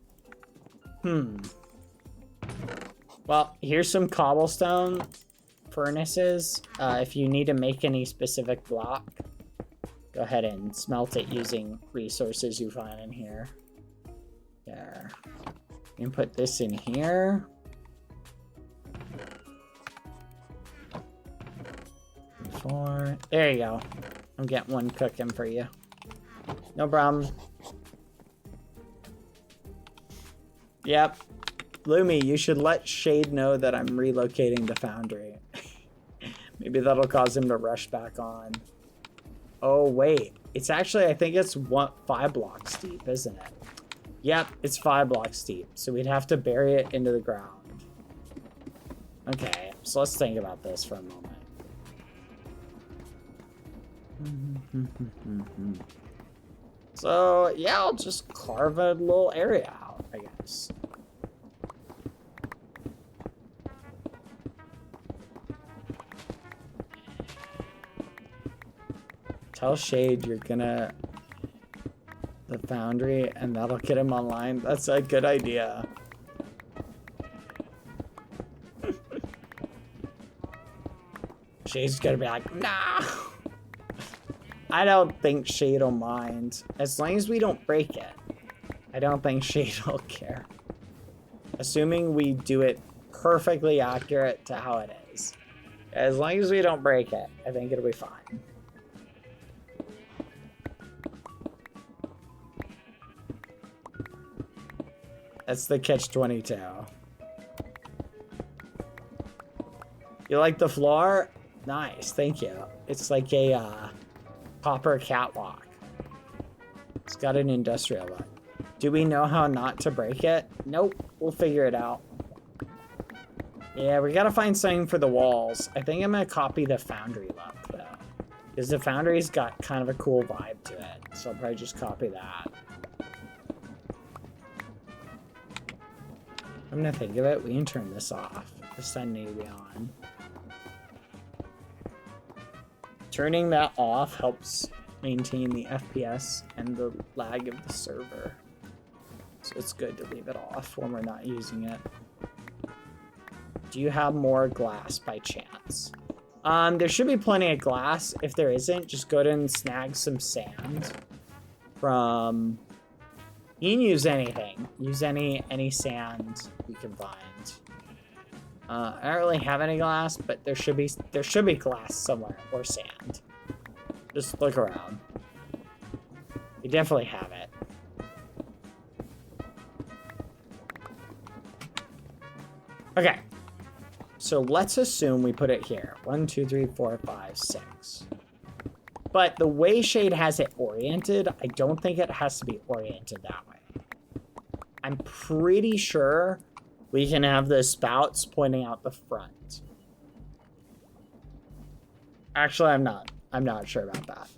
Well, here's some cobblestone furnaces. If you need to make any specific block, go ahead and smelt it using resources you find in here. There. You can put this in here. 4. There you go. I'm getting 1 cooking for you. No problem. Yep. Lumi, you should let Shade know that I'm relocating the foundry. Maybe that'll cause him to rush back on. Oh, wait. It's actually, I think it's 5 blocks deep, isn't it? Yep, it's 5 blocks deep. So we'd have to bury it into the ground. Okay, so let's think about this for a moment. So, yeah, I'll just carve a little area out, I guess. Tell Shade you're gonna the foundry and that'll get him online. That's a good idea. Shade's gonna be like, nah. I don't think Shade will mind. As long as we don't break it, I don't think Shade will care. Assuming we do it perfectly accurate to how it is. As long as we don't break it, I think it'll be fine. That's the catch-22. You like the floor? Nice, thank you. It's like a copper catwalk. It's got an industrial look. Do we know how not to break it? Nope, we'll figure it out. Yeah, we gotta find something for the walls. I think I'm gonna copy the foundry look, though. Because the foundry's got kind of a cool vibe to it. So I'll probably just copy that. I'm gonna think of it. We can turn this off. This doesn't need to be on. Turning that off helps maintain the FPS and the lag of the server. So it's good to leave it off when we're not using it. Do you have more glass by chance? There should be plenty of glass. If there isn't, just go ahead and snag some sand from... You can use anything. Use any sand you can find. I don't really have any glass, but there should be glass somewhere, or sand. Just look around. You definitely have it. Okay. So let's assume we put it here. 1, 2, 3, 4, 5, 6. But the way Shade has it oriented, I don't think it has to be oriented that way. I'm pretty sure we can have the spouts pointing out the front. Actually, I'm not sure about that.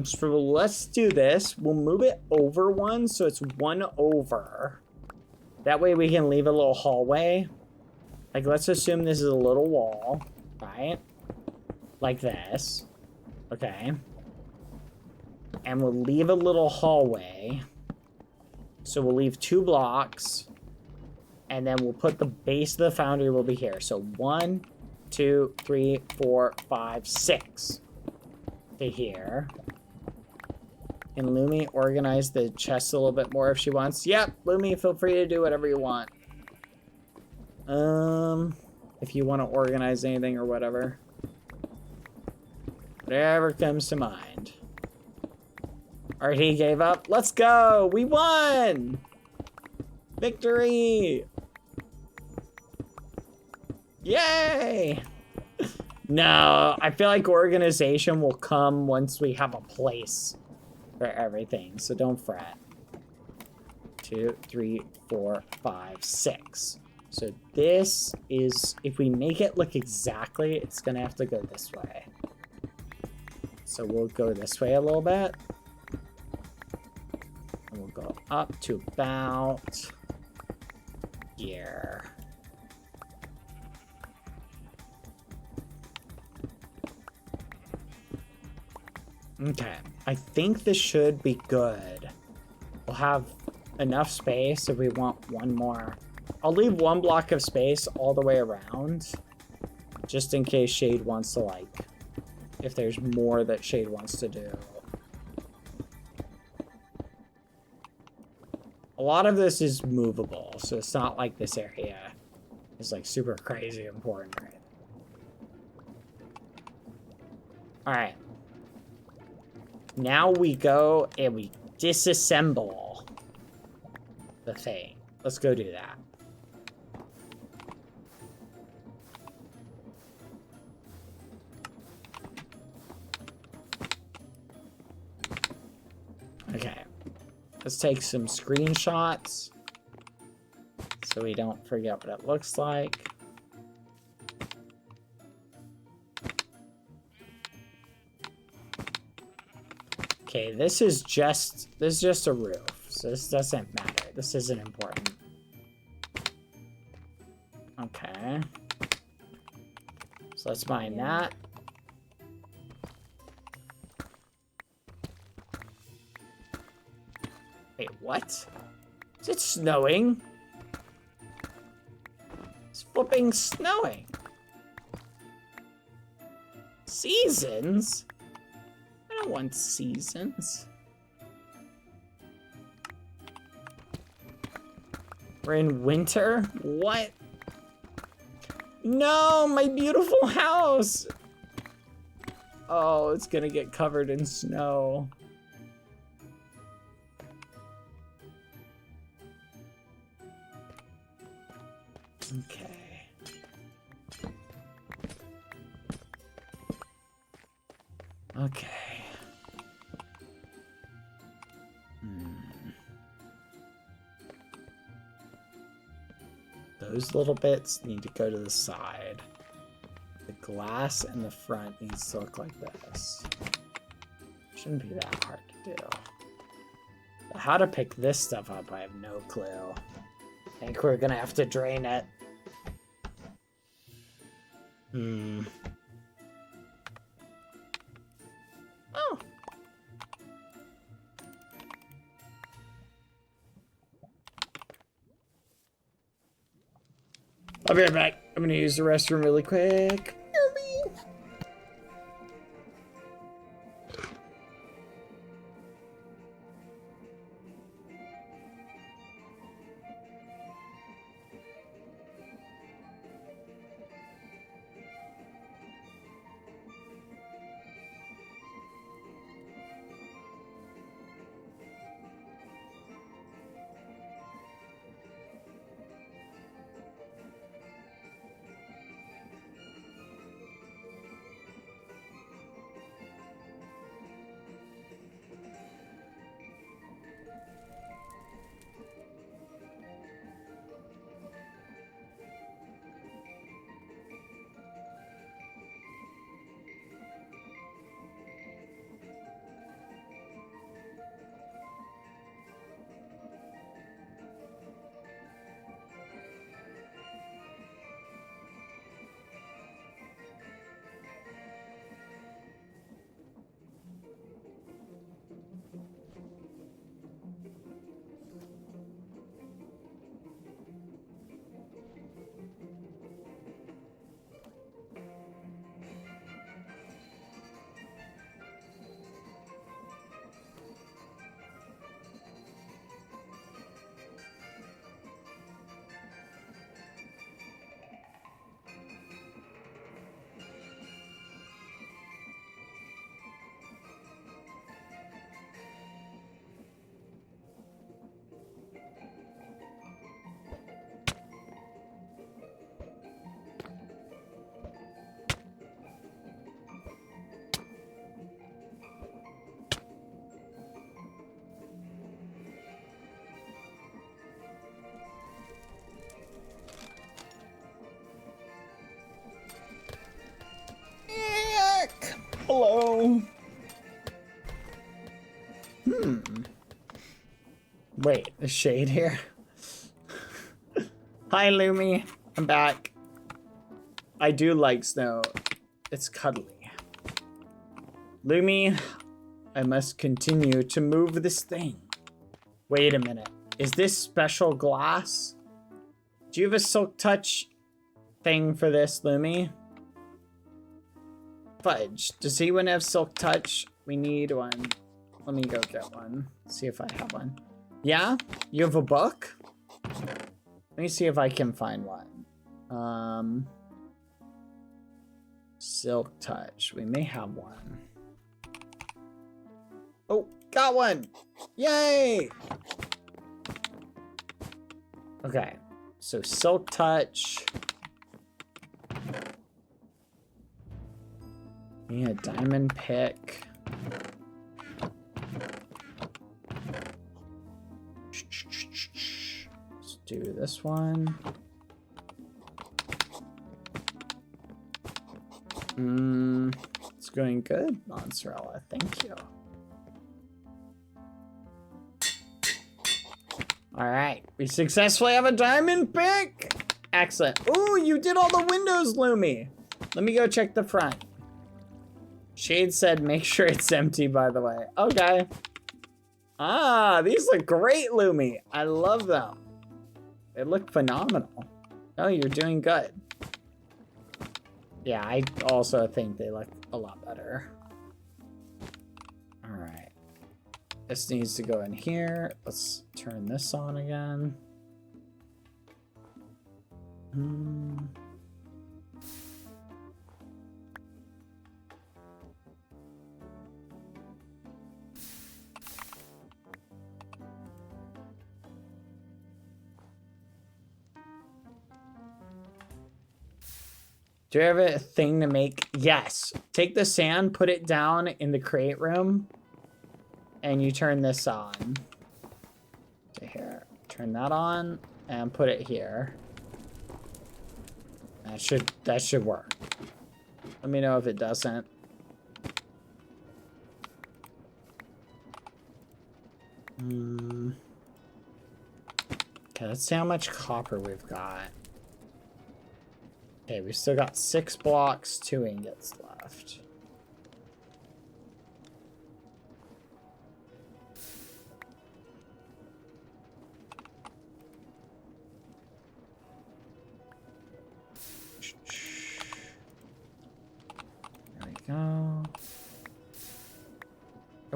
So let's do this. We'll move it over one, so it's one over. That way we can leave a little hallway. Like, let's assume this is a little wall, right? Like this. Okay. And we'll leave a little hallway. So we'll leave 2 blocks. And then we'll put the base of the foundry will be here. So 1, 2, 3, 4, 5, 6. To here. Can Lumi organize the chest a little bit more if she wants? Yep, Lumi, feel free to do whatever you want. If you want to organize anything or whatever. Whatever comes to mind. Alright, he gave up. Let's go! We won! Victory! Yay! No, I feel like organization will come once we have a place for everything, so don't fret. 2, 3, 4, 5, 6. So this is, if we make it look exactly, it's gonna have to go this way. So we'll go this way a little bit. And we'll go up to about here. Okay, I think this should be good. We'll have enough space if we want one more. I'll leave 1 block of space all the way around, just in case Shade wants to, like, if there's more that Shade wants to do. A lot of this is movable, so it's not like this area is, like, super crazy important, right? Alright. Now we go and we disassemble the thing. Let's go do that. Okay. Let's take some screenshots so we don't forget what it looks like. Okay, this is just a roof, so this doesn't matter. This isn't important. Okay. So let's mine that. Wait, what? Is it snowing? It's flipping snowing. Seasons? I don't want seasons. We're in winter? What? No, my beautiful house! Oh, it's gonna get covered in snow. Okay. Okay. Those little bits need to go to the side. The glass in the front needs to look like this. Shouldn't be that hard to do. But how to pick this stuff up, I have no clue. I think we're gonna have to drain it. Oh. I'll be right back. I'm gonna use the restroom really quick. Hello. Wait, is Shade here? Hi, Lumi. I'm back. I do like snow. It's cuddly. Lumi, I must continue to move this thing. Wait a minute. Is this special glass? Do you have a silk touch thing for this, Lumi? Fudge. Does anyone have silk touch? We need one. Let me go get one. See if I have one. Yeah? You have a book? Let me see if I can find one. Silk touch. We may have one. Oh, got one! Yay! Okay. So silk touch. Yeah, diamond pick. Let's do this one. It's going good, Mozzarella. Thank you. All right, we successfully have a diamond pick. Excellent. Ooh, you did all the windows, Lumi. Let me go check the front. Shade said, make sure it's empty, by the way. Okay. Ah, these look great, Lumi. I love them. They look phenomenal. Oh, you're doing good. Yeah, I also think they look a lot better. All right. This needs to go in here. Let's turn this on again. Do you have a thing to make? Yes. Take the sand, put it down in the crate room, and you turn this on. So here, turn that on, and put it here. That should work. Let me know if it doesn't. Okay, let's see how much copper we've got. Okay, we still got 6 blocks, 2 ingots left.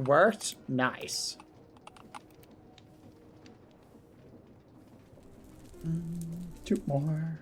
It worked? Nice. Two more.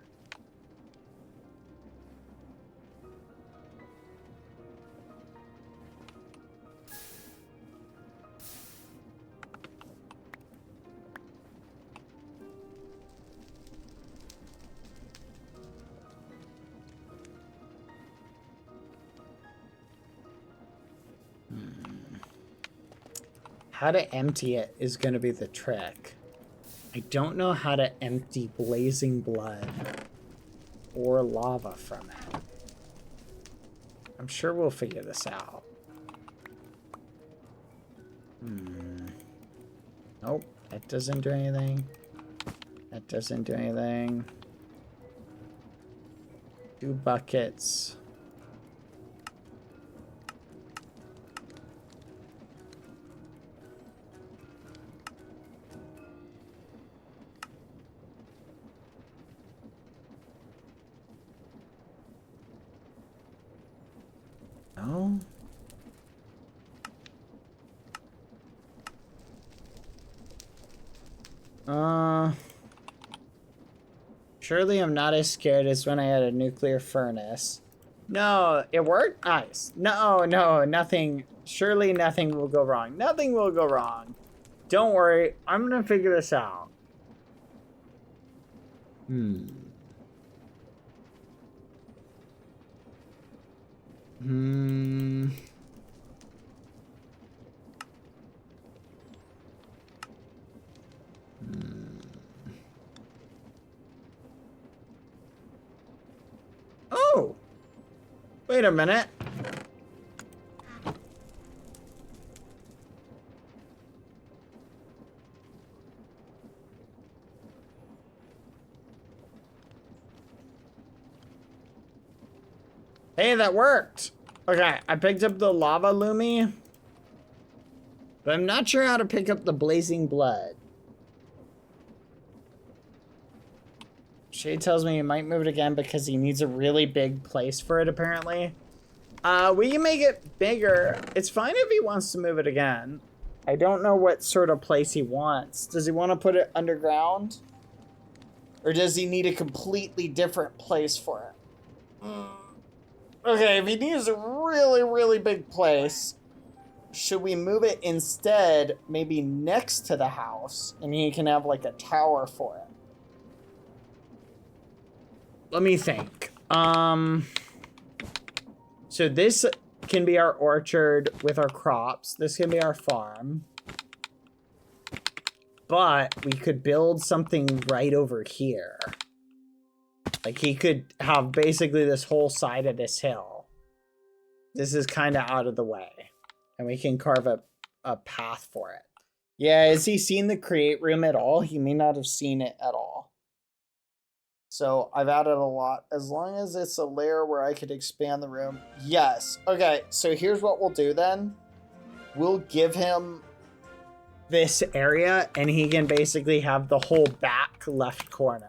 How to empty it is going to be the trick. I don't know how to empty blazing blood or lava from it. I'm sure we'll figure this out. Nope, that doesn't do anything. That doesn't do anything. 2 buckets. No. Surely I'm not as scared as when I had a nuclear furnace. No, it worked? Nice. No, nothing. Surely nothing will go wrong. Nothing will go wrong. Don't worry. I'm gonna figure this out. Oh! Wait a minute. Hey, that worked. Okay, I picked up the lava Lumi, but I'm not sure how to pick up the blazing blood. Shade tells me he might move it again because he needs a really big place for it, apparently. We can make it bigger. It's fine if he wants to move it again. I don't know what sort of place he wants. Does he want to put it underground? Or does he need a completely different place for it? Okay, if he needs a really, really big place, should we move it instead maybe next to the house and he can have like a tower for it? Let me think. So this can be our orchard with our crops. This can be our farm. But we could build something right over here. Like he could have basically this whole side of this hill. This is kind of out of the way. And we can carve a path for it. Yeah, has he seen the create room at all? He may not have seen it at all. So I've added a lot. As long as it's a layer where I could expand the room. Yes. Okay, so here's what we'll do then. We'll give him this area and he can basically have the whole back left corner.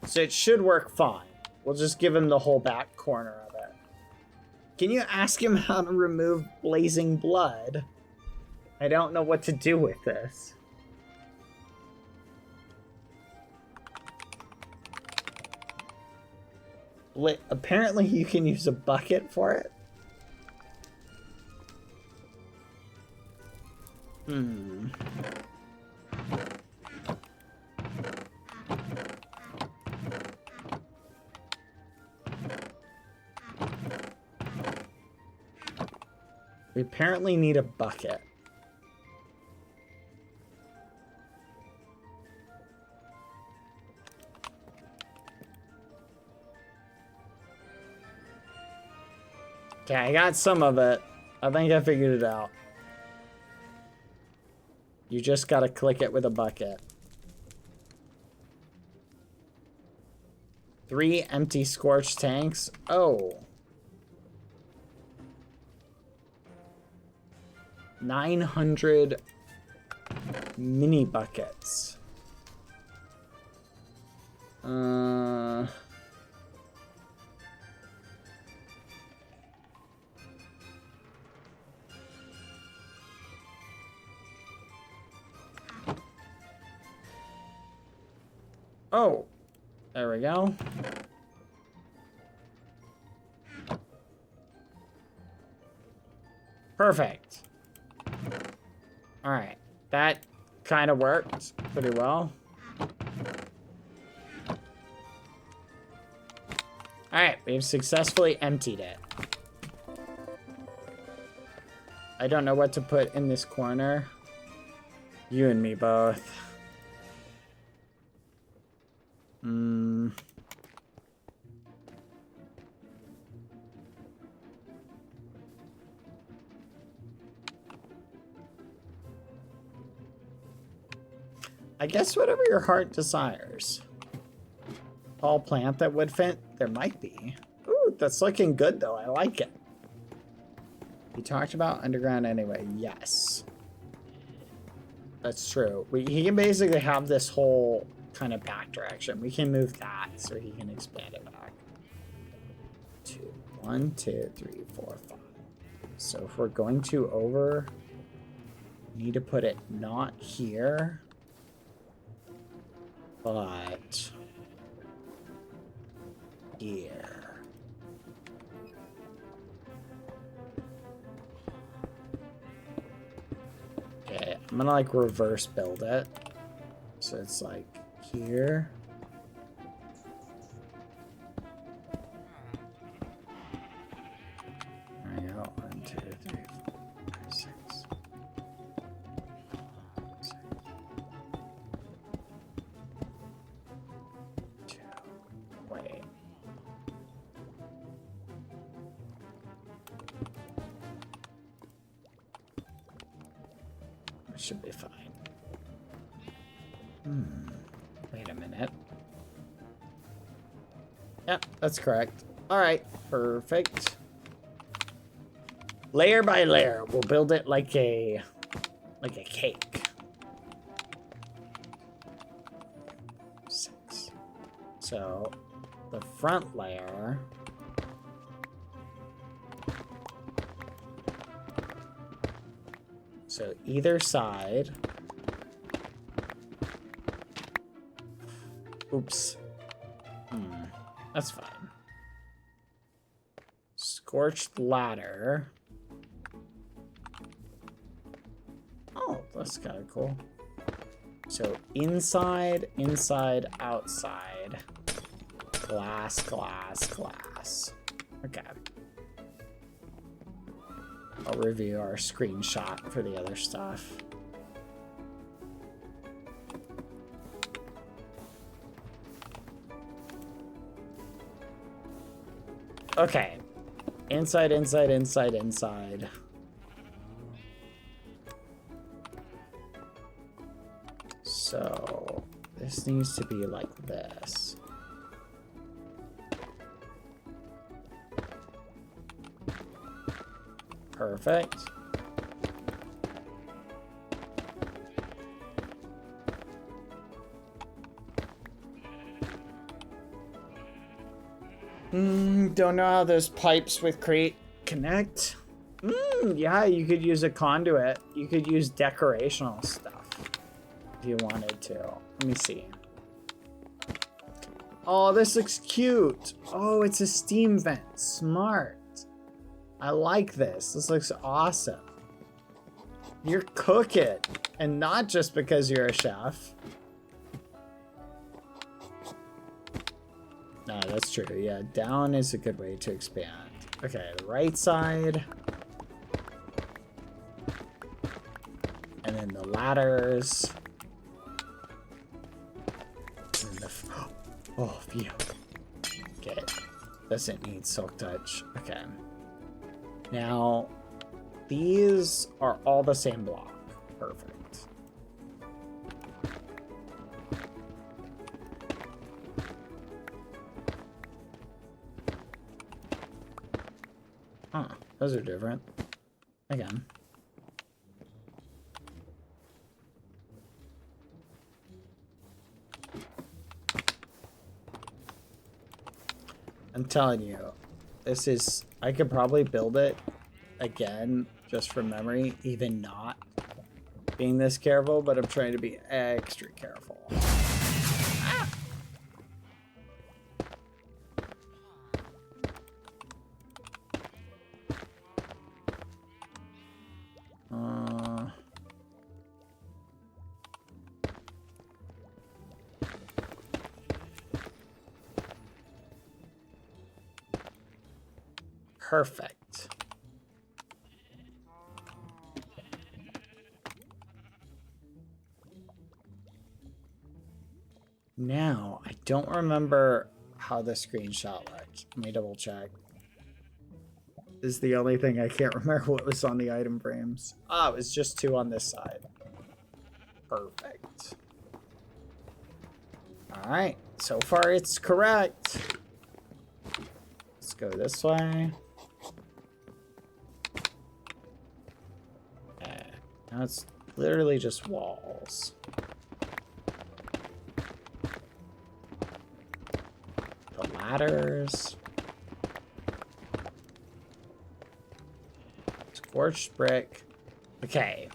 So it should work fine. We'll just give him the whole back corner of it. Can you ask him how to remove blazing blood? I don't know what to do with this. Apparently you can use a bucket for it. We apparently need a bucket. Okay, I got some of it. I think I figured it out. You just gotta click it with a bucket. 3 empty scorched tanks. Oh. 900 mini buckets. Oh, there we go. Perfect. All right, that kind of worked pretty well. All right, we've successfully emptied it. I don't know what to put in this corner. You and me both. I guess whatever your heart desires. Tall plant that would fit? There might be. Ooh, that's looking good though. I like it. You talked about underground anyway. Yes. That's true. He can basically have this whole kind of back direction. We can move that so he can expand it back. 1, 2, 3, 4, 5. So if we're going to over, we need to put it not here, but here. Okay, I'm gonna like reverse build it. So it's like here. There we go. 1, 2, 3, 4, 5, 6. 2. Wait. It should be fine. Wait a minute. Yep, that's correct. All right, perfect. Layer by layer, we'll build it like a cake. 6. So the front layer. So either side. Oops. That's fine. Scorched ladder. Oh, that's kind of cool. So inside, inside, outside. Glass, glass, glass. Okay. I'll review our screenshot for the other stuff. Okay. Inside, inside, inside, inside. So this needs to be like this. Perfect. Don't know how those pipes with crate connect. Yeah, you could use a conduit. You could use decorational stuff if you wanted to. Let me see. Oh, this looks cute. Oh, it's a steam vent. Smart. I like this. This looks awesome. You're cooking. And not just because you're a chef. No, that's true. Yeah, down is a good way to expand. Okay, the right side. And then the ladders. And the... Oh, view. Okay. Doesn't need silk touch. Okay. Now, these are all the same block. Perfect. Huh, those are different. Again. I'm telling you, this is... I could probably build it again just from memory, even not being this careful, but I'm trying to be extra careful. Ah! Perfect. Now, I don't remember how the screenshot looked. Let me double check. This is the only thing I can't remember what was on the item frames. Ah, it was just 2 on this side. Perfect. Alright, so far it's correct. Let's go this way. Okay, now it's literally just walls. The ladders. Scorched brick. Okay,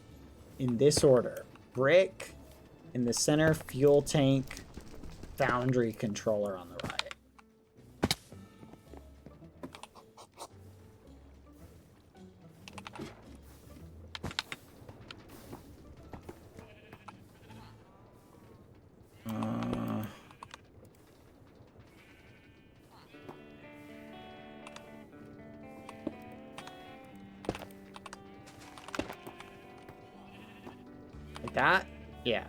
in this order. Brick in the center, fuel tank, foundry controller on the right. Like that? Yeah.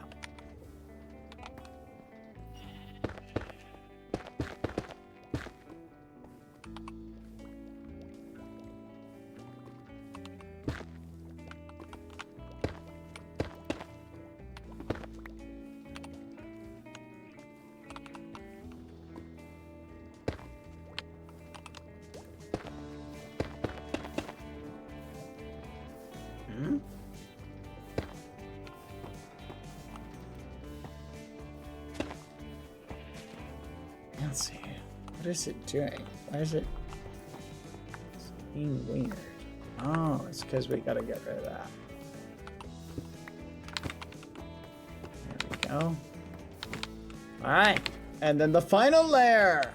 Let's see. What is it doing? Why is it being weird? Oh, it's because we gotta get rid of that. There we go. Alright. And then the final layer.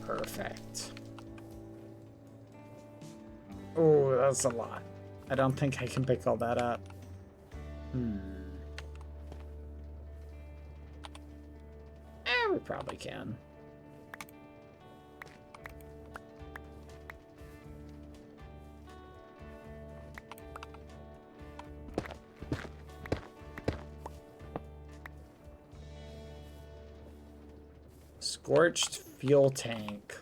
Perfect. Oh, that's a lot. I don't think I can pick all that up. We probably can. Scorched fuel tank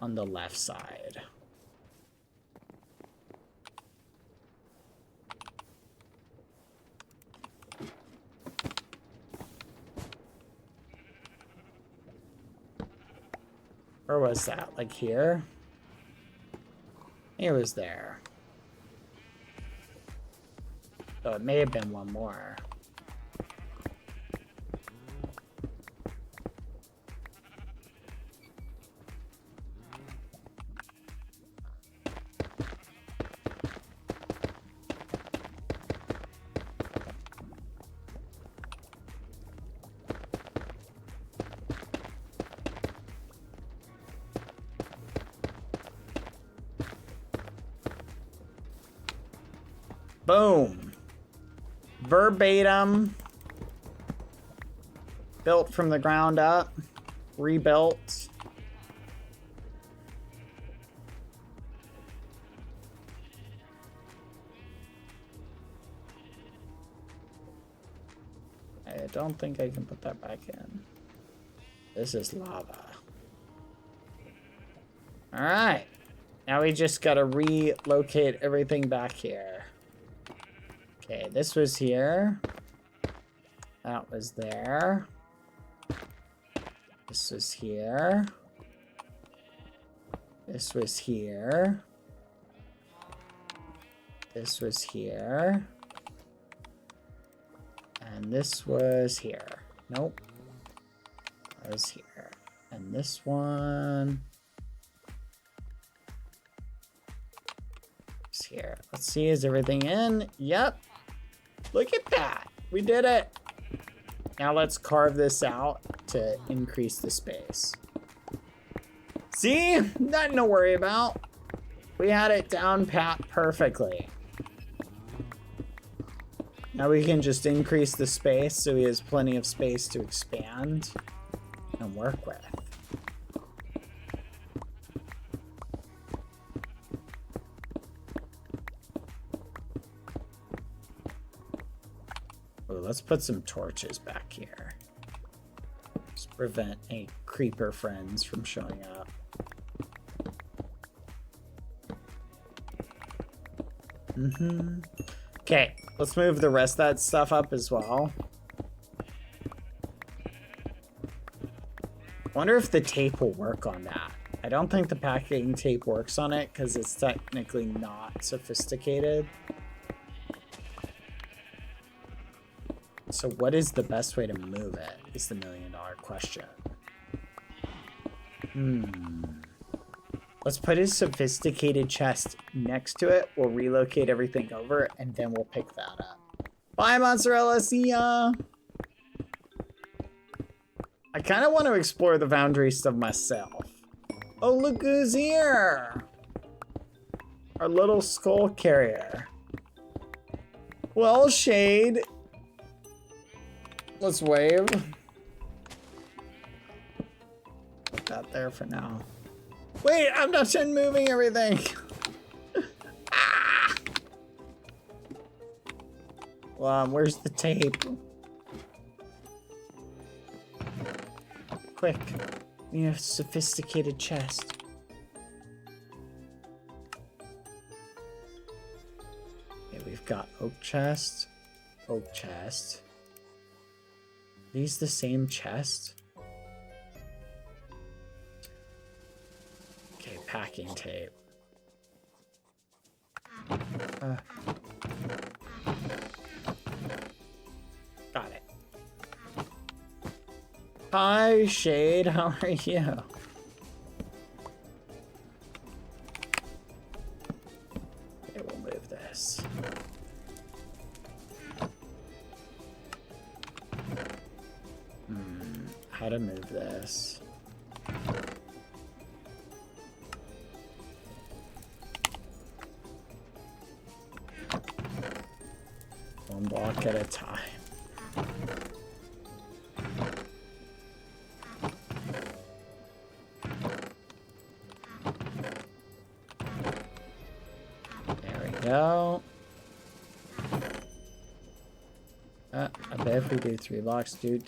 on the left side. Where was that? Like here? It was there. Oh, it may have been one more. Boom. Verbatim. Built from the ground up. Rebuilt. I don't think I can put that back in. This is lava. Alright. Now we just gotta relocate everything back here. Okay, this was here. That was there. This was here. This was here. This was here. And this was here. Nope. That was here. And this one is here. Let's see, is everything in? Yep. Look at that. We did it. Now let's carve this out to increase the space. See? Nothing to worry about. We had it down pat perfectly. Now we can just increase the space so he has plenty of space to expand and work with. Oh, let's put some torches back here. Just prevent any creeper friends from showing up. Okay, let's move the rest of that stuff up as well. Wonder if the tape will work on that. I don't think the packing tape works on it because it's technically not sophisticated. So what is the best way to move it is the million-dollar question. Let's put his sophisticated chest next to it. We'll relocate everything over, and then we'll pick that up. Bye, mozzarella. See ya. I kind of want to explore the boundary stuff myself. Oh, look who's here. Our little skull carrier. Well, Shade. Let's wave. Put that there for now. Wait, I'm not done moving everything. Ah! Where's the tape? Quick. We have a sophisticated chest. Okay, we've got oak chest. Oak chest. Are these the same chest? Okay, packing tape. Got it. Hi, Shade. How are you? Okay, we'll move this. How to move this? One block at a time. There we go. I bet if we do 3 blocks, do.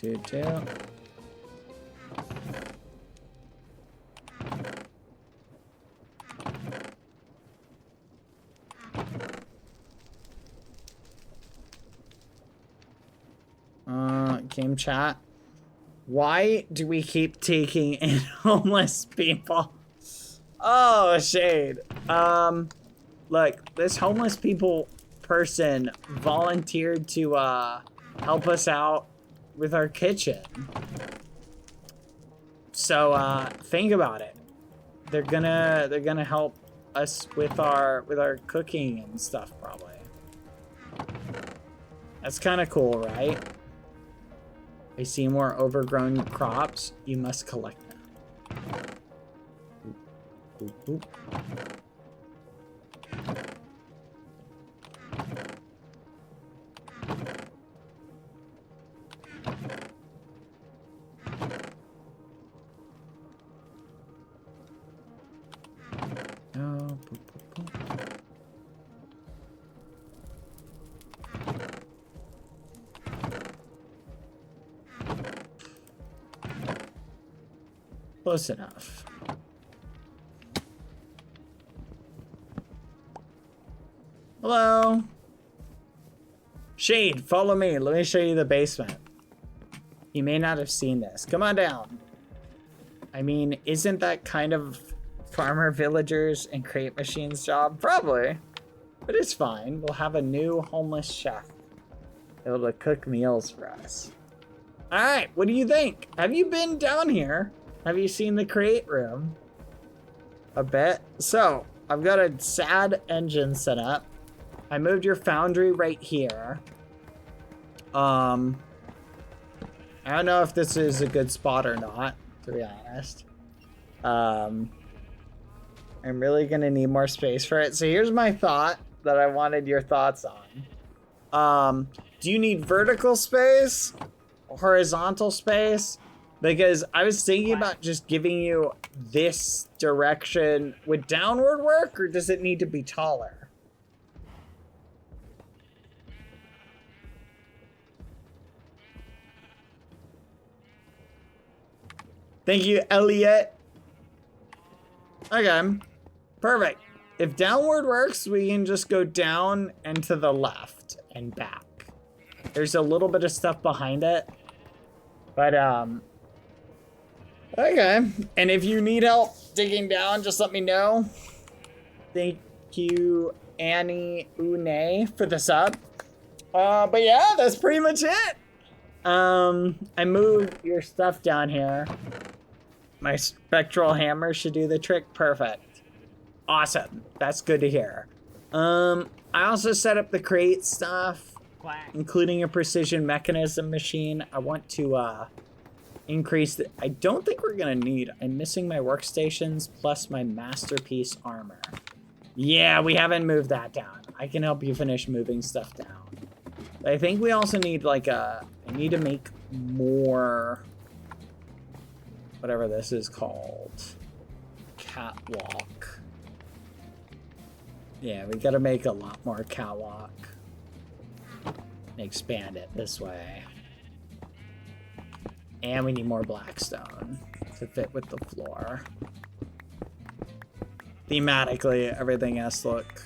Game chat. Why do we keep taking in homeless people? Oh, Shade. Look, this homeless people person volunteered to help us out with our kitchen. So think about it. They're gonna help us with our cooking and stuff probably. That's kind of cool, right? I see more overgrown crops. You must collect them. Boop, boop, Close enough. Hello? Shade, follow me. Let me show you the basement. You may not have seen this. Come on down. I mean, isn't that kind of farmer villagers and crate machines job? Probably. But it's fine. We'll have a new homeless chef able to cook meals for us. Alright, what do you think? Have you been down here? Have you seen the crate room? A bit. So, I've got a sad engine set up. I moved your foundry right here. I don't know if this is a good spot or not, to be honest. I'm really gonna need more space for it. So here's my thought that I wanted your thoughts on. Do you need vertical space or horizontal space? Because I was thinking about just giving you this direction. Would downward work, or does it need to be taller? Thank you, Elliot. Okay, perfect. If downward works, we can just go down and to the left and back. There's a little bit of stuff behind it, but okay. And if you need help digging down, just let me know. Thank you, Annie Une, for the sub. But yeah, that's pretty much it. I moved your stuff down here. My spectral hammer should do the trick. Perfect. Awesome. That's good to hear. I also set up the crate stuff, including a precision mechanism machine. I want to increase the... I don't think we're gonna need... I'm missing my workstations plus my masterpiece armor. Yeah, we haven't moved that down. I can help you finish moving stuff down. But I think we also need like a... I need to make more... whatever this is called. Catwalk. Yeah, we gotta make a lot more catwalk. Expand it this way. And we need more blackstone to fit with the floor. Thematically, everything has to look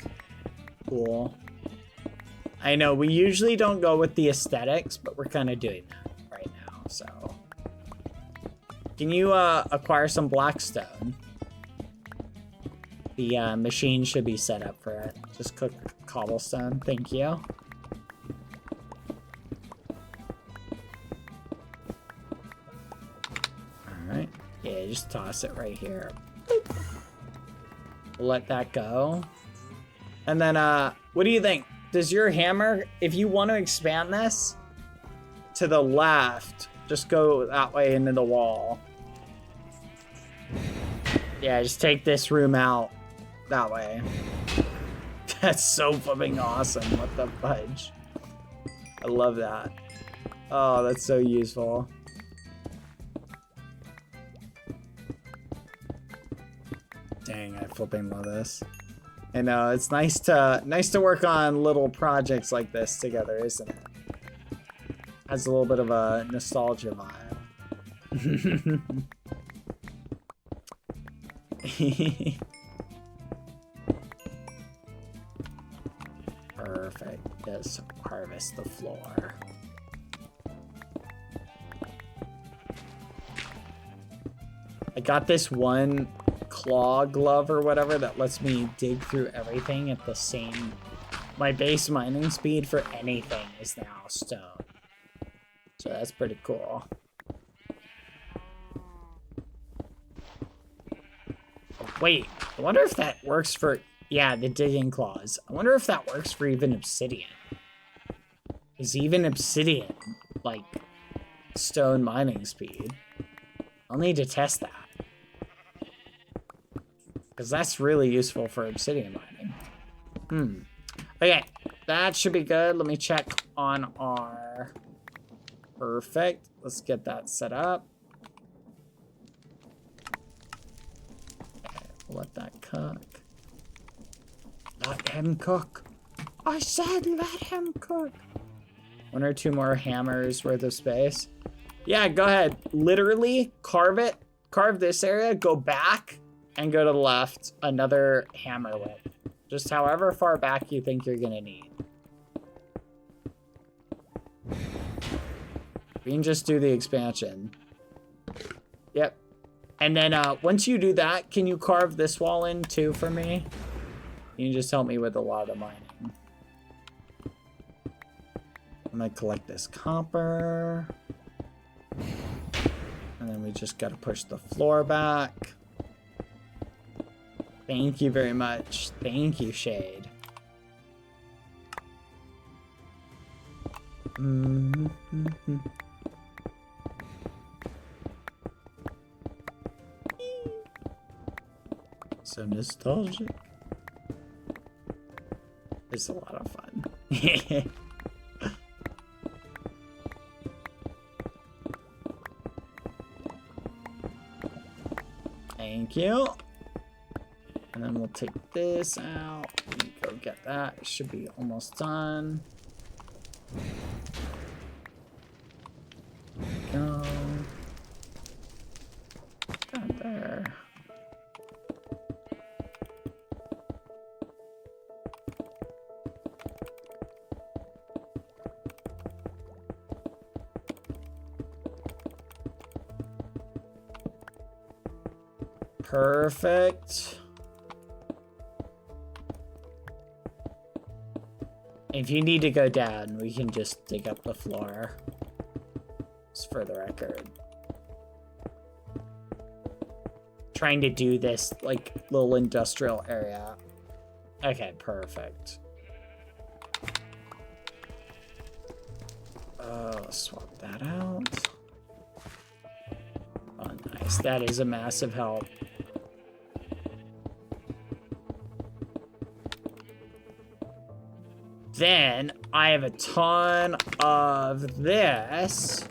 cool. I know we usually don't go with the aesthetics, but we're kind of doing that right now, so. Can you acquire some blackstone? The machine should be set up for it. Just cook cobblestone. Thank you. Alright. Yeah, just toss it right here. We'll let that go. And then, what do you think? Does your hammer, if you want to expand this to the left, just go that way into the wall. Yeah, just take this room out that way. That's so flipping awesome. What the fudge? I love that. Oh, that's so useful. Dang, I flipping love this. I know, it's nice to work on little projects like this together, isn't it? Has a little bit of a nostalgia vibe. Perfect. Just harvest the floor. I got this one claw glove or whatever that lets me dig through everything at the same... My base mining speed for anything is now stone. So that's pretty cool. Wait, I wonder if that works for... Yeah, the digging claws. I wonder if that works for even obsidian. Is even obsidian, like, stone mining speed? I'll need to test that. Because that's really useful for obsidian mining. Okay, that should be good. Let me check on our... Perfect. Let's get that set up. Okay, we'll let that cook. Let him cook. I said let him cook. One or two more hammers worth of space. Yeah, go ahead. Literally carve it. Carve this area, go back, and go to the left. Another hammer width. Just however far back you think you're gonna need. We can just do the expansion. Yep. And then once you do that, can you carve this wall in too for me? You can just help me with a lot of mining. I'm gonna collect this copper. And then we just gotta push the floor back. Thank you very much. Thank you, Shade. So nostalgic. It's a lot of fun. Thank you. And then we'll take this out. Go get that. It should be almost done. Go. Got there. Perfect. If you need to go down, we can just dig up the floor. Just for the record. Trying to do this, like, little industrial area. Okay, perfect. Swap that out. Oh, nice. That is a massive help. Then I have a ton of this,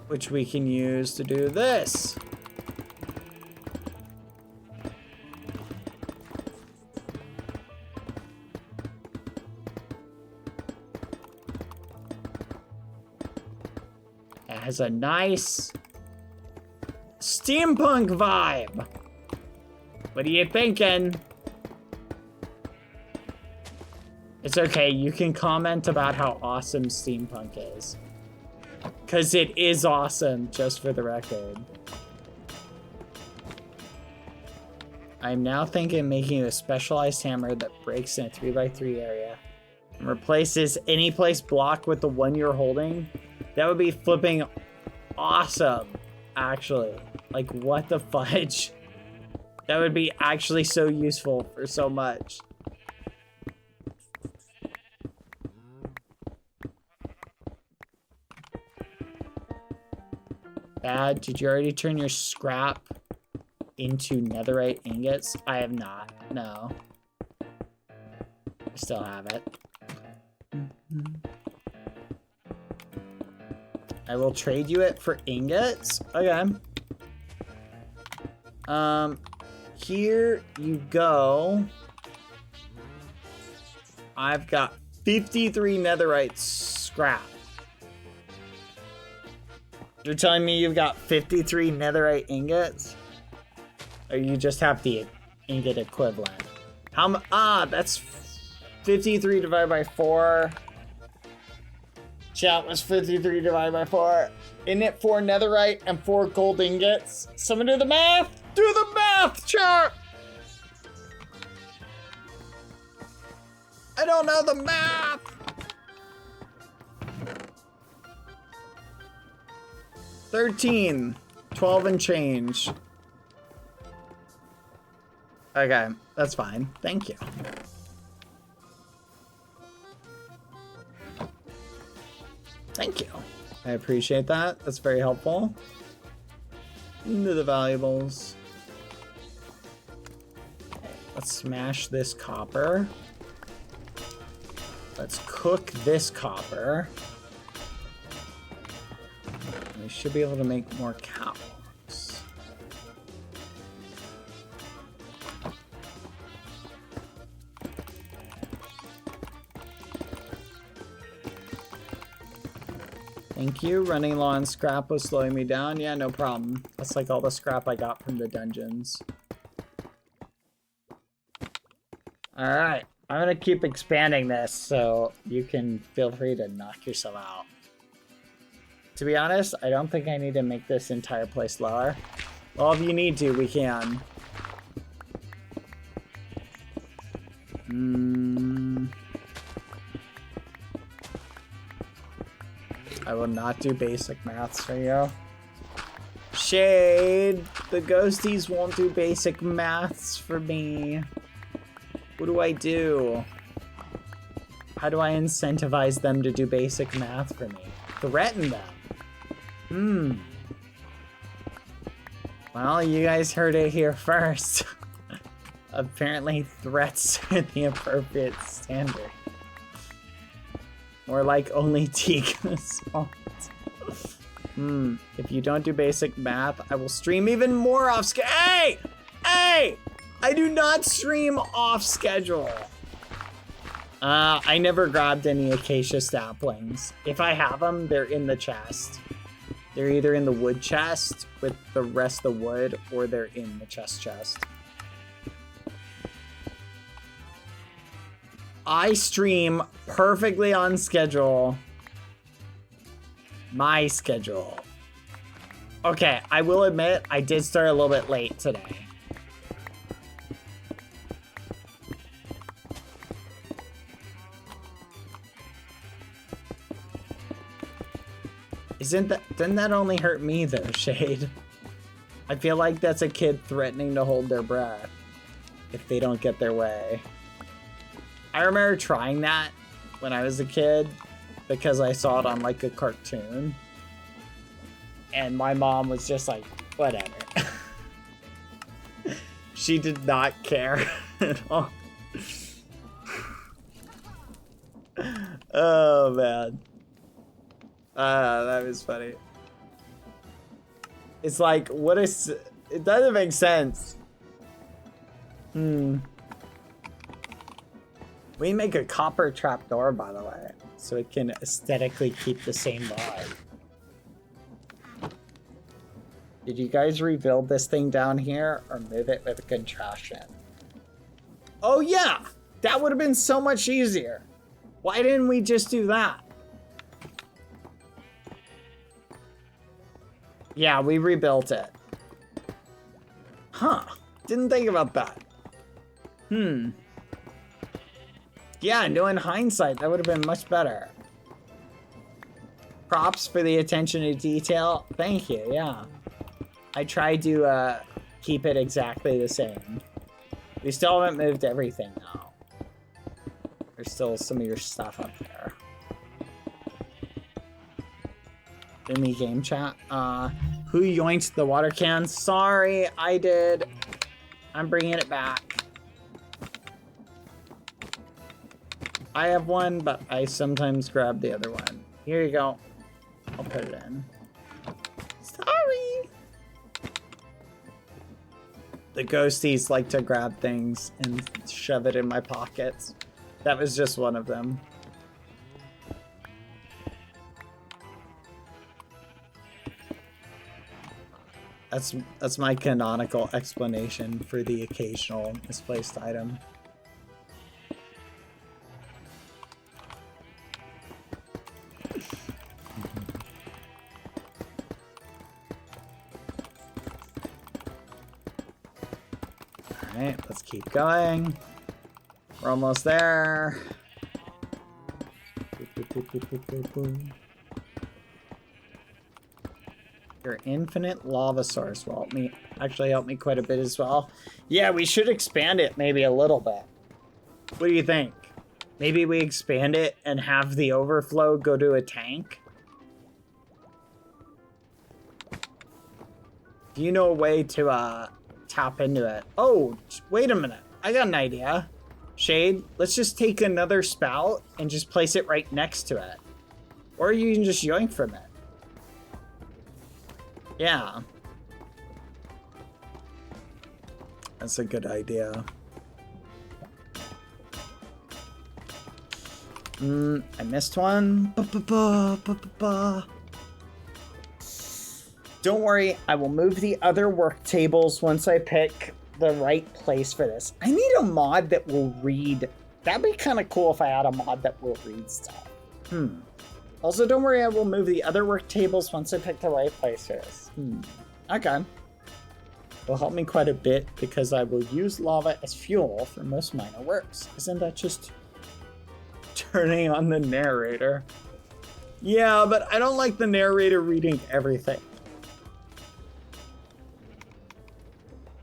which we can use to do this. It has a nice steampunk vibe. What are you thinking? It's okay, you can comment about how awesome steampunk is. Because it is awesome, just for the record. I'm now thinking of making a specialized hammer that breaks in a 3x3 area and replaces any place blocked with the one you're holding. That would be flipping awesome, actually. Like, what the fudge? That would be actually so useful for so much. Bad. Did you already turn your scrap into netherite ingots? I have not. No. I still have it. I will trade you it for ingots. Okay. Here you go. I've got 53 netherite scrap. You're telling me you've got 53 netherite ingots? Or you just have the ingot equivalent? That's 53 divided by 4. Chat was 53 divided by 4. Isn't it 4 netherite and 4 gold ingots? Someone do the math! Do the math, chat! I don't know the math! 13. 12 and change. Okay, that's fine. Thank you. Thank you. I appreciate that. That's very helpful. Into the valuables. Okay, let's smash this copper. Let's cook this copper. We should be able to make more cows. Thank you. Running low on scrap was slowing me down. Yeah, no problem. That's like all the scrap I got from the dungeons. Alright. I'm gonna keep expanding this, so you can feel free to knock yourself out. To be honest, I don't think I need to make this entire place lower. Well, if you need to, we can. I will not do basic maths for you. Shade! The ghosties won't do basic maths for me. What do I do? How do I incentivize them to do basic math for me? Threaten them. Well, you guys heard it here first. Apparently, threats are the appropriate standard. More like only Tika's fault. If you don't do basic math, I will stream even more off schedule. Hey! Hey! I do not stream off schedule. I never grabbed any acacia saplings. If I have them, they're in the chest. They're either in the wood chest with the rest of the wood, or they're in the chest. I stream perfectly on schedule. My schedule. Okay, I will admit, I did start a little bit late today. Doesn't that only hurt me though, Shade? I feel like that's a kid threatening to hold their breath if they don't get their way. I remember trying that when I was a kid because I saw it on like a cartoon. And my mom was just like, whatever. She did not care at all. Oh man. That was funny. It's like, what is... It doesn't make sense. We make a copper trapdoor, by the way, so it can aesthetically keep the same vibe. Did you guys rebuild this thing down here or move it with a contraption? Oh yeah! That would have been so much easier. Why didn't we just do that? Yeah, we rebuilt it. Huh. Didn't think about that. Yeah, knowing hindsight, that would have been much better. Props for the attention to detail. Thank you, yeah. I tried to keep it exactly the same. We still haven't moved everything though. There's still some of your stuff up there. In the game chat. Who yoinked the water can? Sorry, I did. I'm bringing it back. I have one, but I sometimes grab the other one. Here you go. I'll put it in. Sorry. The ghosties like to grab things and shove it in my pockets. That was just one of them. That's my canonical explanation for the occasional misplaced item. Alright, let's keep going. We're almost there. Your infinite lava source will help me quite a bit as well. Yeah, we should expand it maybe a little bit. What do you think? Maybe we expand it and have the overflow go to a tank? Do you know a way to tap into it? Oh, wait a minute. I got an idea. Shade, let's just take another spout and just place it right next to it. Or you can just yoink from it. Yeah. That's a good idea. I missed one. Don't worry, I will move the other work tables once I pick the right place for this. I need a mod that will read. That'd be kind of cool if I had a mod that will read stuff. Also, don't worry, I will move the other work tables once I pick the right place for this. Okay. Will help me quite a bit because I will use lava as fuel for most minor works. Isn't that just turning on the narrator? Yeah, but I don't like the narrator reading everything.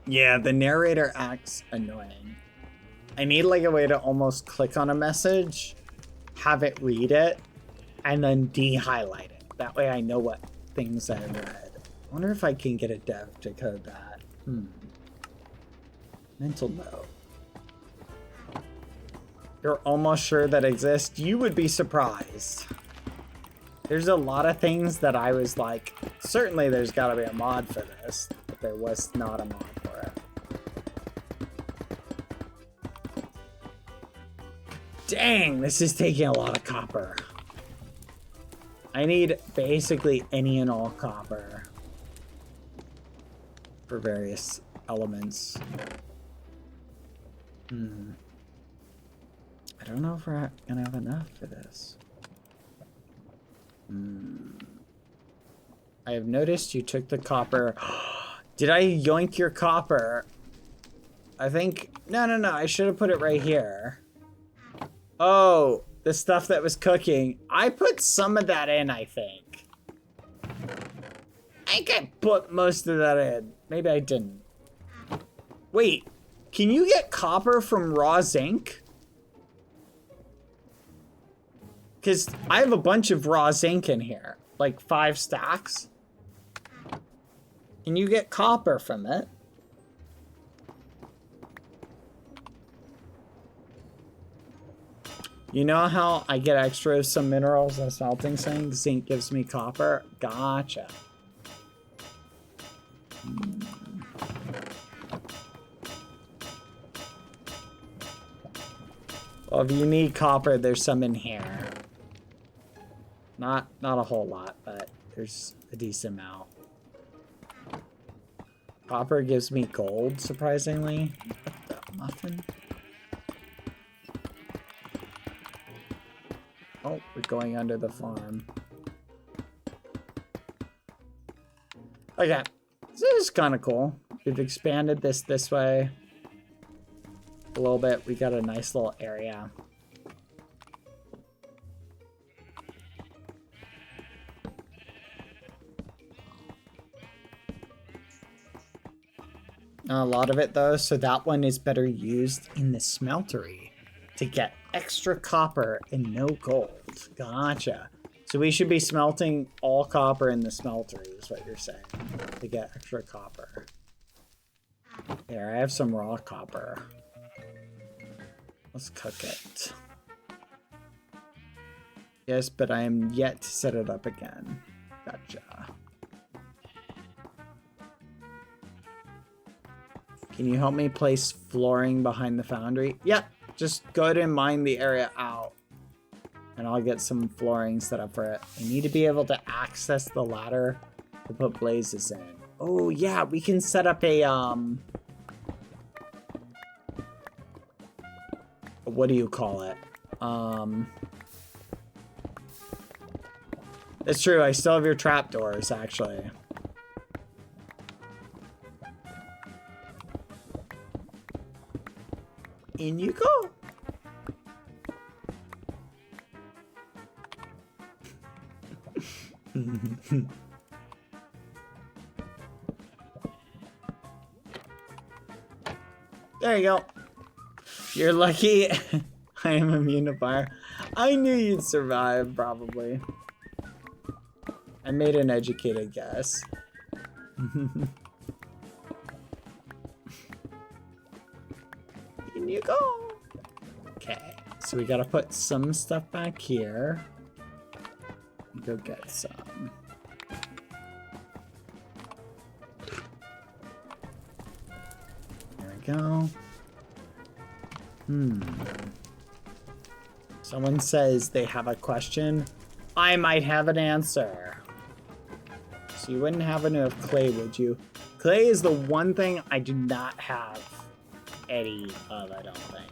Yeah, the narrator acts annoying. I need like a way to almost click on a message, have it read it, and then de-highlight it. That way I know what things I read. wonder if I can get a dev to code that. Mental note. You're almost sure that exists? You would be surprised. There's a lot of things that I was like, certainly there's gotta be a mod for this, but there was not a mod for it. Dang, this is taking a lot of copper. I need basically any and all copper for various elements. I don't know if we're gonna have enough for this. I have noticed you took the copper. Did I yoink your copper? I think, no, I should have put it right here. Oh, the stuff that was cooking. I put some of that in, I think. I think I put most of that in. Maybe I didn't. Wait, can you get copper from raw zinc? Because I have a bunch of raw zinc in here. Like 5 stacks. Can you get copper from it? You know how I get extra of some minerals and smelting thing? Zinc gives me copper? Gotcha. Well, if you need copper, there's some in here. Not a whole lot, but there's a decent amount. Copper gives me gold, surprisingly. What the muffin? Oh, we're going under the farm. Okay, this is kind of cool. We've expanded this way a little bit. We got a nice little area. A lot of it though, so that one is better used in the smeltery to get extra copper and no gold. Gotcha. So we should be smelting all copper in the smeltery is what you're saying, to get extra copper. Here, I have some raw copper. Let's cook it. Yes, but I am yet to set it up again. Gotcha. Can you help me place flooring behind the foundry? Yep, just go ahead and mine the area out. And I'll get some flooring set up for it. I need to be able to access the ladder to put blazes in. Oh yeah, we can set up a, what do you call it? It's true, I still have your trapdoors, actually. In you go. There you go. You're lucky I am immune to fire. I knew you'd survive, probably. I made an educated guess. In you go. Okay, so we gotta put some stuff back here. Go get some. There we go. Someone says they have a question. I might have an answer. So you wouldn't happen to have clay, would you? Clay is the one thing I do not have any of, I don't think.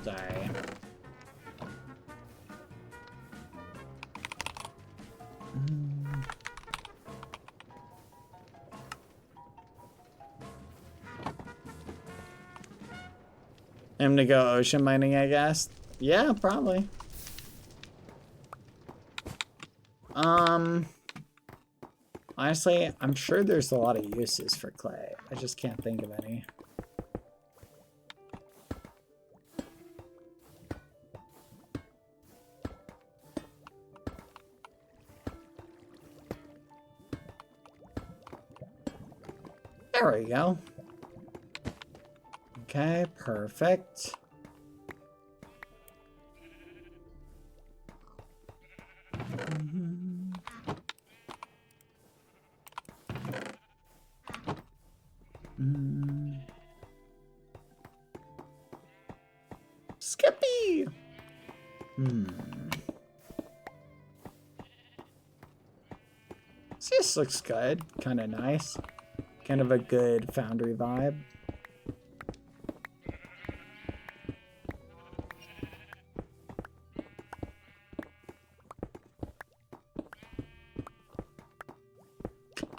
Sorry. I'm gonna go ocean mining, I guess. Yeah, probably. Honestly, I'm sure there's a lot of uses for clay. I just can't think of any. There we go. Okay, perfect. Skippy! This looks good. Kind of nice. Kind of a good foundry vibe.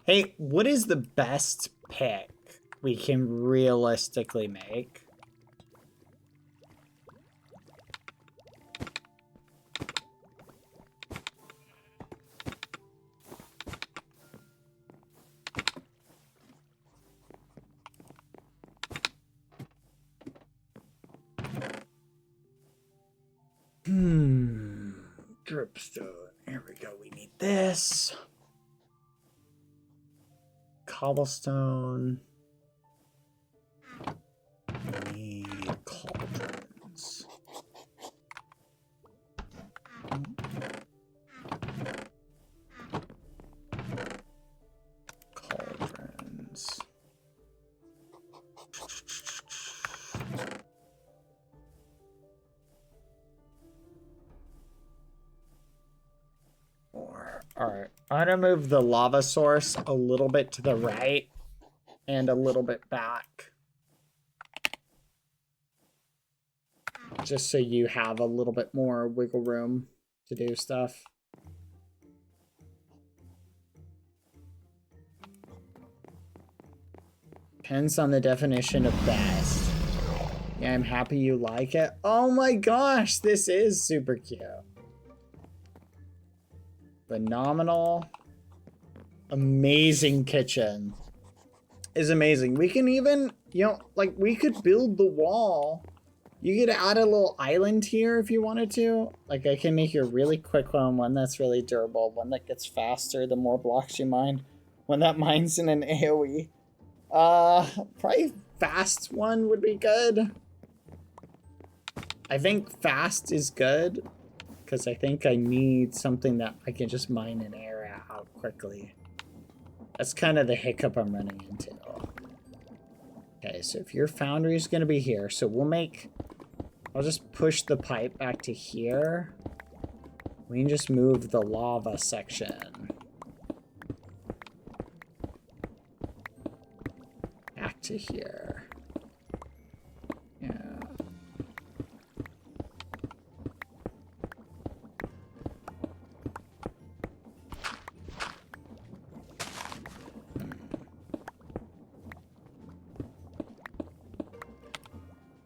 Hey, what is the best pick we can realistically make? Dripstone. Here we go. We need this. Cobblestone. We need cauldrons. Cauldrons. Alright, I'm gonna move the lava source a little bit to the right and a little bit back. Just so you have a little bit more wiggle room to do stuff. Depends on the definition of best. Yeah, I'm happy you like it. Oh my gosh, this is super cute. Phenomenal. Amazing kitchen. Is amazing. We can even, you know, like we could build the wall. You could add a little island here if you wanted to. Like I can make you a really quick one that's really durable, one that gets faster the more blocks you mine, one that mines in an AoE. Probably fast one would be good. I think fast is good because I think I need something that I can just mine an area out quickly. That's kind of the hiccup I'm running into. Okay, so if your foundry is going to be here, so we'll make... I'll just push the pipe back to here. We can just move the lava section back to here. Yeah.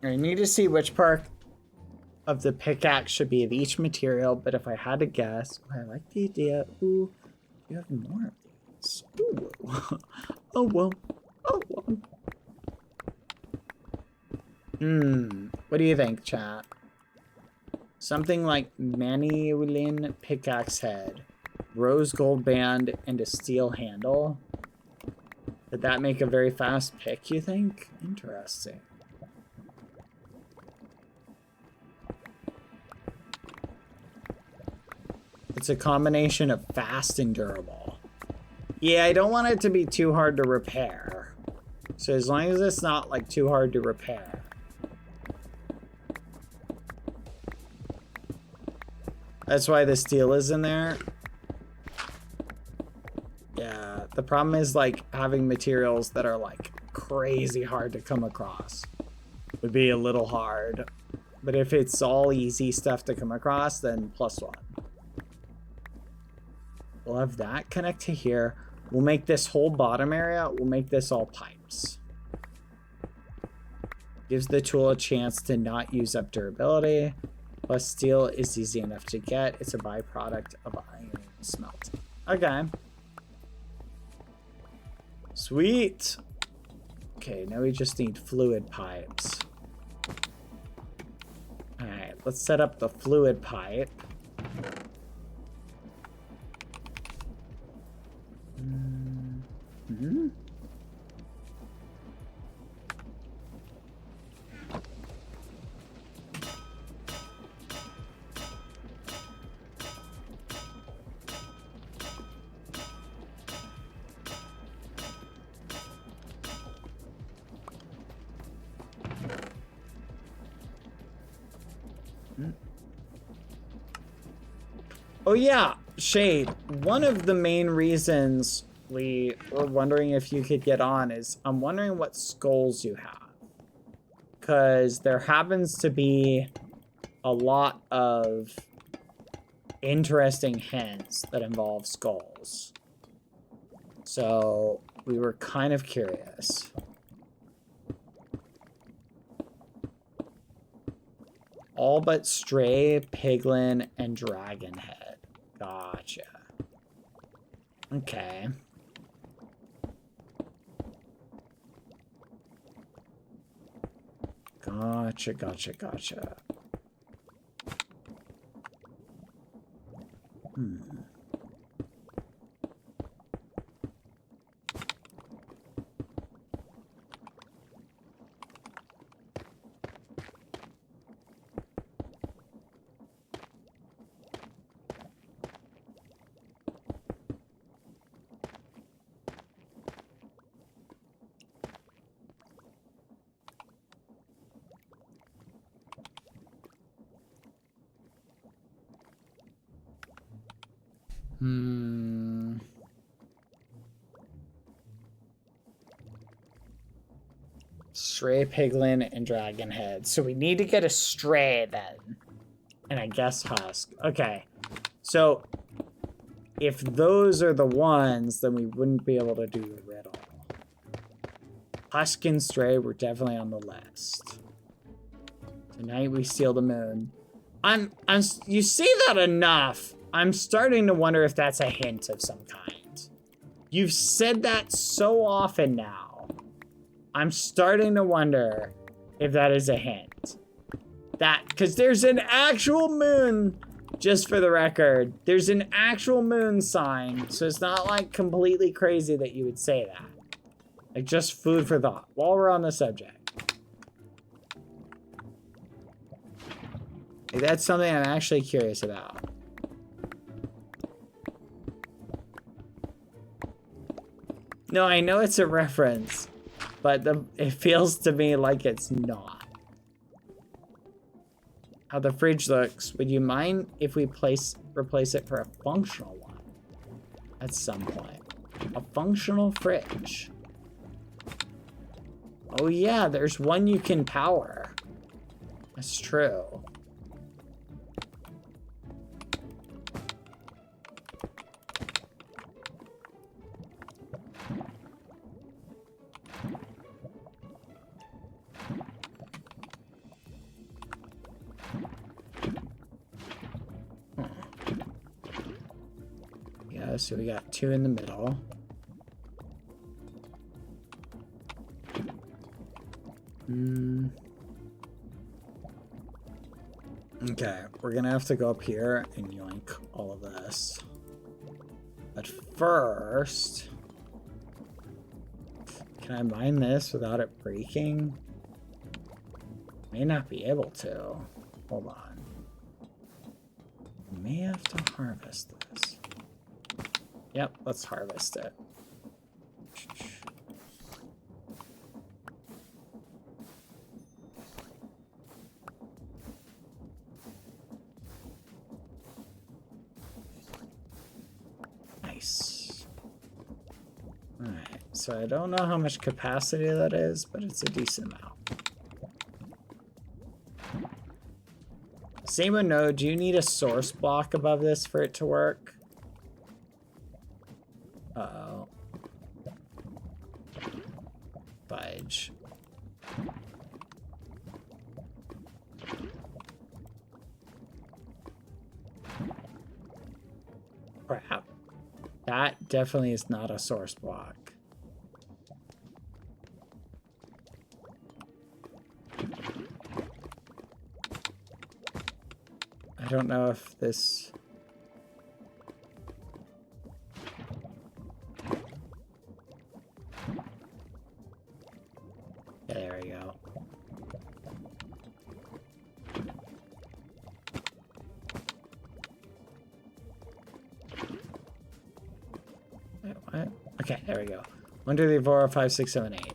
I need to see which part of the pickaxe should be of each material, but if I had to guess, I like the idea. Ooh, you have more of these. Ooh. Oh, well. Oh, well. What do you think, chat? Something like Manolin pickaxe head, rose gold band, and a steel handle. Did that make a very fast pick, you think? Interesting. It's a combination of fast and durable. Yeah, I don't want it to be too hard to repair. So as long as it's not like too hard to repair. That's why the steel is in there. Yeah, the problem is like having materials that are like crazy hard to come across. Would be a little hard. But if it's all easy stuff to come across, then +1. We'll have that connect to here. We'll make this whole bottom area, we'll make this all pipes. Gives the tool a chance to not use up durability. Plus steel is easy enough to get. It's a byproduct of iron smelting. Okay. Sweet. Okay, now we just need fluid pipes. Alright, let's set up the fluid pipe. Oh yeah, Shade. One of the main reasons we were wondering if you could get on is I'm wondering what skulls you have. Because there happens to be a lot of interesting hints that involve skulls. So we were kind of curious. All but Stray, Piglin, and Dragonhead. Gotcha. Okay. Gotcha. Stray, Piglin, and Dragonhead. So we need to get a Stray then. And I guess Husk. Okay. So if those are the ones, then we wouldn't be able to do the riddle. Husk and Stray were definitely on the list. Tonight we steal the moon. You see that enough. I'm starting to wonder if that's a hint of some kind. You've said that so often now. I'm starting to wonder if that is a hint. Because there's an actual moon, just for the record. There's an actual moon sign, so it's not like completely crazy that you would say that. Like just food for thought, while we're on the subject. Like, that's something I'm actually curious about. No, I know it's a reference, but it feels to me like it's not. How the fridge looks. Would you mind if we replace it for a functional one at some point? A functional fridge. Oh yeah, there's one you can power. That's true. So we got 2 in the middle. Okay, we're gonna have to go up here and yoink all of this. But first, can I mine this without it breaking? May not be able to. Hold on. May have to harvest this. Yep, let's harvest it. Nice. Alright, so I don't know how much capacity that is, but it's a decent amount. Does anyone know, do you need a source block above this for it to work? Uh-oh. Fudge. Crap. That definitely is not a source block. I don't know if this... There we go. Wait, what? Okay, there we go. 1, 2, 3, 4, 5, 6, 7, 8.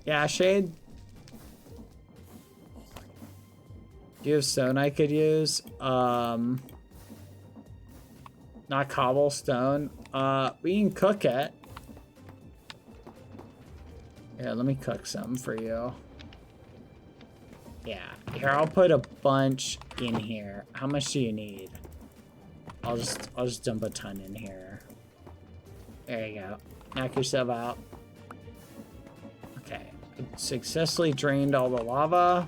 Yeah, Shade? Do you have stone I could use? Not cobblestone. We can cook it. Yeah, let me cook some for you. Yeah, here, I'll put a bunch in here. How much do you need? I'll just dump a ton in here. There you go. Knock yourself out. Okay, successfully drained all the lava.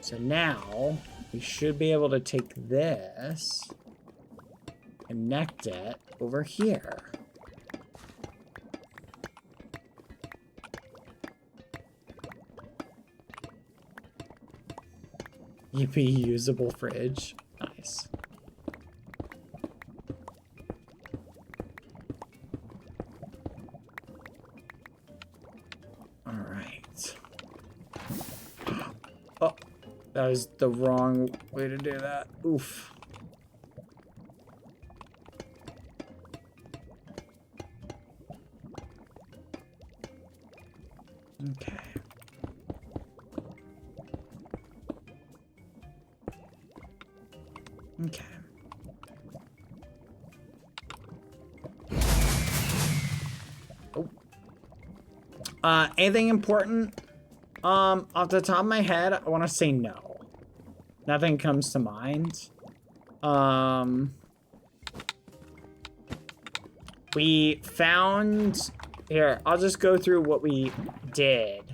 So now we should be able to take this, connect it over here. Yippee, usable fridge. Nice. All right. Oh, that was the wrong way to do that. Oof. Okay. Okay. Oh. Anything important? Off the top of my head, I want to say no. Nothing comes to mind. We found... Here, I'll just go through what we did.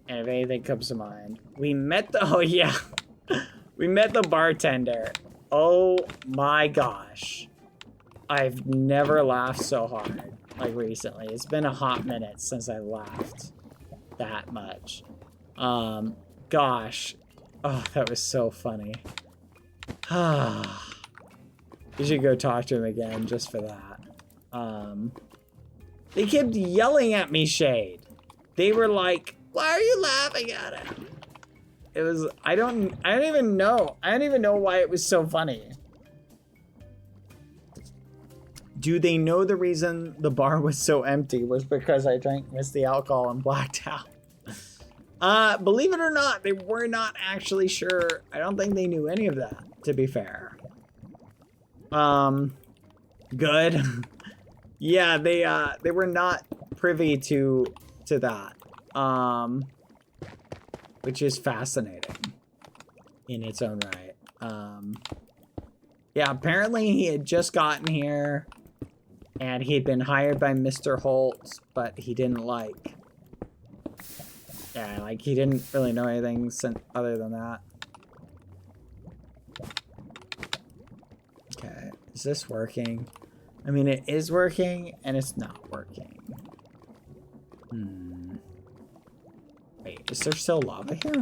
And if anything comes to mind. We met the... Oh, yeah. We met the bartender. Oh my gosh. I've never laughed so hard like recently. It's been a hot minute since I laughed that much. Gosh. Oh, that was so funny. You should go talk to him again just for that. They kept yelling at me, Shade. They were like, why are you laughing at it? It was, I don't even know. I don't even know why it was so funny. Do they know the reason the bar was so empty was because I drank misty alcohol and blacked out? Believe it or not, they were not actually sure. I don't think they knew any of that, to be fair. Good. Yeah, they were not privy to that. Which is fascinating in its own right. Yeah, apparently he had just gotten here and he had been hired by Mr. Holt, but he didn't like... Yeah, like he didn't really know anything other than that. Okay, is this working? I mean, it is working and it's not working. Wait, is there still lava here?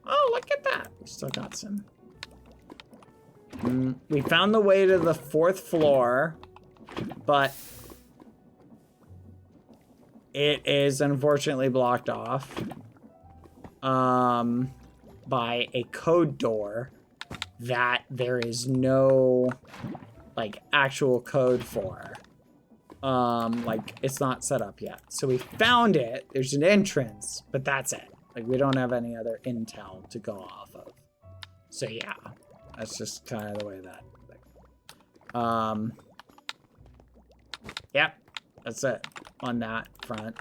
Oh, look at that. We still got some. We found the way to the 4th floor, but it is unfortunately blocked off by a code door that there is no like actual code for. Like it's not set up yet. So we found it. There's an entrance, but that's it. Like we don't have any other intel to go off of. So yeah, that's just kind of the way that. Yep, that's it on that front.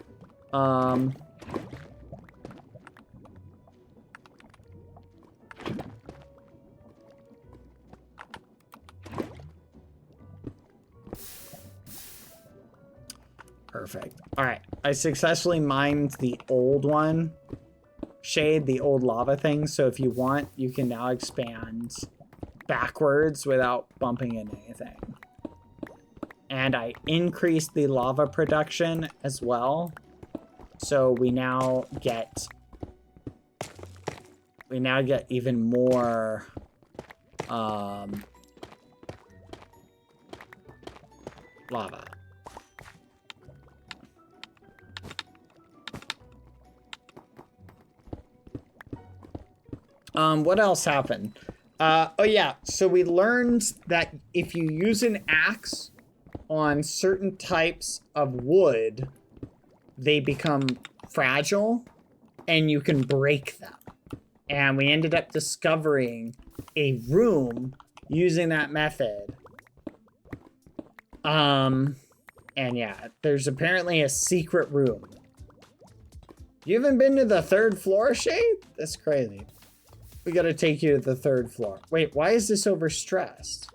Perfect. All right, I successfully mined the old one. Shade, the old lava thing. So if you want, you can now expand backwards without bumping into anything. And I increased the lava production as well. So we now get even more lava. What else happened? Oh yeah, so we learned that if you use an axe on certain types of wood, they become fragile and you can break them. And we ended up discovering a room using that method. And yeah, there's apparently a secret room. You haven't been to the 3rd floor, Shade? That's crazy. We gotta take you to the 3rd floor. Wait, why is this overstressed?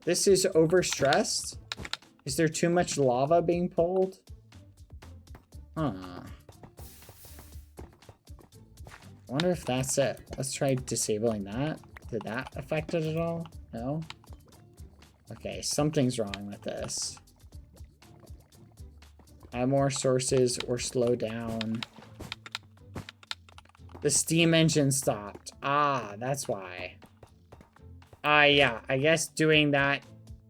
This is overstressed? Is there too much lava being pulled? Huh. I wonder if that's it. Let's try disabling that. Did that affect it at all? No? Okay, something's wrong with this. Add more sources or slow down. The steam engine stopped. Ah, that's why. Yeah, I guess doing that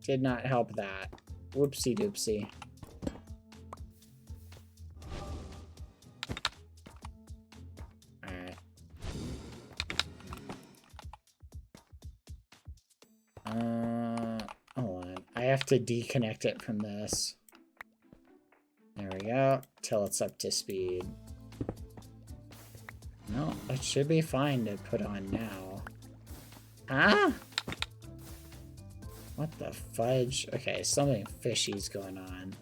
did not help that. Whoopsie doopsie. Alright. Hold on. I have to deconnect it from this. There we go. Till it's up to speed. No, that should be fine to put on now. Huh? What the fudge? Okay, something fishy's going on.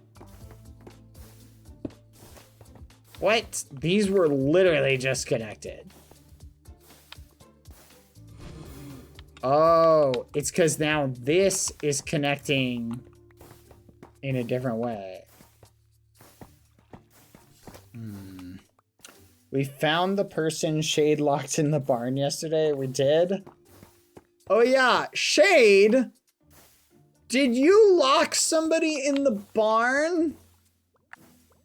What? These were literally just connected. Oh, it's because now this is connecting in a different way. We found the person Shade locked in the barn yesterday. We did? Oh yeah, Shade! Did you lock somebody in the barn?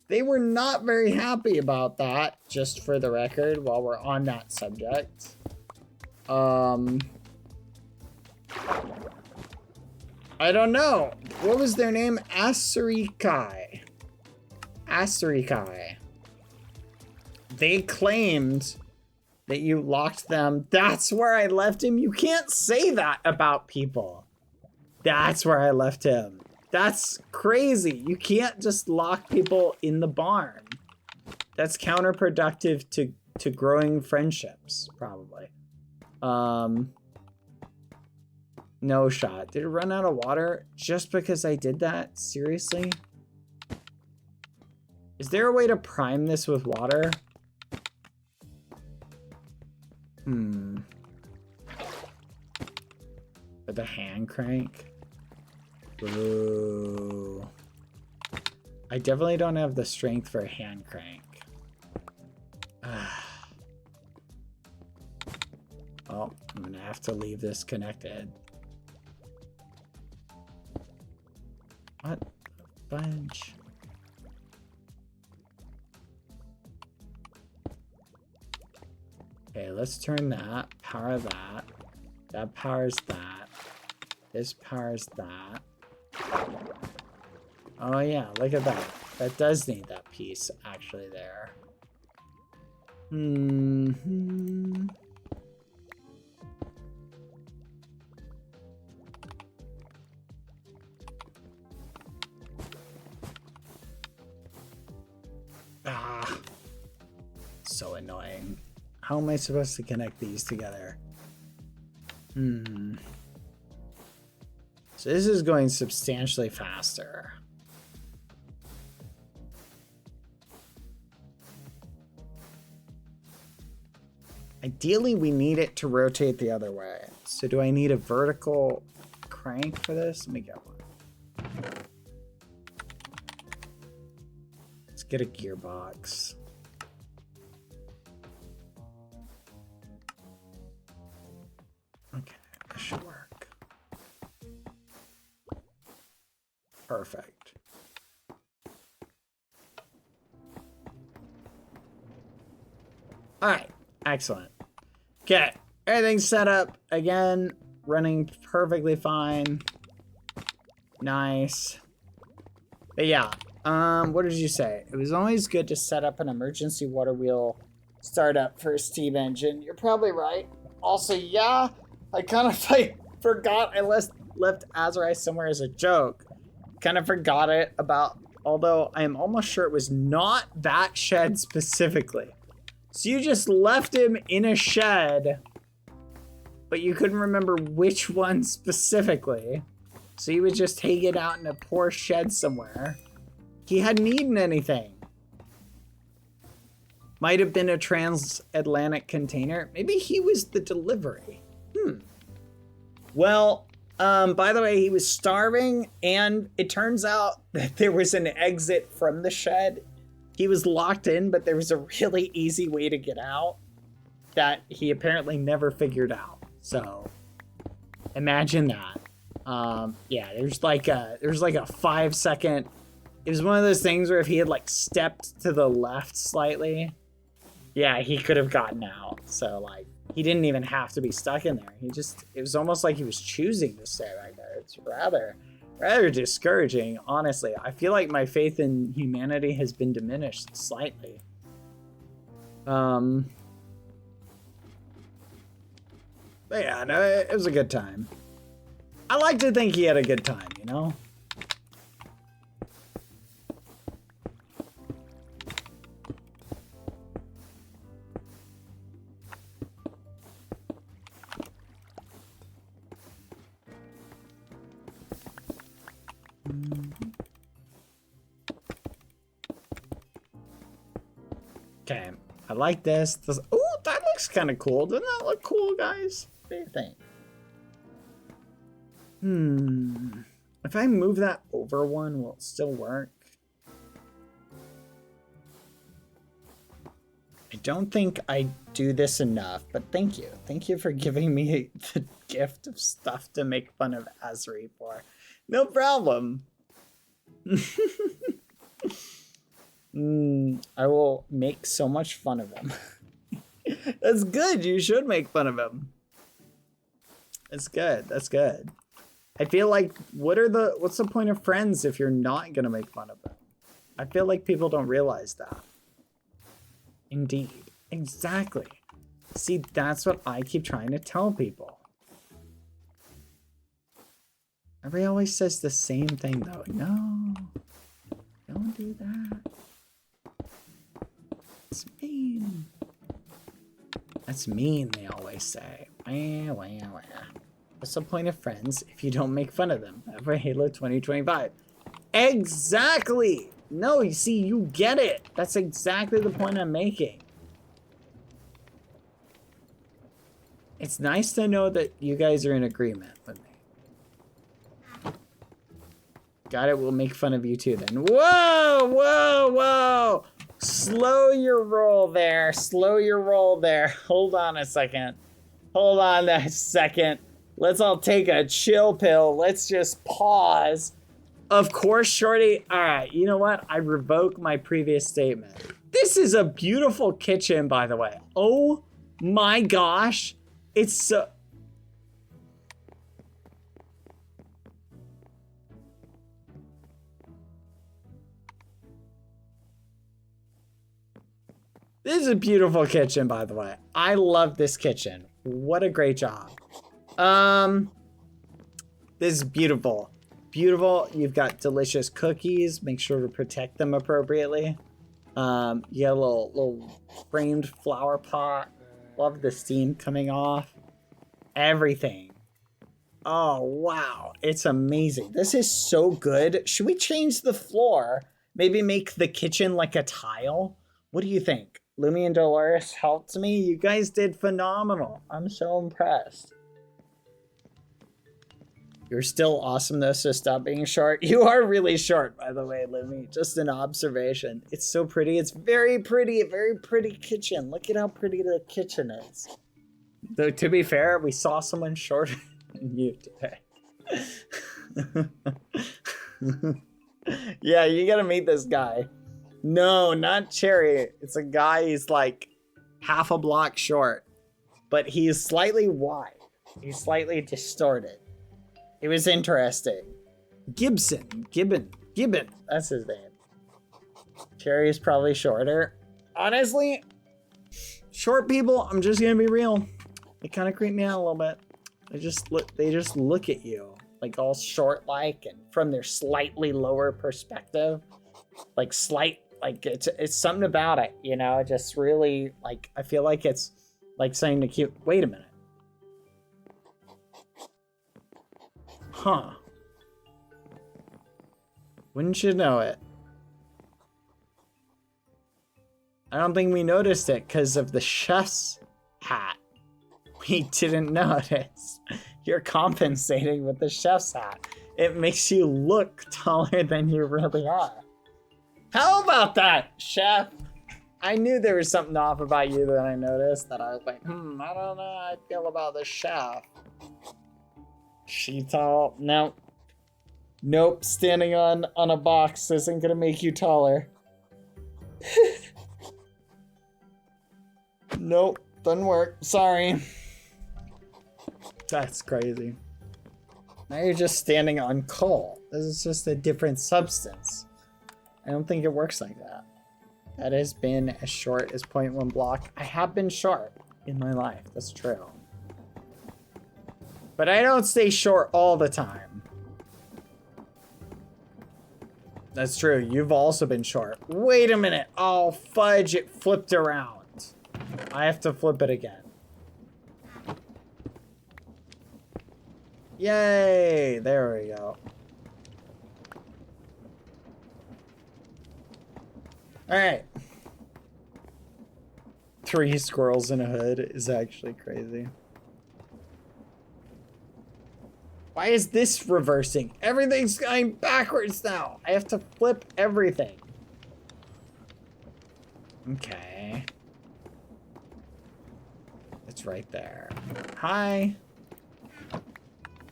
They were not very happy about that, just for the record, while we're on that subject. I don't know. What was their name? Asurikai. Asurikai. They claimed that you locked them. That's where I left him. You can't say that about people. That's where I left him. That's crazy. You can't just lock people in the barn. That's counterproductive to growing friendships, probably. No shot. Did it run out of water just because I did that? Seriously? Is there a way to prime this with water? With a hand crank? Ooh. I definitely don't have the strength for a hand crank. Oh, I'm gonna have to leave this connected. What the fudge? Okay, let's turn that, power that. That powers that. This powers that. Oh yeah, look at that. That does need that piece actually there. So annoying. How am I supposed to connect these together? So this is going substantially faster. Ideally, we need it to rotate the other way. So do I need a vertical crank for this? Let me get one. Let's get a gearbox. Okay, that should work. Perfect. All right, excellent. Okay, everything's set up again, running perfectly fine. Nice. But yeah, what did you say? It was always good to set up an emergency water wheel startup for a steam engine. You're probably right. Also, yeah, I kind of forgot I left Azrai somewhere as a joke. kind of forgot it about, although I am almost sure it was not that shed specifically. So you just left him in a shed, but you couldn't remember which one specifically. So you would just take it out in a poor shed somewhere. He hadn't eaten anything. Might have been a transatlantic container. Maybe he was the delivery. Well, by the way, he was starving, and it turns out that there was an exit from the shed. He was locked in, but there was a really easy way to get out that he apparently never figured out. So imagine that. Yeah, there's like a 5-second. It was one of those things where if he had like stepped to the left slightly, yeah, he could have gotten out. So like he didn't even have to be stuck in there. It was almost like he was choosing to stay right there. It's rather discouraging, honestly. I feel like my faith in humanity has been diminished slightly. But yeah, no, it was a good time. I like to think he had a good time, you know? Okay, I like this. Oh, that looks kind of cool. Doesn't that look cool, guys? What do you think? If I move that over one, will it still work? I don't think I do this enough, but thank you. Thank you for giving me the gift of stuff to make fun of Azri for. No problem. I will make so much fun of him. That's good. You should make fun of him. That's good. That's good. I feel like what's the point of friends if you're not gonna make fun of them? I feel like people don't realize that. Indeed. Exactly. See, that's what I keep trying to tell people. Everybody always says the same thing though. No. Don't do that. It's mean. That's mean, they always say. What's the point of friends if you don't make fun of them? For Halo 2025. Exactly! No, you see, you get it. That's exactly the point I'm making. It's nice to know that you guys are in agreement with me. Got it, we'll make fun of you too then. Whoa, whoa, whoa! Slow your roll there. Slow your roll there. Hold on a second. Hold on a second. Let's all take a chill pill. Let's just pause. Of course, Shorty. All right, you know what? I revoke my previous statement. This is a beautiful kitchen, by the way. Oh my gosh. It's so... This is a beautiful kitchen, by the way. I love this kitchen. What a great job. This is beautiful. Beautiful. You've got delicious cookies. Make sure to protect them appropriately. You got a little framed flower pot. Love the steam coming off. Everything. Oh, wow. It's amazing. This is so good. Should we change the floor? Maybe make the kitchen like a tile? What do you think? Lumi and Dolores helped me. You guys did phenomenal. I'm so impressed. You're still awesome though, so stop being short. You are really short, by the way, Lumi. Just an observation. It's so pretty. It's very pretty. A very pretty kitchen. Look at how pretty the kitchen is. Though, to be fair, we saw someone shorter than you today. Yeah, you gotta meet this guy. No, not Cherry. It's a guy, he's like half a block short, but he's slightly wide. He's slightly distorted. It was interesting. Gibbon, that's his name. Cherry is probably shorter. Honestly, short people, I'm just gonna be real. They kind of creep me out a little bit. They just look at you like all short like, and from their slightly lower perspective, like it's something about it, you know, just really like, I feel like it's like saying to cute, wait a minute. Huh. Wouldn't you know it? I don't think we noticed it because of the chef's hat. We didn't notice. You're compensating with the chef's hat. It makes you look taller than you really are. How about that, chef? I knew there was something off about you that I noticed that I was like, I don't know how I feel about the chef. She tall? No. Nope, standing on a box isn't gonna make you taller. Nope, doesn't work. Sorry. That's crazy. Now you're just standing on coal. This is just a different substance. I don't think it works like that. That has been as short as 0.1 block. I have been short in my life. That's true. But I don't stay short all the time. That's true. You've also been short. Wait a minute. Oh, fudge. It flipped around. I have to flip it again. Yay. There we go. All right. 3 squirrels in a hood is actually crazy. Why is this reversing? Everything's going backwards now. I have to flip everything. Okay. It's right there. Hi.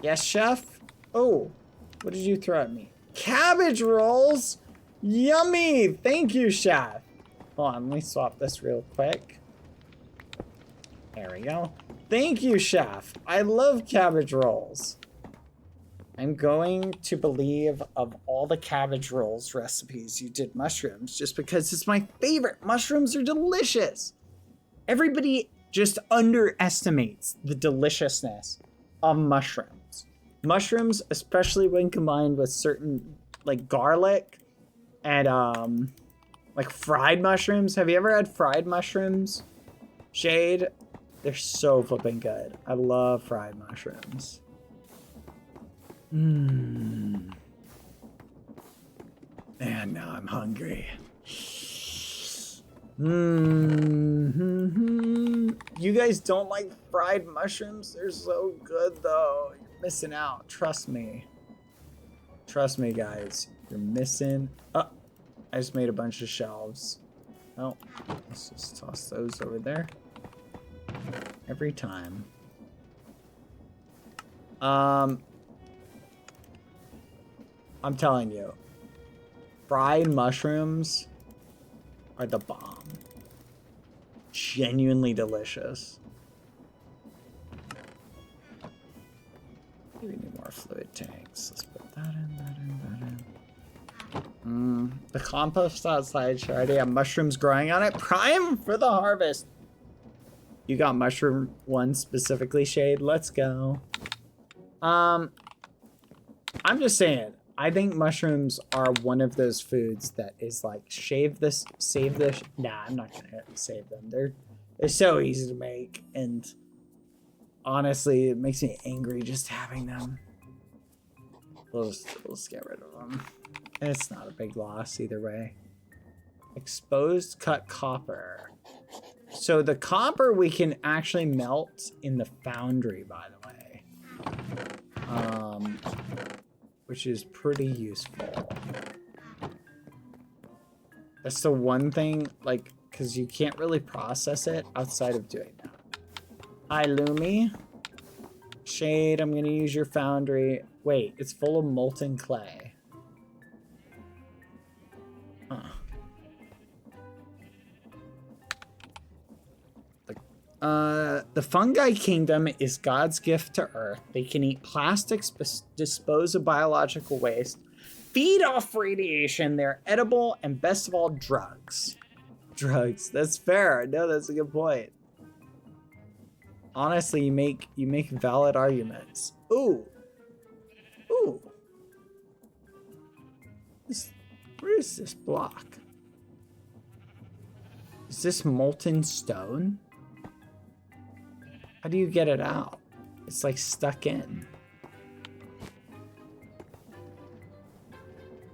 Yes, chef? Oh, what did you throw at me? Cabbage rolls? Yummy! Thank you, chef. Hold on, let me swap this real quick. There we go. Thank you, chef. I love cabbage rolls. I'm going to believe of all the cabbage rolls recipes you did mushrooms just because it's my favorite. Mushrooms are delicious. Everybody just underestimates the deliciousness of mushrooms. Mushrooms, especially when combined with certain like garlic and like fried mushrooms. Have you ever had fried mushrooms? Shade? They're so flipping good. I love fried mushrooms. Man, now I'm hungry. You guys don't like fried mushrooms? They're so good though. You're missing out. Trust me. Trust me, guys. You're missing. Oh, I just made a bunch of shelves. Oh, let's just toss those over there. Every time. I'm telling you, fried mushrooms are the bomb. Genuinely delicious. We need more fluid tanks. Let's put that in, that in, that in. The compost outside should already have mushrooms growing on it. Prime for the harvest. You got mushroom one specifically, Shade. Let's go. I'm just saying. I think mushrooms are one of those foods that is like, save this, save this. Nah, I'm not gonna save them. They're so easy to make, and honestly, it makes me angry just having them. We'll just get rid of them. It's not a big loss either way. Exposed cut copper. So the copper we can actually melt in the foundry, by the way. Which is pretty useful. That's the one thing, like, because you can't really process it outside of doing that. Hi, Lumi. Shade, I'm gonna use your foundry. Wait, it's full of molten clay. Huh. The fungi kingdom is God's gift to Earth. They can eat plastics, dispose of biological waste, feed off radiation. They're edible, and best of all, drugs. Drugs. That's fair. No, that's a good point. Honestly, you make valid arguments. Ooh. Where is this block? Is this molten stone? How do you get it out? It's like stuck in.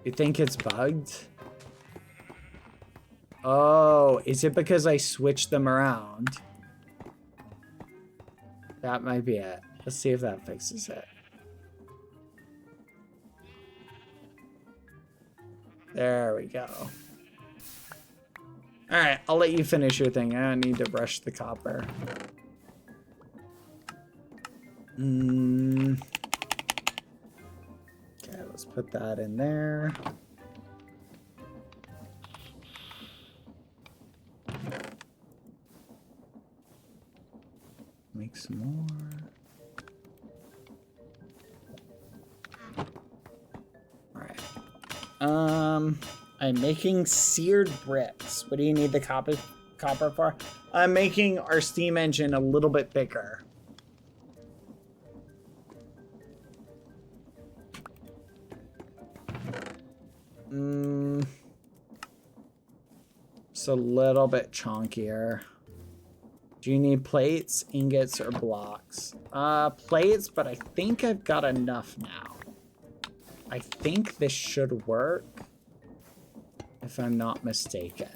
You think it's bugged? Oh, is it because I switched them around? That might be it. Let's see if that fixes it. There we go. Alright, I'll let you finish your thing. I don't need to brush the copper. Okay, let's put that in there. Make some more. Alright. I'm making seared bricks. What do you need the copper for? I'm making our steam engine a little bit bigger. It's a little bit chunkier. Do you need plates, ingots, or blocks? Plates, but I think I've got enough now. I think this should work, if I'm not mistaken.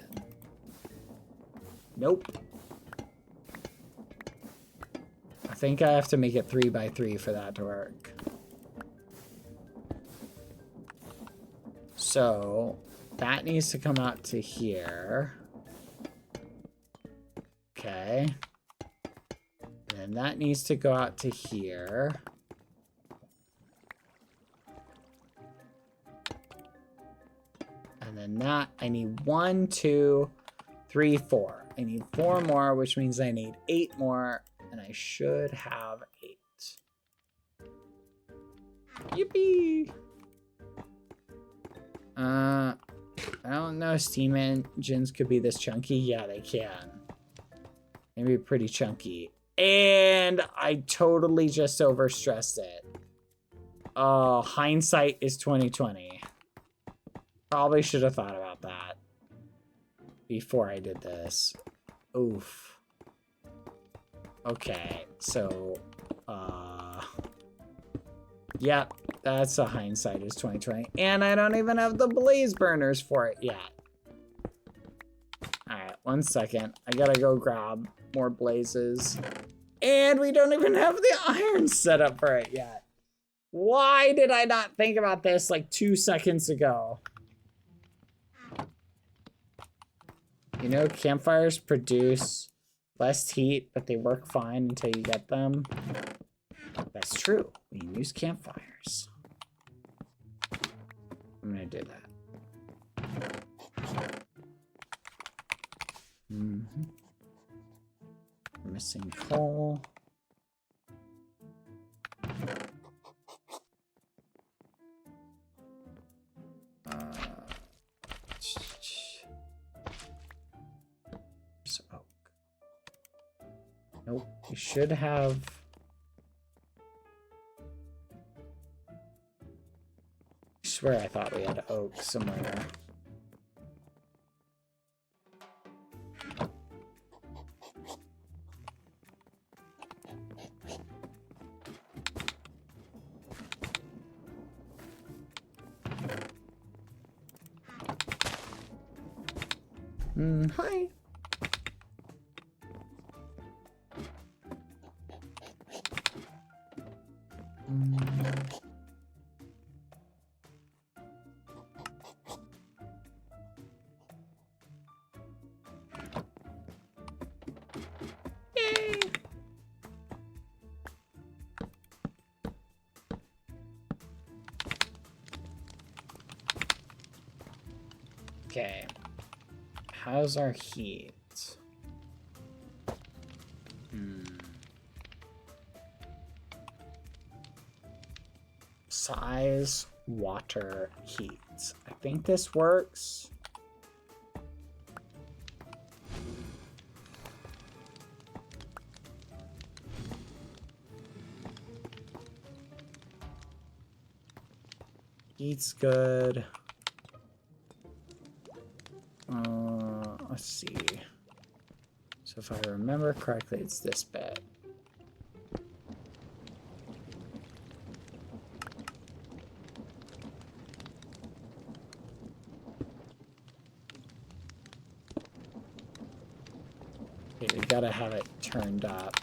Nope. I think I have to make it 3 by 3 for that to work. So, that needs to come out to here. Okay. And that needs to go out to here. And then that, I need 1, 2, 3, 4. I need 4 more, which means I need 8 more, and I should have 8. Yippee! I don't know, steam engines could be this chunky. Yeah, they can. Maybe pretty chunky. And I totally just overstressed it. Oh, hindsight is 2020. Probably should have thought about that before I did this. Oof. Okay, so, yep, that's a hindsight is 2020. And I don't even have the blaze burners for it yet. Alright, 1 second. I gotta go grab more blazes. And we don't even have the iron set up for it yet. Why did I not think about this like 2 seconds ago? You know, campfires produce less heat, but they work fine until you get them. That's true. We can use campfires. I'm gonna do that. Missing coal. Oak. Nope, we should have. I swear I thought we had oak somewhere. Hi. Yay. Okay. How's our heat? Size, water, heat. I think this works. Heat's good. let's see. So if I remember correctly, it's this bit. Okay, we gotta have it turned up.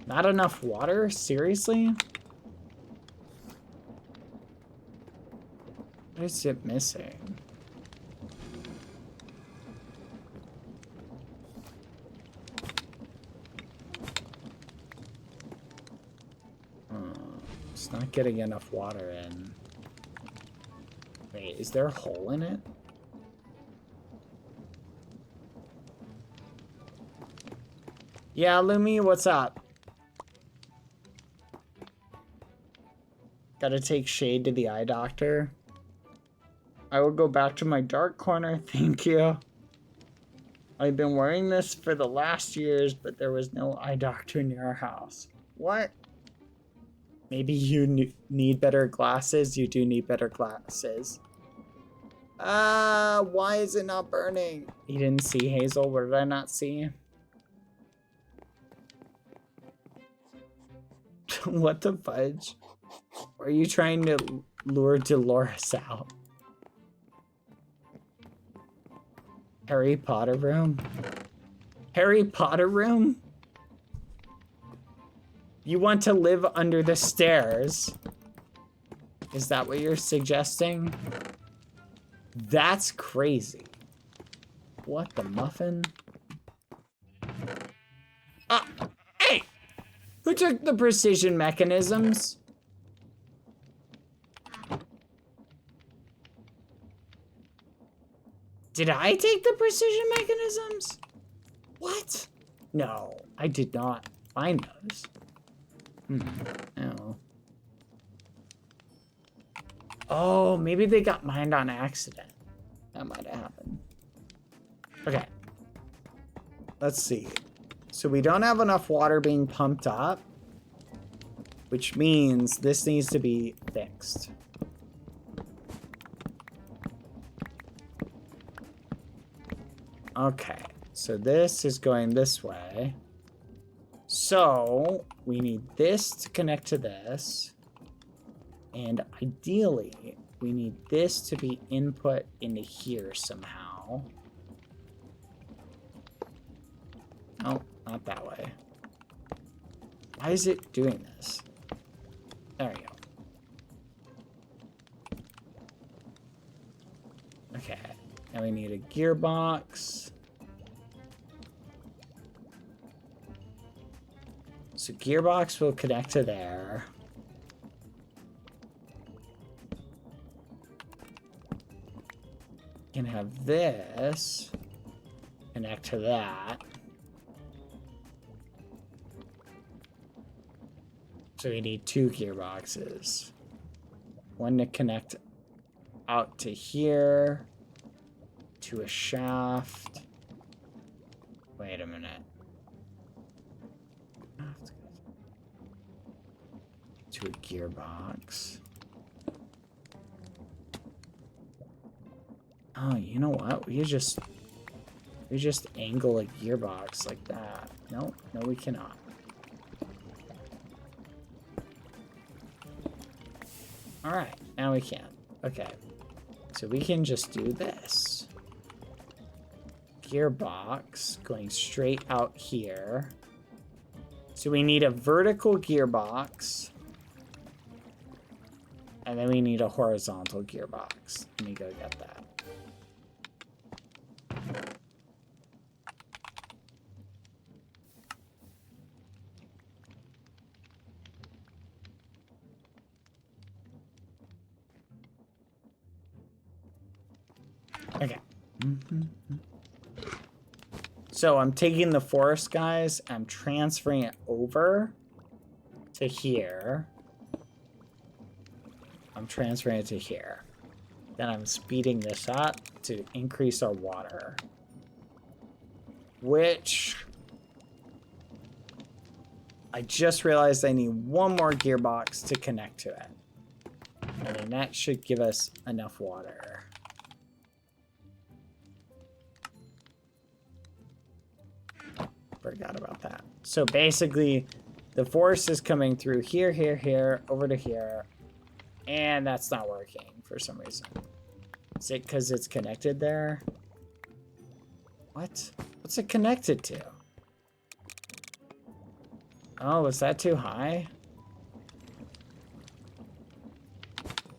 Not enough water? Seriously? What is it missing? It's not getting enough water in. Wait, is there a hole in it? Yeah, Lumi, what's up? Gotta take shade to the eye doctor. I will go back to my dark corner, thank you. I've been wearing this for the last years, but there was no eye doctor near our house. What? Maybe you need better glasses? You do need better glasses. Why is it not burning? You didn't see Hazel? What did I not see? What the fudge? Are you trying to lure Dolores out? Harry Potter room? Harry Potter room? You want to live under the stairs? Is that what you're suggesting? That's crazy. What the muffin? Hey! Who took the precision mechanisms? Did I take the precision mechanisms? What? No, I did not find those. No. Oh, maybe they got mined on accident. That might have happened. Okay. Let's see. So we don't have enough water being pumped up, which means this needs to be fixed. Okay, so this is going this way. So we need this to connect to this. And ideally, we need this to be input into here somehow. No, not that way. Why is it doing this? There we go. Okay, now we need a gearbox. So gearbox will connect to there. Can have this connect to that. So we need two gearboxes. One to connect out to here, to a shaft. Wait a minute. To a gearbox. Oh, you know what? We just angle a gearbox like that. No, no, we cannot. All right, now we can. Okay, so we can just do this. Gearbox going straight out here. So we need a vertical gearbox. And then we need a horizontal gearbox. Let me go get that. Okay. So I'm taking the forest guys, I'm transferring it over to here. I'm transferring it to here. Then I'm speeding this up to increase our water. Which I just realized I need one more gearbox to connect to it. And then that should give us enough water. Forgot about that. So basically, the force is coming through here, here, here, over to here. And that's not working for some reason. Is it because it's connected there? What? What's it connected to? Oh, was that too high?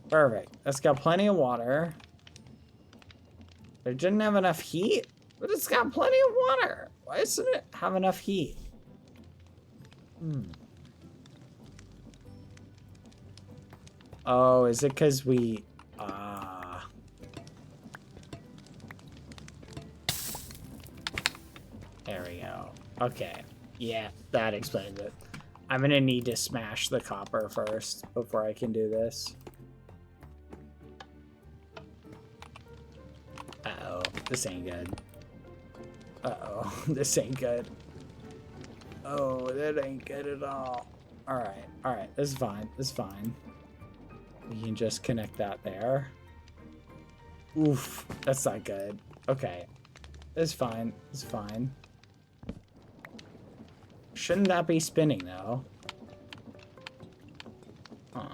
Perfect. That's got plenty of water. But it didn't have enough heat? But it's got plenty of water. Why doesn't it have enough heat? Oh, is it because we... There we go. Okay. Yeah, that explains it. I'm gonna need to smash the copper first before I can do this. Uh-oh. This ain't good. Uh-oh. This ain't good. Oh, that ain't good at all. Alright, alright. This is fine. This is fine. We can just connect that there. Oof. That's not good. Okay. It's fine. It's fine. Shouldn't that be spinning, though? Huh.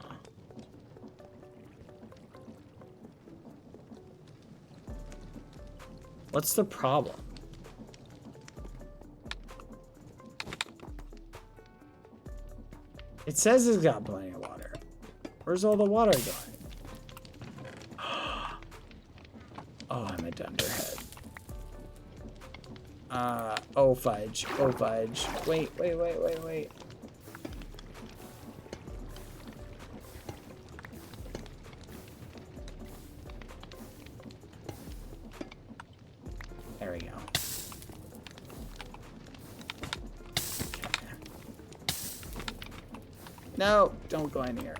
What's the problem? It says it's got plenty of water. Where's all the water going? Oh, I'm a dunderhead. Oh fudge. Oh fudge. Wait. There we go. Okay. No, don't go in here.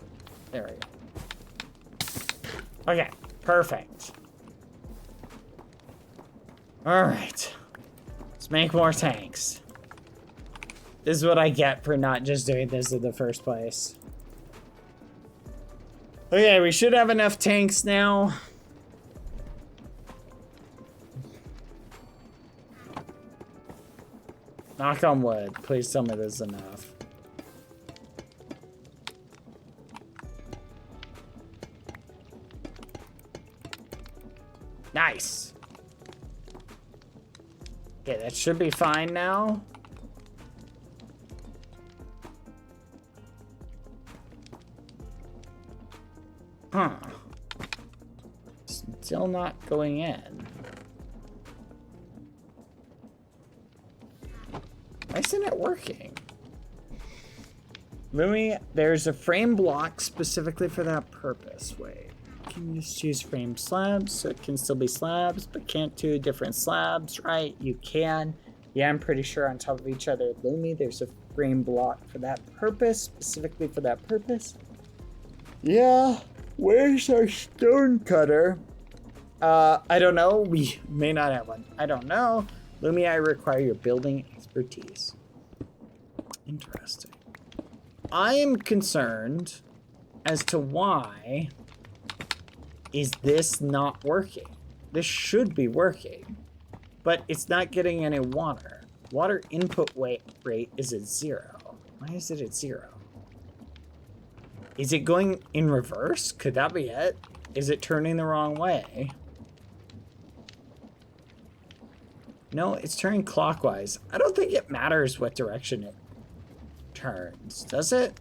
There we go. Okay, perfect. All right. Let's make more tanks. This is what I get for not just doing this in the first place. Okay, we should have enough tanks now. Knock on wood. Please tell me this is enough. Nice. Okay, that should be fine now. Huh. Still not going in. Why isn't it working? Louis, there's a frame block specifically for that purpose. Wait. Can you just choose frame slabs so it can still be slabs, but can't do different slabs, right? You can. Yeah, I'm pretty sure on top of each other. Lumi, there's a frame block for that purpose, specifically for that purpose. Yeah, where's our stone cutter? I don't know. We may not have one. I don't know. Lumi, I require your building expertise. Interesting. I am concerned as to why is this not working? This should be working, but it's not getting any water. Water input rate is at 0. Why is it at 0? Is it going in reverse? Could that be it? Is it turning the wrong way? No, it's turning clockwise. I don't think it matters what direction it turns, does it?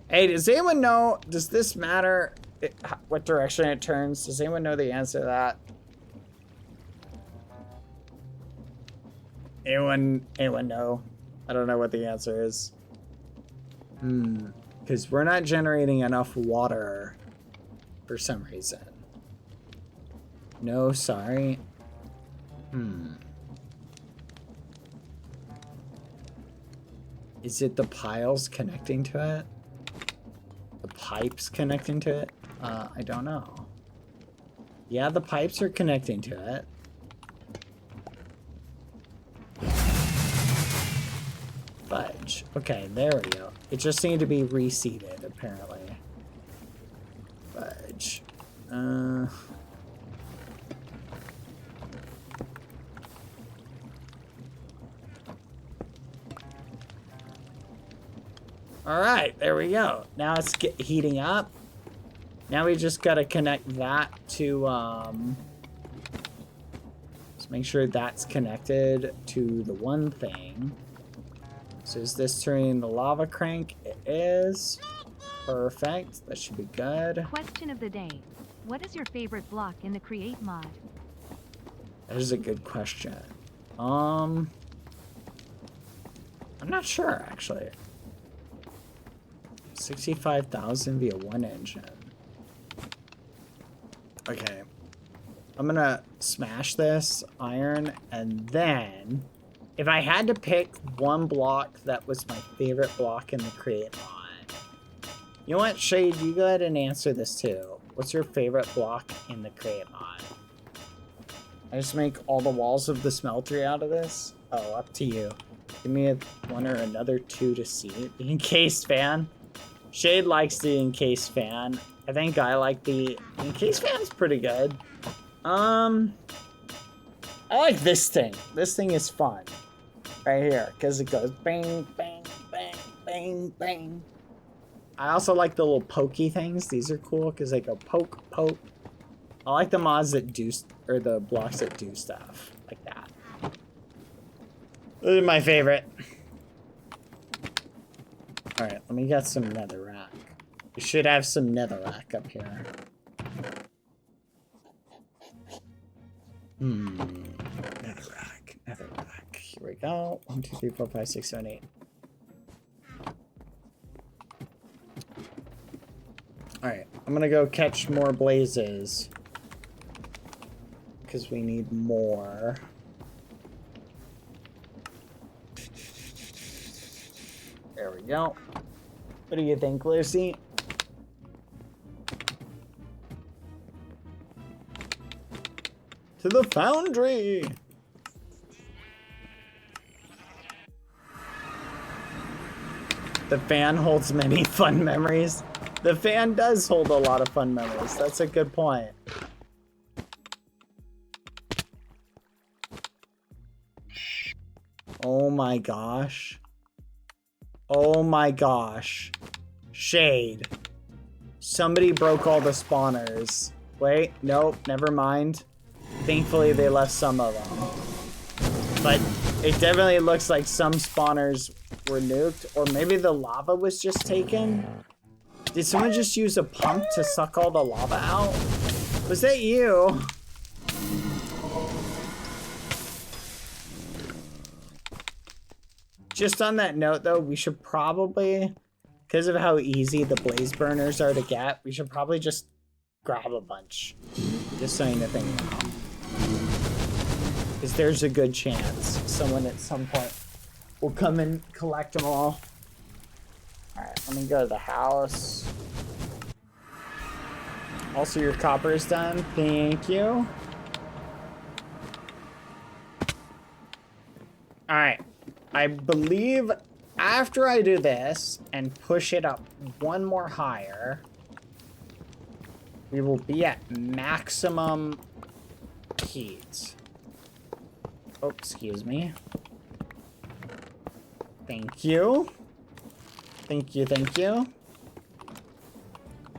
Hey, does anyone know, does this matter what direction it turns? Does anyone know the answer to that? Anyone know? I don't know what the answer is. Because we're not generating enough water for some reason. No, sorry. Is it the piles connecting to it? The pipes connecting to it? I don't know. Yeah, the pipes are connecting to it. Fudge. Okay, there we go. It just needed to be reseated, apparently. Fudge. All right, there we go. Now it's heating up. Now we just gotta connect that to, let's make sure that's connected to the one thing. So is this turning the lava crank? It is. Perfect, that should be good. Question of the day. What is your favorite block in the Create mod? That is a good question. I'm not sure, actually. 65,000 via one engine. Okay. I'm gonna smash this iron, and then if I had to pick one block that was my favorite block in the Create mod. You know what, Shade, you go ahead and answer this too. What's your favorite block in the Create mod? I just make all the walls of the smeltery out of this? Oh, up to you. Give me one or another two to see. The encased fan. Shade likes the encased fan. I think I like the encased fan's pretty good. I like this thing. This thing is fun. Right here. Because it goes bang, bang, bang, bang, bang. I also like the little pokey things. These are cool because they go poke, poke. I like the mods that do, or the blocks that do stuff like that. Those are my favorite. Alright, let me get some netherrack. We should have some netherrack up here. Netherrack, netherrack. Here we go. 1, 2, 3, 4, 5, 6, 7, 8. Alright, I'm gonna go catch more blazes. Because we need more. There we go. What do you think, Lucy? To the foundry! The fan holds many fun memories. The fan does hold a lot of fun memories. That's a good point. Oh my gosh. Oh my gosh. Shade. Somebody broke all the spawners. Wait, nope, never mind. Thankfully they left some of them. But it definitely looks like some spawners were nuked. Or maybe the lava was just taken? Did someone just use a pump to suck all the lava out? Was that you? Just on that note, though, we should probably, because of how easy the blaze burners are to get, we should probably just grab a bunch. Just saying a thing now. Because there's a good chance someone at some point will come and collect them all. Alright, let me go to the house. Also, your copper is done. Thank you. Alright. I believe after I do this and push it up one more higher, we will be at maximum heat. Oh, excuse me. Thank you. Thank you, thank you.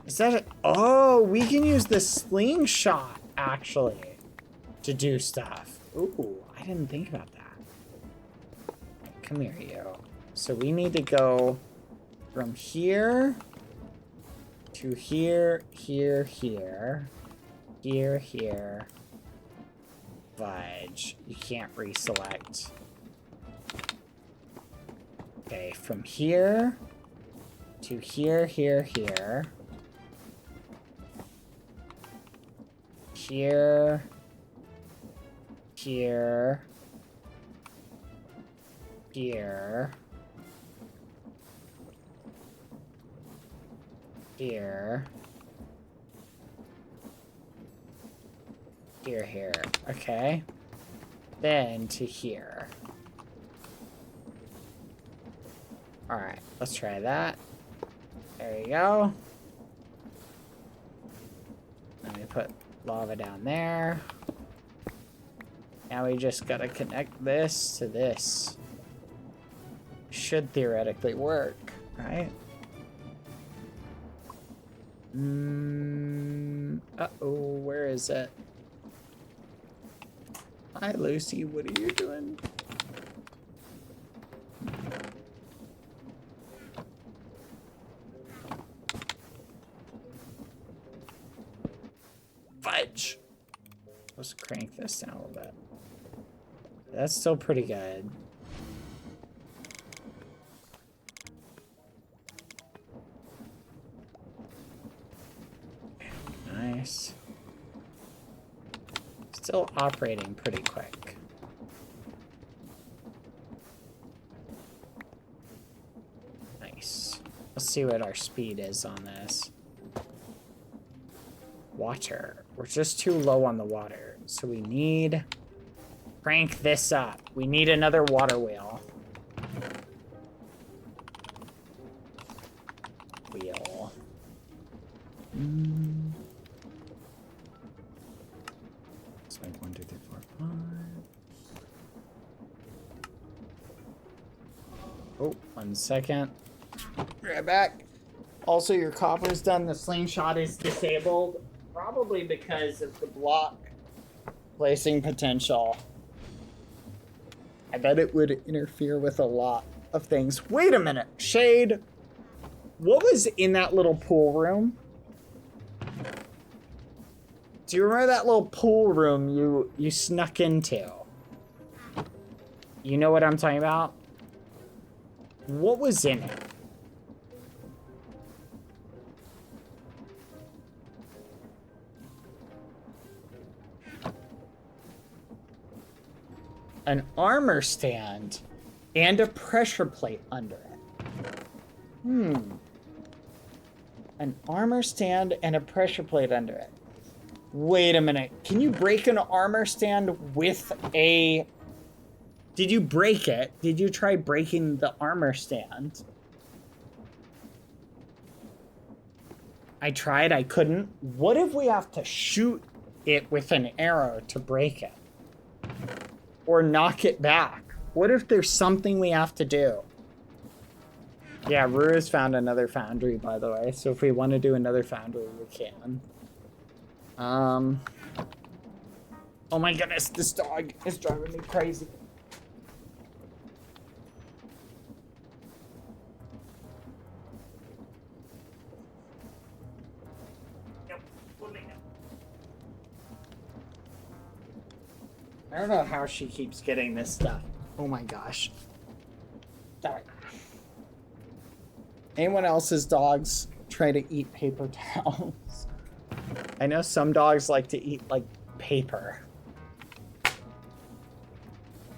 Is that it? Oh, we can use the slingshot, actually, to do stuff. Ooh, I didn't think about that. Come here, you. So we need to go from here to here, here, here, here, here. Fudge. You can't reselect. Okay, from here to here, here, here. Here. Here. Here. Here. Here, here. Okay. Then to here. Alright, let's try that. There you go. Let me put lava down there. Now we just gotta connect this to this. Should theoretically work. right? Uh-oh, where is it? Hi, Lucy, what are you doing? Fudge! Let's crank this down a little bit. That's still pretty good. Nice. Still operating pretty quick. Nice. Let's see what our speed is on this. Water. We're just too low on the water. So we need... Crank this up. We need another water wheel. Wheel. It's like 1, 2, 3, 4, 5. Oh, 1 second. Right back. Also, your copper's done. The slingshot is disabled. Probably because of the block placing potential. I bet it would interfere with a lot of things. Wait a minute. Shade. What was in that little pool room? Do you remember that little pool room you snuck into? You know what I'm talking about? What was in it? An armor stand and a pressure plate under it. An armor stand and a pressure plate under it. Wait a minute. Can you break an armor stand with a... Did you break it? Did you try breaking the armor stand? I tried, I couldn't. What if we have to shoot it with an arrow to break it? Or knock it back? What if there's something we have to do? Yeah, Rua's found another foundry, by the way. So if we want to do another foundry, we can. Oh my goodness, this dog is driving me crazy. I don't know how she keeps getting this stuff. Oh my gosh. Sorry. Anyone else's dogs try to eat paper towels? I know some dogs like to eat, like, paper.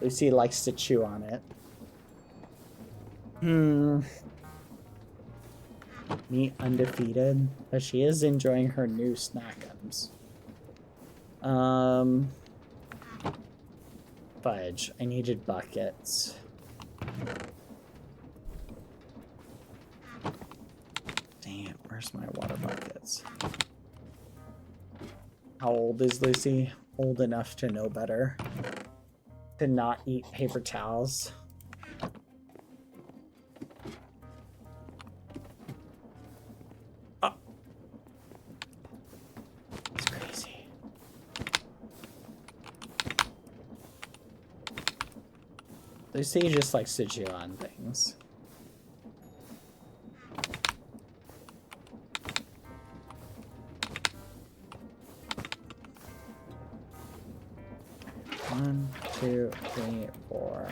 Lucy likes to chew on it. Me undefeated. But she is enjoying her new snackums. Fudge. I needed buckets. Dang it, where's my water buckets? How old is Lucy? Old enough to know better. To not eat paper towels. Oh. It's crazy. Lucy just likes to chew on things. One, 2, 3, 4.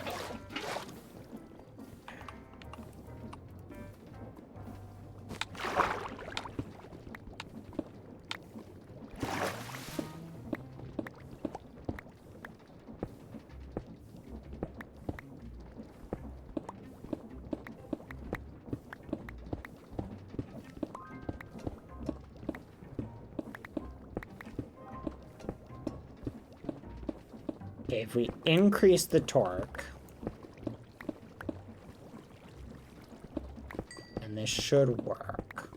Okay, if we increase the torque, and this should work.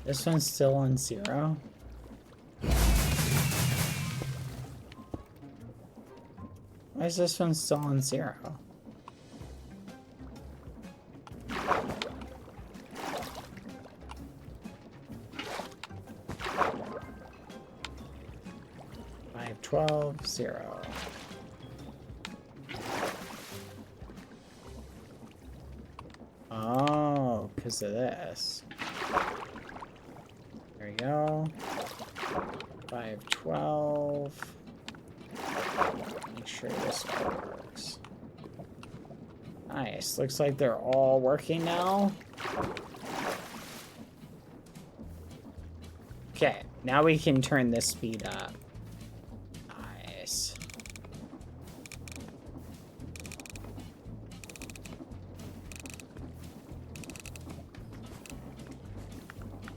This one's still on 0. Why is this one still on 0? Five, 12, 0. Oh, because of this. There we go. 5, 12. Make sure this all works. Nice. Looks like they're all working now. Okay, now we can turn this speed up. Nice.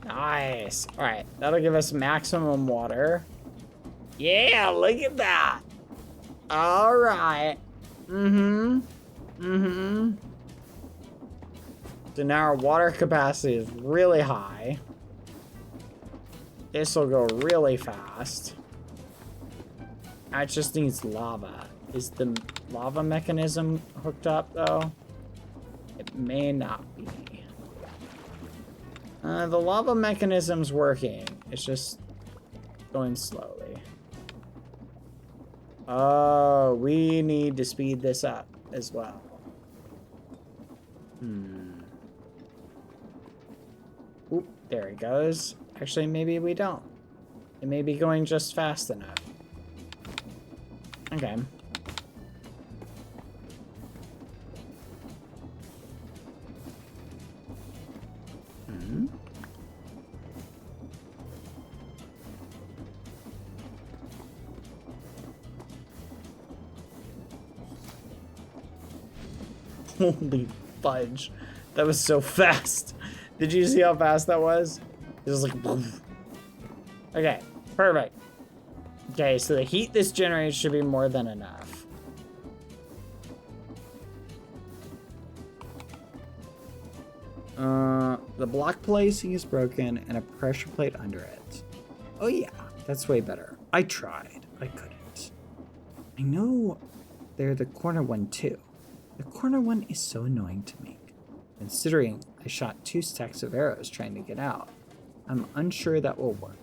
Nice. All right, that'll give us maximum water. Yeah, look at that. All right. So now our water capacity is really high. This will go really fast. It just needs lava. Is the lava mechanism hooked up though? It may not be. The lava mechanism's working. It's just going slowly. Oh, we need to speed this up as well. Oop, there it goes. Actually, maybe we don't. It may be going just fast enough. Okay. Holy fudge. That was so fast. Did you see how fast that was? It was like... Poof. Okay, perfect. Okay, so the heat this generates should be more than enough. The block placing is broken and a pressure plate under it. Oh yeah, that's way better. I tried. I couldn't. I know they're the corner one too. The corner one is so annoying to make. Considering I shot 2 stacks of arrows trying to get out. I'm unsure that will work.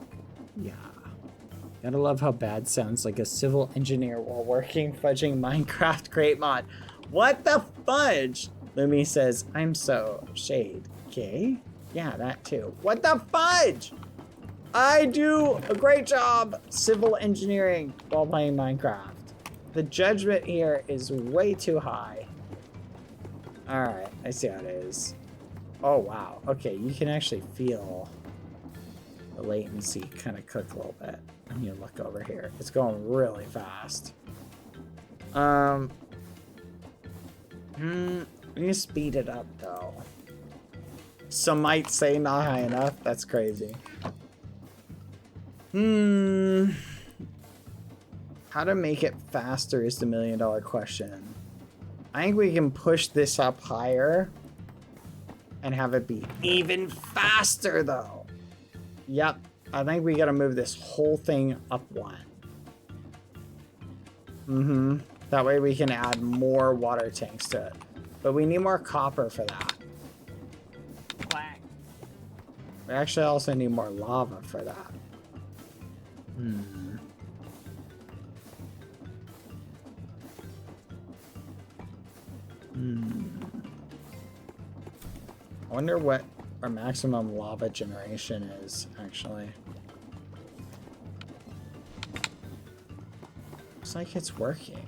Yeah. Gotta love how bad sounds like a civil engineer while working fudging Minecraft great mod. What the fudge? Lumi says, I'm so shade. Okay? Yeah, that too. What the fudge? I do a great job civil engineering while playing Minecraft. The judgment here is way too high. Alright, I see how it is. Oh, wow. Okay, you can actually feel the latency kind of cook a little bit. I'm gonna look over here. It's going really fast. We need to speed it up, though. Some might say not high enough. That's crazy. How to make it faster is the $1 million question. I think we can push this up higher and have it be even faster, though. Yep. I think we gotta move this whole thing up 1. That way we can add more water tanks to it. But we need more copper for that. We actually also need more lava for that. I wonder what our maximum lava generation is, actually. Looks like it's working.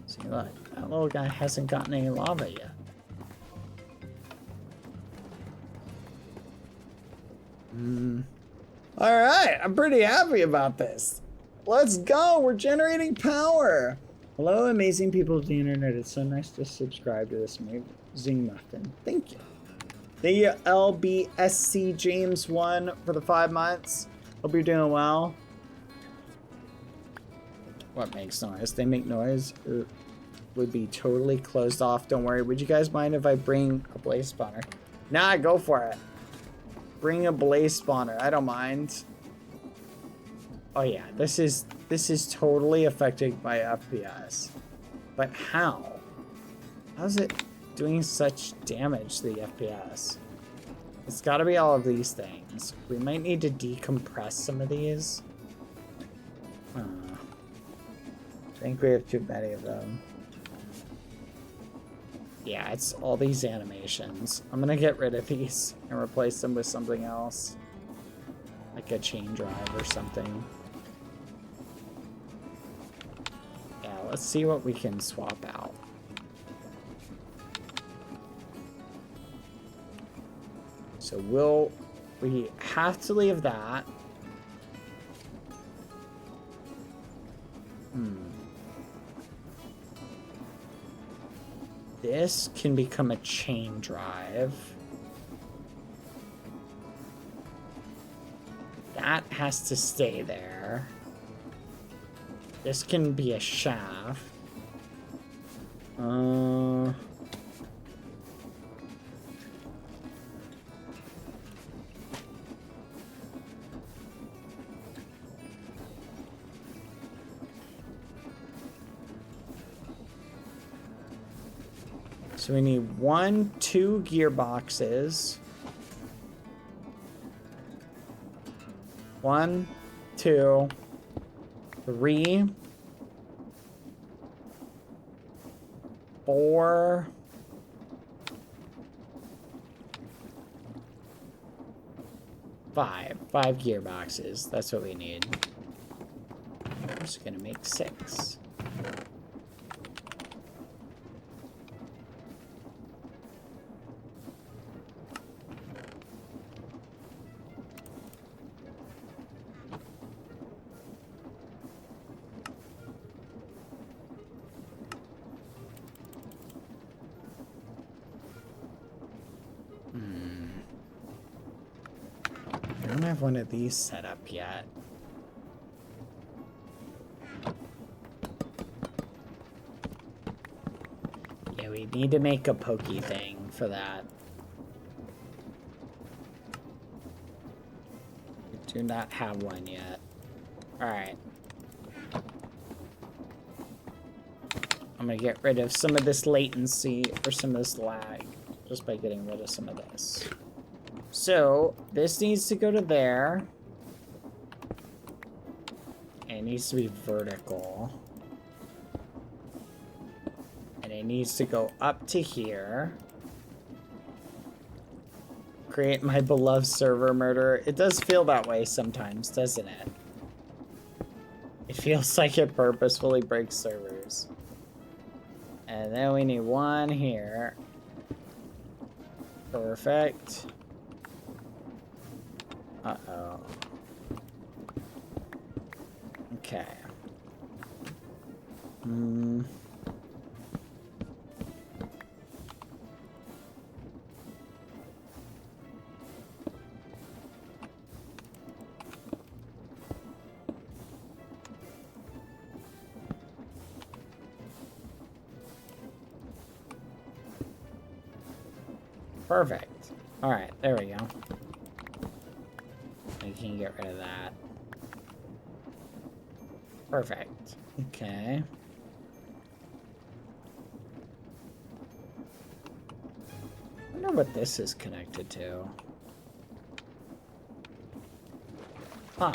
See, look, that little guy hasn't gotten any lava yet. Alright, I'm pretty happy about this. Let's go, we're generating power. Hello, amazing people of the internet. It's so nice to subscribe to this amazing muffin. Thank you. Thank you, LBSC James 1 for the 5 months. Hope you're doing well. What makes noise? They make noise. It would be totally closed off. Don't worry. Would you guys mind if I bring a blaze spawner? Nah, go for it. Bring a blaze spawner. I don't mind. Oh yeah, this is totally affecting my FPS. But how? How's it doing such damage to the FPS? It's got to be all of these things. We might need to decompress some of these. I think we have too many of them. Yeah, it's all these animations. I'm gonna get rid of these and replace them with something else. Like a chain drive or something. Yeah, let's see what we can swap out. So we have to leave that. This can become a chain drive. That has to stay there. This can be a shaft. So we need 2 gearboxes. 1, 2, 3, 4, 5. 5 gearboxes. That's what we need. I'm just gonna make 6. I don't have one of these set up yet. Yeah, we need to make a pokey thing for that. We do not have one yet. Alright. I'm gonna get rid of some of this latency or some of this lag just by getting rid of some of this. So, this needs to go to there. And it needs to be vertical. And it needs to go up to here. Create my beloved server murder. It does feel that way sometimes, doesn't it? It feels like it purposefully breaks servers. And then we need one here. Perfect. Uh-oh. Okay. Perfect. All right, there we go. I can get rid of that. Perfect. Okay. I wonder what this is connected to. Huh.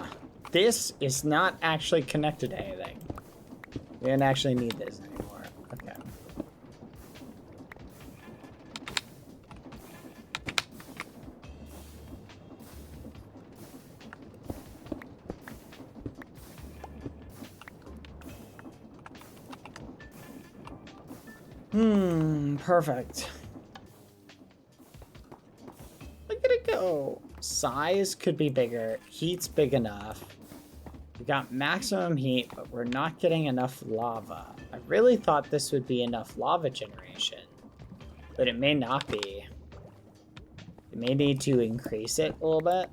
This is not actually connected to anything. We don't actually need this anymore. Okay. Perfect. Look at it go. Size could be bigger. Heat's big enough. We got maximum heat, but we're not getting enough lava. I really thought this would be enough lava generation, but it may not be. We may need to increase it a little bit.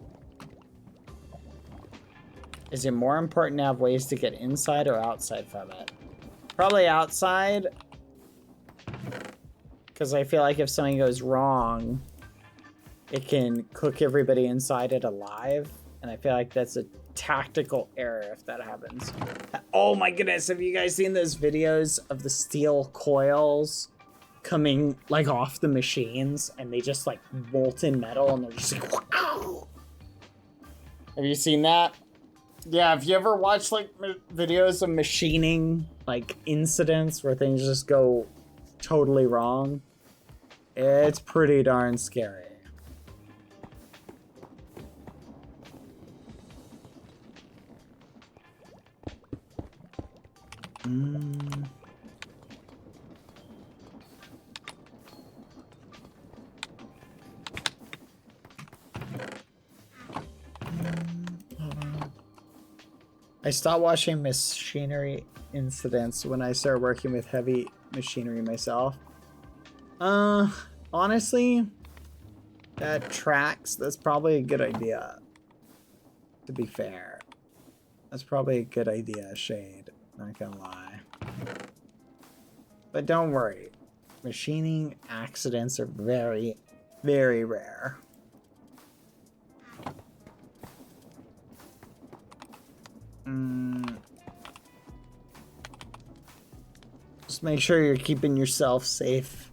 Is it more important to have ways to get inside or outside from it? Probably outside. Because I feel like if something goes wrong, it can cook everybody inside it alive. And I feel like that's a tactical error if that happens. Oh my goodness, have you guys seen those videos of the steel coils coming like off the machines and they just like molten metal and they're just like, wow. Have you seen that? Yeah, have you ever watched like videos of machining like incidents where things just go totally wrong? It's pretty darn scary. I stopped watching machinery incidents when I started working with heavy machinery myself. Honestly, that tracks. That's probably a good idea. To be fair. That's probably a good idea, Shade. Not gonna lie. But don't worry. Machining accidents are very, very rare. Just make sure you're keeping yourself safe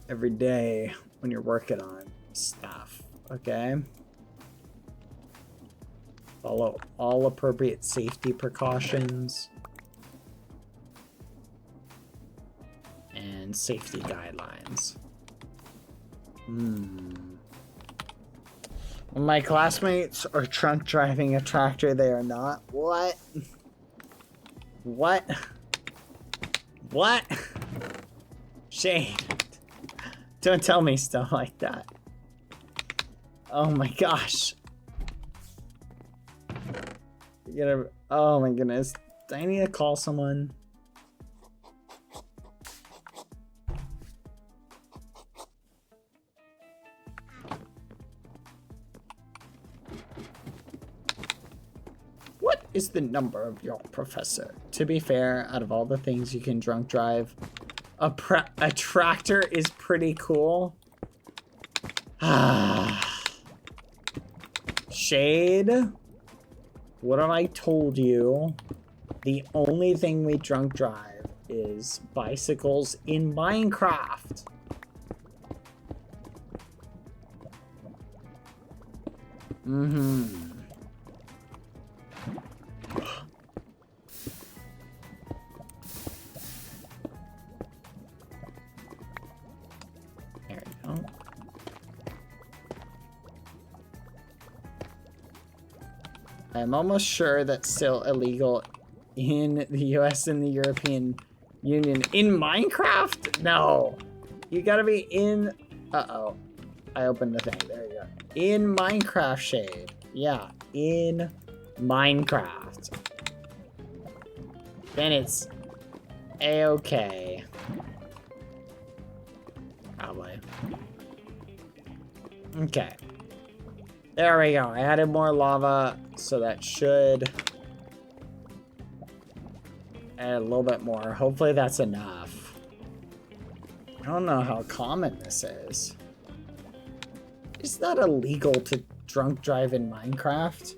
every day when you're working on stuff, okay? Follow all appropriate safety precautions and safety guidelines. When my classmates are drunk driving a tractor, they are not. What? What? What? Shade. Don't tell me stuff like that. Oh my gosh. Oh my goodness. Do I need to call someone? What is the number of your professor? To be fair, out of all the things you can drunk drive, a tractor is pretty cool. Shade, what have I told you? The only thing we drunk drive is bicycles in Minecraft. There we go. I'm almost sure that's still illegal in the US and the European Union. In Minecraft? No. You gotta be in... Uh-oh. I opened the thing. There you go. In Minecraft, Shade. Yeah, in Minecraft. Then it's A-okay. Probably. Okay. There we go. I added more lava, so that should add a little bit more. Hopefully that's enough. I don't know how common this is. It's not illegal to drunk drive in Minecraft.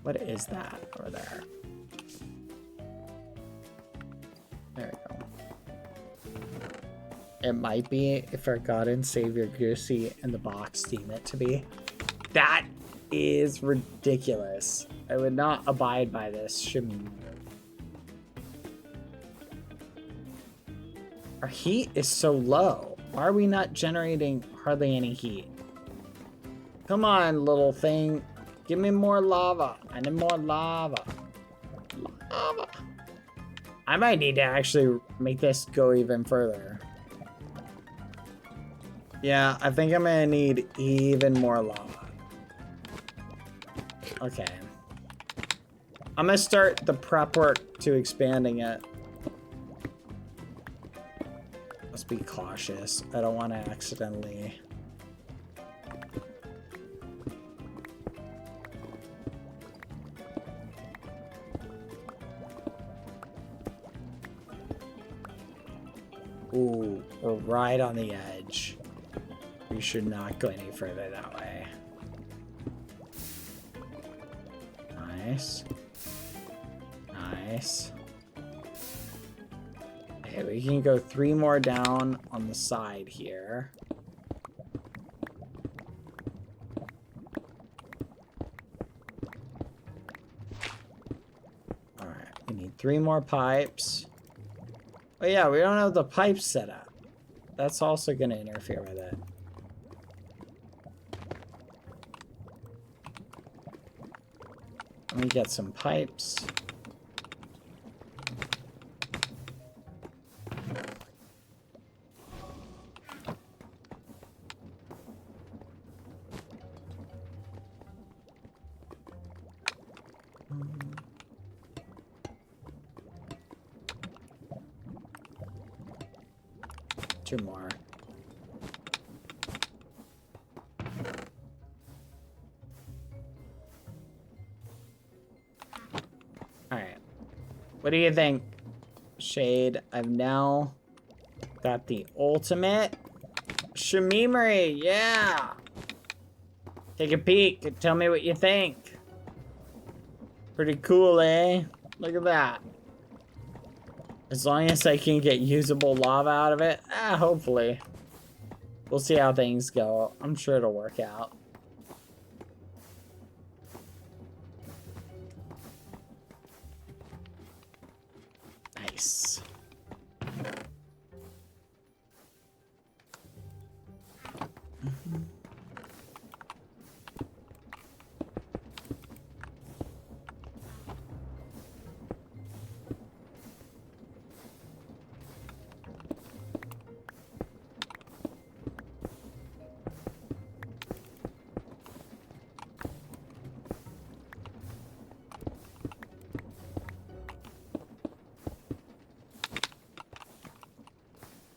What is that over there? There we go. It might be if Forgotten Savior Goosey and the box deem it to be. That is ridiculous. I would not abide by this. Our heat is so low. Why are we not generating hardly any heat? Come on, little thing. Give me more lava. I need more lava. Lava. I might need to actually make this go even further. Yeah, I think I'm gonna need even more lava. Okay. I'm gonna start the prep work to expanding it. Let's be cautious. I don't want to accidentally... Ooh, we're right on the edge. We should not go any further that way. Nice. Nice. Okay, we can go 3 more down on the side here. Alright, we need 3 more pipes. Oh yeah, we don't have the pipes set up. That's also going to interfere with it. Let me get some pipes. Two more. Alright. What do you think, Shade? I've now got the ultimate Shamimery. Yeah! Take a peek and tell me what you think. Pretty cool, eh? Look at that. As long as I can get usable lava out of it, hopefully. We'll see how things go. I'm sure it'll work out. Nice.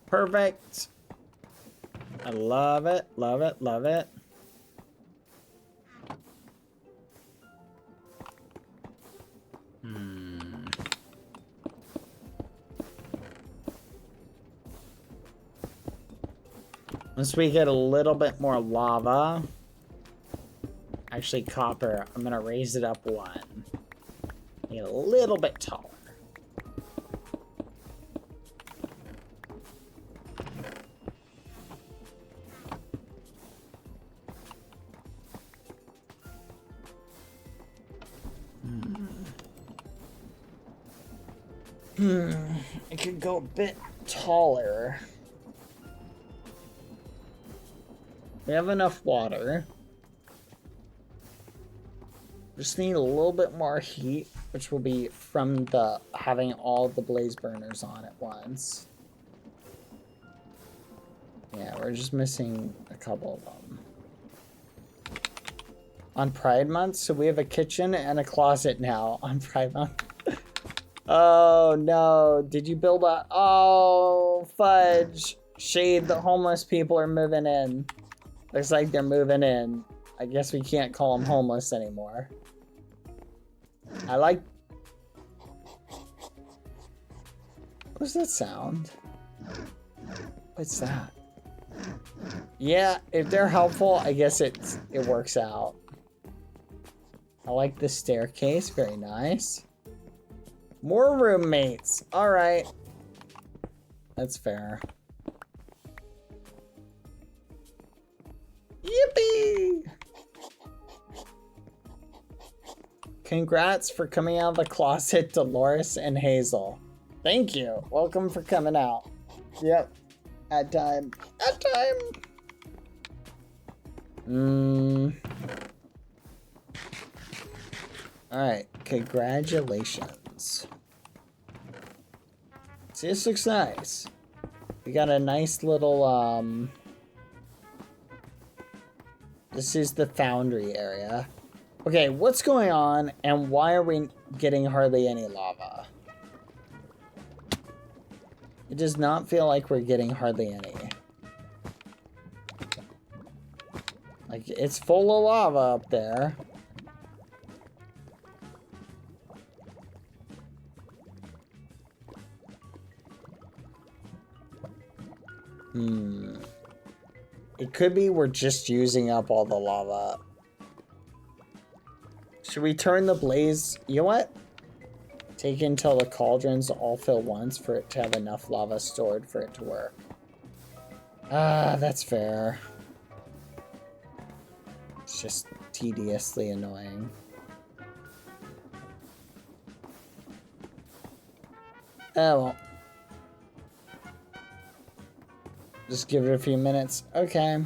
Perfect. I love it, love it, love it. Once we get a little bit more lava, actually copper, I'm gonna raise it up 1. Get a little bit taller. I could go a bit taller. We have enough water. Just need a little bit more heat, which will be from the having all the blaze burners on at once. Yeah, we're just missing a couple of them. On Pride Month, so we have a kitchen and a closet now on Pride Month. Oh no, did you build a... Oh, fudge. Shade, the homeless people are moving in. Looks like they're moving in. I guess we can't call them homeless anymore. I like... What's that sound? What's that? Yeah, if they're helpful, I guess it works out. I like the staircase, very nice. More roommates. All right. That's fair. Yippee! Congrats for coming out of the closet, Dolores and Hazel. Thank you. Welcome for coming out. Yep. At time. At time. Alright. Congratulations. See, this looks nice. We got a nice little, This is the foundry area. Okay, what's going on, and why are we getting hardly any lava? It does not feel like we're getting hardly any. Like, it's full of lava up there. It could be we're just using up all the lava. Should we turn the blaze? You know what? Take until the cauldrons all fill once for it to have enough lava stored for it to work. Ah, that's fair. It's just tediously annoying. Oh well. Just give it a few minutes. Okay.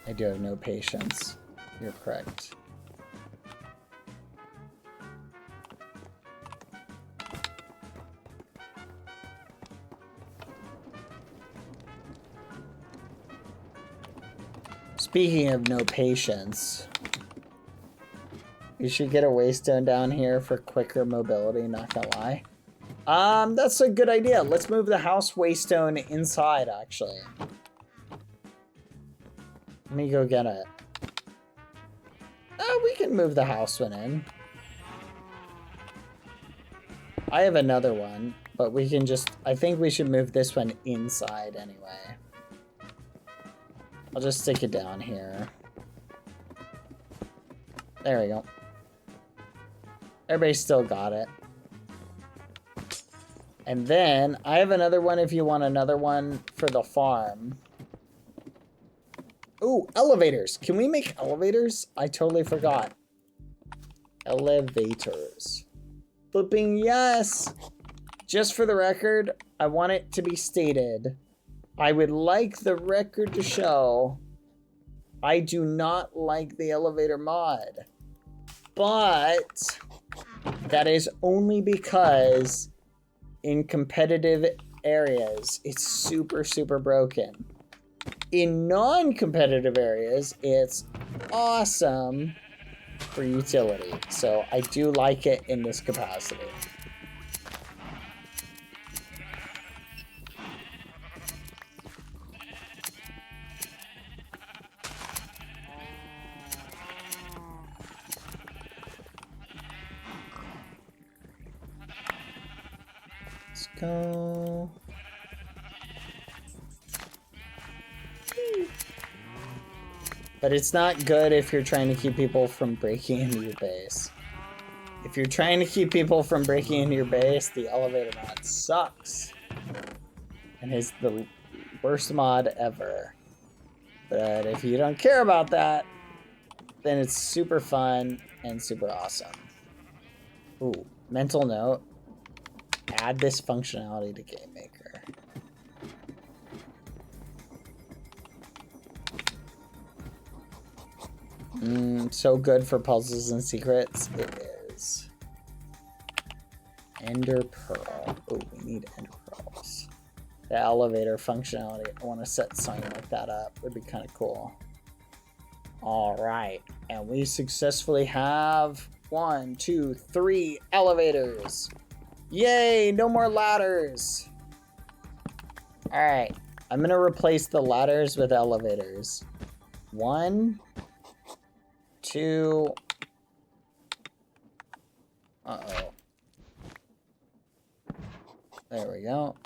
I do have no patience. You're correct. Speaking of no patience, we should get a waystone down here for quicker mobility, not gonna lie. That's a good idea. Let's move the house waystone inside, actually. Let me go get it. Oh, we can move the house one in. I have another one, but we can just... I think we should move this one inside anyway. I'll just stick it down here. There we go. Everybody still got it. And then, I have another one if you want another one for the farm. Ooh, elevators. Can we make elevators? I totally forgot. Elevators. Flipping yes! Just for the record, I want it to be stated. I would like the record to show I do not like the elevator mod. But that is only because in competitive areas, it's super, super broken. In non-competitive areas, it's awesome for utility. So I do like it in this capacity. Let's go. But it's not good if you're trying to keep people from breaking into your base. If you're trying to keep people from breaking into your base, the elevator mod sucks. And is the worst mod ever. But if you don't care about that, then it's super fun and super awesome. Ooh, mental note. Add this functionality to Game Maker. So good for puzzles and secrets. It is. Ender Pearl. Oh, we need Ender Pearls. The elevator functionality. I want to set something like that up. Would be kind of cool. Alright. And we successfully have 1, 2, 3 elevators. Yay! No more ladders. Alright. I'm going to replace the ladders with elevators. 1, 2. Uh-oh. There we go.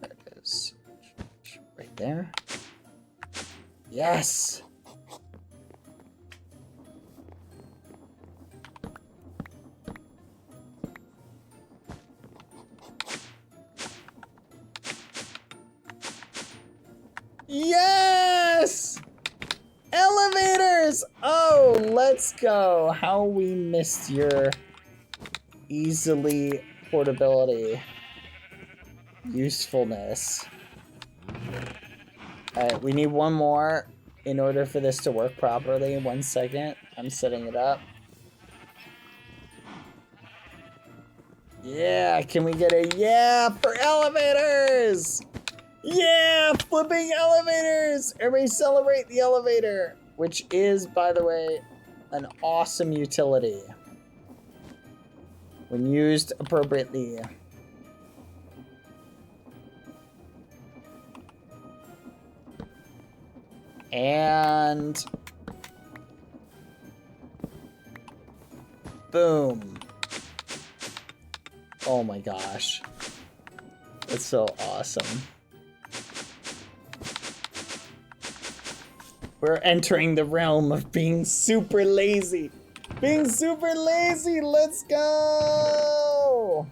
There it is. Right there. Yes! Yes! Elevators! Oh, let's go. How we missed your easily portability usefulness. Alright, we need one more in order for this to work properly. 1 second. I'm setting it up. Yeah, can we get a yeah for elevators? Yeah, flipping elevators! Everybody celebrate the elevator, which is, by the way, an awesome utility when used appropriately. And boom. Oh my gosh. That's so awesome. We're entering the realm of being super lazy. Being super lazy, let's go!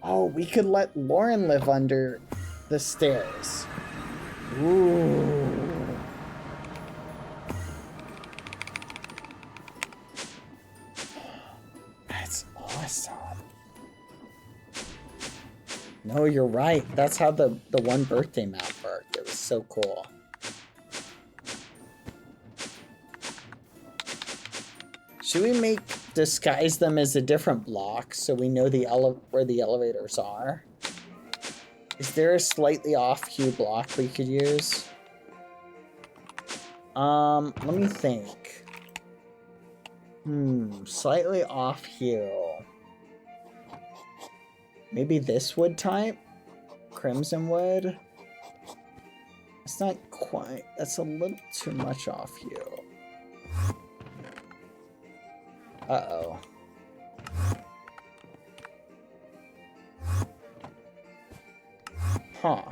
Oh, we could let Lauren live under the stairs. Ooh. That's awesome. No, you're right. That's how the one birthday map worked. It was so cool. Should we disguise them as a different block so we know where the elevators are? Is there a slightly off hue block we could use? Let me think. Slightly off hue. Maybe this wood type? Crimson wood? It's not quite, that's a little too much off hue. Uh-oh. Huh.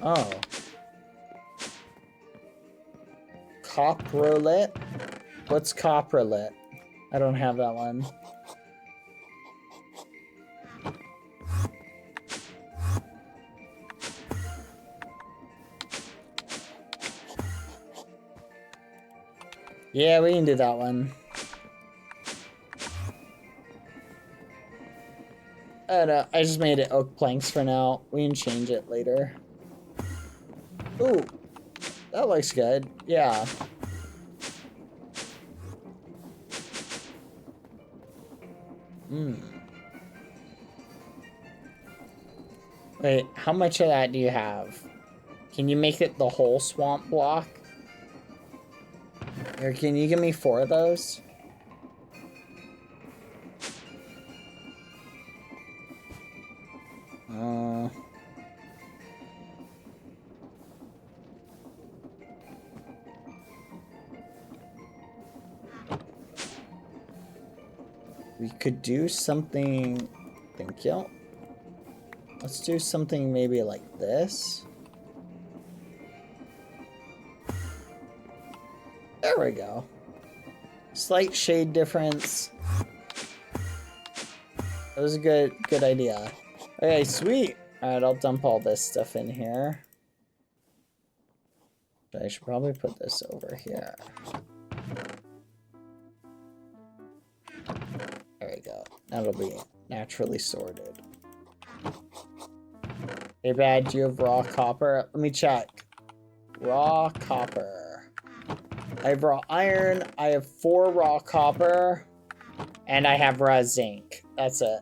Oh. Coprolit? What's coprolit? I don't have that one. Yeah, we can do that one. I just made it oak planks for now. We can change it later. Ooh, that looks good. Yeah. Wait, how much of that do you have? Can you make it the whole swamp block? Or can you give me 4 of those? We could do something... Thank you. Let's do something maybe like this. There we go. Slight shade difference. That was a good idea. Okay, sweet. Alright, I'll dump all this stuff in here. I should probably put this over here. There we go. That'll be naturally sorted. Hey, Bad, do you have raw copper? Let me check. Raw copper. I have raw iron. I have 4 raw copper. And I have raw zinc. That's it.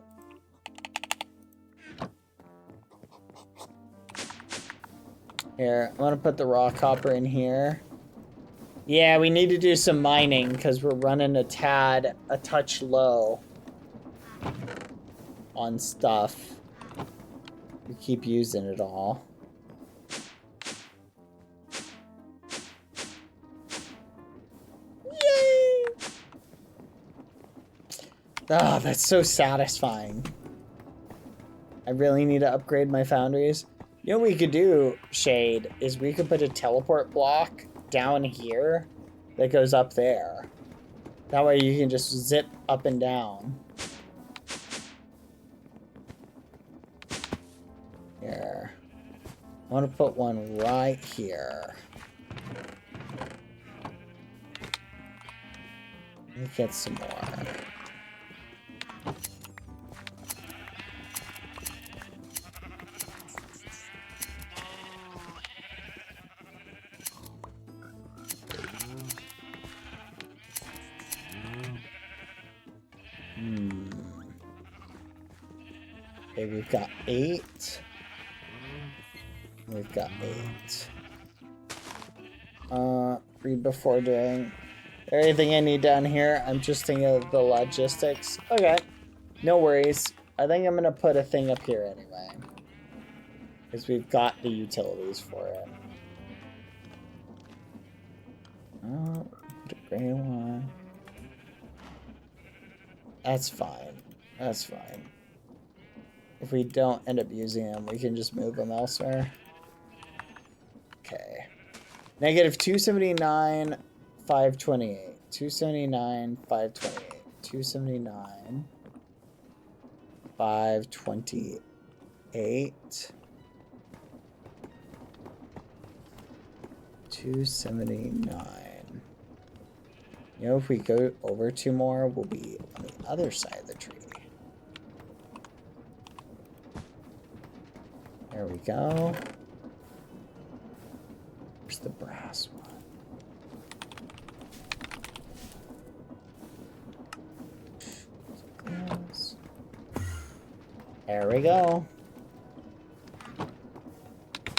Here, I'm gonna put the raw copper in here. Yeah, we need to do some mining because we're running a touch low on stuff. We keep using it all. Yay! Ah, that's so satisfying. I really need to upgrade my foundries. You know what we could do, Shade, is we could put a teleport block down here that goes up there. That way you can just zip up and down. Here. I want to put one right here. Let me get some more. Okay, we've got 8. We've got 8. Read before doing. Everything I need down here, I'm just thinking of the logistics. Okay, no worries. I think I'm gonna put a thing up here anyway. Because we've got the utilities for it. Oh, put a gray one. That's fine. That's fine. If we don't end up using them, we can just move them elsewhere. Okay. Negative 279, 528. 279, 528. 279, 528. 279. You know, if we go over 2 more, we'll be on the other side of the tree. There we go. Where's the brass one? There we go.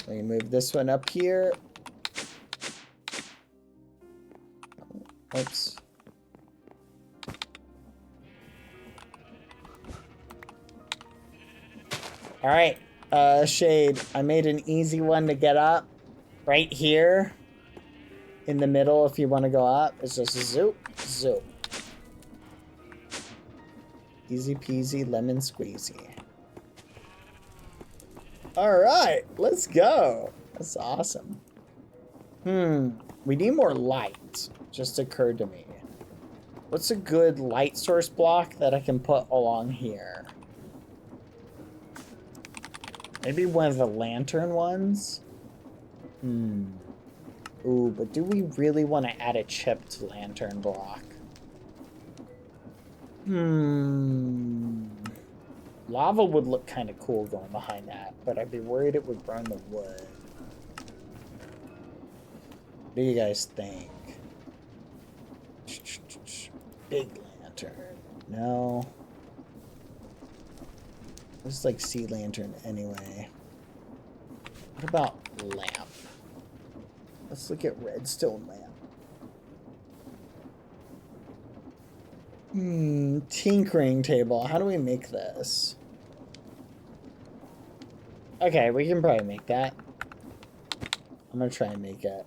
We move this one up here. Oops. All right, Shade, I made an easy one to get up. Right here, in the middle, if you want to go up, it's just zoop, zoop. Easy peasy, lemon squeezy. All right, let's go. That's awesome. We need more light, just occurred to me. What's a good light source block that I can put along here? Maybe one of the lantern ones? Ooh, but do we really want to add a chipped lantern block? Lava would look kind of cool going behind that, but I'd be worried it would burn the wood. What do you guys think? Big lantern. No. This is like sea lantern anyway. What about lamp? Let's look at redstone lamp. Tinkering table. How do we make this? Okay, we can probably make that. I'm gonna try and make it.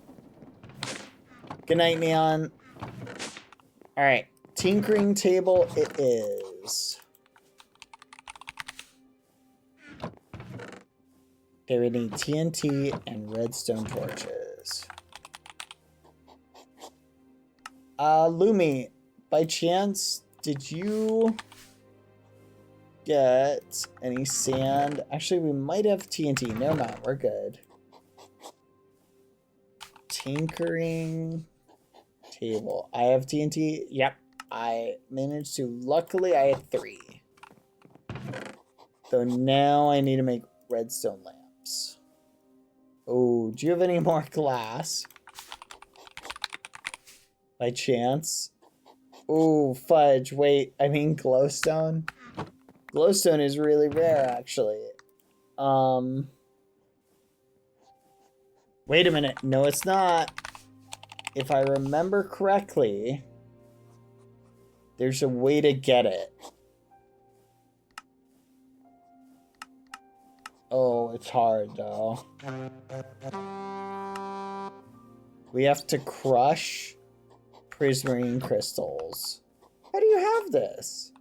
Good night, Neon. Alright, tinkering table it is. Okay, we need TNT and redstone torches. Lumi, by chance, did you get any sand? Actually, we might have TNT. No, man, we're good. Tinkering table. I have TNT. Yep, I managed to. Luckily, I had 3. So now I need to make redstone lamps. Oh, do you have any more glass? By chance? Oh, fudge. Wait, I mean glowstone. Glowstone is really rare, actually. Wait a minute. No, it's not. If I remember correctly, there's a way to get it. Oh, it's hard, though. We have to crush prismarine crystals. How do you have this?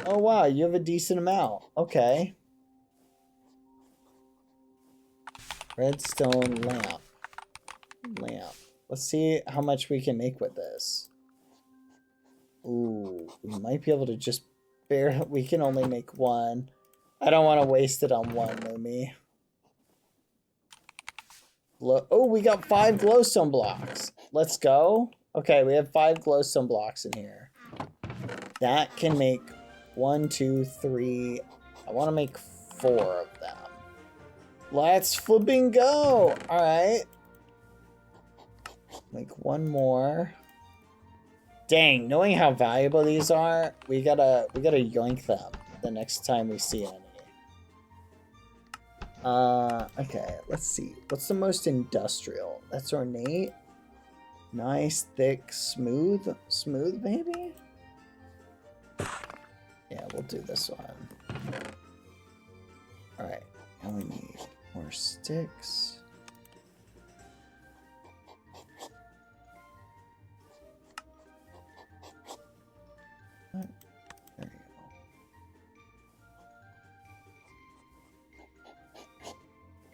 Oh, wow, you have a decent amount. Okay. Redstone lamp. Let's see how much we can make with this. Ooh, we might be able to just barely... We can only make 1. I don't want to waste it on 1, Lumi. Oh, we got 5 glowstone blocks. Let's go. Okay, we have 5 glowstone blocks in here. That can make 1, 2, 3. I want to make 4 of them. Let's flipping go. All right. Make 1 more. Dang, knowing how valuable these are, we gotta yoink them the next time we see any. Okay, let's see. What's the most industrial? That's ornate. Nice, thick, smooth. Smooth, maybe? Yeah, we'll do this one. Alright, now we need more sticks. There we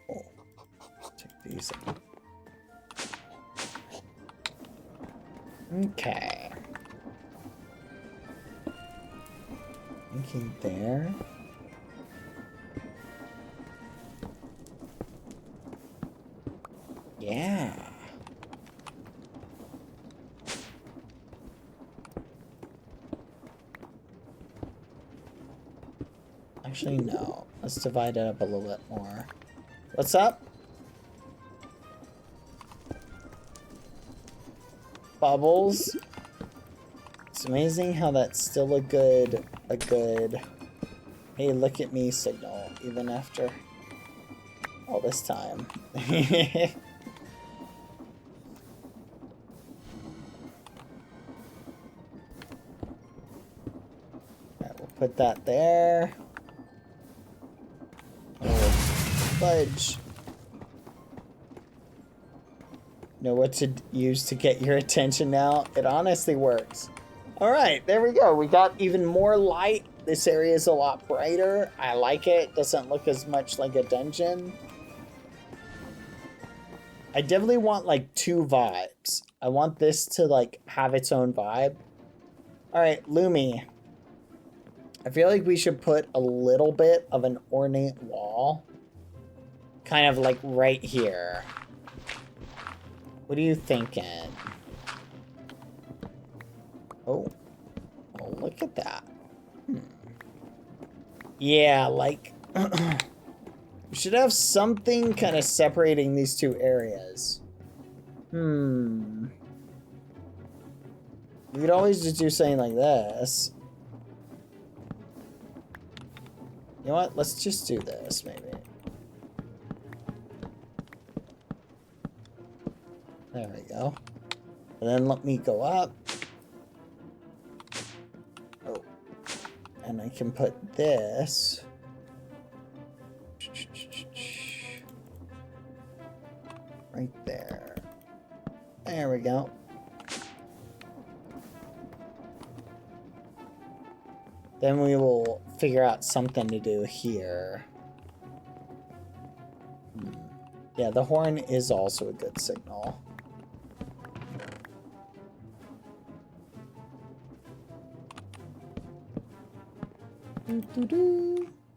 go. Oh, take these out. Okay. Thinking there. Yeah. Actually, no. Let's divide it up a little bit more. What's up? Bubbles. It's amazing how that's still a good, hey, look at me signal, even after all this time. Alright, we'll put that there. Oh, fudge. Know what to use to get your attention now? It honestly works. Alright, there we go. We got even more light. This area is a lot brighter. I like it. Doesn't look as much like a dungeon. I definitely want like two vibes. I want this to like have its own vibe. Alright, Lumi. I feel like we should put a little bit of an ornate wall. Kind of like right here. What are you thinking? Oh, look at that. Yeah, like, we should have something kind of separating these two areas. We could always just do something like this. You know what? Let's just do this, maybe. There we go. And then let me go up. Oh. And I can put this. Right there. There we go. Then we will figure out something to do here. Yeah, the horn is also a good signal.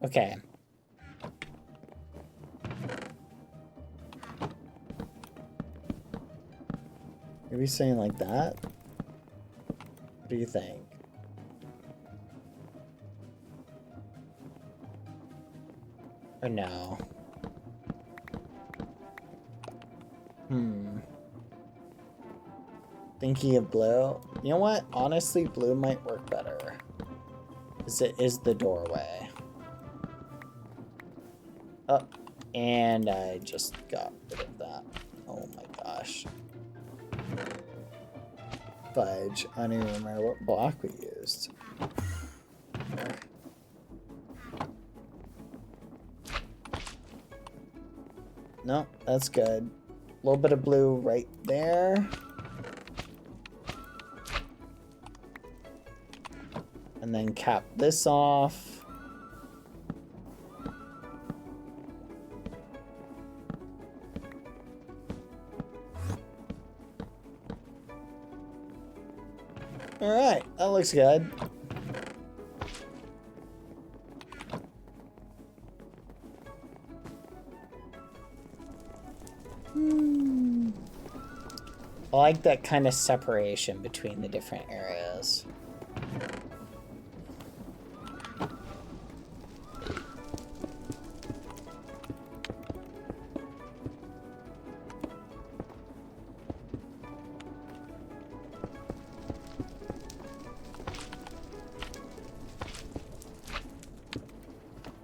Okay. Maybe saying like that? What do you think? Or no? Thinking of blue? You know what? Honestly, blue might work better. Because it is the doorway. Oh, and I just got rid of that. Oh my gosh. Fudge. I don't even remember what block we used. There. No, that's good. A little bit of blue right there. And then cap this off. Alright, that looks good. I like that kind of separation between the different areas.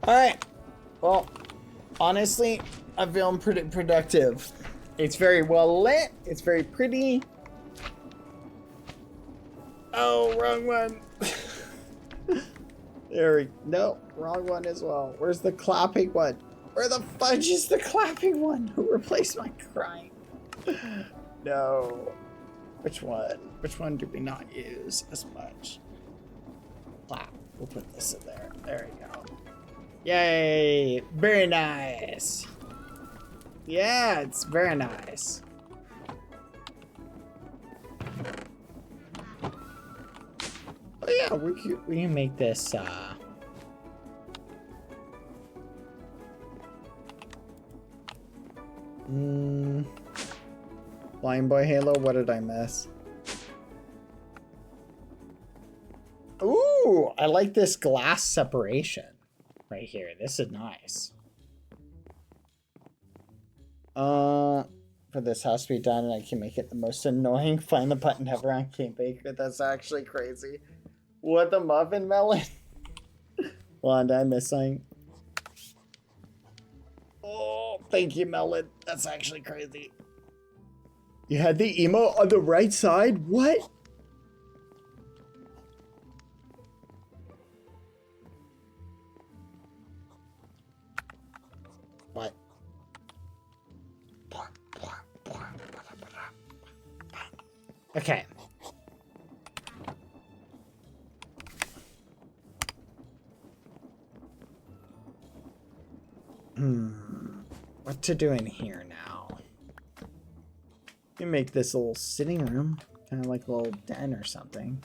Alright. Well, honestly, I'm feeling pretty productive. It's very well lit. It's very pretty. Oh, wrong one. There we no, wrong one as well. Where's the clapping one? Where the fudge is the clapping one? Who replaced my crying? No. Which one? Which one do we not use as much? Clap. We'll put this in there. There we go. Yay! Very nice. Yeah, it's very nice. Oh yeah, we can make this Badboyhalo, what did I miss? Ooh, I like this glass separation right here. This is nice. For this house to be done, and I can make it the most annoying. Find the button hover on King Baker. That's actually crazy. What the muffin melon? Hold on, did I miss something? Oh, thank you, melon. That's actually crazy. You had the emote on the right side? What? What? Okay. What to do in here now? You make this little sitting room, kind of like a little den or something.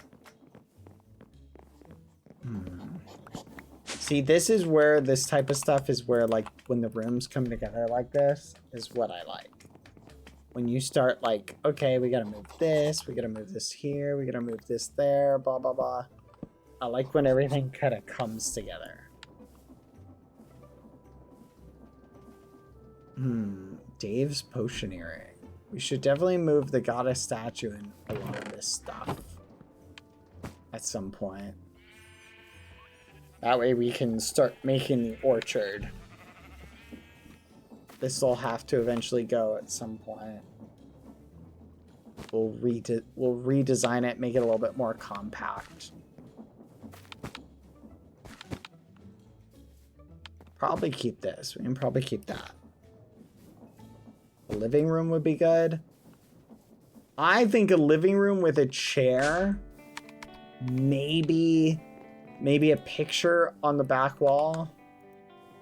See, this is where this type of stuff is where, like, when the rooms come together like this is what I like. When you start like, okay, we gotta move this, we gotta move this here, we gotta move this there, blah, blah, blah. I like when everything kind of comes together. Dave's potioneering. We should definitely move the goddess statue and a lot of this stuff at some point. That way we can start making the orchard. This will have to eventually go at some point. We'll redesign it, make it a little bit more compact. Probably keep this. We can probably keep that. The living room would be good. I think a living room with a chair. Maybe a picture on the back wall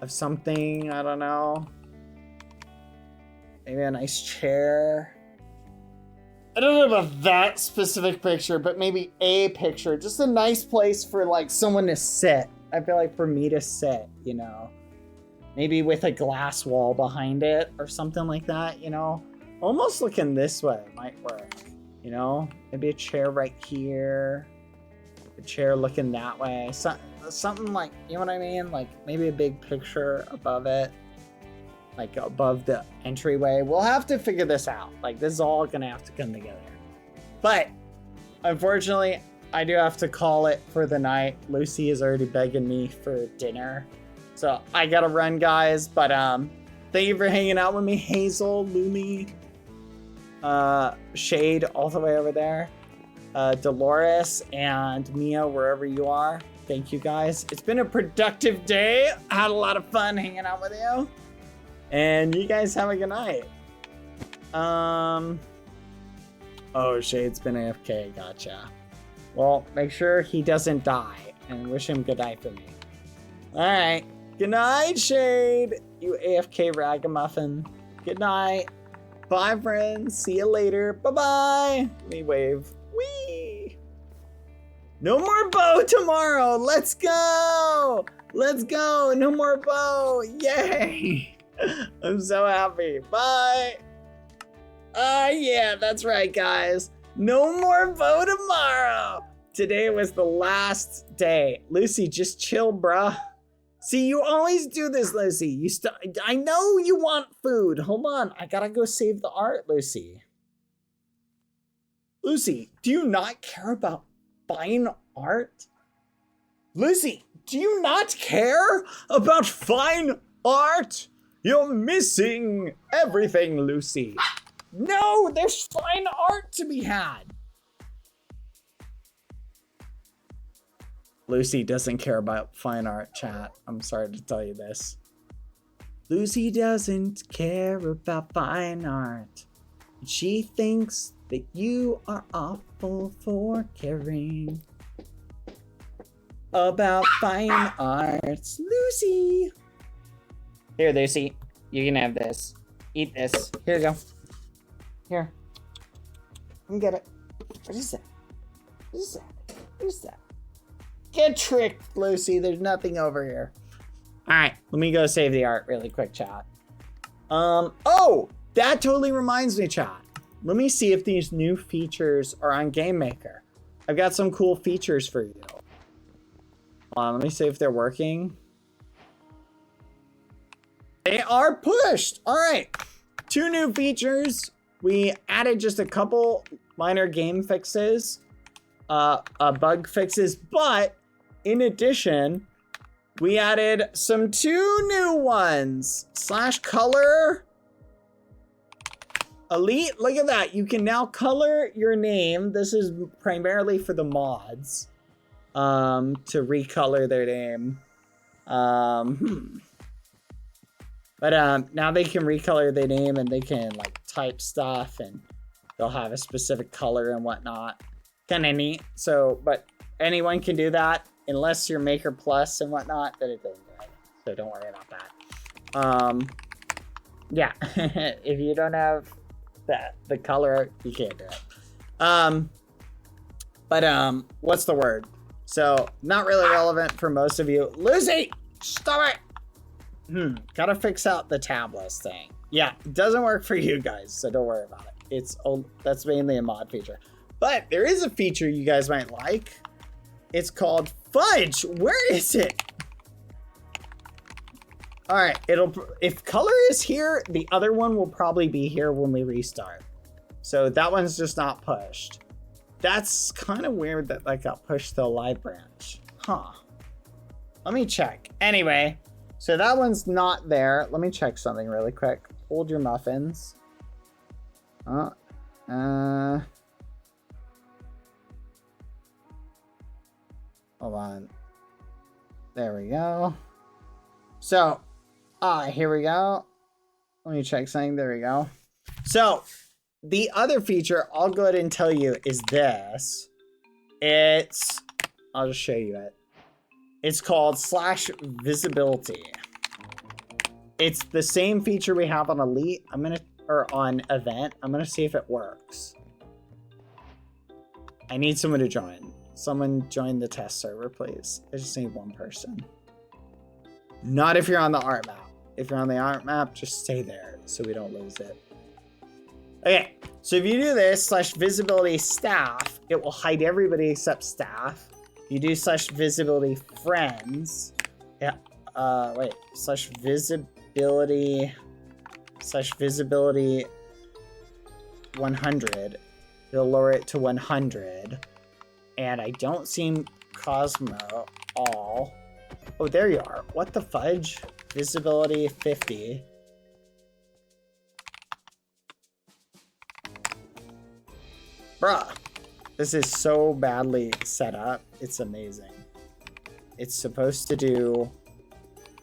of something. I don't know. Maybe a nice chair. I don't know about that specific picture, but maybe a picture. Just a nice place for like someone to sit. I feel like for me to sit, you know. Maybe with a glass wall behind it or something like that, you know. Almost looking this way might work, you know. Maybe a chair right here. A chair looking that way. Something like, you know what I mean? Like maybe a big picture above it. Like above the entryway. We'll have to figure this out. Like this is all gonna have to come together. But unfortunately, I do have to call it for the night. Lucy is already begging me for dinner. So I gotta run, guys. But thank you for hanging out with me, Hazel, Lumi, Shade, all the way over there, Dolores, and Mia, wherever you are. Thank you, guys. It's been a productive day. I had a lot of fun hanging out with you. And you guys have a good night. Oh, Shade's been AFK. Gotcha. Well, make sure he doesn't die. And wish him good night for me. Alright. Good night, Shade. You AFK ragamuffin. Good night. Bye, friends. See you later. Bye-bye. Let me wave. Whee! No more bow tomorrow. Let's go. Let's go. No more bow. Yay. I'm so happy. Bye. Yeah, that's right, guys. No more bow tomorrow. Today was the last day. Lucy, just chill, bruh. See, you always do this, Lucy. I know you want food. Hold on. I gotta go save the art, Lucy. Lucy, do you not care about fine art? Lucy, do you not care about fine art? You're missing everything, Lucy. No, there's fine art to be had. Lucy doesn't care about fine art, chat. I'm sorry to tell you this. Lucy doesn't care about fine art. She thinks that you are awful for caring about fine arts. Lucy! Here, Lucy. You can have this. Eat this. Here you go. Here. Come get it. What is that? What is that? What is that? Get tricked, Lucy. There's nothing over here. Alright, let me go save the art really quick, chat. Oh! That totally reminds me, chat. Let me see if these new features are on Game Maker. I've got some cool features for you. Hold on, let me see if they're working. They are pushed! Alright. 2 new features. We added just a couple minor game fixes. Bug fixes, but in addition, we added some 2 new ones. /color. Elite, look at that. You can now color your name. This is primarily for the mods. To recolor their name. But now they can recolor their name and they can like type stuff and they'll have a specific color and whatnot. Kind of neat. So, but anyone can do that unless you're Maker Plus and whatnot, then it doesn't do it. So don't worry about that. Yeah, if you don't have the color, you can't do it. But what's the word? So not really relevant for most of you. Lucy, stop it. Gotta fix out the tablets thing. Yeah, it doesn't work for you guys, so don't worry about it. That's mainly a mod feature. But there is a feature you guys might like. It's called Fudge. Where is it? All right, if color is here, the other one will probably be here when we restart. So that one's just not pushed. That's kind of weird that that got pushed to the live branch. Huh. Let me check. Anyway, so that one's not there. Let me check something really quick. Hold your muffins. Hold on. There we go. So, here we go. Let me check something. There we go. So, the other feature I'll go ahead and tell you is this. I'll just show you it. It's called /visibility. It's the same feature we have on Elite. Or on Event. I'm gonna see if it works. I need someone to join. Someone join the test server, please. I just need one person. Not if you're on the art map. If you're on the art map, just stay there so we don't lose it. Okay, so if you do this /visibility staff, it will hide everybody except staff. If you do /visibility friends, yeah, wait, /visibility 100, it'll lower it to 100. And I don't see Cosmo all. Oh, there you are. What the fudge? Visibility 50. Bruh. This is so badly set up. It's amazing. It's supposed to do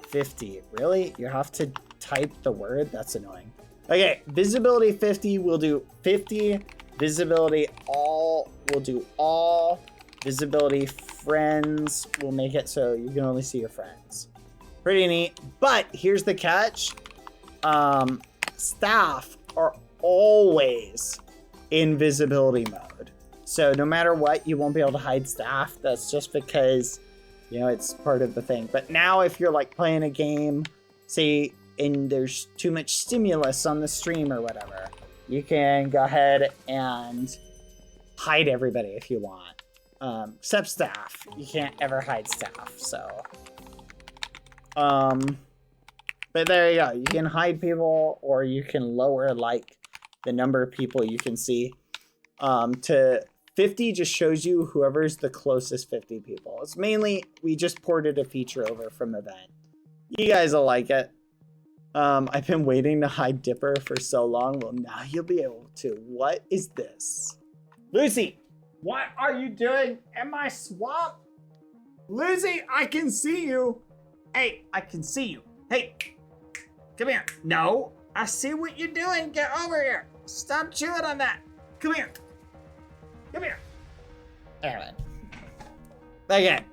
50. Really? You have to type the word? That's annoying. Okay, visibility 50 will do 50. Visibility all will do all. Visibility friends will make it so you can only see your friends. Pretty neat. But here's the catch. Staff are always in visibility mode. So no matter what, you won't be able to hide staff. That's just because, you know, it's part of the thing. But now if you're like playing a game, say, and there's too much stimulus on the stream or whatever, you can go ahead and hide everybody if you want. Except staff. You can't ever hide staff, so. But there you go. You can hide people, or you can lower, like, the number of people you can see. To 50 just shows you whoever's the closest 50 people. It's mainly, we just ported a feature over from Event. You guys will like it. I've been waiting to hide Dipper for so long. Well, now you'll be able to. What is this? Lucy, what are you doing in my swamp? Lizzie, I can see you. Hey, I can see you. Hey, come here. No, I see what you're doing. Get over here. Stop chewing on that. Come here. Come here. Alright. Okay.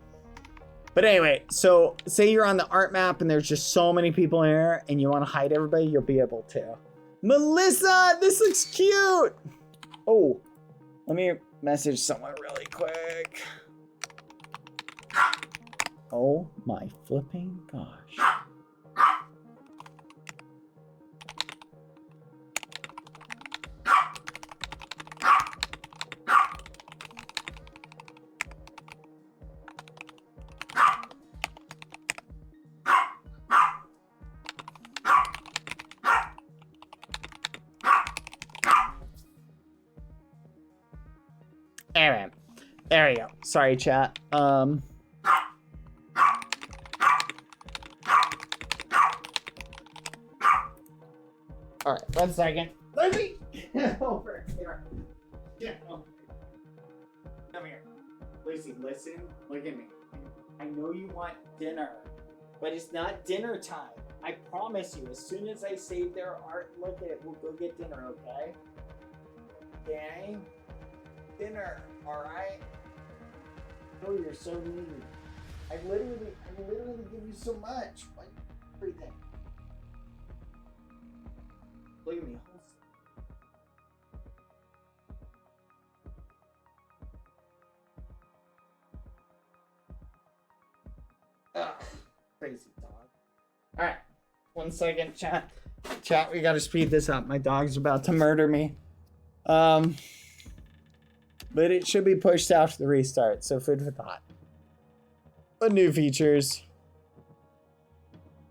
But anyway, so say you're on the art map and there's just so many people in here and you want to hide everybody, you'll be able to. Melissa, this looks cute. Oh, let me message someone really quick. Oh my flipping gosh. Alright. There we go. Sorry, chat. Alright, 1 second. Let me over here. Yeah. Come here. Lucy, listen. Look at me. I know you want dinner, but it's not dinner time. I promise you, as soon as I save their art, look at it, we'll go get dinner, okay? Okay? Dinner, alright? Oh, you're so mean. I literally give you so much. Like, everything. Look at me. Ugh, crazy dog. Alright, 1 second, chat. Chat, we gotta speed this up. My dog's about to murder me. But it should be pushed after the restart, so food for thought. But new features.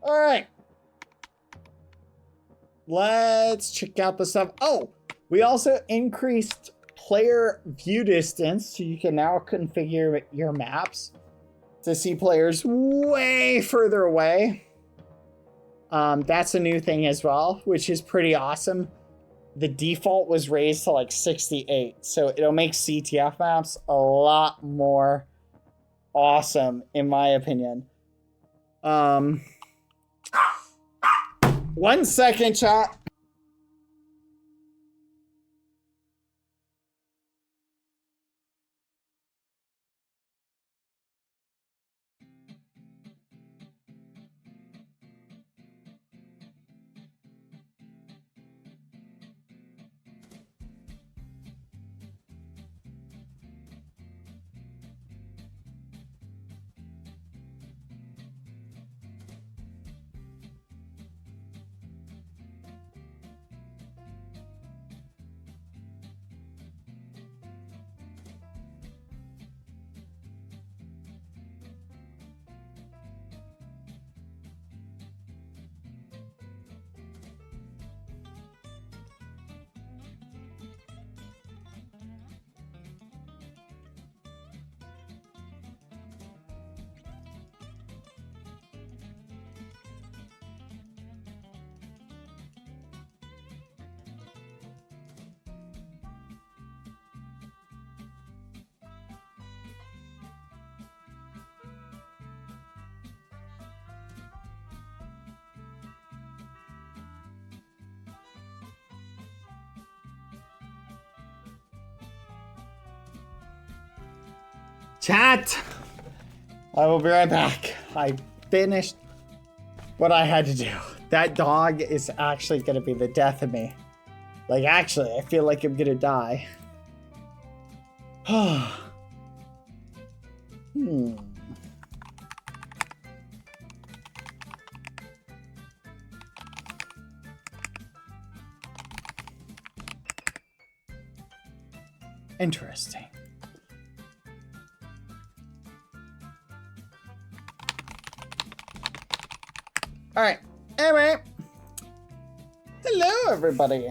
Alright. Let's check out the stuff. Oh, we also increased player view distance, so you can now configure your maps to see players way further away. That's a new thing as well, which is pretty awesome. The default was raised to like 68, so it'll make CTF maps a lot more awesome, in my opinion. 1 second, chat. Chat, I will be right back. I finished what I had to do. That dog is actually gonna be the death of me. Like, actually, I feel like I'm gonna die. Interesting. All right. Anyway, hello everybody.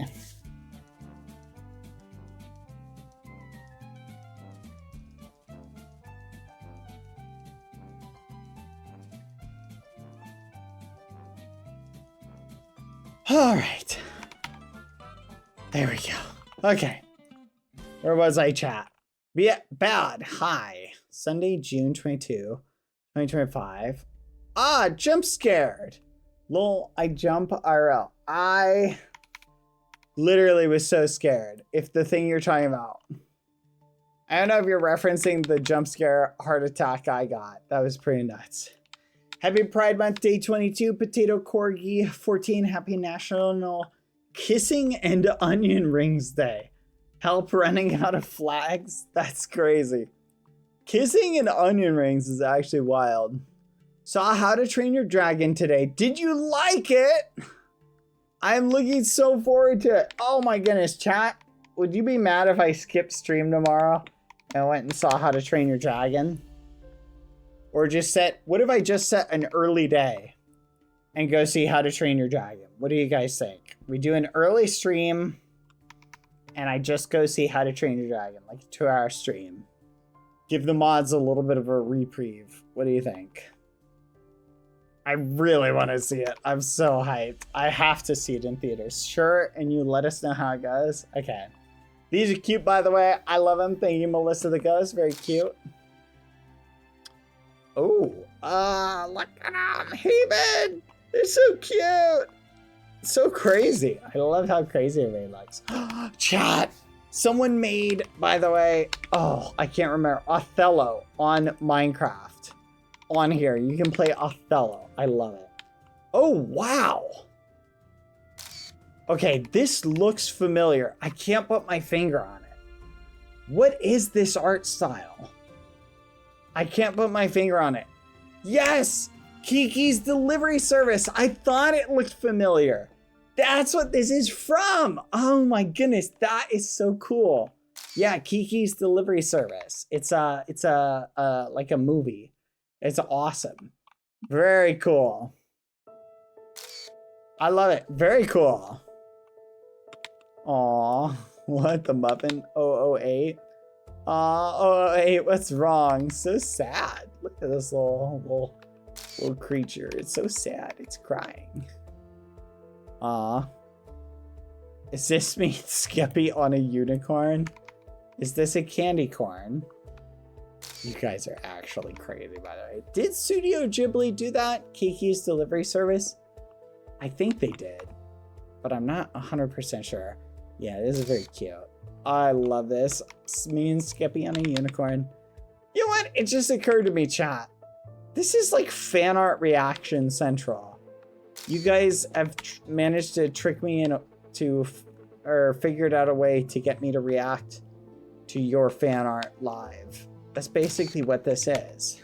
All right. There we go. Okay. Where was I, chat? Yeah, bad. Hi. Sunday, June 22. 2025. Ah, jump scared. Lol, I jump IRL. I literally was so scared. If the thing you're talking about. I don't know if you're referencing the jump scare heart attack I got. That was pretty nuts. Happy Pride Month, day 22, Potato Corgi 14. Happy National Kissing and Onion Rings Day. Help running out of flags? That's crazy. Kissing and onion rings is actually wild. Saw How to Train Your Dragon today. Did you like it? I'm looking so forward to it. Oh my goodness, chat. Would you be mad if I skipped stream tomorrow and went and saw How to Train Your Dragon? Or just set, what if I just set an early day and go see How to Train Your Dragon? What do you guys think? We do an early stream and I just go see How to Train Your Dragon, like a 2-hour stream. Give the mods a little bit of a reprieve. What do you think? I really want to see it. I'm so hyped. I have to see it in theaters. Sure, and you let us know how it goes? Okay. These are cute, by the way. I love them. Thank you, Melissa the Ghost. Very cute. Oh, look at them. Hey, man. They're so cute. So crazy. I love how crazy everybody looks. Chat. Someone made, by the way, oh, I can't remember, Othello on Minecraft. On here, you can play Othello. I love it. Oh, wow. Okay, this looks familiar. I can't put my finger on it. What is this art style? I can't put my finger on it. Yes! Kiki's Delivery Service. I thought it looked familiar. That's what this is from. Oh my goodness, that is so cool. Yeah, Kiki's Delivery Service. It's like a movie. It's awesome. Very cool. I love it. Very cool. Aw, what the muffin? 008. Aw, 008, what's wrong? So sad. Look at this little creature. It's so sad. It's crying. Aw. Is this me, Skippy, on a unicorn? Is this a candy corn? You guys are actually crazy, by the way. Did Studio Ghibli do that? Kiki's Delivery Service? I think they did, but I'm not 100% sure. Yeah, this is very cute. I love this. It's me and Skippy on a unicorn. You know what? It just occurred to me, chat. This is like fan art reaction central. You guys have managed to trick me or figured out a way to get me to react to your fan art live. That's basically what this is.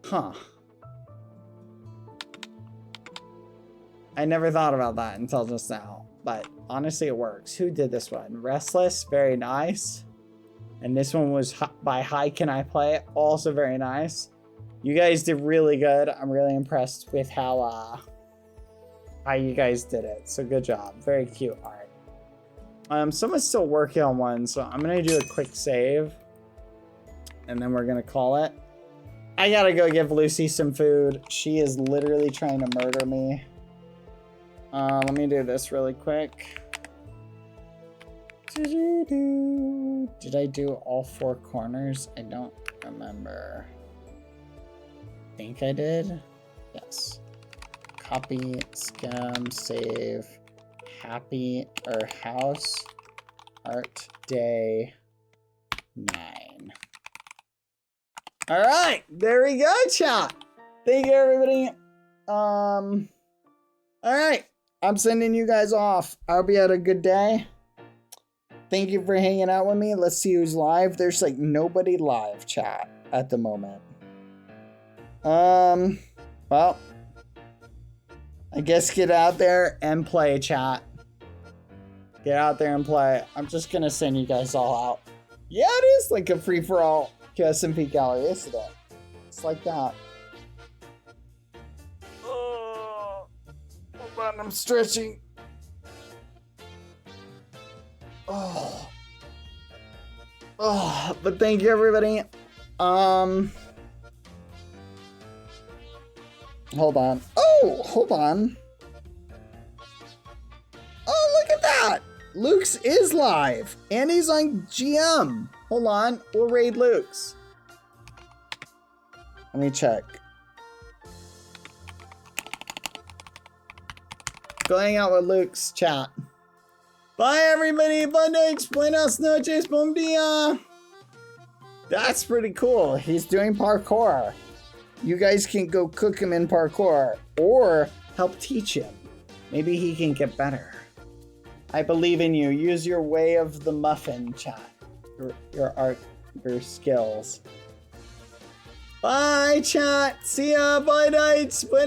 Huh. I never thought about that until just now, but honestly it works. Who did this one? Restless, very nice. And this one was by Hi Can I Play It? Also very nice. You guys did really good. I'm really impressed with how you guys did it. So good job. Very cute art. Someone's still working on one, so I'm gonna do a quick save. And then we're gonna call it. I gotta go give Lucy some food. She is literally trying to murder me. Let me do this really quick. Did I do all 4 corners? I don't remember. I think I did. Yes. Copy, scam, save, happy, or house, art, day, 9. All right, there we go, chat. Thank you, everybody. All right, I'm sending you guys off. I hope you had a good day. Thank you for hanging out with me. Let's see who's live. There's like nobody live, chat, at the moment. Well, I guess get out there and play, chat. Get out there and play. I'm just gonna send you guys all out. Yeah, it is like a free-for-all SMP gallery, isn't it? It's like that. Oh, hold on, I'm stretching. Oh, but thank you, everybody. Hold on. Oh, hold on. Oh, look at that. Luke's is live and he's on GM. Hold on, we'll raid Luke's. Let me check. Go hang out with Luke's chat. Bye, everybody. Buenas noches, bom dia. That's pretty cool. He's doing parkour. You guys can go cook him in parkour or help teach him. Maybe he can get better. I believe in you. Use your way of the muffin, chat. Your art, your skills. Bye, chat. See ya. Bye, nights. Bye.